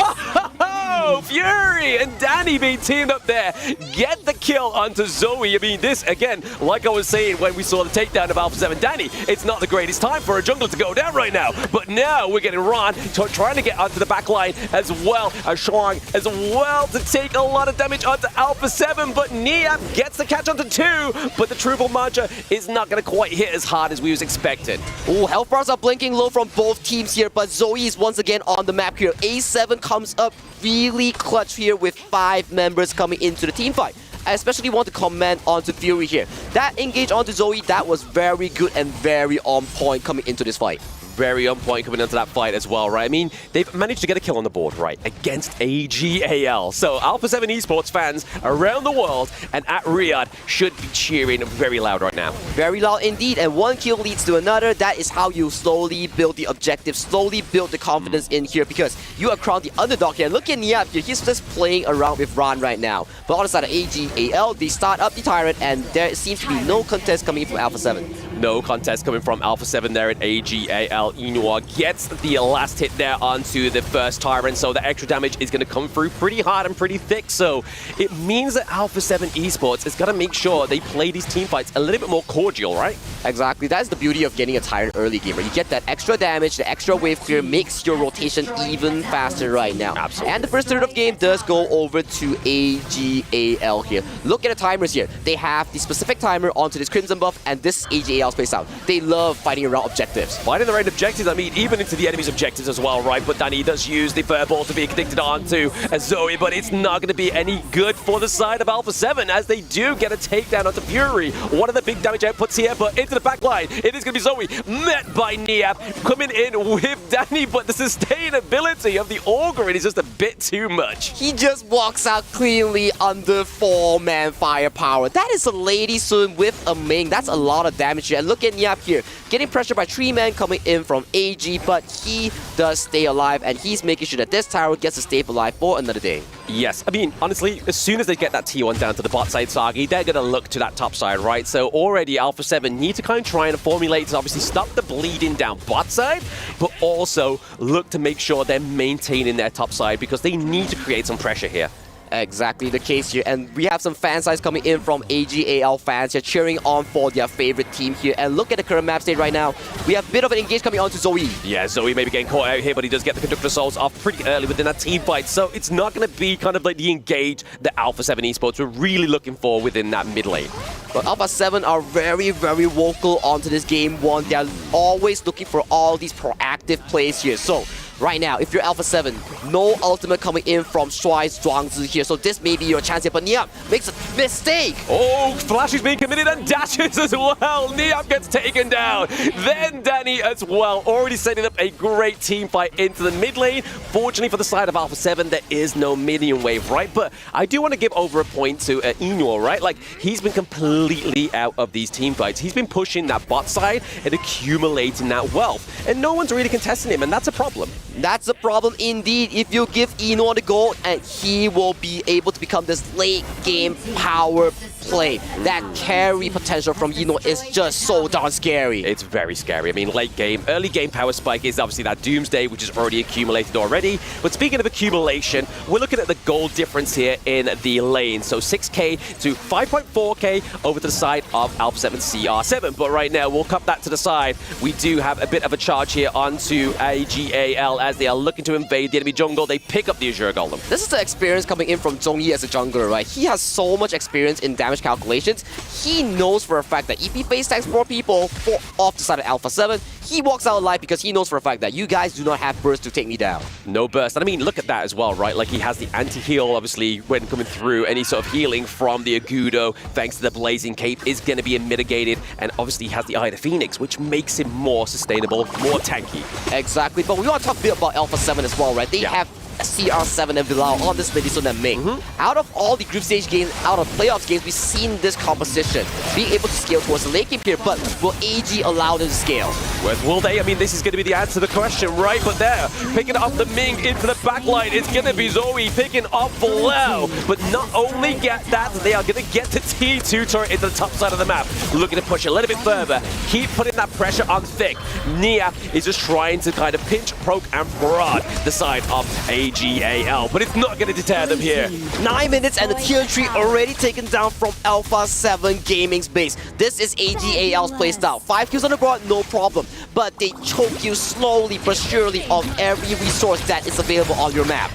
Oh, Fury and Danny being teamed up there. Get the kill onto Zoe. I mean, this, again, like I was saying when we saw the takedown of Alpha 7 Danny, it's not the greatest time for a jungler to go down right now. But now we're getting Ron trying to get onto the back line as well as Shuang as well to take a lot of damage onto Alpha 7. But Niap gets the catch onto 2, but the triple Mancha is not going to quite hit as hard as we was expected. Ooh, health bars are blinking low from both teams here, but Zoe is once again on the map here. A7 comes up really clutch here with 5 members coming into the team fight. I especially want to comment onto Fury here. That engage onto Zoe, that was very good and very on point coming into this fight. Very on point coming into that fight as well, right? I mean, they've managed to get a kill on the board, right, against AG.AL. So Alpha 7 Esports fans around the world and at Riyadh should be cheering very loud right now. Very loud indeed, and one kill leads to another. That is how you slowly build the objective, slowly build the confidence in here, because you are crowned the underdog here. Look at Niap here, he's just playing around with Ran right now. But on the side of AG.AL, they start up the Tyrant, and there seems to be no contest coming from Alpha 7. No contest coming from Alpha 7 there at AG.AL. Inua gets the last hit there onto the first Tyrant, so the extra damage is going to come through pretty hard and pretty thick. So it means that Alpha 7 Esports is going to make sure they play these team fights a little bit more cordial, right? Exactly. That's the beauty of getting a Tyrant early game, right? You get that extra damage, the extra wave clear makes your rotation even faster right now. Absolutely. And the first third of game does go over to AG.AL here. Look at the timers here. They have the specific timer onto this Crimson buff, and this AG.AL space out. They love fighting around objectives. Fighting the right objectives, I mean, even into the enemy's objectives as well, right? But Danny does use the Fireball to be addicted onto Zoe, but it's not going to be any good for the side of Alpha 7 as they do get a takedown onto Fury. One of the big damage outputs here, but into the back line, it is going to be Zoe, met by Niap, coming in with Danny, but the sustainability of the Augur is just a bit too much. He just walks out cleanly under 4-man firepower. That is a Lady Sun with a Ming. That's a lot of damage here. And look at Niap here, getting pressured by 3-man coming in from AG, but he does stay alive, and he's making sure that this tower gets to stay alive for another day. Yes, I mean, honestly, as soon as they get that T1 down to the bot side, Sagi, they're going to look to that top side, right? So already Alpha 7 need to kind of try and formulate to obviously stop the bleeding down bot side, but also look to make sure they're maintaining their top side because they need to create some pressure here. Exactly the case here, and we have some fan sides coming in from AG.AL fans here cheering on for their favorite team here. And look at the current map state right now. We have a bit of an engage coming on to Zoe. Yeah, Zoe may be getting caught out here, but he does get the Conductor Souls off pretty early within that team fight. So it's not going to be kind of like the engage that Alpha 7 Esports were really looking for within that mid lane. But Alpha 7 are very, very vocal onto this game one. They're always looking for all these proactive plays here. So right now, if you're Alpha 7, no ultimate coming in from Shuai's Zhuangzi here, so this may be your chance here, but Niap makes a mistake! Oh, Flash is being committed and dashes as well! Niap gets taken down! Then Danny as well, already setting up a great team fight into the mid lane. Fortunately for the side of Alpha 7, there is no minion wave, right? But I do want to give over a point to Inua, right? Like, he's been completely out of these team fights. He's been pushing that bot side and accumulating that wealth. and no one's really contesting him, and that's a problem. That's a problem indeed. If you give Eno the gold, and he will be able to become this late game power play. That carry potential from Eno is just so darn scary. It's very scary. I mean, late game, early game power spike is obviously that Doomsday, which is already accumulated already. But speaking of accumulation, we're looking at the gold difference here in the lane. So 6k to 5.4k over to the side of Alpha 7 CR7. But right now, we'll cut that to the side. We do have a bit of a charge here onto AG.AL as they are looking to invade the enemy jungle. They pick up the Azure Golem. This is the experience coming in from Zhongyi as a jungler, right? He has so much experience in damage calculations. He knows for a fact that if he face tags 4 people off the side of Alpha 7, he walks out alive because he knows for a fact that you guys do not have burst to take me down. No burst. And I mean, look at that as well, right? Like, he has the anti-heal, obviously, when coming through. Any sort of healing from the Agudo, thanks to the Blazing Cape, is going to be mitigated. And obviously, he has the Eye of the Phoenix, which makes him more sustainable, more tanky. Exactly. But we want to talk a bit about Alpha 7 as well, right? They have CR7 and Bilal on this mid-zone and Ming. Out of all the group stage games, out of playoffs games, we've seen this composition being able to scale towards the late game here, but will AG allow them to scale? Well, will they? I mean, this is going to be the answer to the question, right? But there, picking up the Ming into the backline, it's going to be Zoe picking up Bilal. But not only get that, they are going to get the T2 turret into the top side of the map. Looking to push a little bit further, keep putting that pressure on Thick. Nia is just trying to kind of pinch, poke, and prod the side of AG.AL, but it's not going to deter them here. 9 minutes and the tier 3 already taken down from Alpha 7 Gaming's base. This is AG.AL's playstyle. 5 kills on the board, no problem. But they choke you slowly but surely on every resource that is available on your map.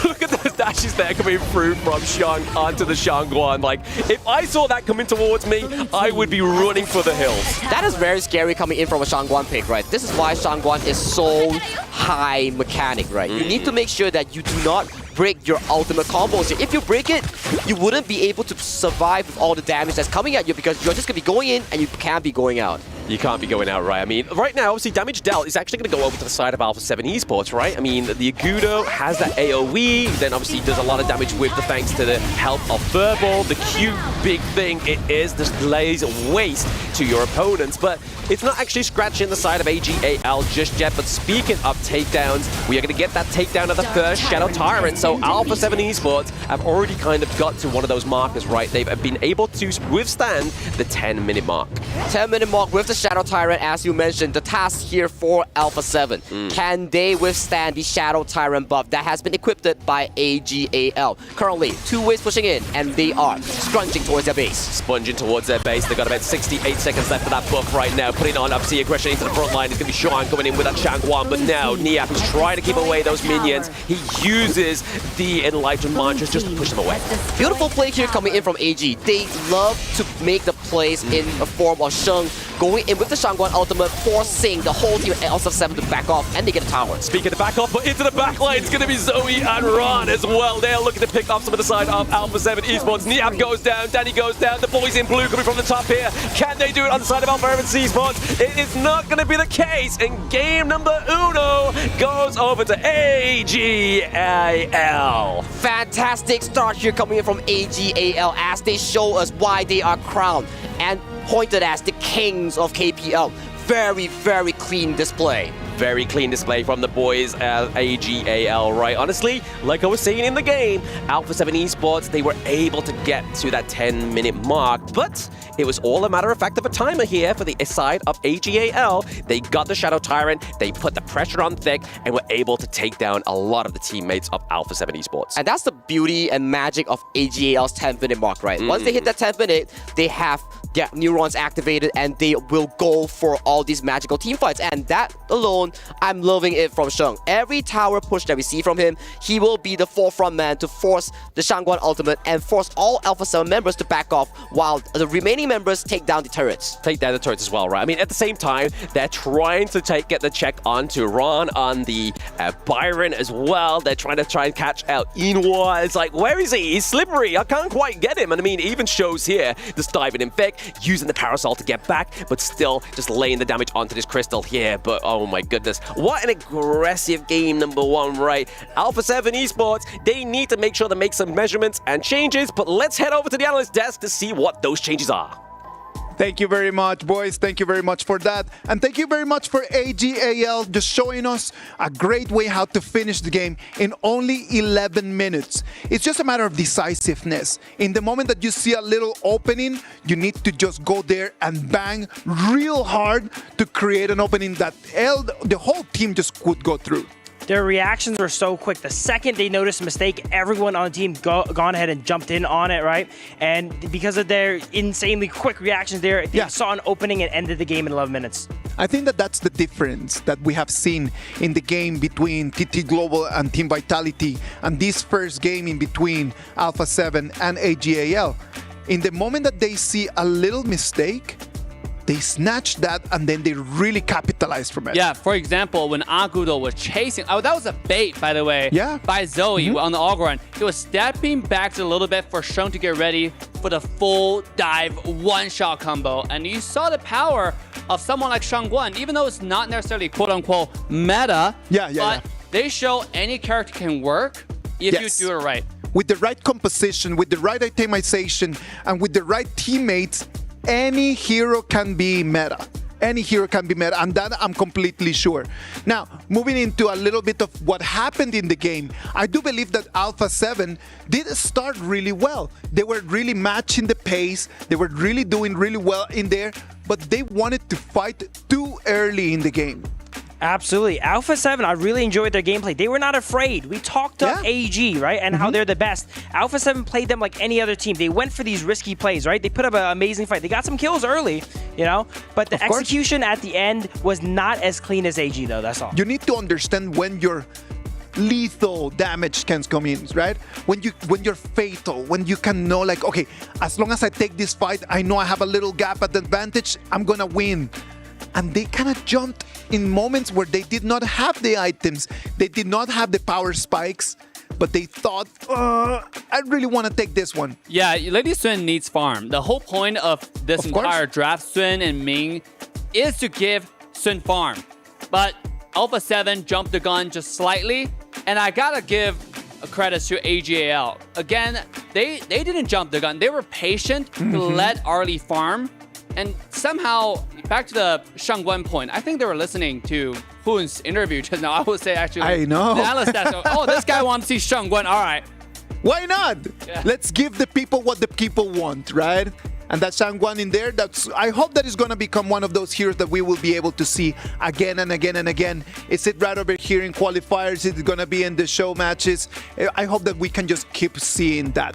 Look at those dashes there coming through from Shang onto the Shangguan. Like, if I saw that coming towards me, I would be running for the hills. That is very scary coming in from a Shangguan pick, right? This is why Shangguan is so high mechanic, right? You need to make sure that you do not break your ultimate combos here. If you break it, you wouldn't be able to survive with all the damage that's coming at you because you're just going to be going in and you can't be going out. You can't be going out, right? I mean, right now, obviously, damage dealt is actually going to go over to the side of Alpha 7 Esports, right? I mean, the Agudo has that AoE, then obviously does a lot of damage with the thanks to the help of Furball. The cute big thing it is just lays waste to your opponents, but it's not actually scratching the side of AG.AL just yet. But speaking of takedowns, we are going to get that takedown of the first Shadow Tyrant. So Alpha 7 Esports have already kind of got to one of those markers, right? They've been able to withstand the 10-minute mark. 10-minute mark with the Shadow Tyrant, as you mentioned, the task here for Alpha 7. Can they withstand the Shadow Tyrant buff that has been equipped by AG.AL? Currently, 2 waves pushing in, and they are scrunching towards their base. Sponging towards their base. They've got about 68 seconds left for that buff right now. Putting on obviously aggression into the front line. It's going to be Sean coming in with that Shangguan, but now Niap is trying to keep away those minions. He uses the Enlightened Mantras just to push them away. Beautiful play here coming in from AG. They love to make the plays in a form of Sheng going in with the Shangguan ultimate, forcing the whole team at Alpha 7 to back off, and they get a tower. Speaking of back off, but into the back line, it's going to be Zoe and Ron as well. They're looking to pick off some of the side of Alpha 7 Esports. Niap goes down, Danny goes down, the boys in blue coming from the top here. Can they do it on the side of Alpha 7 Esports? It is not going to be the case, and game number uno goes over to AG.AL. Fantastic start here coming in from AG.AL as they show us why they are crowned and pointed as the kings of KPL. Very, very clean display. Very clean display from the boys at AG.AL, right? Honestly, like I was saying in the game, Alpha 7 Esports, they were able to get to that 10-minute mark, but it was all a matter of fact of a timer here for the side of AG.AL. They got the Shadow Tyrant, they put the pressure on Thick, and were able to take down a lot of the teammates of Alpha 7 Esports. And that's the beauty and magic of AG.AL's 10-minute mark, right? Once they hit that 10th minute, they have neurons activated, and they will go for all these magical team fights. And that alone, I'm loving it from Sheng. Every tower push that we see from him, he will be the forefront man to force the Shangguan ultimate and force all Alpha 7 members to back off while the remaining members take down the turrets. Take down the turrets as well, right? I mean, at the same time, they're trying to get the check onto Ron, on the Byron as well. They're trying to catch out Inwa. It's like, where is he? He's slippery. I can't quite get him. And I mean, even shows here, just diving in Thick, using the Parasol to get back, but still just laying the damage onto this crystal here. But oh my goodness, what an aggressive game number one, right? Alpha 7 Esports, they need to make sure to make some measurements and changes, but let's head over to the analyst desk to see what those changes are. Thank you very much, boys. Thank you very much for that. And thank you very much for AG.AL just showing us a great way how to finish the game in only 11 minutes. It's just a matter of decisiveness. In the moment that you see a little opening, you need to just go there and bang real hard to create an opening that the whole team just could go through. Their reactions were so quick. The second they noticed a mistake, everyone on the team gone ahead and jumped in on it, right? And because of their insanely quick reactions there, they saw an opening and ended the game in 11 minutes. I think that that's the difference that we have seen in the game between TT Global and Team Vitality and this first game in between Alpha 7 and AG.AL. In the moment that they see a little mistake, they snatched that and then they really capitalized from it. Yeah, for example, when Agudo was chasing, that was a bait, by the way, by Zoe on the Augur run. He was stepping back a little bit for Sheng to get ready for the full dive one-shot combo. And you saw the power of someone like Sheng Guan, even though it's not necessarily quote-unquote meta, but they show any character can work if you do it right. With the right composition, with the right itemization, and with the right teammates, any hero can be meta. Any hero can be meta, and that I'm completely sure. Now, moving into a little bit of what happened in the game, I do believe that Alpha 7 did start really well. They were really matching the pace. They were really doing really well in there, but they wanted to fight too early in the game. Absolutely. Alpha 7, I really enjoyed their gameplay. They were not afraid. We talked up AG, right? And how they're the best. Alpha 7 played them like any other team. They went for these risky plays, right? They put up an amazing fight. They got some kills early, you know? But the execution at the end was not as clean as AG, though. That's all. You need to understand when your lethal damage can come in, right? When you're fatal, when you can know, like, okay, as long as I take this fight, I know I have a little gap at the advantage, I'm gonna win. And they kind of jumped in moments where they did not have the items, they did not have the power spikes, but they thought, I really want to take this one. Yeah, Lady Sun needs farm. The whole point of this entire draft, Sun and Ming, is to give Sun farm. But Alpha 7 jumped the gun just slightly, and I gotta give credits to AG.AL. Again, they didn't jump the gun. They were patient to let Arlie farm. And somehow, back to the Sheng Guan point, I think they were listening to Hoon's interview just now. I would say, actually, I know. The analyst that, oh, this guy wants to see Sheng Guan. All right. Why not? Let's give the people what the people want, right? And that Sheng Guan in there, I hope that is going to become one of those heroes that we will be able to see again and again and again. Is it right over here in qualifiers? Is it going to be in the show matches? I hope that we can just keep seeing that.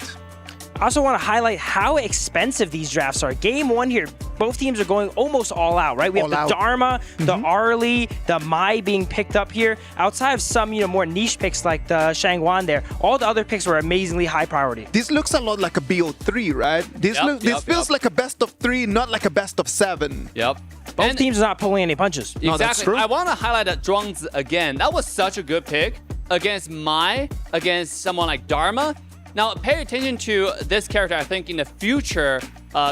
I also want to highlight how expensive these drafts are. Game 1 here, both teams are going almost all out, right? We have the Dharma, the Arlie, the Mai being picked up here. Outside of some, more niche picks like the Shang Guan there, all the other picks were amazingly high priority. This looks a lot like a BO3, right? This feels like a best of 3, not like a best of 7. Yep. Both teams are not pulling any punches. Exactly. No, that's true. I want to highlight that Zhuangzi again. That was such a good pick against Mai, against someone like Dharma. Now, pay attention to this character, I think, in the future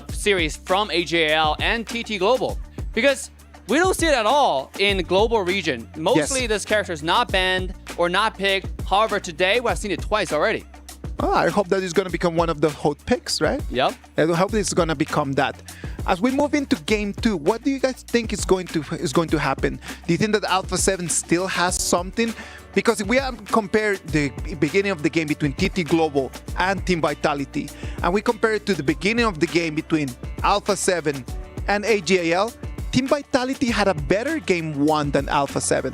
series from AG.AL and TT Global. Because we don't see it at all in the global region. Mostly this character is not banned or not picked. However, today, we've seen it twice already. Oh, I hope that is going to become one of the hot picks, right? Yep. I hope it's going to become that. As we move into Game 2, what do you guys think is going to happen? Do you think that Alpha 7 still has something? Because if we have compared the beginning of the game between TT Global and Team Vitality, and we compare it to the beginning of the game between Alpha 7 and AG.AL, Team Vitality had a better Game 1 than Alpha 7.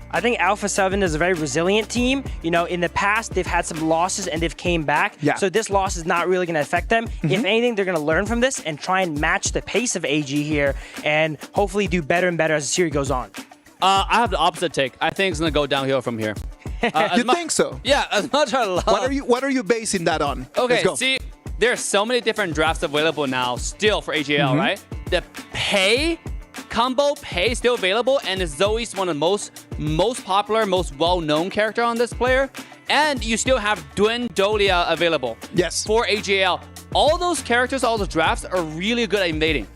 I think Alpha 7 is a very resilient team. In the past, they've had some losses and they've came back. Yeah. So this loss is not really going to affect them. If anything, they're going to learn from this and try and match the pace of AG here and hopefully do better and better as the series goes on. I have the opposite take. I think it's going to go downhill from here. You think so? Yeah, as much as I love... What are you basing that on? Okay, see, there's so many different drafts available now still for AG.AL, right? The combo pay still available, and Zoe's one of the most popular, most well-known character on this player. And you still have Duen Dolia available for AG.AL. All those characters, all the drafts are really good at invading.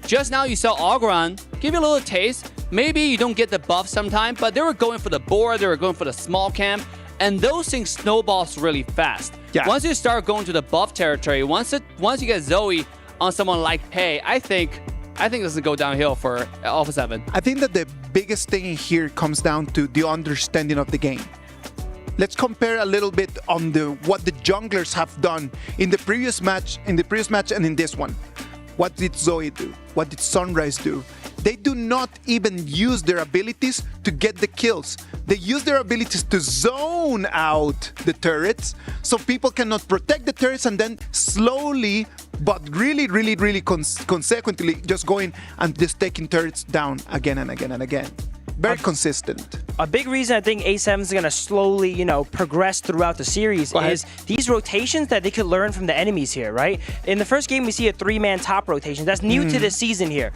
Just now you saw Ogron give you a little taste. Maybe you don't get the buff sometime, but they were going for the board, they were going for the small camp, and those things snowballs really fast. Once you start going to the buff territory, once you get Zoe on someone like Pei, I think this will go downhill for Alpha 7. I think that the biggest thing here comes down to the understanding of the game. Let's compare a little bit on what the junglers have done in the previous match, and in this one. What did Zoe do? What did Sunrise do? They do not even use their abilities to get the kills. They use their abilities to zone out the turrets so people cannot protect the turrets, and then slowly but really consequently just going and just taking turrets down again and again and again. Very consistent. A big reason I think A7 is going to slowly, progress throughout the series is these rotations that they could learn from the enemies here, right? In the first game, we see a 3-man top rotation. That's new to this season here.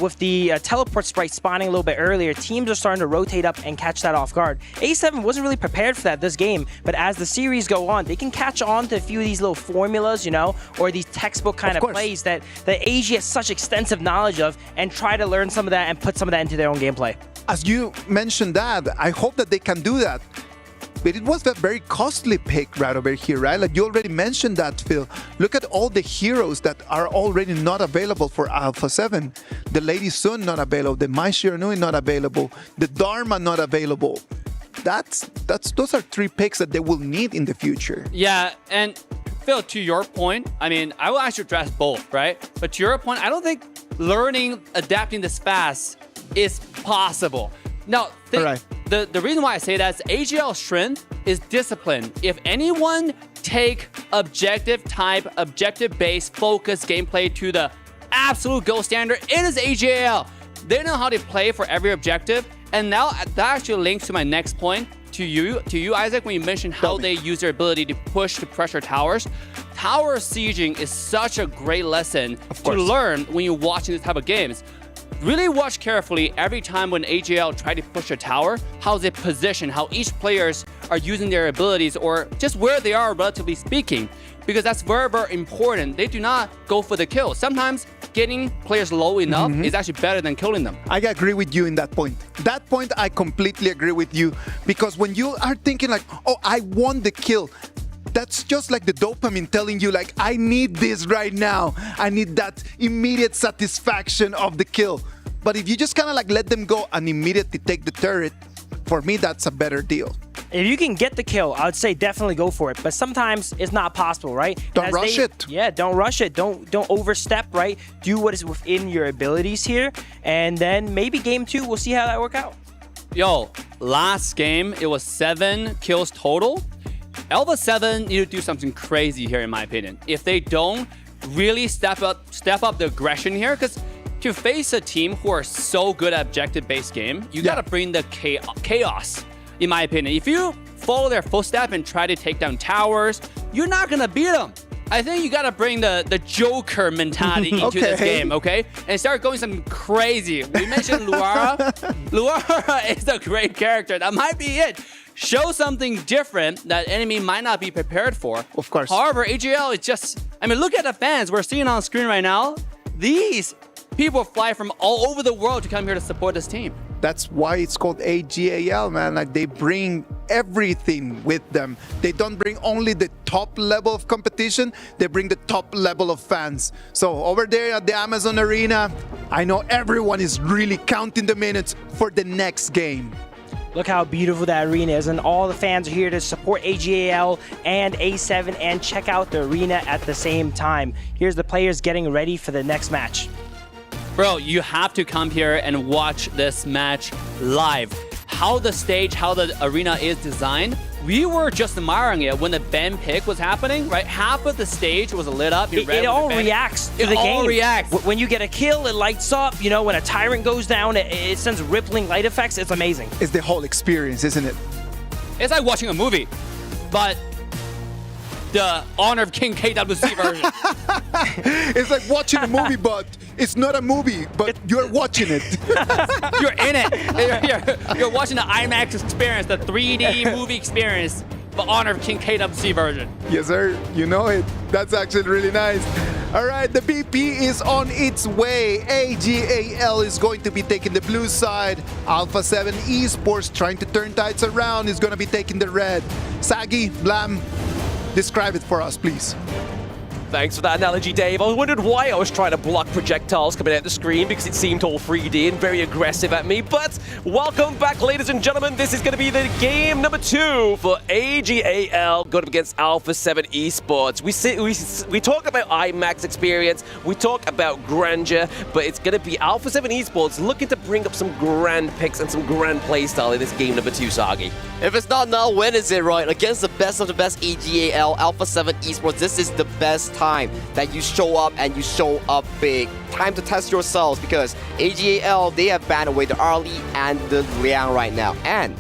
With the teleport sprite spawning a little bit earlier, teams are starting to rotate up and catch that off guard. A7 wasn't really prepared for that this game, but as the series go on, they can catch on to a few of these little formulas, or these textbook kind of plays that AG has such extensive knowledge of, and try to learn some of that and put some of that into their own gameplay. As you mentioned that, I hope that they can do that. But it was a very costly pick right over here, right? Like you already mentioned that, Phil. Look at all the heroes that are already not available for Alpha 7. The Lady Sun not available, the Mai Shiranui not available, the Dharma not available. Those are 3 picks that they will need in the future. Yeah, and Phil, to your point, I mean, I will actually address both, right? But to your point, I don't think adapting this fast is possible. Now, the reason why I say that is AG.AL's strength is discipline. If anyone take objective-based focused gameplay to the absolute gold standard, it is AG.AL. They know how to play for every objective, and now that actually links to my next point to you, Isaac, when you mentioned how they use their ability to push to pressure towers. Tower sieging is such a great lesson to learn when you're watching this type of games. Really watch carefully every time when AG.AL try to push a tower, how they position, how each players are using their abilities, or just where they are, relatively speaking, because that's very, very important. They do not go for the kill. Sometimes getting players low enough is actually better than killing them. I agree with you in that point. That point, I completely agree with you, because when you are thinking like, oh, I won the kill, that's just like the dopamine telling you like, I need this right now. I need that immediate satisfaction of the kill. But if you just kind of like let them go and immediately take the turret, for me, that's a better deal. If you can get the kill, I would say definitely go for it. But sometimes it's not possible, right? Don't rush it. Yeah, don't rush it. Don't overstep, right? Do what is within your abilities here. And then maybe game 2, we'll see how that work out. Yo, last game, it was 7 kills total. Alpha 7 need to do something crazy here, in my opinion. If they don't really step up the aggression here, because to face a team who are so good at objective-based game, you gotta bring the chaos, in my opinion. If you follow their footstep and try to take down towers, you're not gonna beat them. I think you gotta bring the Joker mentality into this game, okay? And start going something crazy. We mentioned Luara. Luara is a great character. That might be it. Show something different that enemy might not be prepared for. Of course. However, AG.AL is just, I mean, look at the fans we're seeing on screen right now. These people fly from all over the world to come here to support this team. That's why it's called AG.AL, man. Like they bring everything with them. They don't bring only the top level of competition, they bring the top level of fans. So over there at the Amazon Arena, I know everyone is really counting the minutes for the next game. Look how beautiful that arena is, and all the fans are here to support AG.AL and A7 and check out the arena at the same time. Here's the players getting ready for the next match. Bro, you have to come here and watch this match live. How the stage, how the arena is designed, we were just admiring it when the Ben pick was happening, right? Half of the stage was lit up. It all reacts to the game. It all reacts. When you get a kill, it lights up. You know, when a tyrant goes down, it sends rippling light effects. It's amazing. It's the whole experience, isn't it? It's like watching a movie, but the Honor of King KWC version. It's like watching a movie, but it's not a movie, but you're watching it. You're in it. You're watching the IMAX experience, the 3D movie experience, but Honor of King KWC version. Yes, sir. You know it. That's actually really nice. All right, the BP is on its way. AG.AL is going to be taking the blue side. Alpha 7 Esports, trying to turn tides around, is going to be taking the red. Sagi, Blam, describe it for us, please. thanks for that analogy, Dave. I wondered why I was trying to block projectiles coming out the screen because it seemed all 3D and very aggressive at me. But welcome back, ladies and gentlemen. This is going to be the game number 2 for AG.AL going up against Alpha 7 Esports. We talk about IMAX experience, we talk about grandeur, but it's going to be Alpha 7 Esports looking to bring up some grand picks and some grand playstyle in this game number 2, Sagi. If it's not now, when is it, right? Against the best of the best AG.AL, Alpha 7 Esports, this is the best time that you show up and you show up big. Time to test yourselves because AG.AL, they have banned away the Arlie and the Liang right now. And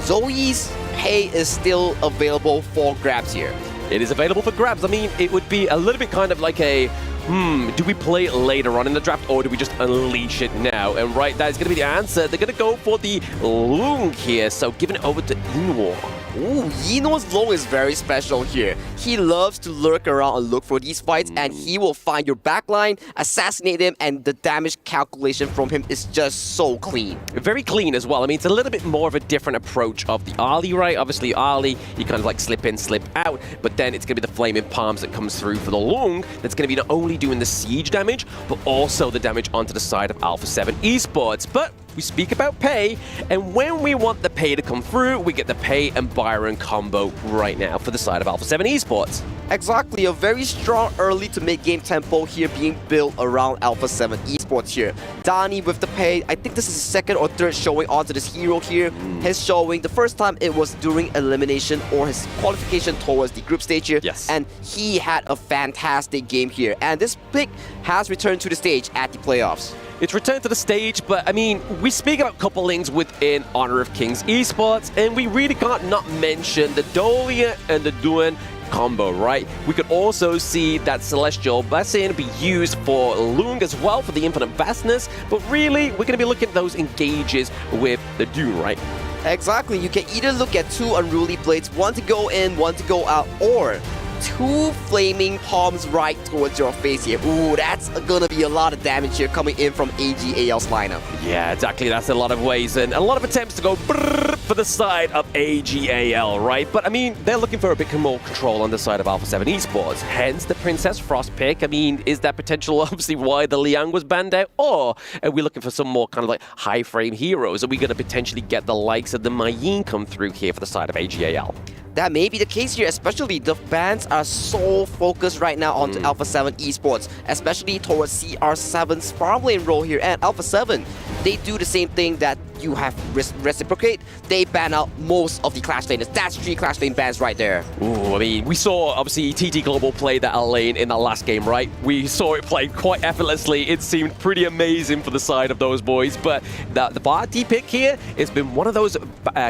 Zoe's pay is still available for grabs here. It is available for grabs. I mean, it would be a little bit kind of like a, do we play it later on in the draft or do we just unleash it now? And right, that is going to be the answer. They're going to go for the Lung here, so giving it over to Inwo. Ooh, Yino's Long is very special here. He loves to lurk around and look for these fights, and he will find your backline, assassinate him, and the damage calculation from him is just so clean. Very clean as well. I mean, it's a little bit more of a different approach of the Arlie, right? Obviously, Arlie, you kind of like slip in, slip out, but then it's going to be the Flaming Palms that comes through for the Lung. That's going to be not only doing the siege damage, but also the damage onto the side of Alpha 7 Esports. But we speak about pay, and when we want the pay to come through, we get the pay and Byron combo right now for the side of Alpha 7 Esports. Exactly, a very strong early to mid-game tempo here being built around Alpha 7 Esports here. Danny with the pay, I think this is his second or third showing onto this hero here. His showing, the first time it was during elimination or his qualification towards the group stage here. Yes. And he had a fantastic game here. And this pick has returned to the stage at the playoffs. It's returned to the stage, but I mean, we speak about couplings within Honor of Kings Esports, and we really can't not mention the Dolia and the Duan combo, right? We could also see that Celestial Blessing be used for Lung as well for the Infinite Vastness, but really, we're going to be looking at those engages with the Dune, right? Exactly, you can either look at 2 Unruly Blades, one to go in, one to go out, or 2 Flaming Palms right towards your face here. Ooh, that's gonna be a lot of damage here coming in from AG.AL's lineup. Yeah, exactly. That's a lot of ways and a lot of attempts to go for the side of AG.AL, right? But I mean, they're looking for a bit more control on the side of Alpha 7 Esports. Hence the Princess Frost pick. I mean, is that potential obviously why the Liang was banned out? Or are we looking for some more kind of like high frame heroes? Are we going to potentially get the likes of the Mayin come through here for the side of AG.AL? That may be the case here, especially the bans are so focused right now onto Alpha 7 Esports, especially towards CR7's farm lane role here. And Alpha 7, they do the same thing that you have reciprocate. They ban out most of the Clash laners. That's 3 Clash lane bans right there. Ooh, I mean, we saw obviously TT Global play that lane in that last game, right? We saw it played quite effortlessly. It seemed pretty amazing for the side of those boys. But the Barty pick here has been one of those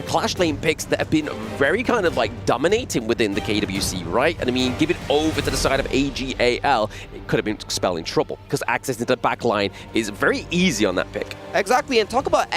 Clash lane picks that have been very kind of like dominating within the KWC, right? And I mean, give it over to the side of AG.AL, it could have been spelling trouble because access into the backline is very easy on that pick. Exactly, and talk about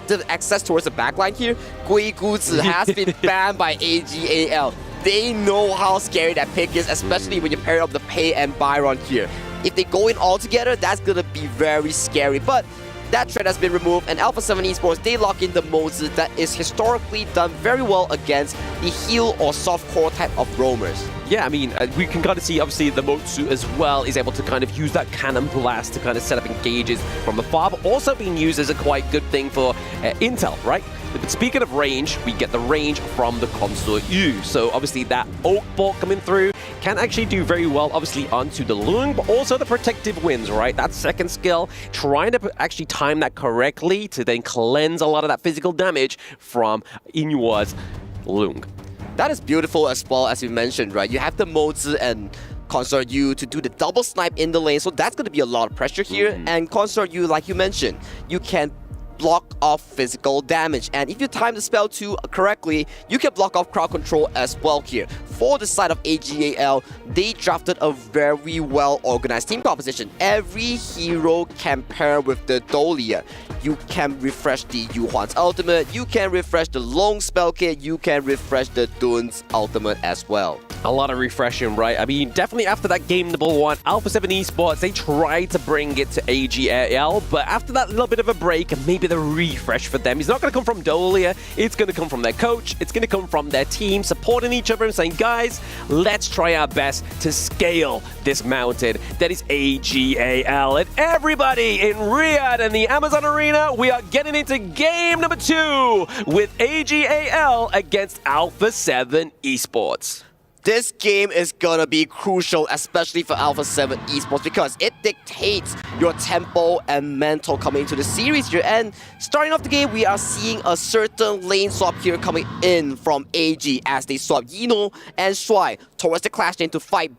the access towards the backline here. Gui Guzi has been banned by AG.AL. They know how scary that pick is, especially when you pair up the Pei and Byron here. If they go in all together, that's gonna be very scary. But that threat has been removed, and Alpha 7 Esports, they lock in the Mozi that is historically done very well against the heal or soft core type of roamers. Yeah, I mean, we can kind of see, obviously, the Motsu as well is able to kind of use that cannon blast to kind of set up engages from afar, but also being used as a quite good thing for intel, right? But speaking of range, we get the range from the Consort Yu. So obviously that Oak Bolt coming through can actually do very well, obviously, onto the Lung, but also the Protective Winds, right? That second skill, trying to actually time that correctly to then cleanse a lot of that physical damage from Inua's Lung. That is beautiful as well, as you mentioned, right? You have the Mozi and Consort Yu to do the double snipe in the lane, so that's going to be a lot of pressure here. And Consort Yu, like you mentioned, you can block off physical damage, and if you time the spell too correctly, you can block off crowd control as well here. For the side of AG.AL, they drafted a very well organized team composition. Every hero can pair with the Dolia. You can refresh the Yuhuan's ultimate, you can refresh the Long spell kit, you can refresh the Dun's ultimate as well. A lot of refreshing, right? I mean, definitely after that game number 1, Alpha 7 Esports, they tried to bring it to AG.AL, but after that little bit of a break and maybe be the refresh for them. It's not going to come from Dolia. It's going to come from their coach. It's going to come from their team supporting each other and saying, guys, let's try our best to scale this mountain. That is AG.AL. And everybody in Riyadh and the Amazon Arena, we are getting into game number 2 with AG.AL against Alpha 7 Esports. This game is gonna be crucial, especially for Alpha 7 Esports, because it dictates your tempo and mental coming into the series here. And starting off the game, we are seeing a certain lane swap here coming in from AG as they swap Yino and Shuai towards the clash lane to fight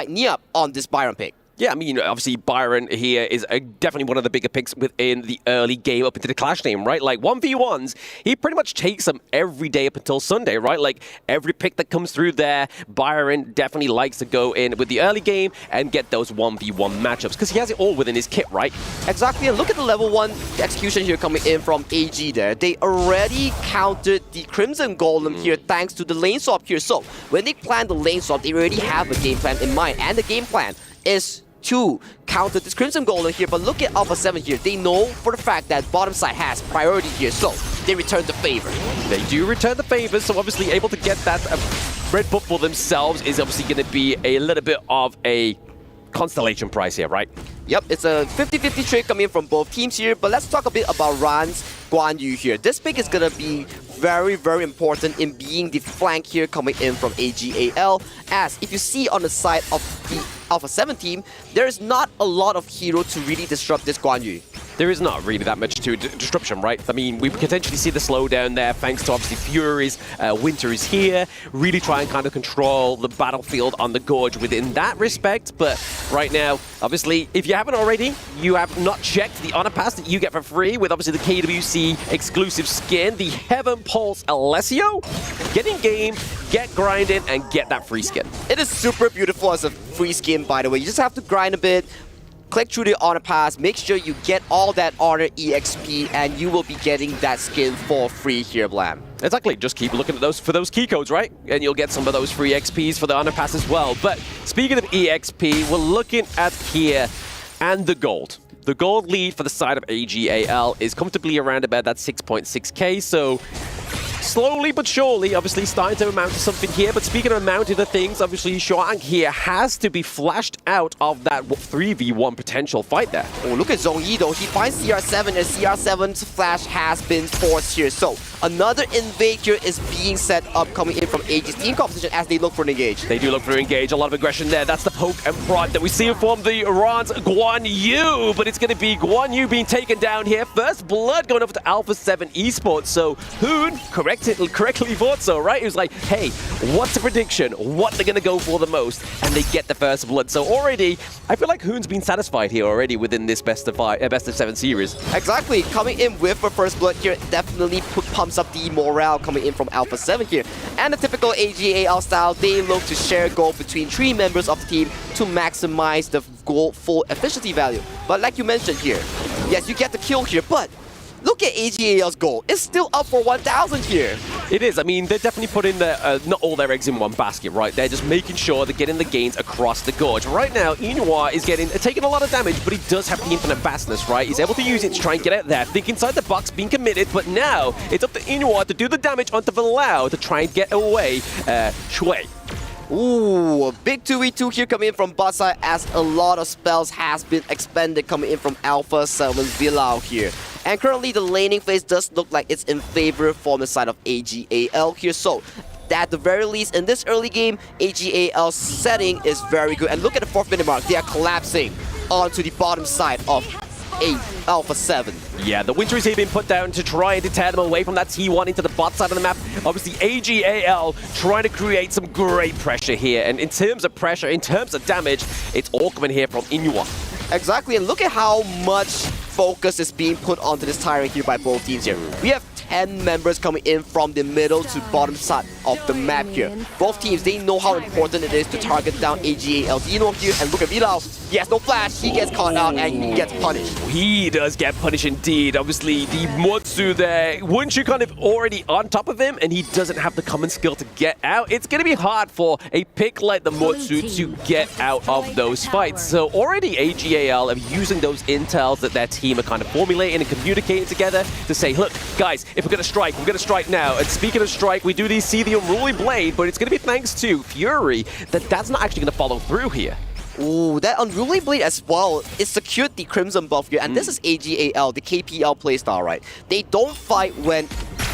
Niap on this Byron pick. Yeah, I mean, obviously Byron here is definitely one of the bigger picks within the early game up into the Clash name, right? Like 1v1s, he pretty much takes them every day up until Sunday, right? Like every pick that comes through there, Byron definitely likes to go in with the early game and get those 1v1 matchups because he has it all within his kit, right? Exactly, and look at the level 1 execution here coming in from AG there. They already countered the Crimson Golem here thanks to the lane swap here. So when they plan the lane swap, they already have a game plan in mind, and the game plan is to counter this Crimson Golem here. But look at Alpha 7 here. They know for the fact that bottom side has priority here, so they return the favor. They do return the favor, so obviously able to get that red buff for themselves is obviously going to be a little bit of a constellation price here, right? Yep, it's a 50-50 trade coming in from both teams here, but let's talk a bit about Ran's Guan Yu here. This pick is going to be very, very important in being the flank here coming in from AG.AL, as if you see on the side of the Alpha 7 team, there is not a lot of hero to really disrupt this Guan Yu. There is not really that much to disruption, right? I mean, we potentially see the slowdown there thanks to obviously Fury's Winter is here, really try and kind of control the battlefield on the Gorge within that respect. But right now, obviously, if you haven't already, you have not checked the honor pass that you get for free with obviously the KWC exclusive skin, the Heaven Pulse Alessio. Get in game, get grinding, and get that free skin. It is super beautiful as a free skin, by the way. You just have to grind a bit, click through the honor pass, make sure you get all that honor EXP, and you will be getting that skin for free here, Blam. Exactly, just keep looking at those for those key codes, right? And you'll get some of those free XPs for the honor pass as well. But speaking of EXP, we're looking at here and the gold. The gold lead for the side of AG.AL is comfortably around about that 6.6k, so slowly but surely, obviously starting to amount to something here. But speaking of amounting to things, obviously Shuang here has to be flashed out of that 3v1 potential fight there. Oh, look at Zhong Yi though. He finds CR7 and CR7's flash has been forced here. So another invade here is being set up coming in from AG's team composition as they look for an engage. They do look for an engage. A lot of aggression there. That's the poke and prod that we see from the Ran's Guan Yu. But it's going to be Guan Yu being taken down here. First blood going over to Alpha 7 Esports. So Hoon correctly thought so, right? He was like, hey, what's the prediction? What they're going to go for the most? And they get the first blood. So already, I feel like Hoon's been satisfied here already within this best of 7 series. Exactly. Coming in with a first blood here definitely pumps up the morale coming in from Alpha 7 here. And the typical AG.AL style, they look to share gold between 3 members of the team to maximize the goal full efficiency value. But like you mentioned here, yes, you get the kill here, but look at AG.AL's goal. It's still up for 1,000 here. It is. I mean, they're definitely putting not all their eggs in one basket, right? They're just making sure they're getting the gains across the Gorge. Right now, Inua is taking a lot of damage, but he does have the infinite vastness, right? He's able to use it to try and get out there. Think inside the box, being committed, but now it's up to Inua to do the damage onto Valau to try and get away Shui. Ooh, a big 2v2 here coming in from bot side as a lot of spells has been expended coming in from Alpha 7 Villau here. And currently the laning phase does look like it's in favor for the side of AG.AL here. So at the very least in this early game, AG.AL's setting is very good. And look at the 4th minute mark, they are collapsing onto the bottom side of Alpha 7. Yeah, the Winter is here being put down to try and deter them away from that T1 into the bot side of the map. Obviously, AG.AL trying to create some great pressure here. And in terms of pressure, in terms of damage, it's all coming here from Inua. Exactly, and look at how much focus is being put onto this tyrant here by both teams here. We have 10 members coming in from the middle to bottom side of the map here. Both teams, they know how important it is to target down AG.AL Dino here, and look at Villau He has no flash, he gets caught out, and he gets punished. He does get punished indeed. Obviously, the Motsu there, once you're kind of already on top of him and he doesn't have the common skill to get out, it's going to be hard for a pick like the Motsu to get out of those fights. So already AG.AL are using those intels that their team are kind of formulating and communicating together to say, look, guys, if we're going to strike now. And speaking of strike, we do see the Unruly Blade, but it's going to be thanks to Fury that's not actually going to follow through here. Ooh, that Unruly Blade as well, it secured the Crimson buff here, and this is AG.AL, the KPL playstyle, right? They don't fight when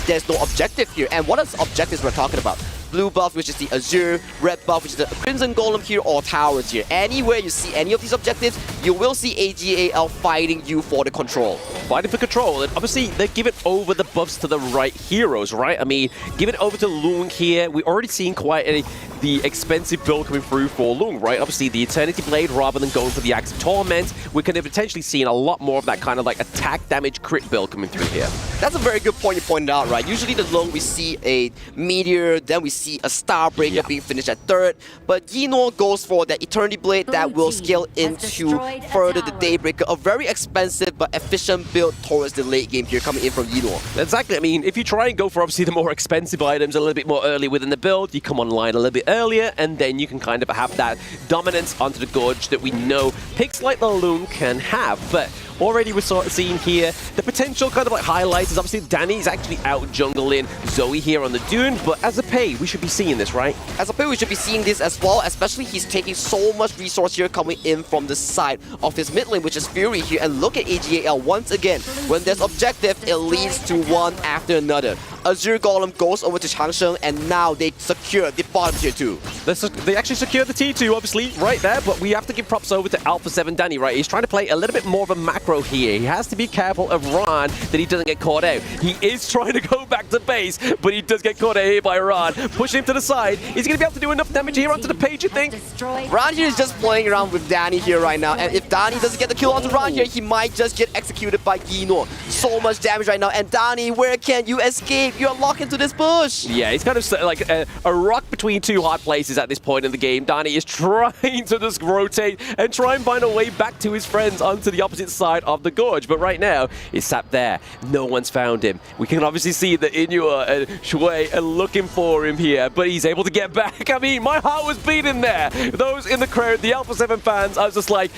there's no objective here, and what is objectives we're talking about? Blue buff, which is the Azure, red buff, which is the Crimson Golem here, or towers here. Anywhere you see any of these objectives, you will see AG.AL fighting you for the control. Fighting for control, and obviously they give it over the buffs to the right heroes, right? I mean, give it over to Lung here. We're already seeing quite the expensive build coming through for Lung, right? Obviously the Eternity Blade rather than going for the Axe of Torment. We're going to potentially see a lot more of that kind of like attack damage crit build coming through here. That's a very good point you pointed out, right? Usually the Lung, we see a Meteor, then we see a Starbreaker being finished at third, but Yinor goes for that Eternity Blade that will scale into further the Daybreaker. A very expensive but efficient build towards the late game here coming in from Yinor. Exactly. I mean, if you try and go for obviously the more expensive items a little bit more early within the build, you come online a little bit earlier, and then you can kind of have that dominance onto the Gorge that we know picks like the Lung can have. But already we're sort of seeing here the potential kind of like highlights is obviously Danny's actually out jungling Zoe here on the Dune, but as a pay, we should be seeing this, right? As a pay, we should be seeing this as well, especially he's taking so much resource here coming in from the side of his mid lane, which is Fury here, and look at AG.AL once again. When there's objective, it leads to one after another. Azure Golem goes over to Changsheng, and now they secure the bottom tier 2. They actually secured the T2, obviously, right there, but we have to give props over to Alpha 7 Danny, right? He's trying to play a little bit more of a macro here. He has to be careful of Ron that he doesn't get caught out. He is trying to go back to base, but he does get caught out here by Ron. Pushing him to the side. He's going to be able to do enough damage here onto the page, you think? Ron here is just playing around with Danny here right now, and if Danny doesn't get the kill onto Ron here, he might just get executed by Yinor. So much damage right now, and Danny, where can you escape? You're locked into this bush. Yeah, he's kind of like a rock between two hard places at this point in the game. Danny is trying to just rotate and try and find a way back to his friends onto the opposite side of the gorge. But right now, he's sat there. No one's found him. We can obviously see that Inua and Shui are looking for him here, but he's able to get back. I mean, my heart was beating there. Those in the crowd, the Alpha 7 fans, I was just like,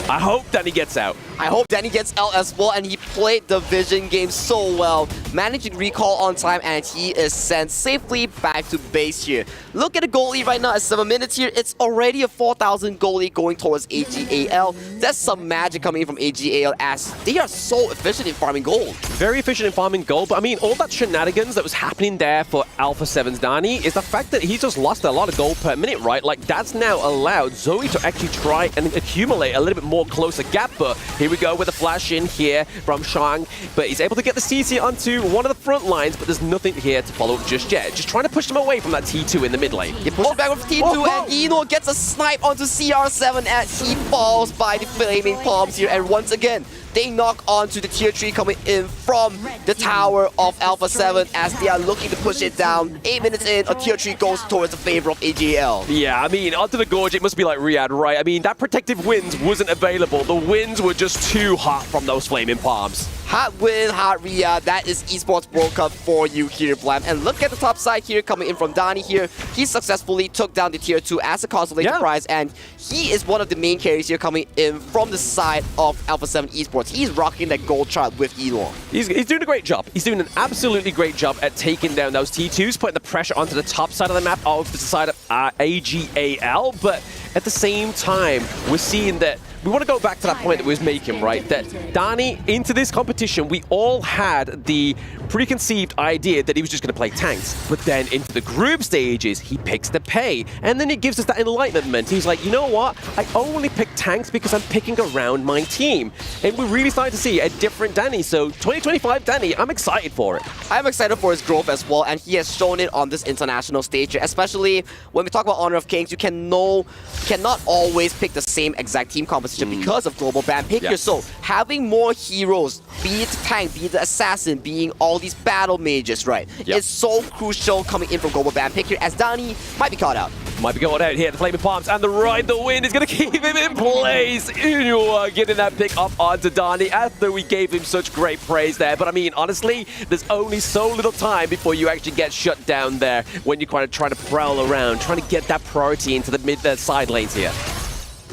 I hope Danny gets out. I hope Danny gets out as well, and he played the Vision game so well. Managed to recall on time, and he is sent safely back to base here. Look at the goal lead right now at 7 minutes here. It's already a 4,000 goal lead going towards AG.AL. That's some magic coming in from AG.AL as they are so efficient in farming gold. Very efficient in farming gold, but I mean, all that shenanigans that was happening there for Alpha 7's Danny is the fact that he's just lost a lot of gold per minute, right? Like, that's now allowed Zoe to actually try and accumulate a little bit more closer gap, but here we go with a flash in here from Shang, but he's able to get the CC onto one of the front lines, but there's nothing here to follow just yet. Just trying to push them away from that T2 in the mid lane. He pushes back with T2, and Eno gets a snipe onto CR7 as he falls by the flaming palms here, and once again, they knock onto the tier 3 coming in from the tower of Alpha 7 as they are looking to push it down. 8 minutes in, a tier 3 goes towards the favor of AG.AL. Yeah, I mean, onto the gorge, it must be like Riyadh, right? I mean, that protective winds wasn't available. The winds were just too hot from those flaming palms. Hot win, hot Riyadh. That is Esports World Cup for you here, Blam. And look at the top side here coming in from Donnie here. He successfully took down the tier 2 as a consolation prize, and he is one of the main carries here coming in from the side of Alpha 7 Esports. He's rocking that gold chart with Elon. He's doing a great job. He's doing an absolutely great job at taking down those T2s, putting the pressure onto the top side of the map, of the side of AG.AL, but at the same time, we're seeing that we want to go back to that point that we was making, right? That Danny, into this competition, we all had the preconceived idea that he was just going to play tanks. But then into the group stages, he picks the pay. And then it gives us that enlightenment. He's like, you know what? I only pick tanks because I'm picking around my team. And we're really starting to see a different Danny. So 2025 Danny, I'm excited for it. I'm excited for his growth as well. And he has shown it on this international stage, especially when we talk about Honor of Kings. You cannot always pick the same exact team composition because of global ban pick here. So having more heroes, be it the tank, be it the assassin, being all these battle mages, right? It's so crucial coming in from global ban pick here as Danny might be caught out. Might be going out here, the Flaming Palms, and the Ride the Wind is going to keep him in place. Inua getting that pick up onto Dani after we gave him such great praise there. But I mean, honestly, there's only so little time before you actually get shut down there when you're trying to prowl around, trying to get that priority into the side lanes here.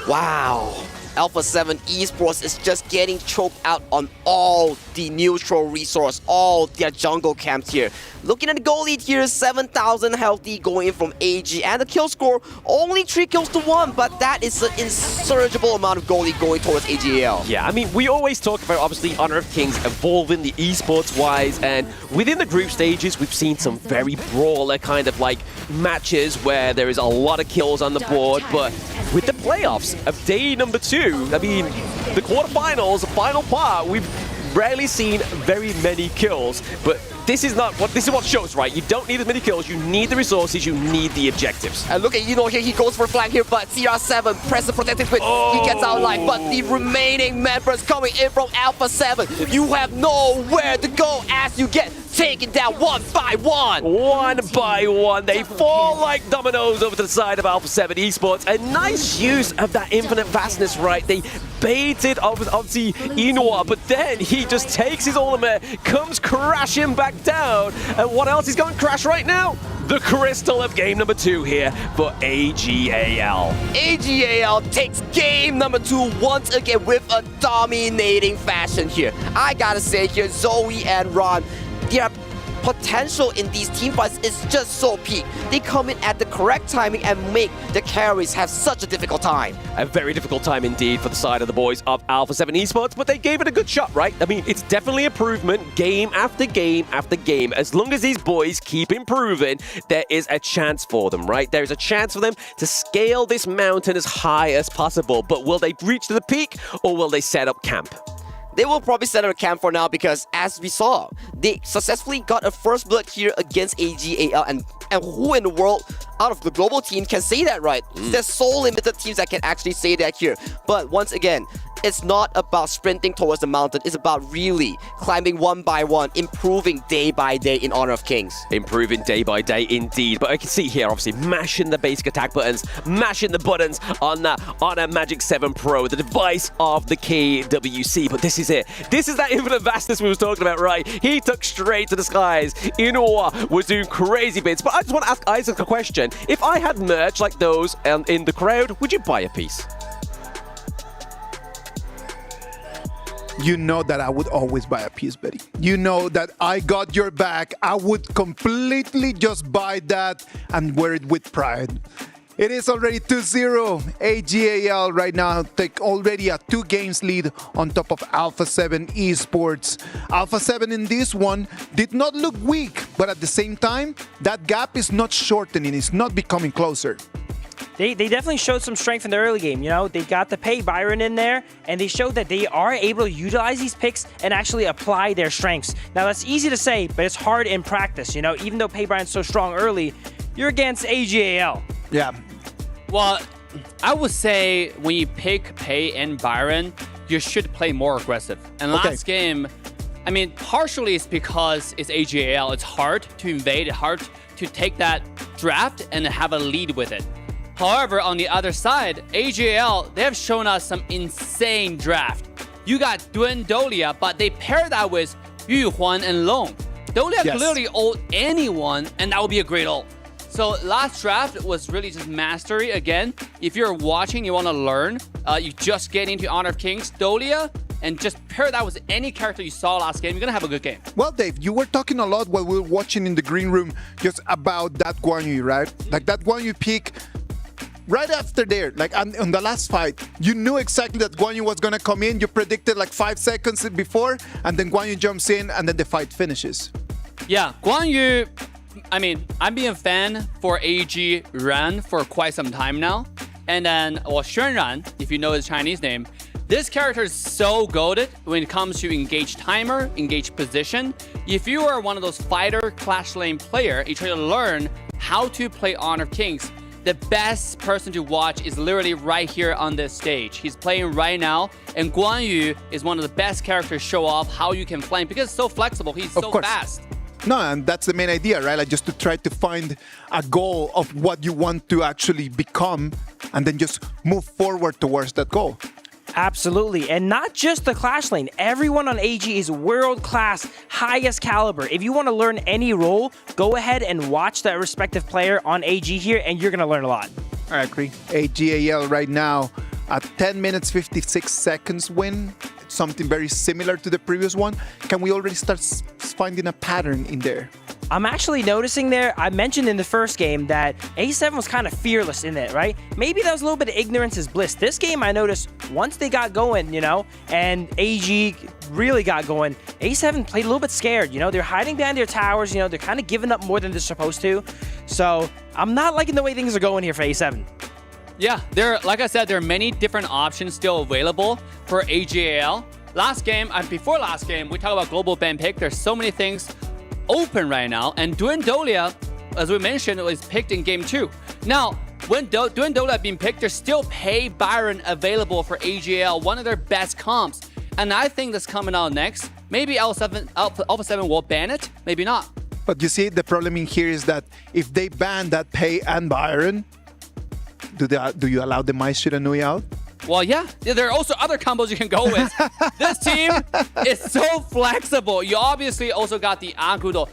Wow. Alpha 7 Esports is just getting choked out on all the neutral resource, all their jungle camps here. Looking at the goal lead here, 7,000 healthy going in from AG, and the kill score, only 3 kills to 1, but that is an insurgible amount of goal lead going towards AG.AL. Yeah, I mean, we always talk about, obviously, Honor of Kings evolving the esports-wise, and within the group stages, we've seen some very brawler kind of like matches where there is a lot of kills on the board, but with the playoffs of day number 2, I mean, the quarterfinals, the final part, we've rarely seen very many kills, but this is what shows, right? You don't need as many kills, you need the resources, you need the objectives. And look at Eno here, he goes for flank here, but CR7 press the protective switch, he gets out alive, but the remaining members coming in from Alpha 7, you have nowhere to go as you get taken down one by one. One by one, they fall like dominoes over to the side of Alpha 7 Esports. A nice use of that infinite vastness, right? They baited obviously Inua, but then he just takes his ultimate, comes crashing back down. And what else is going to crash right now? The crystal of game number 2 here for AG.AL. AG.AL takes game number 2 once again with a dominating fashion here. I gotta say here, Zoe and Ron, their potential in these team fights is just so peak. They come in at the correct timing and make the carries have such a difficult time. A very difficult time indeed for the side of the boys of Alpha 7 Esports, but they gave it a good shot, right? I mean, it's definitely improvement game after game after game. As long as these boys keep improving, there is a chance for them, right? There is a chance for them to scale this mountain as high as possible, but will they reach the peak or will they set up camp? They will probably set up a camp for now because, as we saw, they successfully got a first blood here against AG.AL, and who in the world out of the global team can say that, right? There's so limited teams that can actually say that here. But once again, it's not about sprinting towards the mountain. It's about really climbing one by one, improving day by day in Honor of Kings. Improving day by day indeed. But I can see here, obviously, mashing the basic attack buttons, mashing the buttons on that Honor Magic 7 Pro, the device of the KWC. But this is it. This is that infinite vastness we was talking about, right? He took straight to the skies. Inua was doing crazy bits. But I just want to ask Isaac a question. If I had merch like those in the crowd, would you buy a piece? You know that I would always buy a piece, Betty. You know that I got your back. I would completely just buy that and wear it with pride. It is already 2-0. AG.AL right now take already a 2 games lead on top of Alpha 7 Esports. Alpha 7 in this one did not look weak, but at the same time, that gap is not shortening, it's not becoming closer. They definitely showed some strength in the early game. You know, they got the Pei Byron in there, and they showed that they are able to utilize these picks and actually apply their strengths. Now, that's easy to say, but it's hard in practice. You know, even though Pei Byron's so strong early, you're against AG.AL. Yeah. Well, I would say when you pick Pei and Byron, you should play more aggressive. And last game, I mean, partially it's because it's AG.AL. It's hard to invade, it's hard to take that draft and have a lead with it. However, on the other side, AG.AL, they have shown us some insane draft. You got Duen Dolia, but they pair that with Yu Huan and Long. Dolia clearly ult anyone, and that would be a great ult. So last draft was really just mastery. Again, if you're watching, you want to learn, you just get into Honor of Kings, Dolia, and just pair that with any character you saw last game, you're going to have a good game. Well, Dave, you were talking a lot while we were watching in the green room just about that Guan Yu, right? Like that Guan Yu pick. Right after there, like on the last fight, you knew exactly that Guan Yu was going to come in. You predicted like 5 seconds before, and then Guan Yu jumps in, and then the fight finishes. Yeah, Guan Yu, I mean, I'm being a fan for AG Ran for quite some time now. And then, well, Xuan Ran, if you know his Chinese name, this character is so goated when it comes to engage timer, engage position. If you are one of those fighter clash lane player, you try to learn how to play Honor of Kings, the best person to watch is literally right here on this stage. He's playing right now, and Guan Yu is one of the best characters to show off how you can flank because it's so flexible. He's so fast. No, and that's the main idea, right? Like just to try to find a goal of what you want to actually become and then just move forward towards that goal. Absolutely, and not just the Clash lane. Everyone on AG is world-class, highest caliber. If you want to learn any role, go ahead and watch that respective player on AG here, and you're going to learn a lot. I agree. AG.AL right now, a 10 minutes, 56 seconds win. Something very similar to the previous one. Can we already start finding a pattern in there? I'm actually noticing there, I mentioned in the first game that A7 was kind of fearless in it, right? Maybe that was a little bit of ignorance is bliss. This game, I noticed once they got going, you know, and AG really got going, A7 played a little bit scared, you know? They're hiding behind their towers, you know? They're kind of giving up more than they're supposed to. So I'm not liking the way things are going here for A7. Yeah, like I said, there are many different options still available for AG.AL. Last game, and before last game, we talked about global ban pick. There's so many things open right now, and Duendolia, as we mentioned, was picked in game 2. Now, when Duendolia being picked, there's still Pei Byron available for AG.AL, one of their best comps. And I think that's coming out next. Maybe Alpha 7 will ban it, maybe not. But you see, the problem in here is that if they ban that Pei and Byron, do you allow the Mai Shiranui out? Well, yeah. There are also other combos you can go with. This team is so flexible. You obviously also got the Agudo.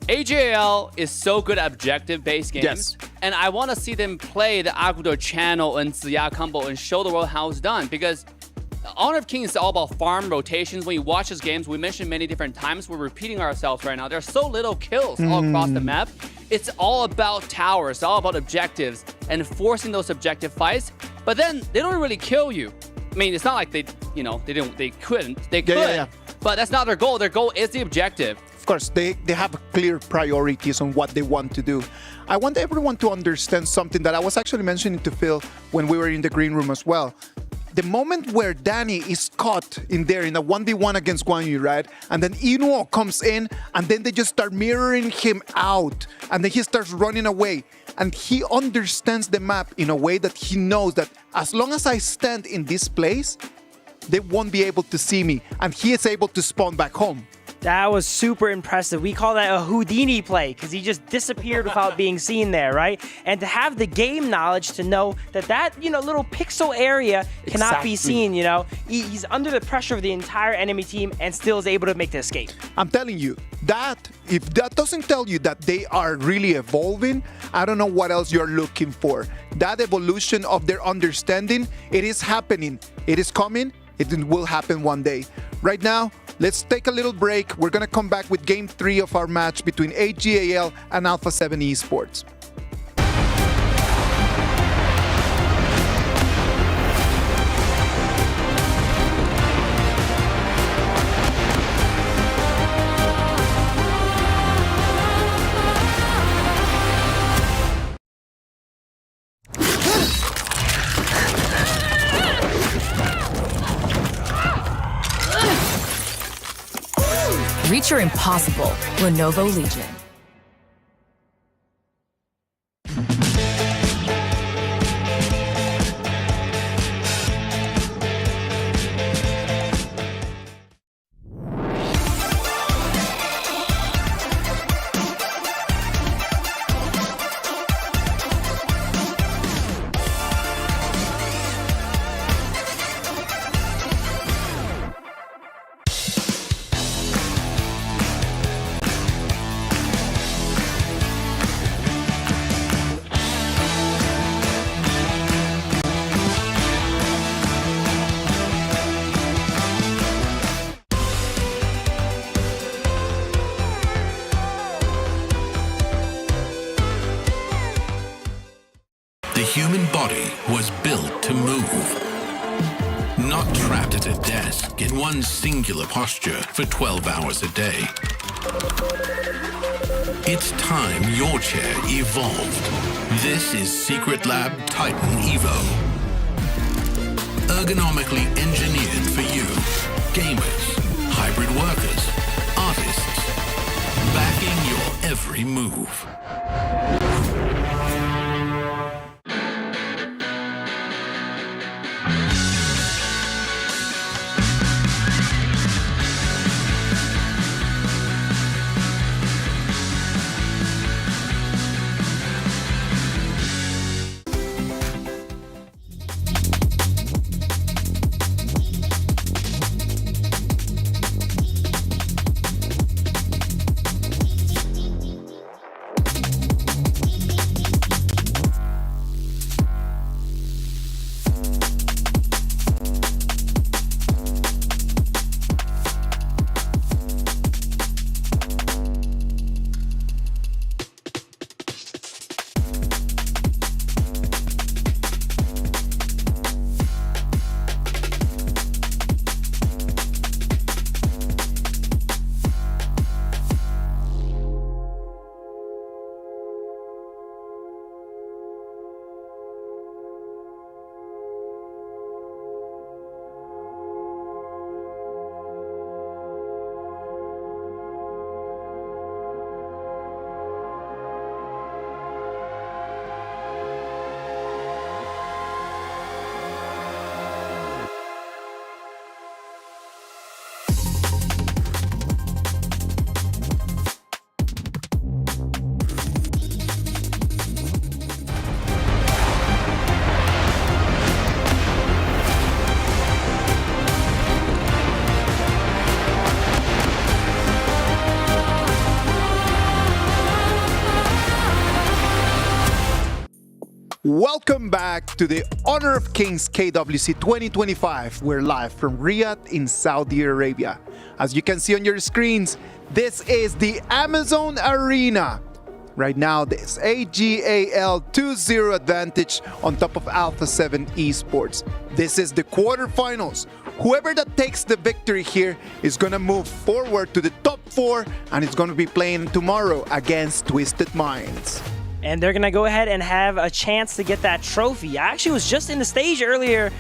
AG.AL is so good at objective-based games. Yes. And I want to see them play the Agudo channel and Ziya combo and show the world how it's done. Because Honor of Kings is all about farm rotations. When you watch his games, we mentioned many different times, we're repeating ourselves right now. There's so little kills all across the map. It's all about towers, it's all about objectives and forcing those objective fights. But then they don't really kill you. I mean, it's not like they couldn't. They could, yeah. But that's not their goal. Their goal is the objective. Of course, they have clear priorities on what they want to do. I want everyone to understand something that I was actually mentioning to Phil when we were in the green room as well. The moment where Danny is caught in there in a 1v1 against Guan Yu, right? And then Inuo comes in and then they just start mirroring him out and then he starts running away. And he understands the map in a way that he knows that as long as I stand in this place, they won't be able to see me. And he is able to spawn back home. That was super impressive. We call that a Houdini play because he just disappeared without being seen there, right? And to have the game knowledge to know that little pixel area cannot be seen, you know? He's under the pressure of the entire enemy team and still is able to make the escape. I'm telling you, if that doesn't tell you that they are really evolving, I don't know what else you're looking for. That evolution of their understanding, it is happening. It is coming. It will happen one day. Right now, let's take a little break. We're going to come back with Game 3 of our match between AG.AL and Alpha 7 Esports. Reach your impossible. Lenovo Legion. The human body was built to move, not trapped at a desk in one singular posture for 12 hours a day. It's time your chair evolved. This is Secret Lab Titan Evo. Ergonomically engineered for you, gamers, hybrid workers, artists, backing your every move. Welcome back to the Honor of Kings KWC 2025. We're live from Riyadh in Saudi Arabia. As you can see on your screens, this is the Amazon Arena. Right now, this AG.AL 2-0 advantage on top of Alpha 7 Esports. This is the quarterfinals. Whoever that takes the victory here is going to move forward to the top 4, and it's going to be playing tomorrow against Twisted Minds. And they're going to go ahead and have a chance to get that trophy. I actually was just in the stage earlier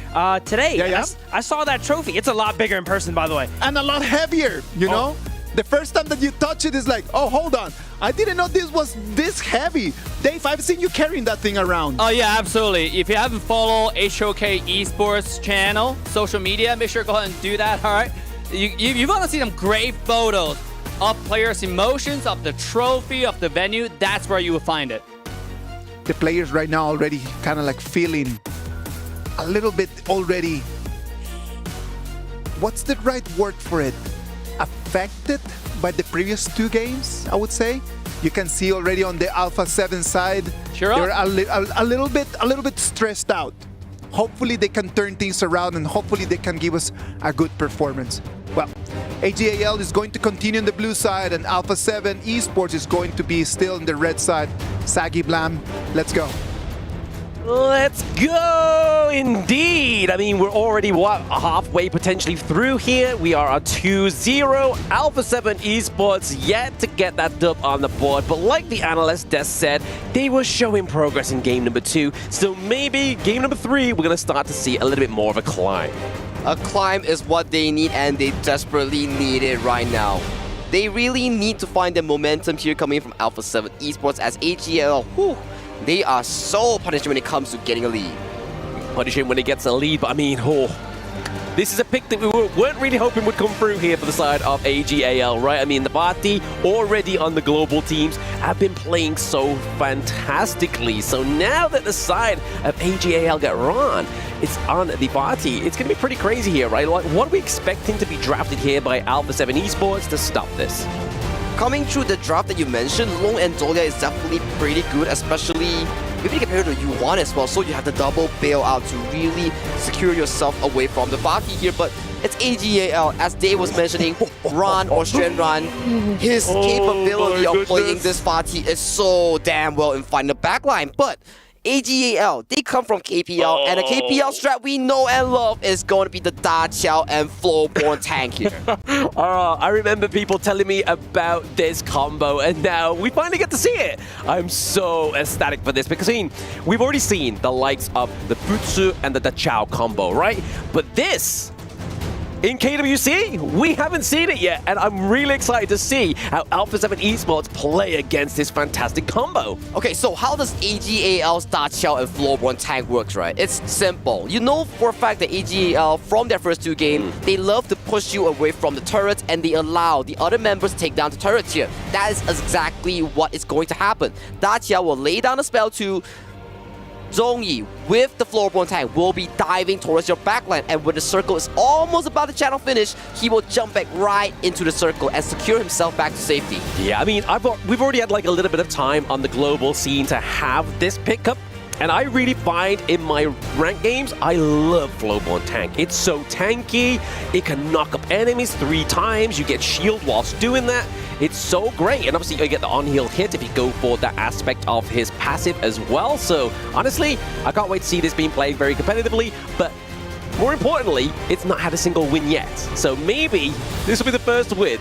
today. Yeah. I saw that trophy. It's a lot bigger in person, by the way. And a lot heavier, you know? The first time that you touch it is like, oh, hold on. I didn't know this was this heavy. Dave, I've seen you carrying that thing around. Oh, yeah, absolutely. If you haven't followed HOK Esports channel, social media, make sure to go ahead and do that, all right? You want to see some great photos of players' emotions, of the trophy, of the venue. That's where you will find it. The players right now already kind of like feeling a little bit already, what's the right word for it? Affected by the previous 2 games, I would say. You can see already on the Alpha 7 side, they're a little bit stressed out. Hopefully they can turn things around and hopefully they can give us a good performance. Well, AG.AL is going to continue on the blue side and Alpha 7 Esports is going to be still on the red side. Saggy Blam, let's go. Let's go, indeed. I mean, we're already, halfway potentially through here. We are at 2-0. Alpha 7 Esports yet to get that dub on the board. But like the analyst Des said, they were showing progress in game number 2. So maybe game number 3, we're going to start to see a little bit more of a climb. A climb is what they need, and they desperately need it right now. They really need to find the momentum here coming from Alpha 7 Esports as AG.AL. They are so punished when it comes to getting a lead. Punishing when he gets a lead, but I mean, this is a pick that we weren't really hoping would come through here for the side of AG.AL, right? I mean, the party already on the global teams have been playing so fantastically. So now that the side of AG.AL get run, it's on the party. It's going to be pretty crazy here, right? Like, what are we expecting to be drafted here by Alpha 7 Esports to stop this? Coming through the draft that you mentioned, Long and Zolia is definitely pretty good, especially maybe compared to U1 as well. So you have the double bailout to really secure yourself away from the party here. But it's AG.AL, as Dave was mentioning, Ran or Shenran, his capability of playing this party is so damn well in finding the backline. But AG.AL, they come from KPL, and the KPL strat we know and love is going to be the Da-Chow and Flowborn tank here. I remember people telling me about this combo, and now we finally get to see it. I'm so ecstatic for this because, I mean, we've already seen the likes of the Futsu and the Da-Chow combo, right? But this, in KWC, we haven't seen it yet, and I'm really excited to see how Alpha 7 Esports play against this fantastic combo. Okay, so how does AG.AL's Da-Chow and Flowborn tank works, right? It's simple. You know for a fact that AG.AL, from their first 2 games, they love to push you away from the turret, and they allow the other members to take down the turrets here. That is exactly what is going to happen. Da-Chow will lay down a spell to Zhongyi with the Floorborn tank will be diving towards your backline, and when the circle is almost about to channel finish, he will jump back right into the circle and secure himself back to safety. Yeah, I mean, we've already had like a little bit of time on the global scene to have this pickup, and I really find in my ranked games, I love Flowborn tank. It's so tanky, it can knock up enemies 3 times, you get shield whilst doing that. It's so great, and obviously you get the on-heal hit if you go for that aspect of his passive as well. So honestly, I can't wait to see this being played very competitively, but more importantly, it's not had a single win yet. So maybe this will be the first win.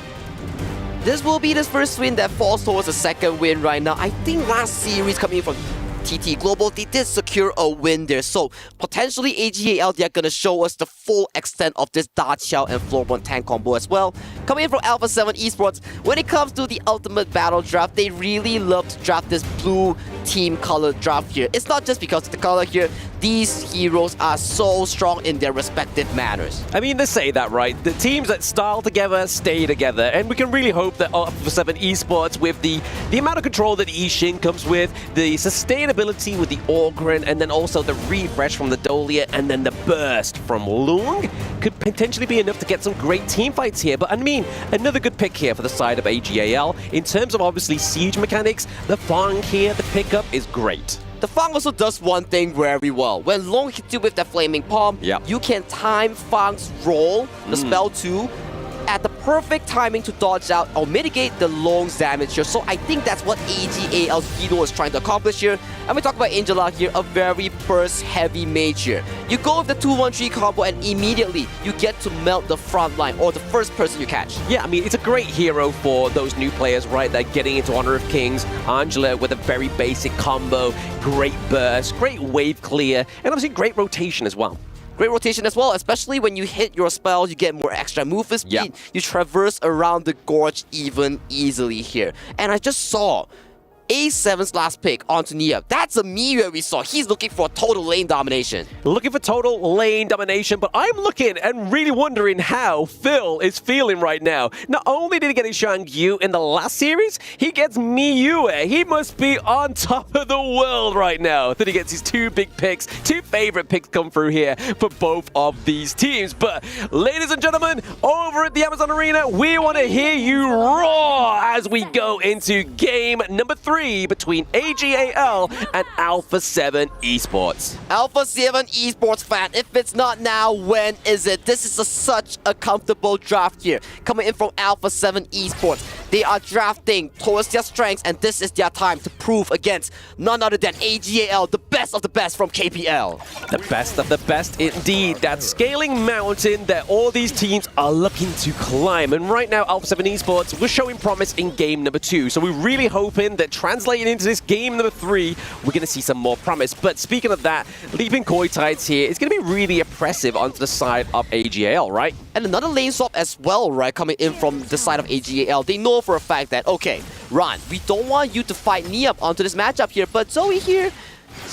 This will be the first win that falls towards the second win right now. I think last series coming from TT Global, they did secure a win there. So potentially AG.AL, they're going to show us the full extent of this Da-Chow and Floorborn tank combo as well. Coming in from Alpha 7 Esports, when it comes to the ultimate battle draft, they really love to draft this blue team color draft here. It's not just because of the color here. These heroes are so strong in their respective manners. I mean, they say that, right? The teams that style together stay together, and we can really hope that Alpha 7 Esports, with the amount of control that Ishin comes with, the sustainability with the Orgren, and then also the refresh from the Dolia, and then the burst from Lung, could potentially be enough to get some great team fights here. But I mean, another good pick here for the side of AG.AL. In terms of obviously siege mechanics, the Fang here, the pickup is great. the Fang also does one thing very well. When Long hits you with that Flaming Palm, you can time Fang's roll, the spell too, at the perfect timing to dodge out or mitigate the Long's damage here. So I think that's what AG.AL's Hino is trying to accomplish here. And we talk about Angela here, a very burst heavy mage here. You go with the 2-1-3 combo and immediately you get to melt the front line or the first person you catch. Yeah, I mean, it's a great hero for those new players, right? They're getting into Honor of Kings. Angela with a very basic combo, great burst, great wave clear, and obviously great rotation as well. Great rotation as well, especially when you hit your spell, you get more extra movement speed. You traverse around the gorge even easily here. And I just saw A7's last pick onto Nia. That's a Miria we saw. He's looking for total lane domination. Looking for total lane domination, but I'm looking and really wondering how Phil is feeling right now. Not only did he get his Shangyu in the last series, he gets Miyue. He must be on top of the world right now. That he gets his two big picks, two favorite picks come through here for both of these teams. But ladies and gentlemen, over at the Amazon Arena, we want to hear you roar as we go into game number 3 between AG.AL and Alpha 7 Esports. Alpha 7 Esports fan, if it's not now, when is it? This is such a comfortable draft here. Coming in from Alpha 7 Esports, they are drafting towards their strengths, and this is their time to prove against none other than AG.AL, the best of the best from KPL. The best of the best indeed. That scaling mountain that all these teams are looking to climb. And right now, Alpha 7 Esports, we're showing promise in game number 2. So we're really hoping that translating into this game number 3, we're going to see some more promise. But speaking of that, leaping Koi Tides here is going to be really oppressive onto the side of AG.AL, right? And another lane swap as well, right, coming in from the side of AG.AL. They know for a fact that, okay, Ron, we don't want you to fight Niap onto this matchup here, but Zoe here,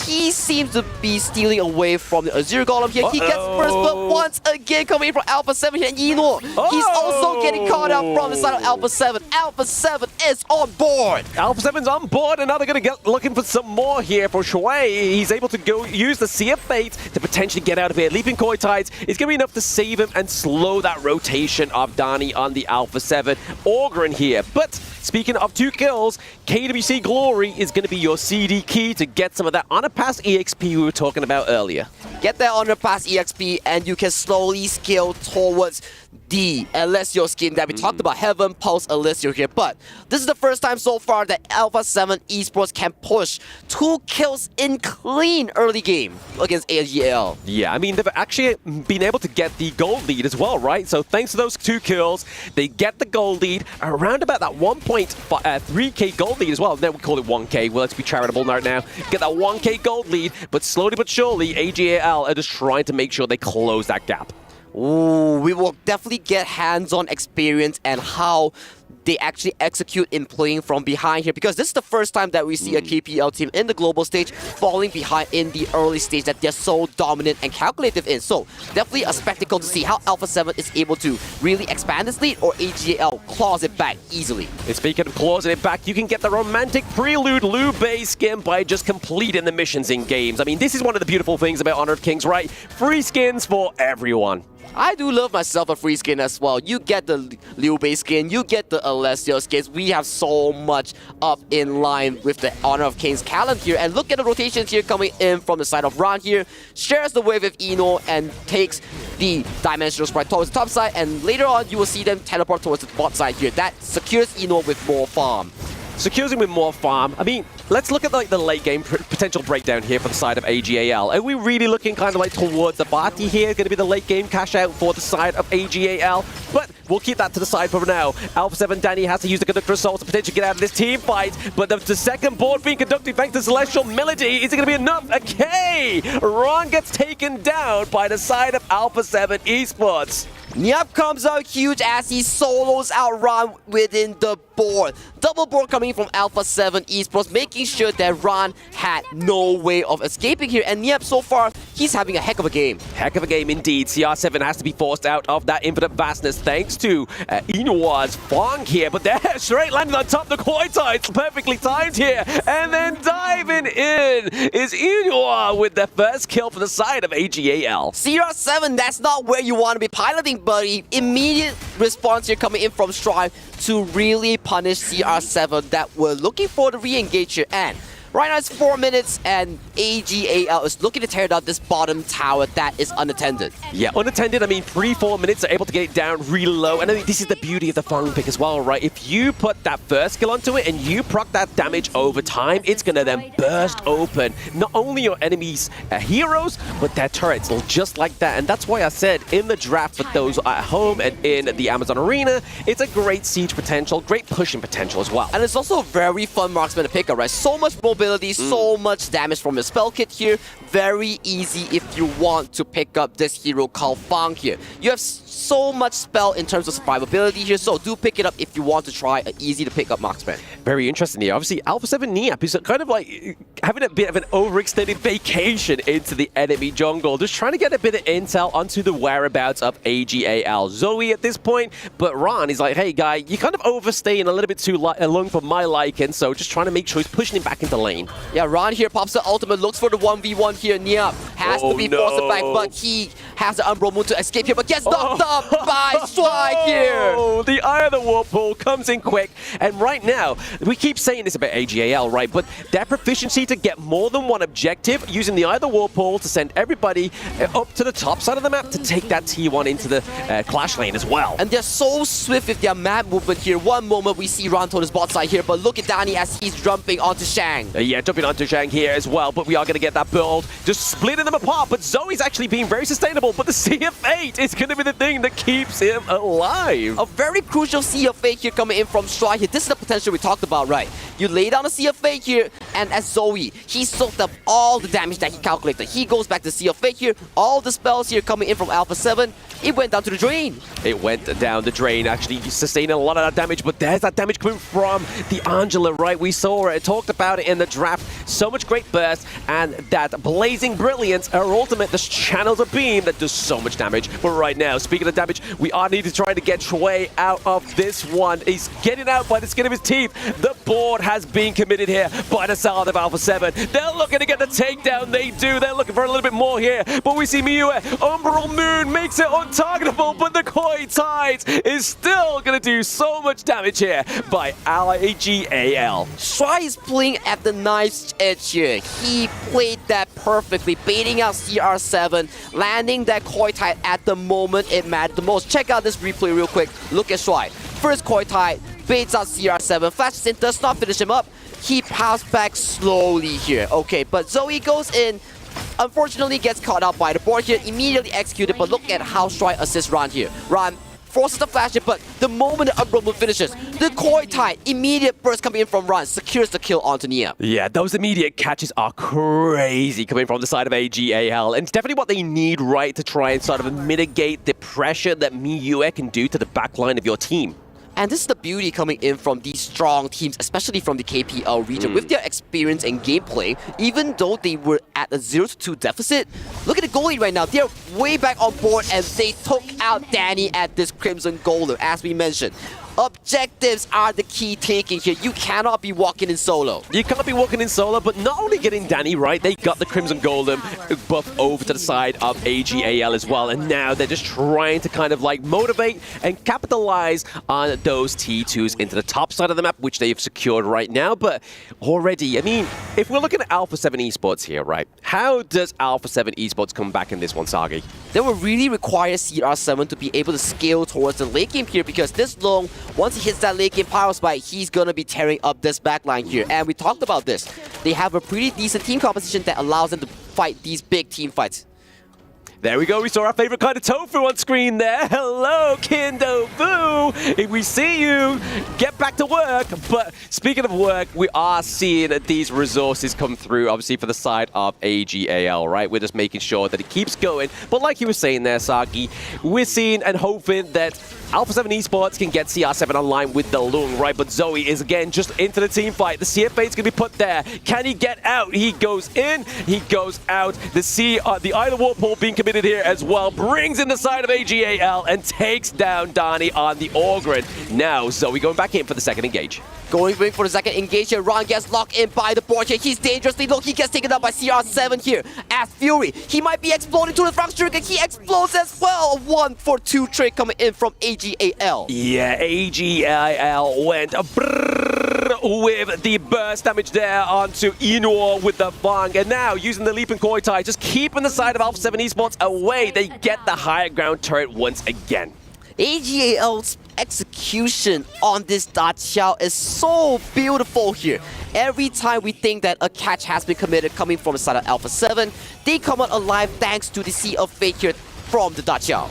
he seems to be stealing away from the Azure Golem here. He gets first blood once again coming in from Alpha 7 here. And Yino, he's also getting caught out from the side of Alpha 7. Alpha 7 is on board. Alpha 7's on board, and now they're going to get looking for some more here for Shui. He's able to go use the Sea of Fate to potentially get out of here. Leaping Koi Tides is going to be enough to save him and slow that rotation of Dani on the Alpha 7. Ogren here. But speaking of 2 kills, KWC Glory is going to be your CD key to get some of that Honor Pass EXP we were talking about earlier. Get that Honor Pass EXP and you can slowly scale towards the Alessio skin that we talked about, Heaven Pulse Alessio here. But this is the first time so far that Alpha 7 Esports can push 2 kills in clean early game against AG.AL. Yeah, I mean, they've actually been able to get the gold lead as well, right? So thanks to those 2 kills, they get the gold lead around about that 1.3k gold lead as well. Then we call it 1k. Well, let's be charitable right now. Get that 1k gold lead, but slowly but surely, AG.AL are just trying to make sure they close that gap. Ooh, we will definitely get hands-on experience and how they actually execute in playing from behind here, because this is the first time that we see a KPL team in the global stage falling behind in the early stage that they're so dominant and calculative in. So definitely a spectacle to see how Alpha 7 is able to really expand this lead, or AG.AL claws it back easily. And speaking of clawing it back, you can get the romantic prelude Lubei skin by just completing the missions in games. I mean, this is one of the beautiful things about Honor of Kings, right? Free skins for everyone. I do love myself a free skin as well. You get the Liu Bei skin, you get the Alessio skins. We have so much up in line with the Honor of Kings calendar here. And look at the rotations here coming in from the side of Ron here. Shares the wave with Ino and takes the Dimensional Sprite towards the top side. And later on, you will see them teleport towards the bot side here. That secures Ino with more farm. Secures him with more farm. I mean, let's look at like the late game potential breakdown here for the side of AG.AL. Are we really looking kind of like towards the Bati here? Going to be the late game cash out for the side of AG.AL. But we'll keep that to the side for now. Alpha 7 Danny has to use the Conductor Assault to potentially get out of this team fight. But the second board being conducted thanks to Celestial Melody. Is it going to be enough? Okay! Ron gets taken down by the side of Alpha 7 Esports. Niap comes out huge as he solos out Ron within the board. Double board coming from Alpha 7 Esports, making sure that Ron had no way of escaping here. And Niap, so far, he's having a heck of a game. Heck of a game indeed. CR7 has to be forced out of that infinite vastness thanks to Inua's Fong here. But they're straight landing on top of the Koi Tides. Perfectly timed here. And then diving in is Inua with the first kill for the side of AG.AL. CR7, that's not where you want to be piloting, buddy. Immediate response here coming in from Strive to really punish CR7 that were looking for the re-engage here. And Right now it's 4 minutes, and AG.AL is looking to tear down this bottom tower that is unattended. Yeah, unattended, I mean, 3-4 minutes, are able to get it down really low. And I think this is the beauty of the Fang pick as well, right? If you put that first skill onto it and you proc that damage over time, it's going to then burst open not only your enemies' heroes, but their turrets, just like that. And that's why I said in the draft for those at home and in the Amazon Arena, it's a great siege potential, great pushing potential as well. And it's also a very fun marksman to pick up, right? So much mobility, so much damage from the spell kit here. Very easy if you want to pick up this hero called Fang here. You have so much spell in terms of survivability here, so do pick it up if you want to try an easy to pick up marksman. Very interesting here. Obviously, Alpha 7 Niap is kind of like having a bit of an overextended vacation into the enemy jungle, just trying to get a bit of intel onto the whereabouts of AG.AL. Zoe at this point, but Ron is like, hey guy, you're kind of overstaying a little bit too long for my liking, so just trying to make sure he's pushing him back into lane. Yeah, Ron here pops the ultimate, looks for the 1v1 here. Niap has to be forced back, but he has the Umbral Moon to escape here, but gets knocked up by Strike here. The Eye of the Whirlpool comes in quick, and right now, we keep saying this about AG.AL, right? But their proficiency to get more than one objective, using the Eye of the Whirlpool to send everybody up to the top side of the map to take that T1 into the Clash lane as well. And they're so swift with their map movement here. One moment we see Ron on his bot side here, but look at Danny as he's jumping onto Shang. Yeah, jumping onto Shang here as well, but we are going to get that build, just splitting them apart. But Zoe's actually being very sustainable, but the Sea of Fate is going to be the thing that keeps him alive. A very crucial Sea of Fate here coming in from Strike here. This is the potential we talked about, right? You lay down a Sea of Fate here, and as Zoe, he soaked up all the damage that he calculated. He goes back to Sea of Fate here. All the spells here coming in from Alpha 7. It went down to the drain. It went down the drain, actually sustaining a lot of that damage, but there's that damage coming from the Angela, right? We saw it, talked about it in the draft. So much great burst, and that Blazing Brilliance, her ultimate, just channels a beam that does so much damage. But right now, speaking of damage, we are needing to try to get Shui out of this one. He's getting out by the skin of his teeth. The board has been committed here by the side of Alpha 7. They're looking to get the takedown. They do. They're looking for a little bit more here. But we see Miue. Umbral Moon makes it untargetable, but the Koi Tides is still going to do so much damage here by AG.AL. Shui is playing at the knife's edge here. He played that perfectly, baiting out CR7, landing that Koi Tide at the moment it mattered the most. Check out this replay real quick. Look at Shui. First Koi Tide, baits out CR7, flashes in, does not finish him up. He powers back slowly here. Okay, but Zoe goes in. Unfortunately, gets caught out by the board here, immediately executed, but look at how Shui assists Ron here. Ron forces the flash it, but the moment the Umbral Moon finishes, the Koi Tide, immediate burst coming in from Ron, secures the kill onto Nia. Yeah, those immediate catches are crazy coming from the side of AG.AL, and it's definitely what they need, right, to try and sort of mitigate the pressure that Miue can do to the backline of your team. And this is the beauty coming in from these strong teams, especially from the KPL region. With their experience and gameplay, even though they were at a 0-2 deficit, look at the goalie right now. They're way back on board, and they took out Danny at this Crimson Golem, as we mentioned. Objectives are the key taking here. You cannot be walking in solo. You can't be walking in solo, but not only getting Danny right, they got the Crimson Golem buff over to the side of AG.AL as well, and now they're just trying to kind of like motivate and capitalize on those T2s into the top side of the map, which they've secured right now. But already, I mean, if we're looking at Alpha 7 Esports here, right, how does Alpha 7 Esports come back in this one, Sagi? They will really require CR7 to be able to scale towards the late game here, because this long, once he hits that late game power spike, he's going to be tearing up this backline here. And we talked about this. They have a pretty decent team composition that allows them to fight these big team fights. There we go, we saw our favorite kind of tofu on screen there. Hello, Kindo Fu. If we see you, get back to work. But speaking of work, we are seeing these resources come through, obviously, for the side of AG.AL, right? We're just making sure that it keeps going. But like you were saying there, Sagi, we're seeing and hoping that Alpha 7 Esports can get CR7 online with the Lung, right? But Zoe is, again, just into the team fight. The CFA's going to be put there. Can he get out? He goes in, he goes out. The Eye of the Whirlpool being committed here as well, brings in the side of AG.AL and takes down Dani on the Orgrin. Now, Zoe going back in for the second engage. Going for the second engage here. Ron gets locked in by the board here. He's dangerously low. He gets taken out by CR7 here. As Fury, he might be exploding to the front trick, and he explodes as well. A 1-for-2 trick coming in from AG.AL. Yeah, AG.AL went with the burst damage there onto Inor with the Fang. And now using the leaping Koi Tai, just keeping the side of Alpha 7 Esports away. They get the higher ground turret once again. AG.AL's execution on this Da.Xiao is so beautiful here. Every time we think that a catch has been committed coming from the side of Alpha 7, they come out alive thanks to the Sea of Fate here from the Da.Xiao.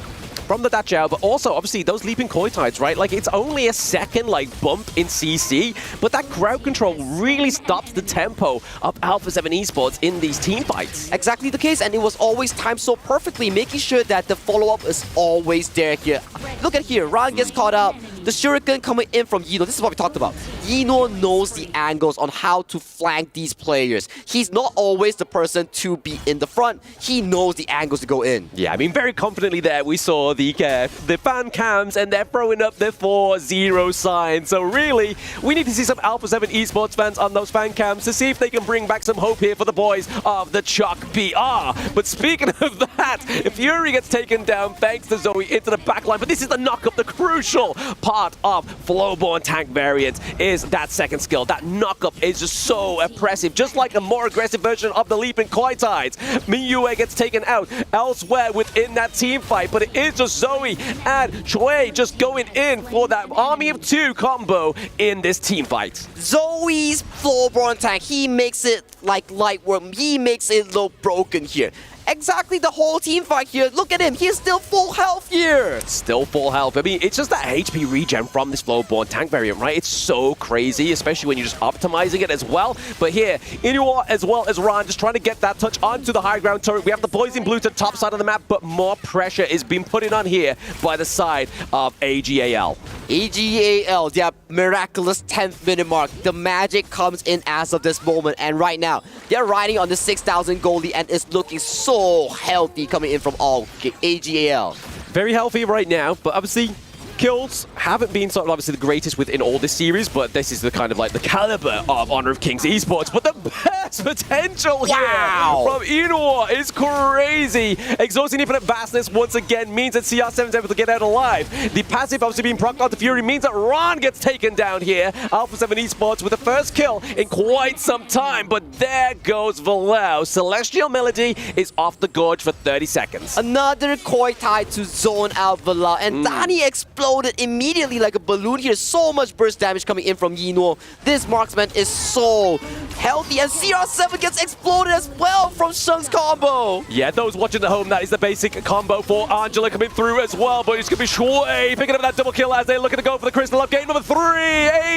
From the Da.Xiao, but also obviously those leaping Koi Tides, right? Like it's only a second bump in CC, but that crowd control really stops the tempo of Alpha 7 Esports in these team fights. Exactly the case, and it was always timed so perfectly, making sure that the follow-up is always there here. Look at here, Ran gets caught out. The Shuriken coming in from Yino. This is what we talked about. Yino knows the angles on how to flank these players. He's not always the person to be in the front. He knows the angles to go in. Yeah, I mean, very confidently there we saw the fan cams, and they're throwing up their 4-0 sign. So really, we need to see some Alpha 7 Esports fans on those fan cams to see if they can bring back some hope here for the boys of the Chuck PR. But speaking of that, Fury gets taken down thanks to Zoe into the backline. But this is the knock-up, the crucial part of Flowborn tank variant is that second skill. That knock-up is just so oppressive, just like a more aggressive version of the leaping Koi Tides. Miyue gets taken out elsewhere within that team fight, but it is just Zoe and Choi just going in for that army of two combo in this team fight. Zoe's Flowborn tank, he makes it like light work. He makes it look broken here. Exactly the whole team fight here. Look at him. He's still full health here. Still full health. I mean, it's just that HP regen from this Flowborn tank variant, right? It's so crazy, especially when you're just optimizing it as well. But here, Inuo as well as Ran just trying to get that touch onto the high ground turret. We have the boys in blue to the top side of the map, but more pressure is being put in on here by the side of AG.AL. AG.AL, their miraculous 10th minute mark. The magic comes in as of this moment. And right now, they're riding on the 6,000 goal lead, and it's looking so healthy coming in from all AG.AL. Very healthy right now, but obviously kills haven't been sort of obviously the greatest within all this series, but this is the kind of like the caliber of Honor of Kings Esports. But the best potential here from Inor is crazy. Exhausting Infinite Vastness once again means that CR7 is able to get out alive. The passive obviously being procced onto Fury means that Ran gets taken down here. Alpha 7 Esports with the first kill in quite some time, but there goes Valau. Celestial Melody is off the gorge for 30 seconds. Another Koi Tai to zone out Valau, and Dani exploded immediately like a balloon here. So much burst damage coming in from Yino. This marksman is so healthy, and CR7 gets exploded as well from Shung's combo. Yeah, those watching at home, that is the basic combo for Angela coming through as well, but it's going to be Shui picking up that double kill as they're looking to go for the Crystal up. Game number 3,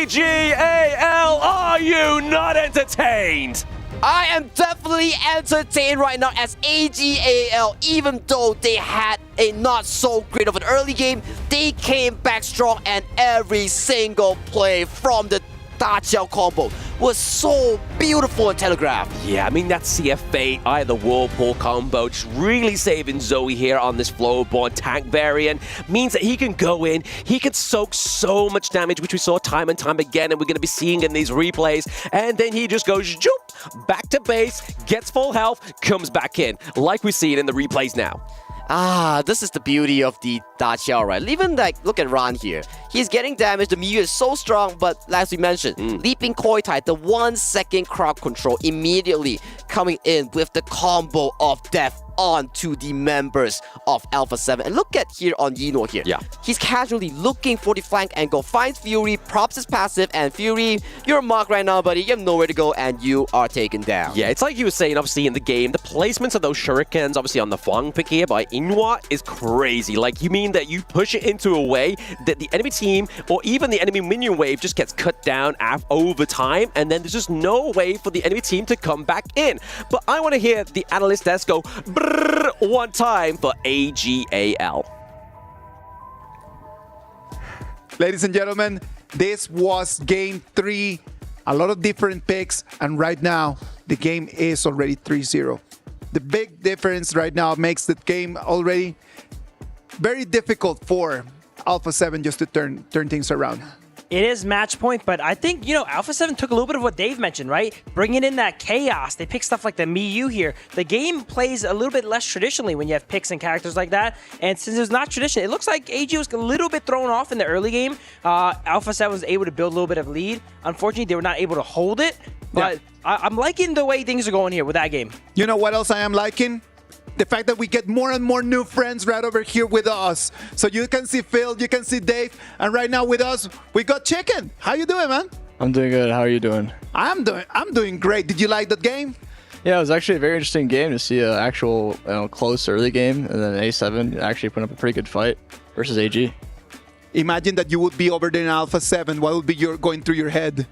AG.AL, are you not entertained? I am definitely entertained right now as AG.AL, even though they had a not so great of an early game, they came back strong, and every single play from the Da.Xiao combo was so beautiful and telegraphed. Yeah, I mean, that CF Fate, the Whirlpool combo, just really saving Zoe here on this Flowborn tank variant. Means that he can go in, he can soak so much damage, which we saw time and time again, and we're going to be seeing in these replays. And then he just goes back to base, gets full health, comes back in, like we've seen in the replays now. This is the beauty of the Da.Xiao, right? Even look at Ran here. He's getting damaged. The Miyu is so strong, but as we mentioned, leaping Koi Tai, the 1 second crowd control immediately coming in with the combo of death onto the members of Alpha 7. And look at here on Yino here. Yeah. He's casually looking for the flank angle, finds Fury, props his passive, and Fury, you're marked right now, buddy. You have nowhere to go, and you are taken down. Yeah, it's like you were saying, obviously, in the game, the placements of those shurikens, obviously, on the Fang pick here by Inwa is crazy. Like, you mean that you push it into a way that the enemy team, or even the enemy minion wave, just gets cut down over time, and then there's just no way for the enemy team to come back in. But I want to hear the analyst desk go brrr one time for AG.AL. Ladies and gentlemen, this was game 3. A lot of different picks, and right now, the game is already 3-0. The big difference right now makes the game already very difficult for Alpha 7 just to turn things around. It is match point, but I think, Alpha 7 took a little bit of what Dave mentioned, right? Bringing in that chaos. They pick stuff like the Miyu here. The game plays a little bit less traditionally when you have picks and characters like that. And since it's not traditional, it looks like AG was a little bit thrown off in the early game. Alpha 7 was able to build a little bit of lead. Unfortunately, they were not able to hold it. But I'm liking the way things are going here with that game. You know what else I am liking? The fact that we get more and more new friends right over here with us. So you can see Phil, you can see Dave, and right now with us, we got Chicken. How you doing, man? I'm doing good. How are you doing? I'm doing great. Did you like that game? Yeah, it was actually a very interesting game to see an actual close early game, and then A7 actually put up a pretty good fight versus AG. Imagine that you would be over there in Alpha 7. What would be going through your head?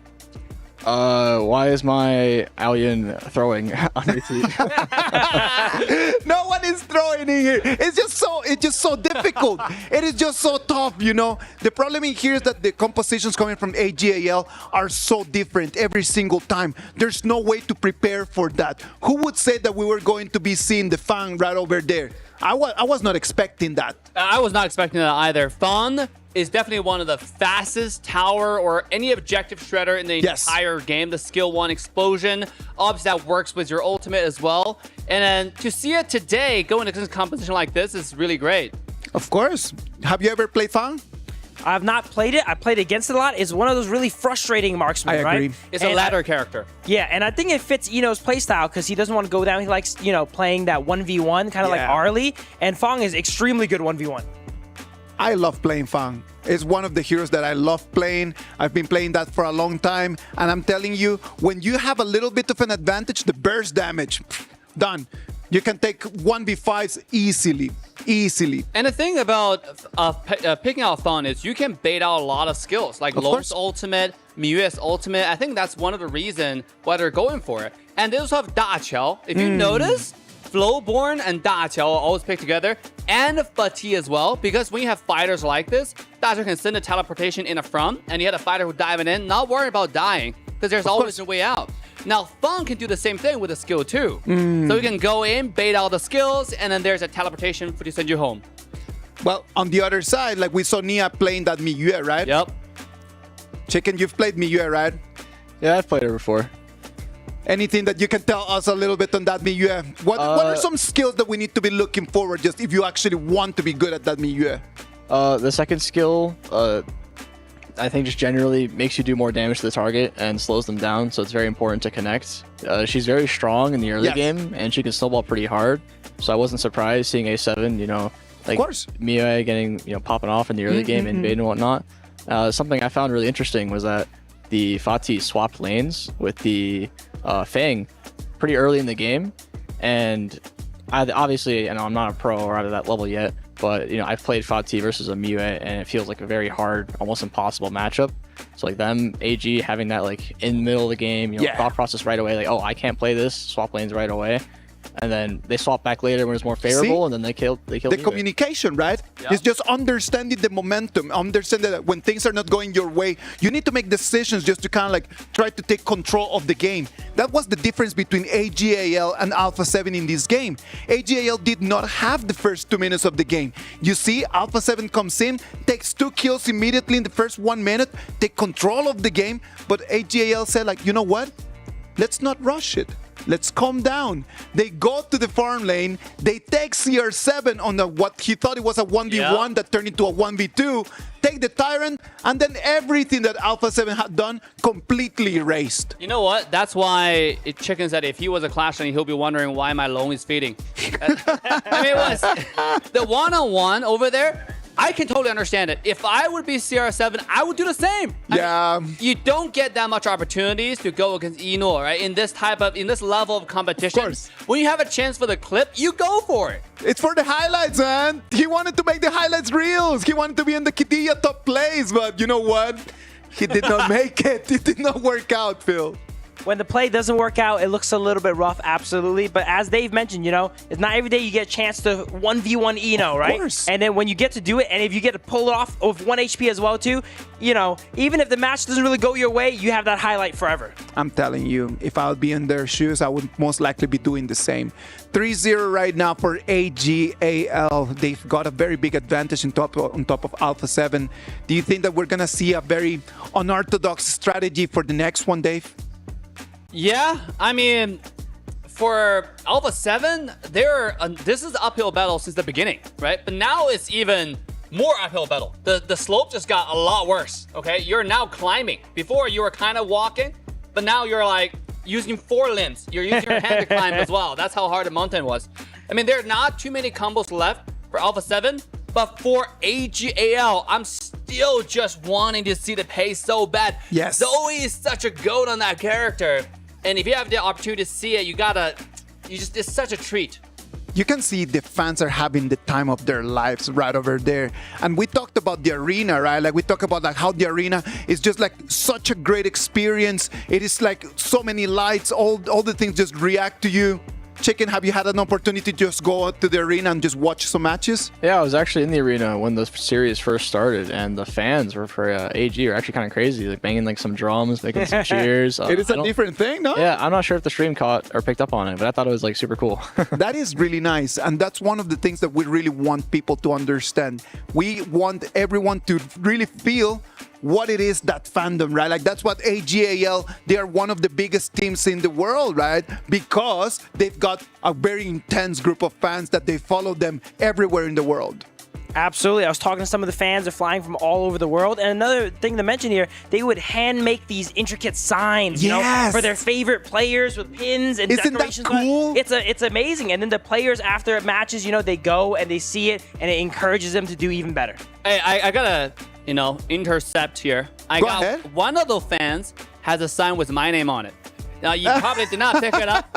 Why is my alien throwing on your team? No one is throwing in here. It's just so difficult. It is just so tough, The problem in here is that the compositions coming from AG.AL are so different every single time. There's no way to prepare for that. Who would say that we were going to be seeing the Fang right over there? I was not expecting that. I was not expecting that either. Fang is definitely one of the fastest tower or any objective shredder in the entire game. The skill 1 explosion. Obviously, that works with your ultimate as well. And then to see it today go into a competition like this is really great. Of course. Have you ever played Fang? I have not played it. I played against it a lot. It's one of those really frustrating marksmen, I agree. right? It's a ladder character. Yeah, and I think it fits Eno's playstyle because he doesn't want to go down. He likes, playing that 1v1, kind of like Arlie. And Fang is extremely good 1v1. I love playing Fang. It's one of the heroes that I love playing. I've been playing that for a long time. And I'm telling you, when you have a little bit of an advantage, the burst damage, done. You can take 1v5s easily. And the thing about picking out Fang is you can bait out a lot of skills, like Long's ultimate, Miyue's ultimate. I think that's one of the reasons why they're going for it. And they also have AG.AL. If you notice, Flowborn and AG.AL are always picked together, and Fatih as well, because when you have fighters like this, AG.AL can send a teleportation in the front, and you had a fighter who diving in, not worried about dying, because there's always a way out. Now, Fang can do the same thing with a skill too. So you can go in, bait out the skills, and then there's a teleportation to send you home. Well, on the other side, like we saw Nia playing that Miyue, right? Yep. Chicken, you've played Miyue, right? Yeah, I've played her before. Anything that you can tell us a little bit on that Miyue? What are some skills that we need to be looking forward just if you actually want to be good at that Miyue? The second skill, I think just generally makes you do more damage to the target and slows them down, so it's very important to connect. She's very strong in the early game, and she can snowball pretty hard, so I wasn't surprised seeing A7, like Miyue getting, popping off in the early game and bait and whatnot. Something I found really interesting was that the Fatih swapped lanes with the Fang pretty early in the game, and obviously, I'm not a pro or out of that level yet, but I've played Fatih versus a Miyue, and it feels like a very hard, almost impossible matchup. So like them, AG having that like in the middle of the game, thought process right away, like, oh, I can't play this, swap lanes right away. And then they swap back later when it's more favorable, and then they killed the communication, right? It's just understanding the momentum, understanding that when things are not going your way, you need to make decisions just to kind of like try to take control of the game. That was the difference between AG.AL and Alpha 7 in this game. AG.AL did not have the first 2 minutes of the game. You see, Alpha 7 comes in, takes 2 kills immediately in the first 1 minute, take control of the game, but AG.AL said like, you know what? Let's not rush it. Let's calm down. They go to the farm lane. They take CR7 on what he thought it was a 1v1 that turned into a 1v2. Take the Tyrant, and then everything that Alpha 7 had done completely erased. You know what? That's why Chicken said if he was a Clash Lane, he'll be wondering why my Long is feeding. I mean, it was the one-on-one over there. I can totally understand it. If I would be CR7, I would do the same. I mean, you don't get that much opportunities to go against Eno, right? In this level of competition. Of when you have a chance for the clip, you go for it. It's for the highlights, man. He wanted to make the highlights reels. He wanted to be in the Kidilla top plays, but you know what? He did not make it. It did not work out, Phil. when the play doesn't work out, it looks a little bit rough, absolutely. But as Dave mentioned, it's not every day you get a chance to 1v1 Eno, right? Of course. And then when you get to do it, and if you get to pull it off with 1 HP as well too, even if the match doesn't really go your way, you have that highlight forever. I'm telling you, if I would be in their shoes, I would most likely be doing the same. 3-0 right now for AG.AL. They've got a very big advantage on top of Alpha 7. Do you think that we're going to see a very unorthodox strategy for the next one, Dave? Yeah, I mean, for Alpha 7, this is the uphill battle since the beginning, right? But now it's even more uphill battle. The slope just got a lot worse, okay? You're now climbing. Before, you were kind of walking, but now you're like using 4 limbs. You're using your hand to climb as well. That's how hard the mountain was. I mean, there are not too many combos left for Alpha 7, but for AG.AL, I'm still just wanting to see the pace so bad. Yes. Zoe is such a goat on that character. And if you have the opportunity to see it, it's such a treat. You can see the fans are having the time of their lives right over there. And we talked about the arena, right? Like we talk about how the arena is just like such a great experience. It is like so many lights, all the things just react to you. Chicken, have you had an opportunity to just go out to the arena and just watch some matches? Yeah, I was actually in the arena when the series first started, and the fans were for AG are actually kind of crazy, like banging like some drums, making some cheers. It is a different thing, no? Yeah, I'm not sure if the stream caught or picked up on it, but I thought it was like super cool. That is really nice, and that's one of the things that we really want people to understand. We want everyone to really feel what it is, that fandom, right? Like that's what AG.AL, they are one of the biggest teams in the world, right? Because they've got a very intense group of fans that they follow them everywhere in the world. Absolutely. I was talking to some of the fans. They're flying from all over the world. And another thing to mention here, they would hand make these intricate signs, for their favorite players with pins and decorations. Isn't that cool? It's amazing. And then the players after matches, they go and they see it and it encourages them to do even better. Hey, I gotta, intercept here. Go ahead. One of those fans has a sign with my name on it. Now, you probably did not pick it up,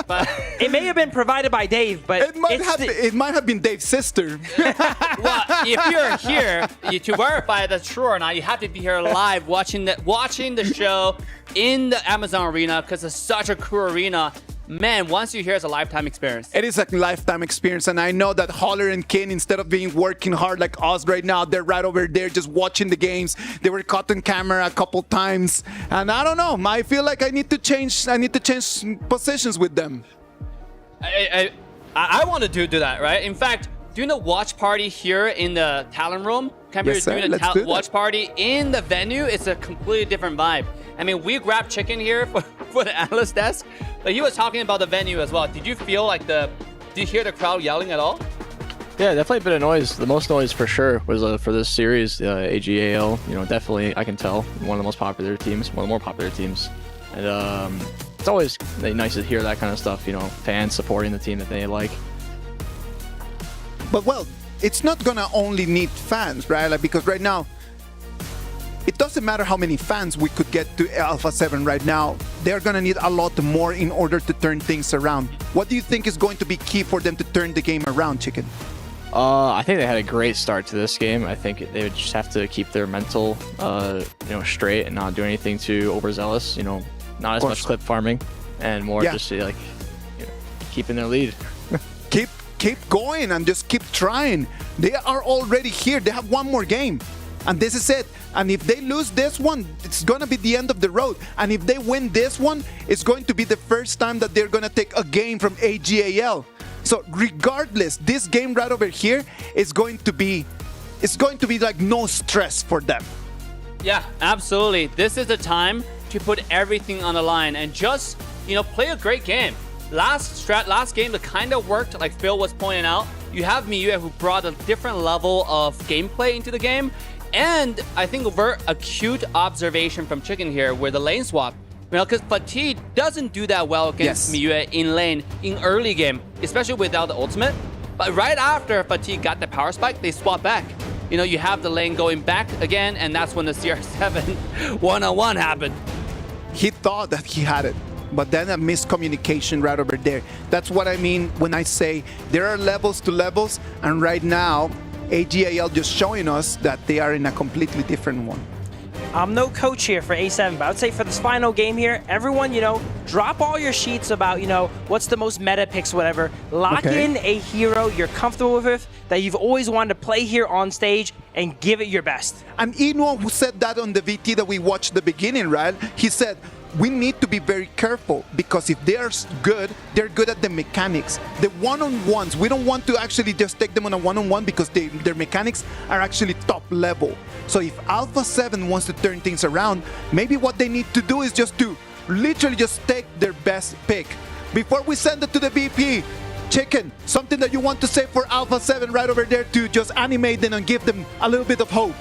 but it may have been provided by Dave, but it might have been Dave's sister. Well, if you're here to verify that's true or not, you have to be here live watching the show in the Amazon arena because it's such a cool arena. Man, once you're here, it's a lifetime experience. It is a lifetime experience, and I know that Holler and Kin, instead of being working hard like us right now, they're right over there just watching the games. They were caught on camera a couple times, and I don't know. I feel like I need to change positions with them. I want to do that, right? In fact, doing a watch party here in the talent room compared to doing a watch party in the venue, it's a completely different vibe. I mean, we grabbed Chicken here for the analyst desk, but he was talking about the venue as well. Did you feel like did you hear the crowd yelling at all? Yeah, definitely a bit of noise. The most noise for sure was for this series, AG.AL. Definitely, I can tell, one of the most popular teams, one of the more popular teams. And it's always nice to hear that kind of stuff, fans supporting the team that they like. But well, it's not gonna only need fans, right? Like, because right now, it doesn't matter how many fans we could get to Alpha 7 right now. They're gonna need a lot more in order to turn things around. What do you think is going to be key for them to turn the game around, Chicken? I think they had a great start to this game. I think they would just have to keep their mental, straight and not do anything too overzealous. Not as much clip farming and more just keeping their lead. Keep going and just keep trying. They are already here. They have one more game. And this is it. And if they lose this one, it's going to be the end of the road. And if they win this one, it's going to be the first time that they're going to take a game from AG.AL. So regardless, this game right over here is going to be like no stress for them. Yeah, absolutely. This is the time to put everything on the line and just, play a great game. Last game that kind of worked, like Phil was pointing out. You have Miyu who brought a different level of gameplay into the game. And I think a very acute observation from Chicken here with the lane swap. Because Fatigue doesn't do that well against Miyu in lane in early game, especially without the ultimate. But right after Fatigue got the power spike, they swap back. You have the lane going back again, and that's when the CR7 one-on-one happened. He thought that he had it, but then a miscommunication right over there. That's what I mean when I say there are levels to levels, and right now, AG.AL just showing us that they are in a completely different one. I'm no coach here for A7, but I would say for this final game here, everyone, drop all your sheets about, what's the most meta picks, whatever. Lock in a hero you're comfortable with, that you've always wanted to play here on stage, and give it your best. And Eno, who said that on the VT that we watched the beginning, right? He said, we need to be very careful because if they're good at the mechanics. The one-on-ones, we don't want to actually just take them on a one-on-one because their mechanics are actually top level. So if Alpha 7 wants to turn things around, maybe what they need to do is just to literally just take their best pick. Before we send it to the VP, Chicken, something that you want to say for Alpha 7 right over there to just animate them and give them a little bit of hope.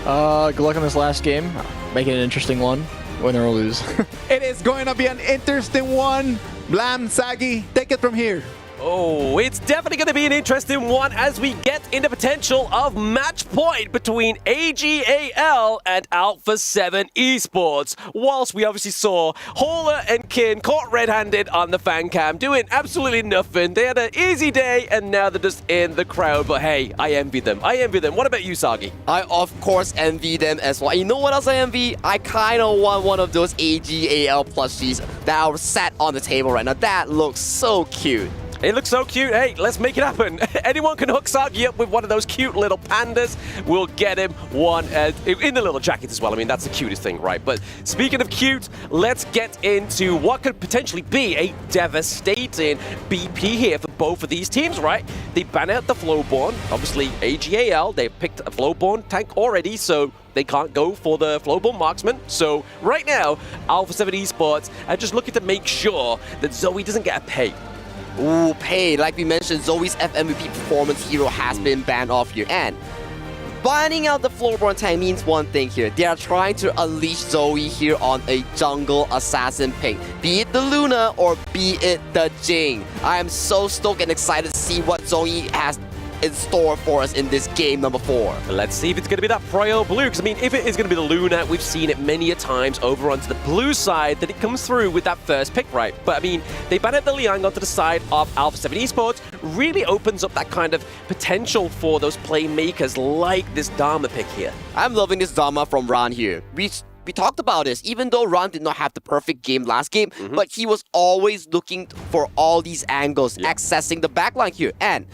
Good luck on this last game. Make it an interesting one. Win or lose. It is going to be an interesting one. Blam, Saggy, take it from here. Oh, it's definitely going to be an interesting one as we get into potential of match point between AG.AL and Alpha 7 Esports. Whilst we obviously saw Hauler and Kin caught red-handed on the fan cam doing absolutely nothing. They had an easy day and now they're just in the crowd. But hey, I envy them. I envy them. What about you, Sagi? I, of course, envy them as well. You know what else I envy? I kind of want one of those AG.AL plushies that are sat on the table right now. That looks so cute. It looks so cute. Hey, let's make it happen. Anyone can hook Sagi up with one of those cute little pandas. We'll get him one in the little jacket as well. I mean, that's the cutest thing, right? But speaking of cute, let's get into what could potentially be a devastating BP here for both of these teams, right? They ban out the Flowborn. Obviously, AG.AL, they picked a Flowborn tank already, so they can't go for the Flowborn marksman. So right now, Alpha 7 Esports are just looking to make sure that Zoe doesn't get a pay. Ooh, pay. Like we mentioned, Zoe's FMVP performance hero has been banned off here. And banning out the Flowborn tank means one thing here. They are trying to unleash Zoe here on a jungle assassin pick. Be it the Luna or be it the Jing. I am so stoked and excited to see what Zoe has in store for us in this game number 4. Let's see if it's going to be that Pryo Blue, because I mean, if it is going to be the Luna, we've seen it many a times over onto the blue side that it comes through with that first pick, right? But I mean, they ban it the Liang onto the side of Alpha 7 Esports, really opens up that kind of potential for those playmakers like this Dharma pick here. I'm loving this Dharma from Ran here. We talked about this, even though Ran did not have the perfect game last game, but he was always looking for all these angles, accessing the backline here. And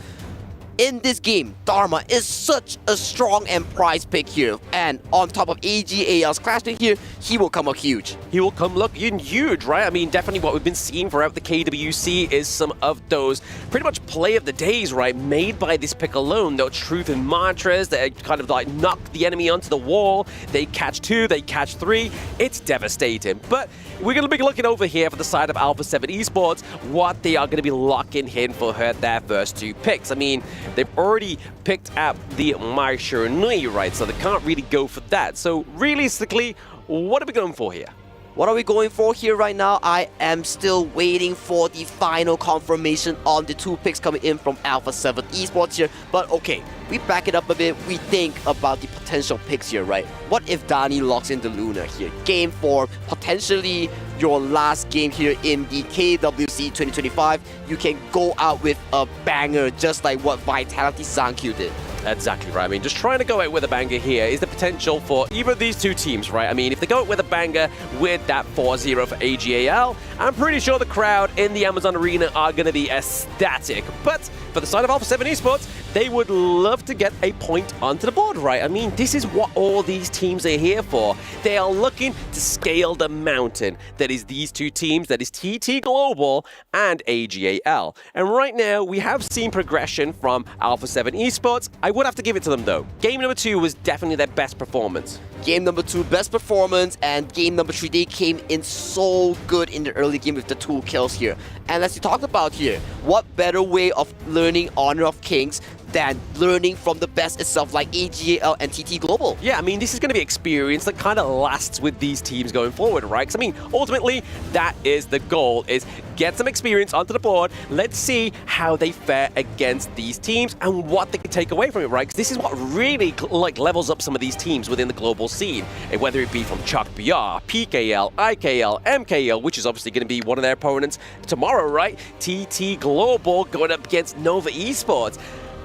in this game, Dharma is such a strong and prized pick here. And on top of AG.AL's clash pick here, he will come up huge. He will come looking huge, right? I mean, definitely what we've been seeing throughout the KWC is some of those pretty much play of the days, right? Made by this pick alone. Those truth and mantras that kind of like knock the enemy onto the wall. They catch 2, they catch 3. It's devastating. But we're going to be looking over here for the side of Alpha 7 Esports, what they are going to be locking in for their first 2 picks. I mean, they've already picked up the Mai Nui, right? So they can't really go for that. So realistically, what are we going for here? What are we going for here right now? I am still waiting for the final confirmation on the 2 picks coming in from Alpha 7 Esports here. But okay, we back it up a bit. We think about the potential picks here, right? What if Dani locks in the Luna here? Game 4, potentially your last game here in the KWC 2025. You can go out with a banger just like what Vitality Zankyu did. Exactly right. I mean, just trying to go out with a banger here is the potential for either of these 2 teams, right? I mean, if they go out with a banger with that 4-0 for AG.AL, I'm pretty sure the crowd in the Amazon Arena are going to be ecstatic. But for the side of Alpha 7 Esports, they would love to get a point onto the board, right? I mean, this is what all these teams are here for. They are looking to scale the mountain. That is these 2 teams, that is TT Global and AG.AL. And right now, we have seen progression from Alpha 7 Esports. I would have to give it to them, though. Game number 2 was definitely their best performance. Game number 2, best performance, and game number 3, they came in so good in the early game with the 2 kills here. And as you talked about here, what better way of learning Honor of Kings than learning from the best itself like AG.AL and TT Global? Yeah, I mean, this is going to be experience that kind of lasts with these teams going forward, right? Because, I mean, ultimately, that is the goal, is get some experience onto the board. Let's see how they fare against these teams and what they can take away from it, right? Because this is what really, like, levels up some of these teams within the global scene. And whether it be from Chuck BR, PKL, IKL, MKL, which is obviously going to be one of their opponents tomorrow, right? TT Global going up against Nova Esports.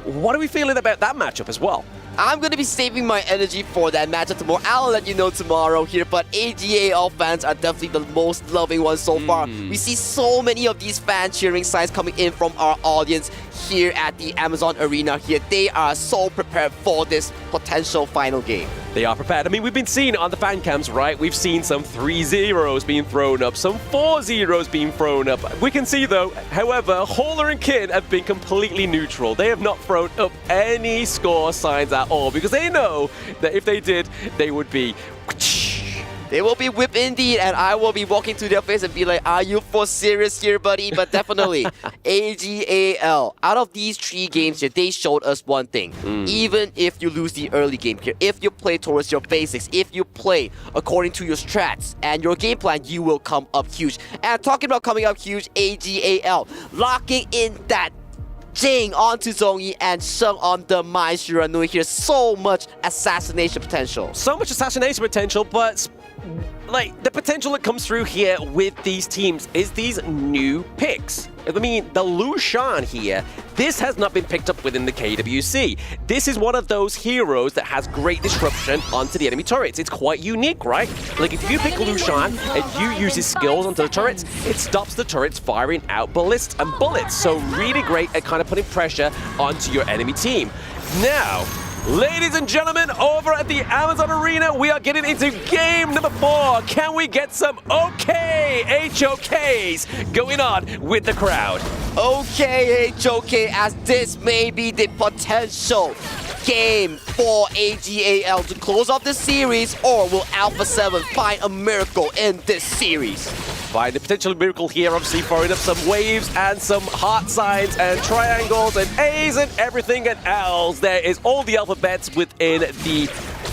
What are we feeling about that matchup as well? I'm going to be saving my energy for that matchup tomorrow. I'll let you know tomorrow here, but AG.AL fans are definitely the most loving ones so far. We see so many of these fan cheering signs coming in from our audience here at the Amazon Arena here. They are so prepared for this potential final game. They are prepared. I mean, we've been seeing on the fan cams, right? We've seen some 3-0s being thrown up, some 4-0s being thrown up. We can see, though, however, Hauler and Kin have been completely neutral. They have not thrown up any score signs at all because they know that if they did, they would be... They will be whipped indeed, and I will be walking to their face and be like, are you for serious here, buddy? But definitely, AG.AL, out of these 3 games here, they showed us one thing. Even if you lose the early game here, if you play towards your basics, if you play according to your strats and your game plan, you will come up huge. And talking about coming up huge, AG.AL, locking in that Jing onto Zhongyi and Sheng on the Mai Shiranui here. So much assassination potential. So much assassination potential, but like the potential that comes through here with these teams is these new picks. I mean, the Lushan here, this has not been picked up within the KWC. This is one of those heroes that has great disruption onto the enemy turrets. It's quite unique, right? Like if you pick Lushan and you use his skills onto the turrets, it stops the turrets firing out ballists and bullets. So really great at kind of putting pressure onto your enemy team. Now, ladies and gentlemen, over at the Amazon Arena, we are getting into game number 4. Can we get some HOKs going on with the crowd? HOK, as this may be the potential game for AG.AL to close off the series, or will Alpha 7 find a miracle in this series? Find the potential miracle here, obviously throwing up some waves and some heart signs and triangles and A's and everything and L's. There is all the alphabets within the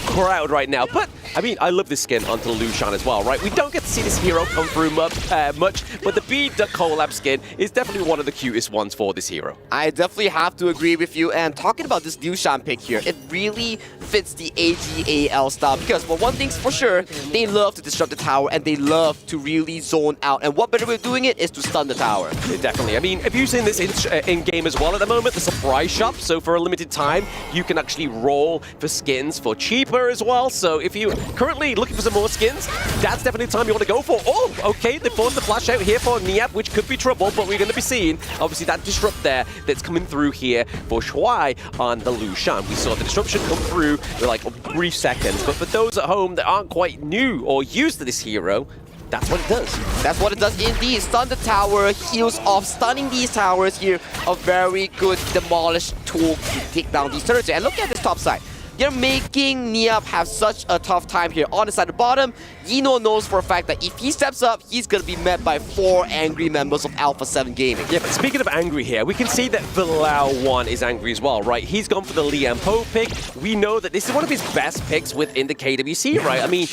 crowd right now. But, I mean, I love this skin onto Lushan as well, right? We don't get to see this hero come through much, but the B-Duck collab skin is definitely one of the cutest ones for this hero. I definitely have to agree with you. And talking about this Lushan pick here, it really fits the AG.AL style because, for one thing for sure, they love to disrupt the tower and they love to really zone out. And what better way of doing it is to stun the tower. Yeah, definitely. I mean, have you seen this in-game as well at the moment? The surprise shop. So for a limited time, you can actually roll for skins for cheaper as well. So if you're currently looking for some more skins, that's definitely the time you want to go for. Oh, okay, they forced the flash out here for Niap, which could be trouble, but we're going to be seeing, obviously, that disrupt there that's coming through here for Shuai on the Lushan. We saw the disruption come through for like a brief seconds, but for those at home that aren't quite new or used to this hero, that's what it does. That's what it does indeed. Stun the tower, heals off. Stunning these towers here, a very good demolish tool to take down these turrets. And look at this top side. You're making Niap have such a tough time here. On the side of the bottom, Yino knows for a fact that if he steps up, he's going to be met by 4 angry members of Alpha 7 Gaming. Yeah, but speaking of angry here, we can see that Bilal1 is angry as well, right? He's gone for the Liam Poe pick. We know that this is one of his best picks within the KWC, right? I mean,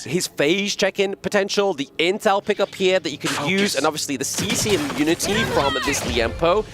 his phase check-in potential, the intel pickup here that you can use, and obviously the CC and Unity from this Liam Poe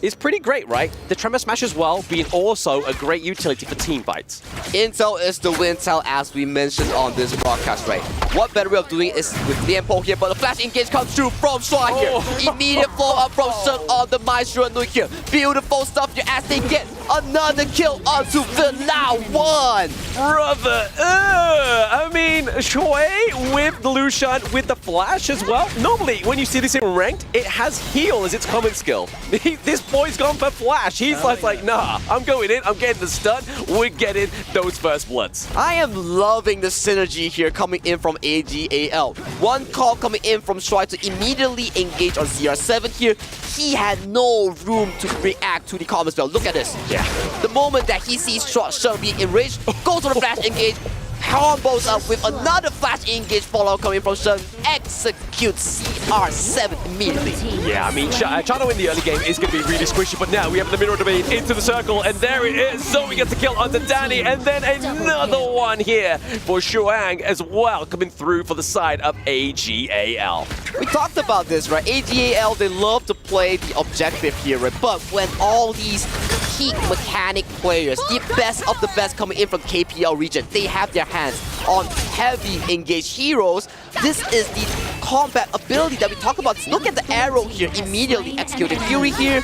is pretty great, right? The Tremor Smash as well being also a great utility for team fights. Intel is the Wintel, as we mentioned on this broadcast, right? What better way of doing it is with Lianpo here, but the flash engage comes through from Shuai here. Immediate flow up from Sheng on the Mai Shiranui here. Beautiful stuff here as they get another kill onto Bilal1. Brother, I mean, Shuai with the Lushan with the flash as well. Normally, when you see this in ranked, it has heal as its common skill. This boy's gone for flash. He's like, nah, I'm going in, I'm getting the stun, we're getting those first bloods. I am loving the synergy here coming in from AG.AL. One call coming in from Shuai to immediately engage on CR7 here. He had no room to react to the combo spell. Look at this. Yeah. The moment that he sees Sheng being enraged, goes for the flash engage, combos up with another flash engage follow coming from Sheng, executes CR7 immediately. Yeah, I mean, Chano in the early game is going to be really squishy, but now we have the mirror domain into the circle, and there it is. Zoe gets a kill onto Danny, and then another one here for Shuang as well, coming through for the side of AG.AL. We talked about this, right? AG.AL, they love to play the objective here, right? But when all these peak mechanic players, the best of the best coming in from KPL region, they have their hands on heavy engaged heroes. This is the combat ability that we talk about. Look at the arrow here, immediately executing Fury here.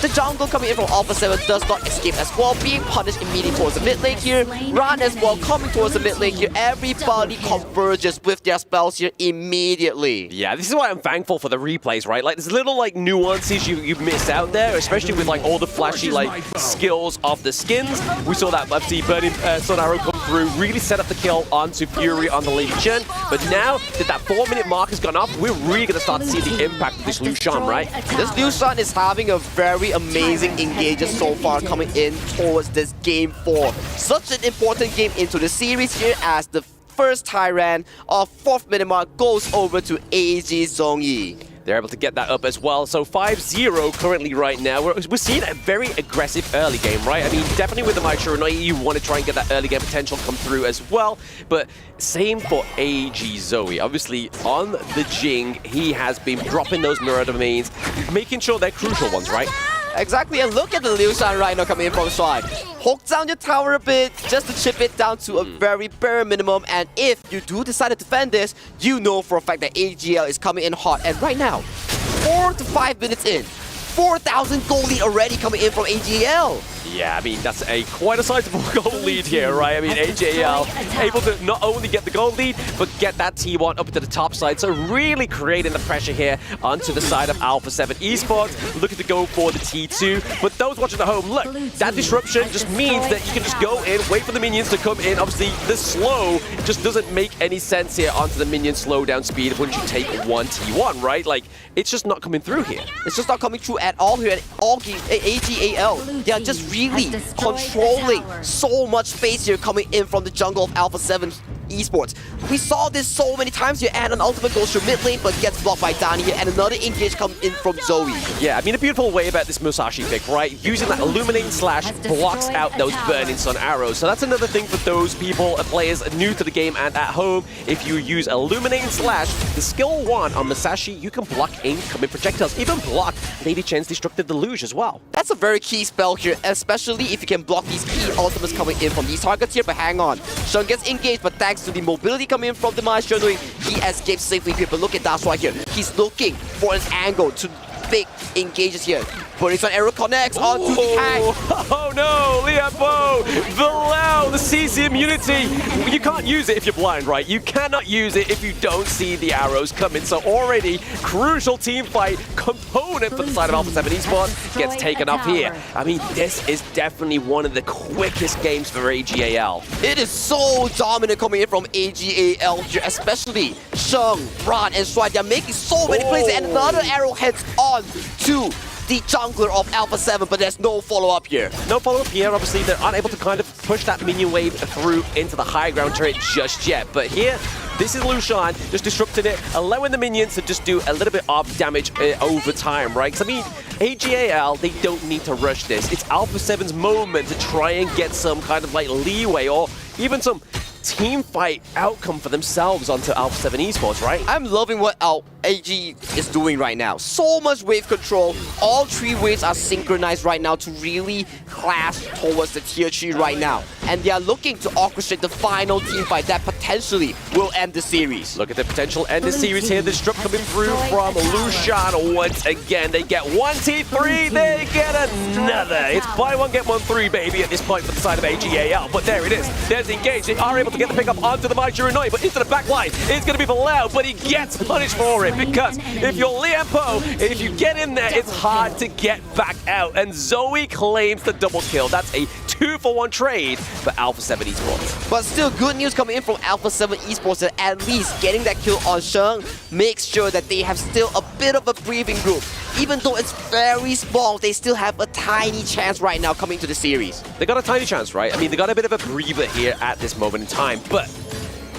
The jungle coming in from Alpha 7 does not escape as well, being punished immediately towards the mid lane here. Ran as well coming towards the mid lane here. Everybody converges with their spells here immediately. Yeah, this is why I'm thankful for the replays, right? Like, there's little like nuances you miss out there, especially with like all the flashy like skills of the skins. We saw that FC Burning Sun Arrow come through, really set up the kill onto Fury on the Lady Chen. But now that 4-minute mark has gone up, we're really going to start to see the impact of this Lucian, right? This Lucian is having a very amazing engager so far coming in towards this game 4. Such an important game into the series here as the first Tyrant of 4th minute mark goes over to AG Zhongyi. They're able to get that up as well. So 5-0 currently right now. We're seeing a very aggressive early game, right? I mean, definitely with the Maichuranoi, you want to try and get that early game potential come through as well. But same for AG Zoe. Obviously, on the Jing, he has been dropping those mirror domains, making sure they're crucial ones, right? Exactly, and look at the Liu Shan right now coming in from side. Hook down your tower a bit, just to chip it down to a very bare minimum. And if you do decide to defend this, you know for a fact that AG.AL is coming in hot. And right now, 4 to 5 minutes in, 4,000 gold lead already coming in from AG.AL. Yeah, I mean, that's quite a sizable gold lead here, right? I mean, AG.AL able to not only get the gold lead, but get that T1 up to the top side. So really creating the pressure here onto the side of Alpha 7 Esports, looking to go for the T2. But those watching at home, look, that disruption just means that you can just go in, wait for the minions to come in. Obviously, the slow just doesn't make any sense here onto the minion slowdown speed once you take one T1, right? Like, it's just not coming through here. It's just not coming through at all here. AG.AL, they are just really controlling so much space here coming in from the jungle of Alpha 7 Esports. We saw this so many times here, and an ultimate goes through mid lane, but gets blocked by Danny here, and another engage comes in from Zoe. Yeah, I mean, a beautiful way about this Musashi pick, right? Using that Illuminating Slash blocks out those Burning Sun arrows. So that's another thing for those people, players new to the game and at home. If you use Illuminating Slash, the skill 1 on Musashi, you can block incoming projectiles, even block Lady Chen's Destructive Deluge as well. That's a very key spell here, especially if you can block these key ultimates coming in from these targets here. But hang on, Shun gets engaged, but thanks to the mobility coming in from the Maichuranoi, he escapes safely here. But look at that right here. He's looking for an angle to big engages here. Burning Sun arrow connects onto the tank. Oh no, Liapo! The Lao, the CC immunity. You can't use it if you're blind, right? You cannot use it if you don't see the arrows coming. So already, crucial team fight component for the side of Alpha 7 Esports gets taken up here. I mean, this is definitely one of the quickest games for AG.AL. It is so dominant coming in from AG.AL here, especially Sheng, Ran, and Shuai. They're making so many plays, and another arrow heads on to the jungler of Alpha 7, but there's no follow-up here. No follow-up here. Obviously, they're unable to kind of push that minion wave through into the high ground turret just yet. But here, this is Lucian just disrupting it, allowing the minions to just do a little bit of damage over time, right? Because, I mean, AG.AL, they don't need to rush this. It's Alpha 7's moment to try and get some kind of, like, leeway or even some team fight outcome for themselves onto Alpha 7 Esports, right? I'm loving what AG is doing right now. So much wave control. All 3 waves are synchronized right now to really clash towards the tier 3 right now. And they are looking to orchestrate the final team fight that potentially will end the series. Look at the potential end the series here. This drop coming through from Lucian once again. They get 1 T3, they get another. It's buy one, get 1 3, baby, at this point for the side of AG.AL. But there it is. There's the engage. They are able to get the pickup onto the Maichuranoi, but into the back line. It's going to be for Lau, but he gets punished for it because if you're Liampo, if you get in there, it's hard to get back out. And Zoe claims the double kill. That's a 2-for-1 trade for Alpha 7 Esports. But still, good news coming in from Alpha 7 Esports that at least getting that kill on Sheng makes sure that they have still a bit of a breathing room. Even though it's very small, they still have a tiny chance right now coming to the series. They got a tiny chance, right? I mean, they got a bit of a breather here at this moment in time. But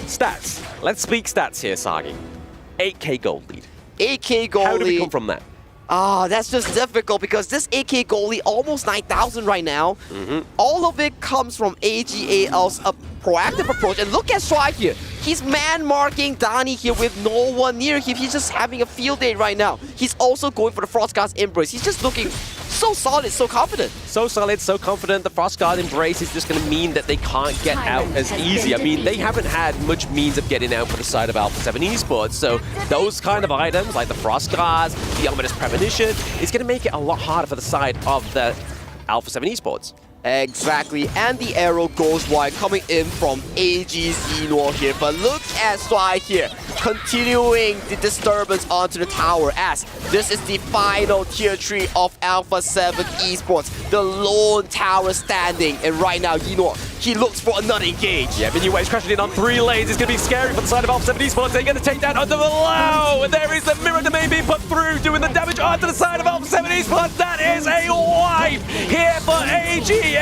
stats. Let's speak stats here, Sagi. 8k gold lead. 8k gold lead. How do we come from that? That's just difficult because this 8k goal lead, almost 9,000 right now. All of it comes from AG.AL's proactive approach. And look at Shuai here. He's man-marking Danny here with no one near him. He's just having a field day right now. He's also going for the Frostcast Embrace. He's just looking so solid, so confident. So solid, so confident. The Frost Guard Embrace is just going to mean that they can't get out as easy. I mean, they haven't had much means of getting out for the side of Alpha 7 Esports. So those kind of items, like the Frost Guards, the Ominous Premonition, is going to make it a lot harder for the side of the Alpha 7 Esports. Exactly, and the arrow goes wide coming in from AG Xenor here. But look at Swai here, continuing the disturbance onto the tower as this is the final tier 3 of Alpha 7 Esports. The lone tower standing, and right now Xenor, he looks for another engage. Yeah, Minion Waves crashing in on 3 lanes. It's going to be scary for the side of Alpha 7 Esports. They're going to take that under below. And there is the mirror domain being put through, doing the damage onto the side of Alpha 7 Esports. That is a wipe here for AG.AL.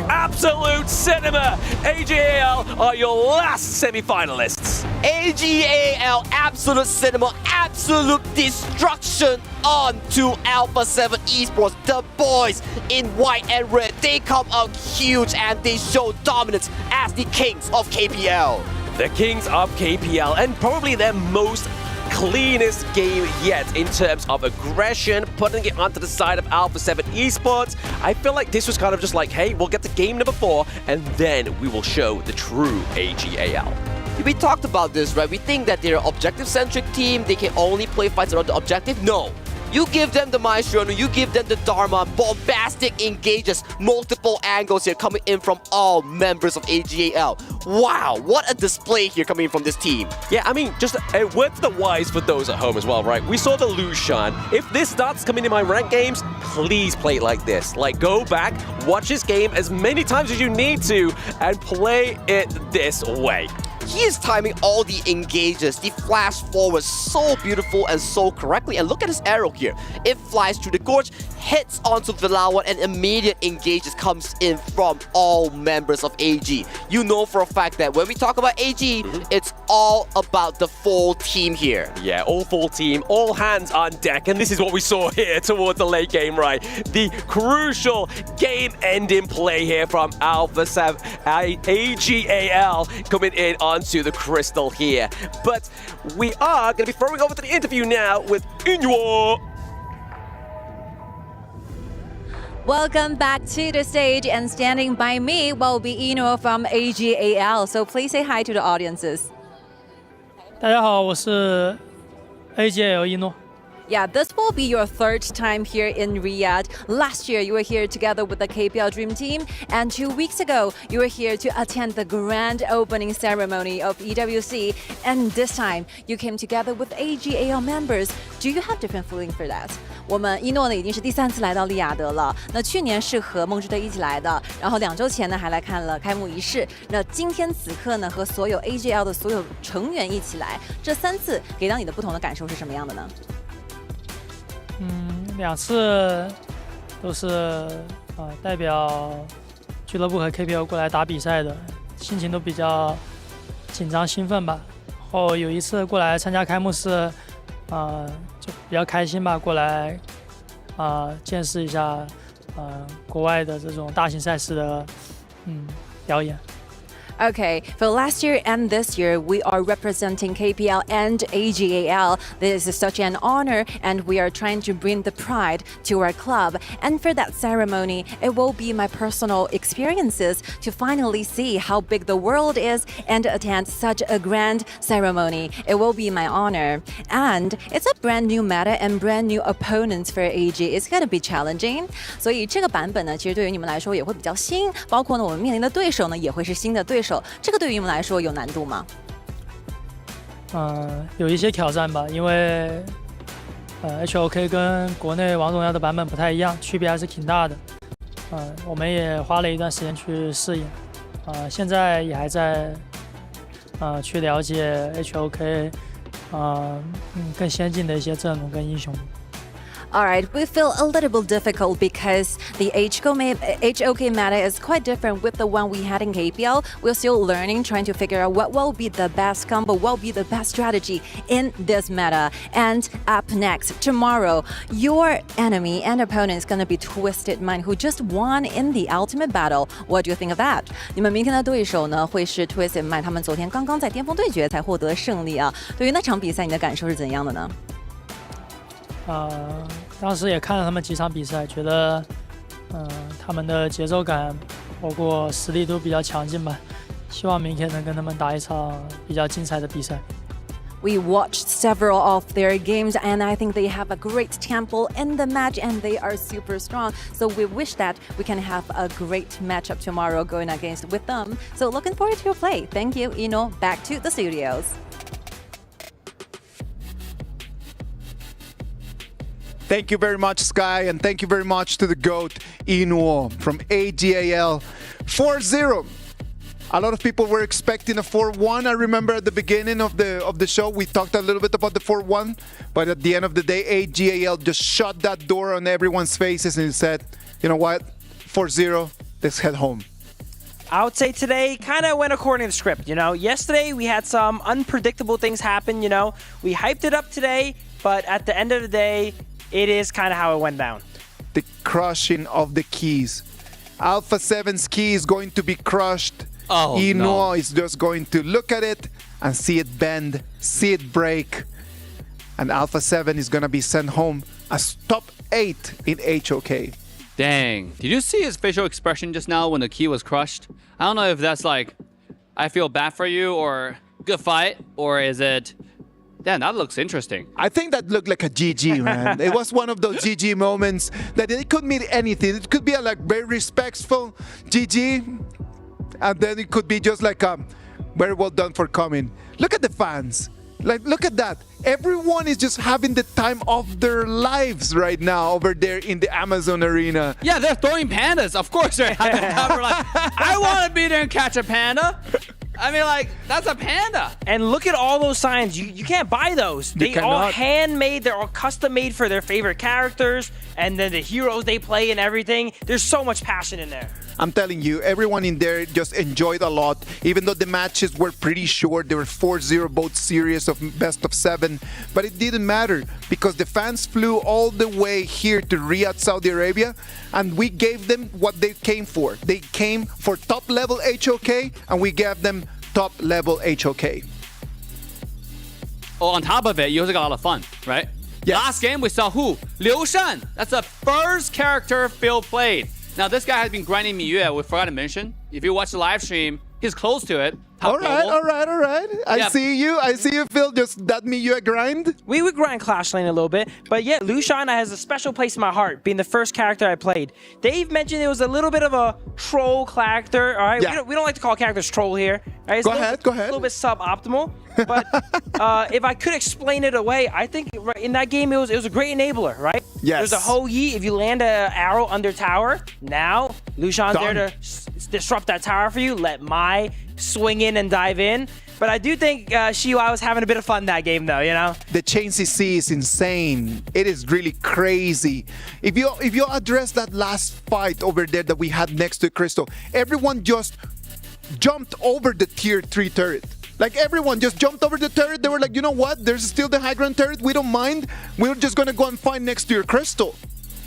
Absolute cinema. AG.AL are your last semi-finalists. AG.AL, absolute cinema, absolute destruction onto Alpha 7 Esports. The boys in white and red, they come out huge and they show dominance as the kings of KPL. The kings of KPL, and probably their most cleanest game yet in terms of aggression, putting it onto the side of Alpha 7 Esports. I feel like this was kind of just like, hey, we'll get to game number 4 and then we will show the true AG.AL. We talked about this, right? We think that they're an objective-centric team. They can only play fights around the objective. No. You give them the Maestro, you give them the Dharma, bombastic engages, multiple angles here coming in from all members of AG.AL. Wow, what a display here coming in from this team. Yeah, I mean, just a word to the wise for those at home as well, right? We saw the Lucian. If this starts coming in my ranked games, please play it like this. Like, go back, watch this game as many times as you need to, and play it this way. He is timing all the engages, the flash forward so beautiful and so correctly. And look at his arrow here. It flies through the gorge, hits onto Villawan, and immediate engages comes in from all members of AG. You know for a fact that when we talk about AG, it's all about the full team here. Yeah, all full team, all hands on deck. And this is what we saw here towards the late game, right? The crucial game-ending play here from Alpha 7, AG.AL coming in onto the crystal here. But we are going to be throwing over to the interview now with Inyo. Welcome back to the stage, and standing by me will be Ino from AG.AL. So please say hi to the audiences. 大家好，我是 AG.AL 一诺。 Yeah, this will be your 3rd time here in Riyadh. Last year, you were here together with the KPL Dream Team, and 2 weeks ago, you were here to attend the grand opening ceremony of EWC. And this time, you came together with AG.AL members. Do you have different feeling for that? 我们一诺呢已经是第3次来到利雅得了。那去年是和梦之队一起来的，然后2周前呢还来看了开幕仪式。那今天此刻呢和所有 AG.AL 的所有成员一起来，这3次给到你的不同的感受是什么样的呢？2次都是代表俱乐部和 KPL 过来打比赛的，心情都比较紧张兴奋吧。然后有一次过来参加开幕式，就比较开心吧，过来见识一下国外的这种大型赛事的表演。Okay, for last year and this year, we are representing KPL and AG.AL. This is such an honor, and we are trying to bring the pride to our club. And for that ceremony, it will be my personal experiences to finally see how big the world is and attend such a grand ceremony. It will be my honor. And it's a brand new meta and brand new opponents for AG. It's going to be challenging. 所以这个版本呢，其实对于你们来说也会比较新，包括呢我们面临的对手呢也会是新的对手。这个对于你们来说有难度吗？有一些挑战吧，因为HOK 跟国内王者荣耀的版本不太一样，区别还是挺大的。我们也花了一段时间去适应，现在也还在去了解 HOK 更先进的一些阵容跟英雄。Alright, we feel a little bit difficult because the HOK meta is quite different with the one we had in KPL. We're still learning, trying to figure out what will be the best combo, what will be the best strategy in this meta. And up next, tomorrow, your enemy and opponent is going to be Twisted Mind, who just won in the ultimate battle. What do you think of that? 你们明天的对手呢会是 Twisted Mind， 他们昨天刚刚在巅峰对决才获得胜利啊。对于那场比赛，你的感受是怎样的呢？当时也看了他们几场比赛，觉得他们的节奏感包括实力都比较强劲吧。希望明天能跟他们打一场比较精彩的比赛。We watched several of their games, and I think they have a great tempo in the match, and they are super strong. So we wish that we can have a great matchup tomorrow going against with them. So looking forward to your play. Thank you, Ino. Back to the studios. Thank you very much, Sky, and thank you very much to the GOAT, Inuo from AG.AL. 4-0. A lot of people were expecting a 4-1. I remember at the beginning of the show, we talked a little bit about the 4-1, but at the end of the day, AG.AL just shut that door on everyone's faces and said, you know what, 4-0, let's head home. I would say today kind of went according to the script, you know. Yesterday, we had some unpredictable things happen, you know. We hyped it up today, but at the end of the day, it is kind of how it went down. The crushing of the keys. Alpha 7's key is going to be crushed. Oh, Inuo no. is just going to look at it and see it bend, see it break. And Alpha 7 is going to be sent home as top 8 in HOK. Dang. Did you see his facial expression just now when the key was crushed? I don't know if that's like, I feel bad for you or good fight, or is it, damn, that looks interesting. I think that looked like a GG, man. It was one of those GG moments that it could mean anything. It could be a like very respectful GG, and then it could be just like a very well done for coming. Look at the fans. Like, look at that. Everyone is just having the time of their lives right now over there in the Amazon arena. Yeah, they're throwing pandas. Of course they're having time. Like, I want to be there and catch a panda. I mean, like, that's a panda. And look at all those signs. You can't buy those. They all handmade. They're all custom made for their favorite characters and then the heroes they play and everything. There's so much passion in there. I'm telling you, everyone in there just enjoyed a lot. Even though the matches were pretty short, they were 4-0 both series of best of 7. But it didn't matter because the fans flew all the way here to Riyadh, Saudi Arabia, and we gave them what they came for. They came for top level HOK, and we gave them top level HOK. Oh, on top of it, you also got a lot of fun, right? Yes. Last game, we saw who? Liu Shan. That's the first character Phil played. Now, this guy has been grinding Miyue, we forgot to mention. If you watch the live stream, he's close to it. All right. I see you, Phil. Just that Miyue grind. We would grind Clash Lane a little bit, but yeah, Liu Shan has a special place in my heart, being the first character I played. Dave mentioned it was a little bit of a troll character, all right? Yeah. We don't like to call characters troll here. Right? Go ahead. A little bit suboptimal, but if I could explain it away, I think in that game it was a great enabler, right? Yes. There's a Ho Yi, if you land an arrow under tower, now Liu Shan's there to disrupt that tower for you, let Mai swing in and dive in. But I do think Shiwa was having a bit of fun that game, though, you know? The chain CC is insane. It is really crazy. If you address that last fight over there that we had next to Crystal, everyone just jumped over the tier 3 turret. Like, everyone just jumped over the turret. They were like, you know what? There's still the high ground turret. We don't mind. We're just going to go and fight next to your Crystal.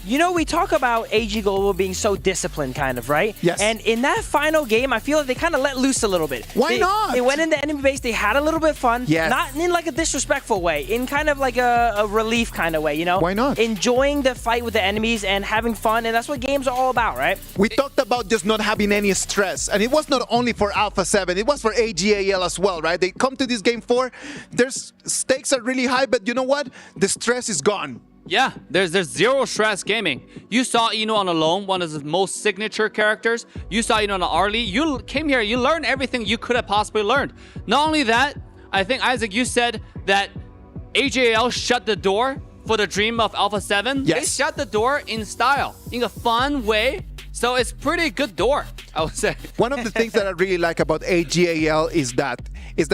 You know, we talk about AG Global being so disciplined, kind of, right? Yes. And in that final game, I feel like they kind of let loose a little bit. Why not? They went into enemy base, they had a little bit of fun. Yes. Not in like a disrespectful way, in kind of like a relief kind of way, you know? Why not? Enjoying the fight with the enemies and having fun, and that's what games are all about, right? We talked about just not having any stress, and it was not only for Alpha 7, it was for AG.AL as well, right? They come to this game 4, their stakes are really high, but you know what? The stress is gone. Yeah, there's zero stress gaming. You saw Ino on Alone, one of the most signature characters. You saw Ino on Arlie. You came here, you learned everything you could have possibly learned. Not only that, I think, Isaac, you said that AG.AL shut the door for the dream of Alpha 7. Yes. They shut the door in style, in a fun way. So it's pretty good door, I would say. One of the things that I really like about AG.AL is that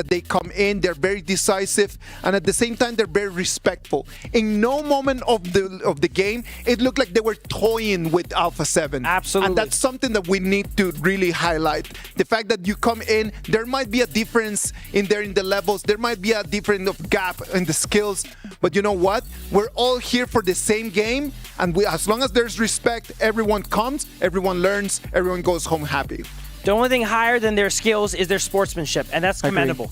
they come in, they're very decisive, and at the same time they're very respectful. In no moment of the game, it looked like they were toying with Alpha 7. Absolutely. And that's something that we need to really highlight. The fact that you come in, there might be a difference in the levels, there might be a different gap in the skills, but you know what? We're all here for the same game, and as long as there's respect, everyone comes, everyone learns, everyone goes home happy. The only thing higher than their skills is their sportsmanship, and that's commendable.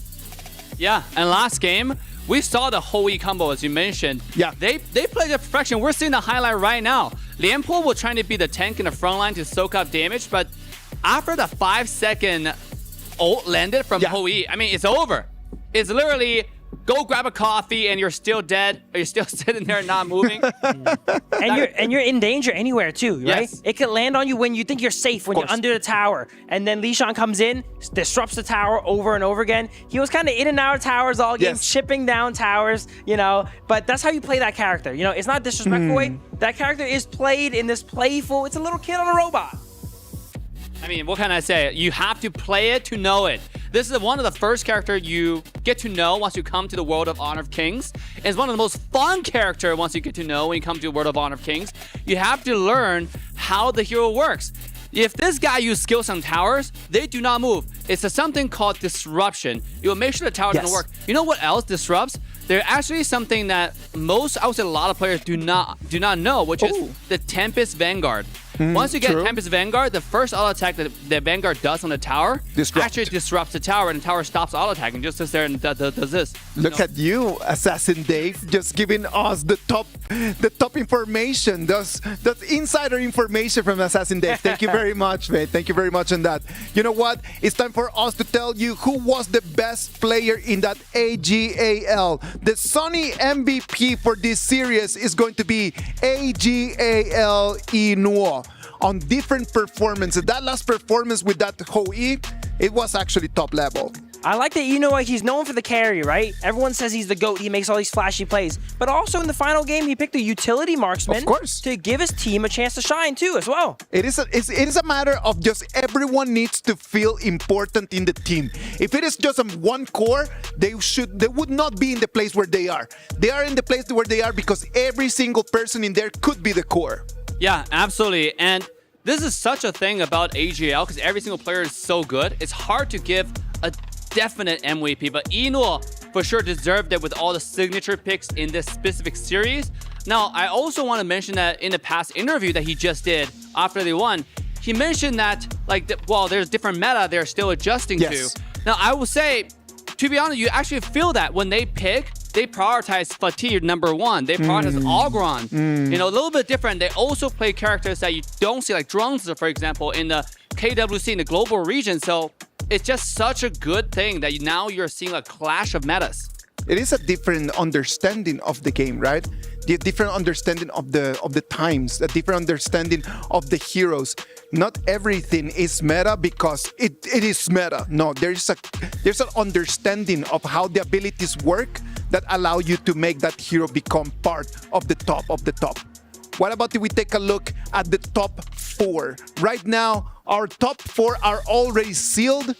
Yeah, and last game, we saw the Hou-Yi combo, as you mentioned. Yeah. They played to perfection. We're seeing the highlight right now. Lianpo was trying to be the tank in the front line to soak up damage, but after the 5-second ult landed from Hou-Yi, I mean, it's over. It's literally go grab a coffee and you're still dead, or you're still sitting there not moving. and you're in danger anywhere too, right? Yes. It could land on you when you think you're safe, when you're under the tower, and then Lishan comes in, disrupts the tower over and over again. He was kind of in and out of towers all game, chipping down towers, you know. But that's how you play that character. You know, it's not disrespectful way. That character is played in this playful. It's a little kid on a robot. I mean, what can I say? You have to play it to know it. This is one of the first characters you get to know once you come to the World of Honor of Kings. It's one of the most fun characters once you get to know when you come to the World of Honor of Kings. You have to learn how the hero works. If this guy uses skills on towers, they do not move. It's something called disruption. It will make sure the tower doesn't work. You know what else disrupts? There's actually something that I would say a lot of players do not know, which is the Tempest Vanguard. Once you get Tempest Vanguard, the first auto attack that the Vanguard does on the tower actually disrupts the tower, and the tower stops auto attacking. Just sits there and does this. Look at you, Assassin Dave, just giving us the top information. That's insider information from Assassin Dave. Thank you very much, mate. Thank you very much on that. You know what? It's time for us to tell you who was the best player in that AG.AL. The Sunny MVP for this series is going to be AG.AL Inuo. On different performances. That last performance with that Hou-Yi, it was actually top level. I like that, you know what, he's known for the carry, right? Everyone says he's the GOAT, he makes all these flashy plays. But also in the final game, he picked a utility marksman of course, to give his team a chance to shine too, as well. It is a matter of just everyone needs to feel important in the team. If it is just one core, they would not be in the place where they are. They are in the place where they are because every single person in there could be the core. Yeah, absolutely. And this is such a thing about AG.AL because every single player is so good. It's hard to give a definite MVP, but Inuo for sure deserved it with all the signature picks in this specific series. Now, I also want to mention that in the past interview that he just did after they won, he mentioned that, there's different meta they're still adjusting to. Now, I will say, to be honest, you actually feel that when they pick, they prioritize Fatigue number 1. They prioritize Ogron. You know, a little bit different. They also play characters that you don't see, like Drunks, for example, in the KWC in the global region. So it's just such a good thing that now you're seeing a clash of metas. It is a different understanding of the game, right? The different understanding of the times, a different understanding of the heroes. Not everything is meta because it is meta. No, there's an understanding of how the abilities work that allow you to make that hero become part of the top of the top. What about if we take a look at the top 4? Right now, our top 4 are already sealed.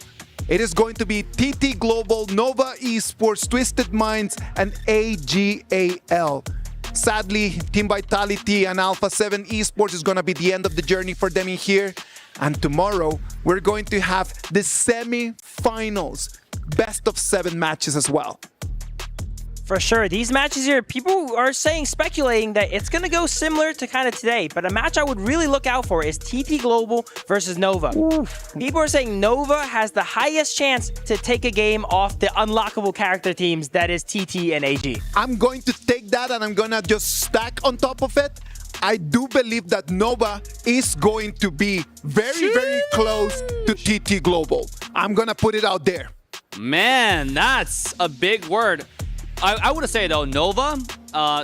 It is going to be TT Global, Nova Esports, Twisted Minds, and AG.AL. Sadly, Team Vitality and Alpha 7 Esports is going to be the end of the journey for them in here. And tomorrow, we're going to have the semifinals, best of 7 matches as well. For sure. These matches here, people are speculating that it's going to go similar to kind of today. But a match I would really look out for is TT Global versus Nova. Oof. People are saying Nova has the highest chance to take a game off the unlockable character teams that is TT and AG. I'm going to take that and I'm going to just stack on top of it. I do believe that Nova is going to be very, very close to TT Global. I'm going to put it out there. Man, that's a big word. I would say, though, Nova,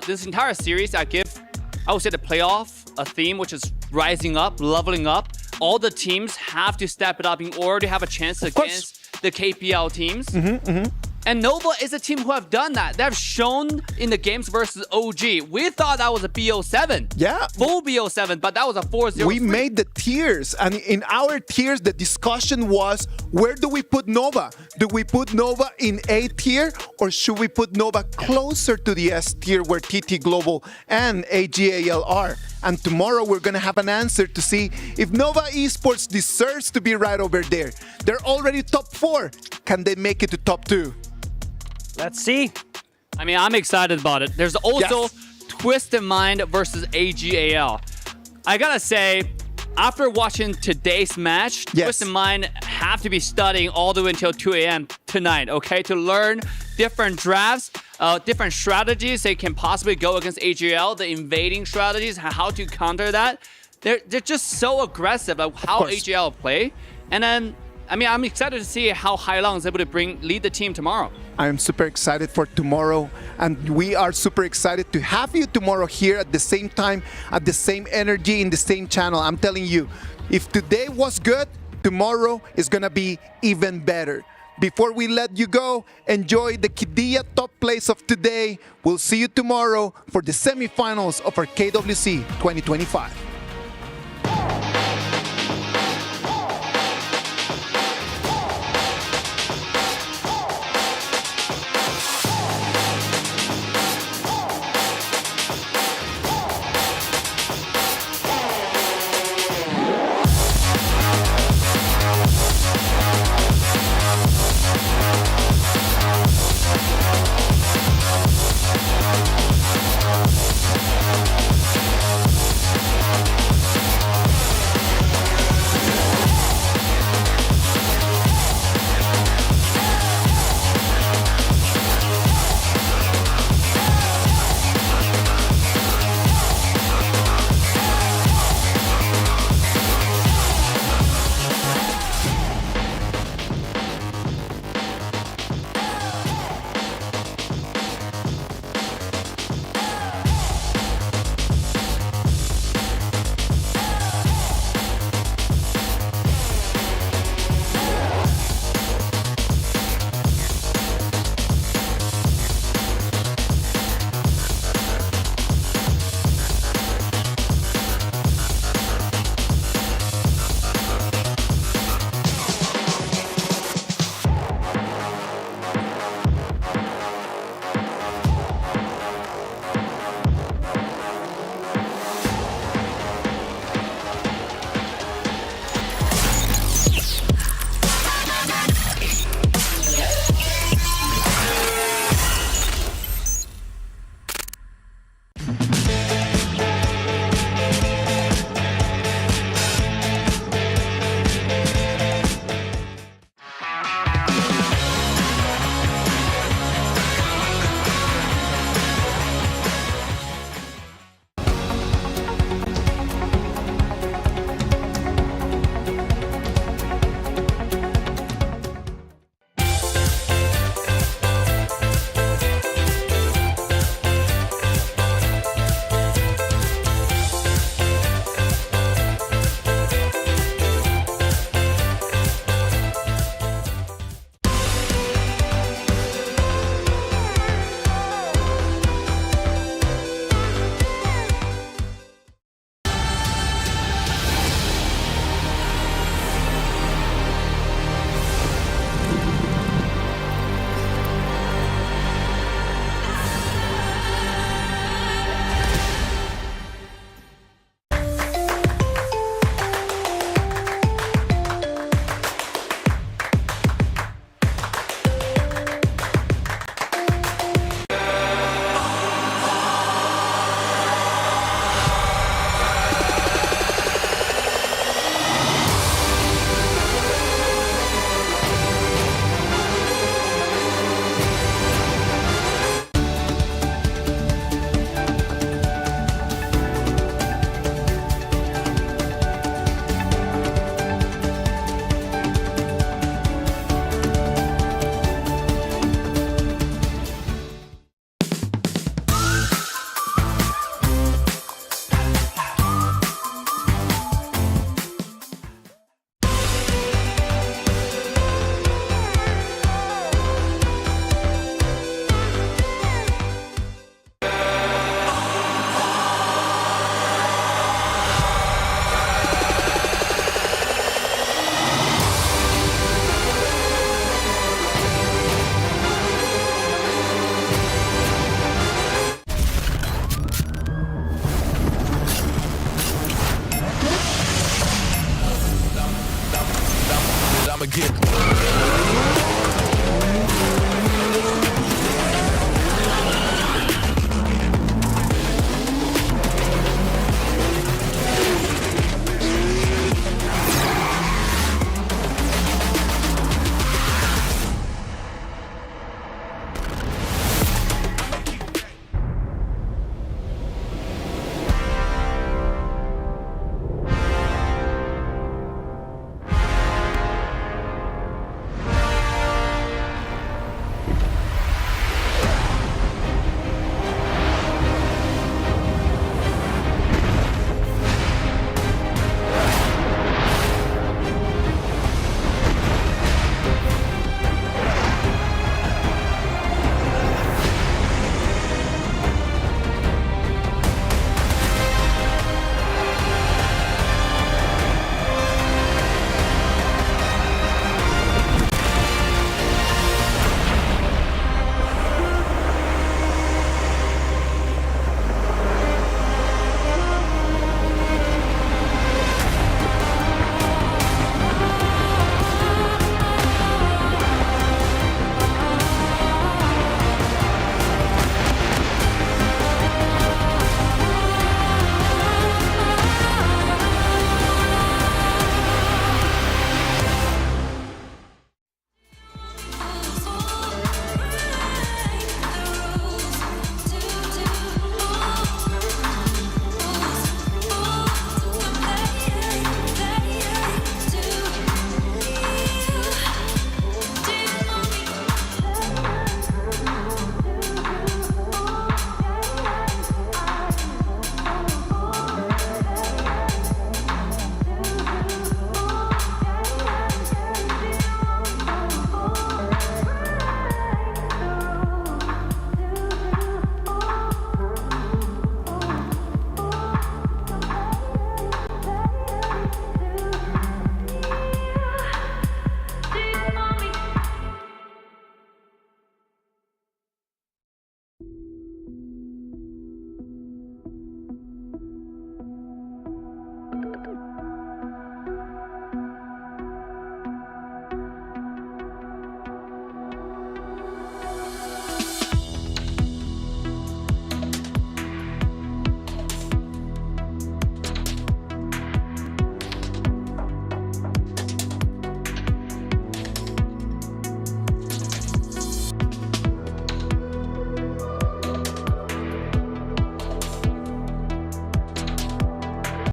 this entire series, I would say the playoff, a theme which is rising up, leveling up. All the teams have to step it up in order to have a chance against the KPL teams. And Nova is a team who have done that. They have shown in the games versus OG. We thought that was a BO7. Yeah. Full BO7, but that was a 4-0. We made the tiers. And in our tiers, the discussion was, where do we put Nova? Do we put Nova in A tier? Or should we put Nova closer to the S tier where TT Global and AG.AL are? And tomorrow we're going to have an answer to see if Nova Esports deserves to be right over there. They're already top 4. Can they make it to top 2? Let's see. I mean, I'm excited about it. There's also Twisted Mind versus AG.AL. I gotta say, after watching today's match, Twisted Mind have to be studying all the way until 2 a.m. tonight, okay, to learn different drafts. different strategies they can possibly go against AG.AL, the invading strategies, how to counter that. They're just so aggressive, like how AG.AL play. And then, I mean, I'm excited to see how Hailong is able to lead the team tomorrow. I am super excited for tomorrow, and we are super excited to have you tomorrow here at the same time, at the same energy, in the same channel. I'm telling you, if today was good, tomorrow is gonna be even better. Before we let you go, enjoy the Qiddiya top plays of today. We'll see you tomorrow for the semifinals of our KWC 2025.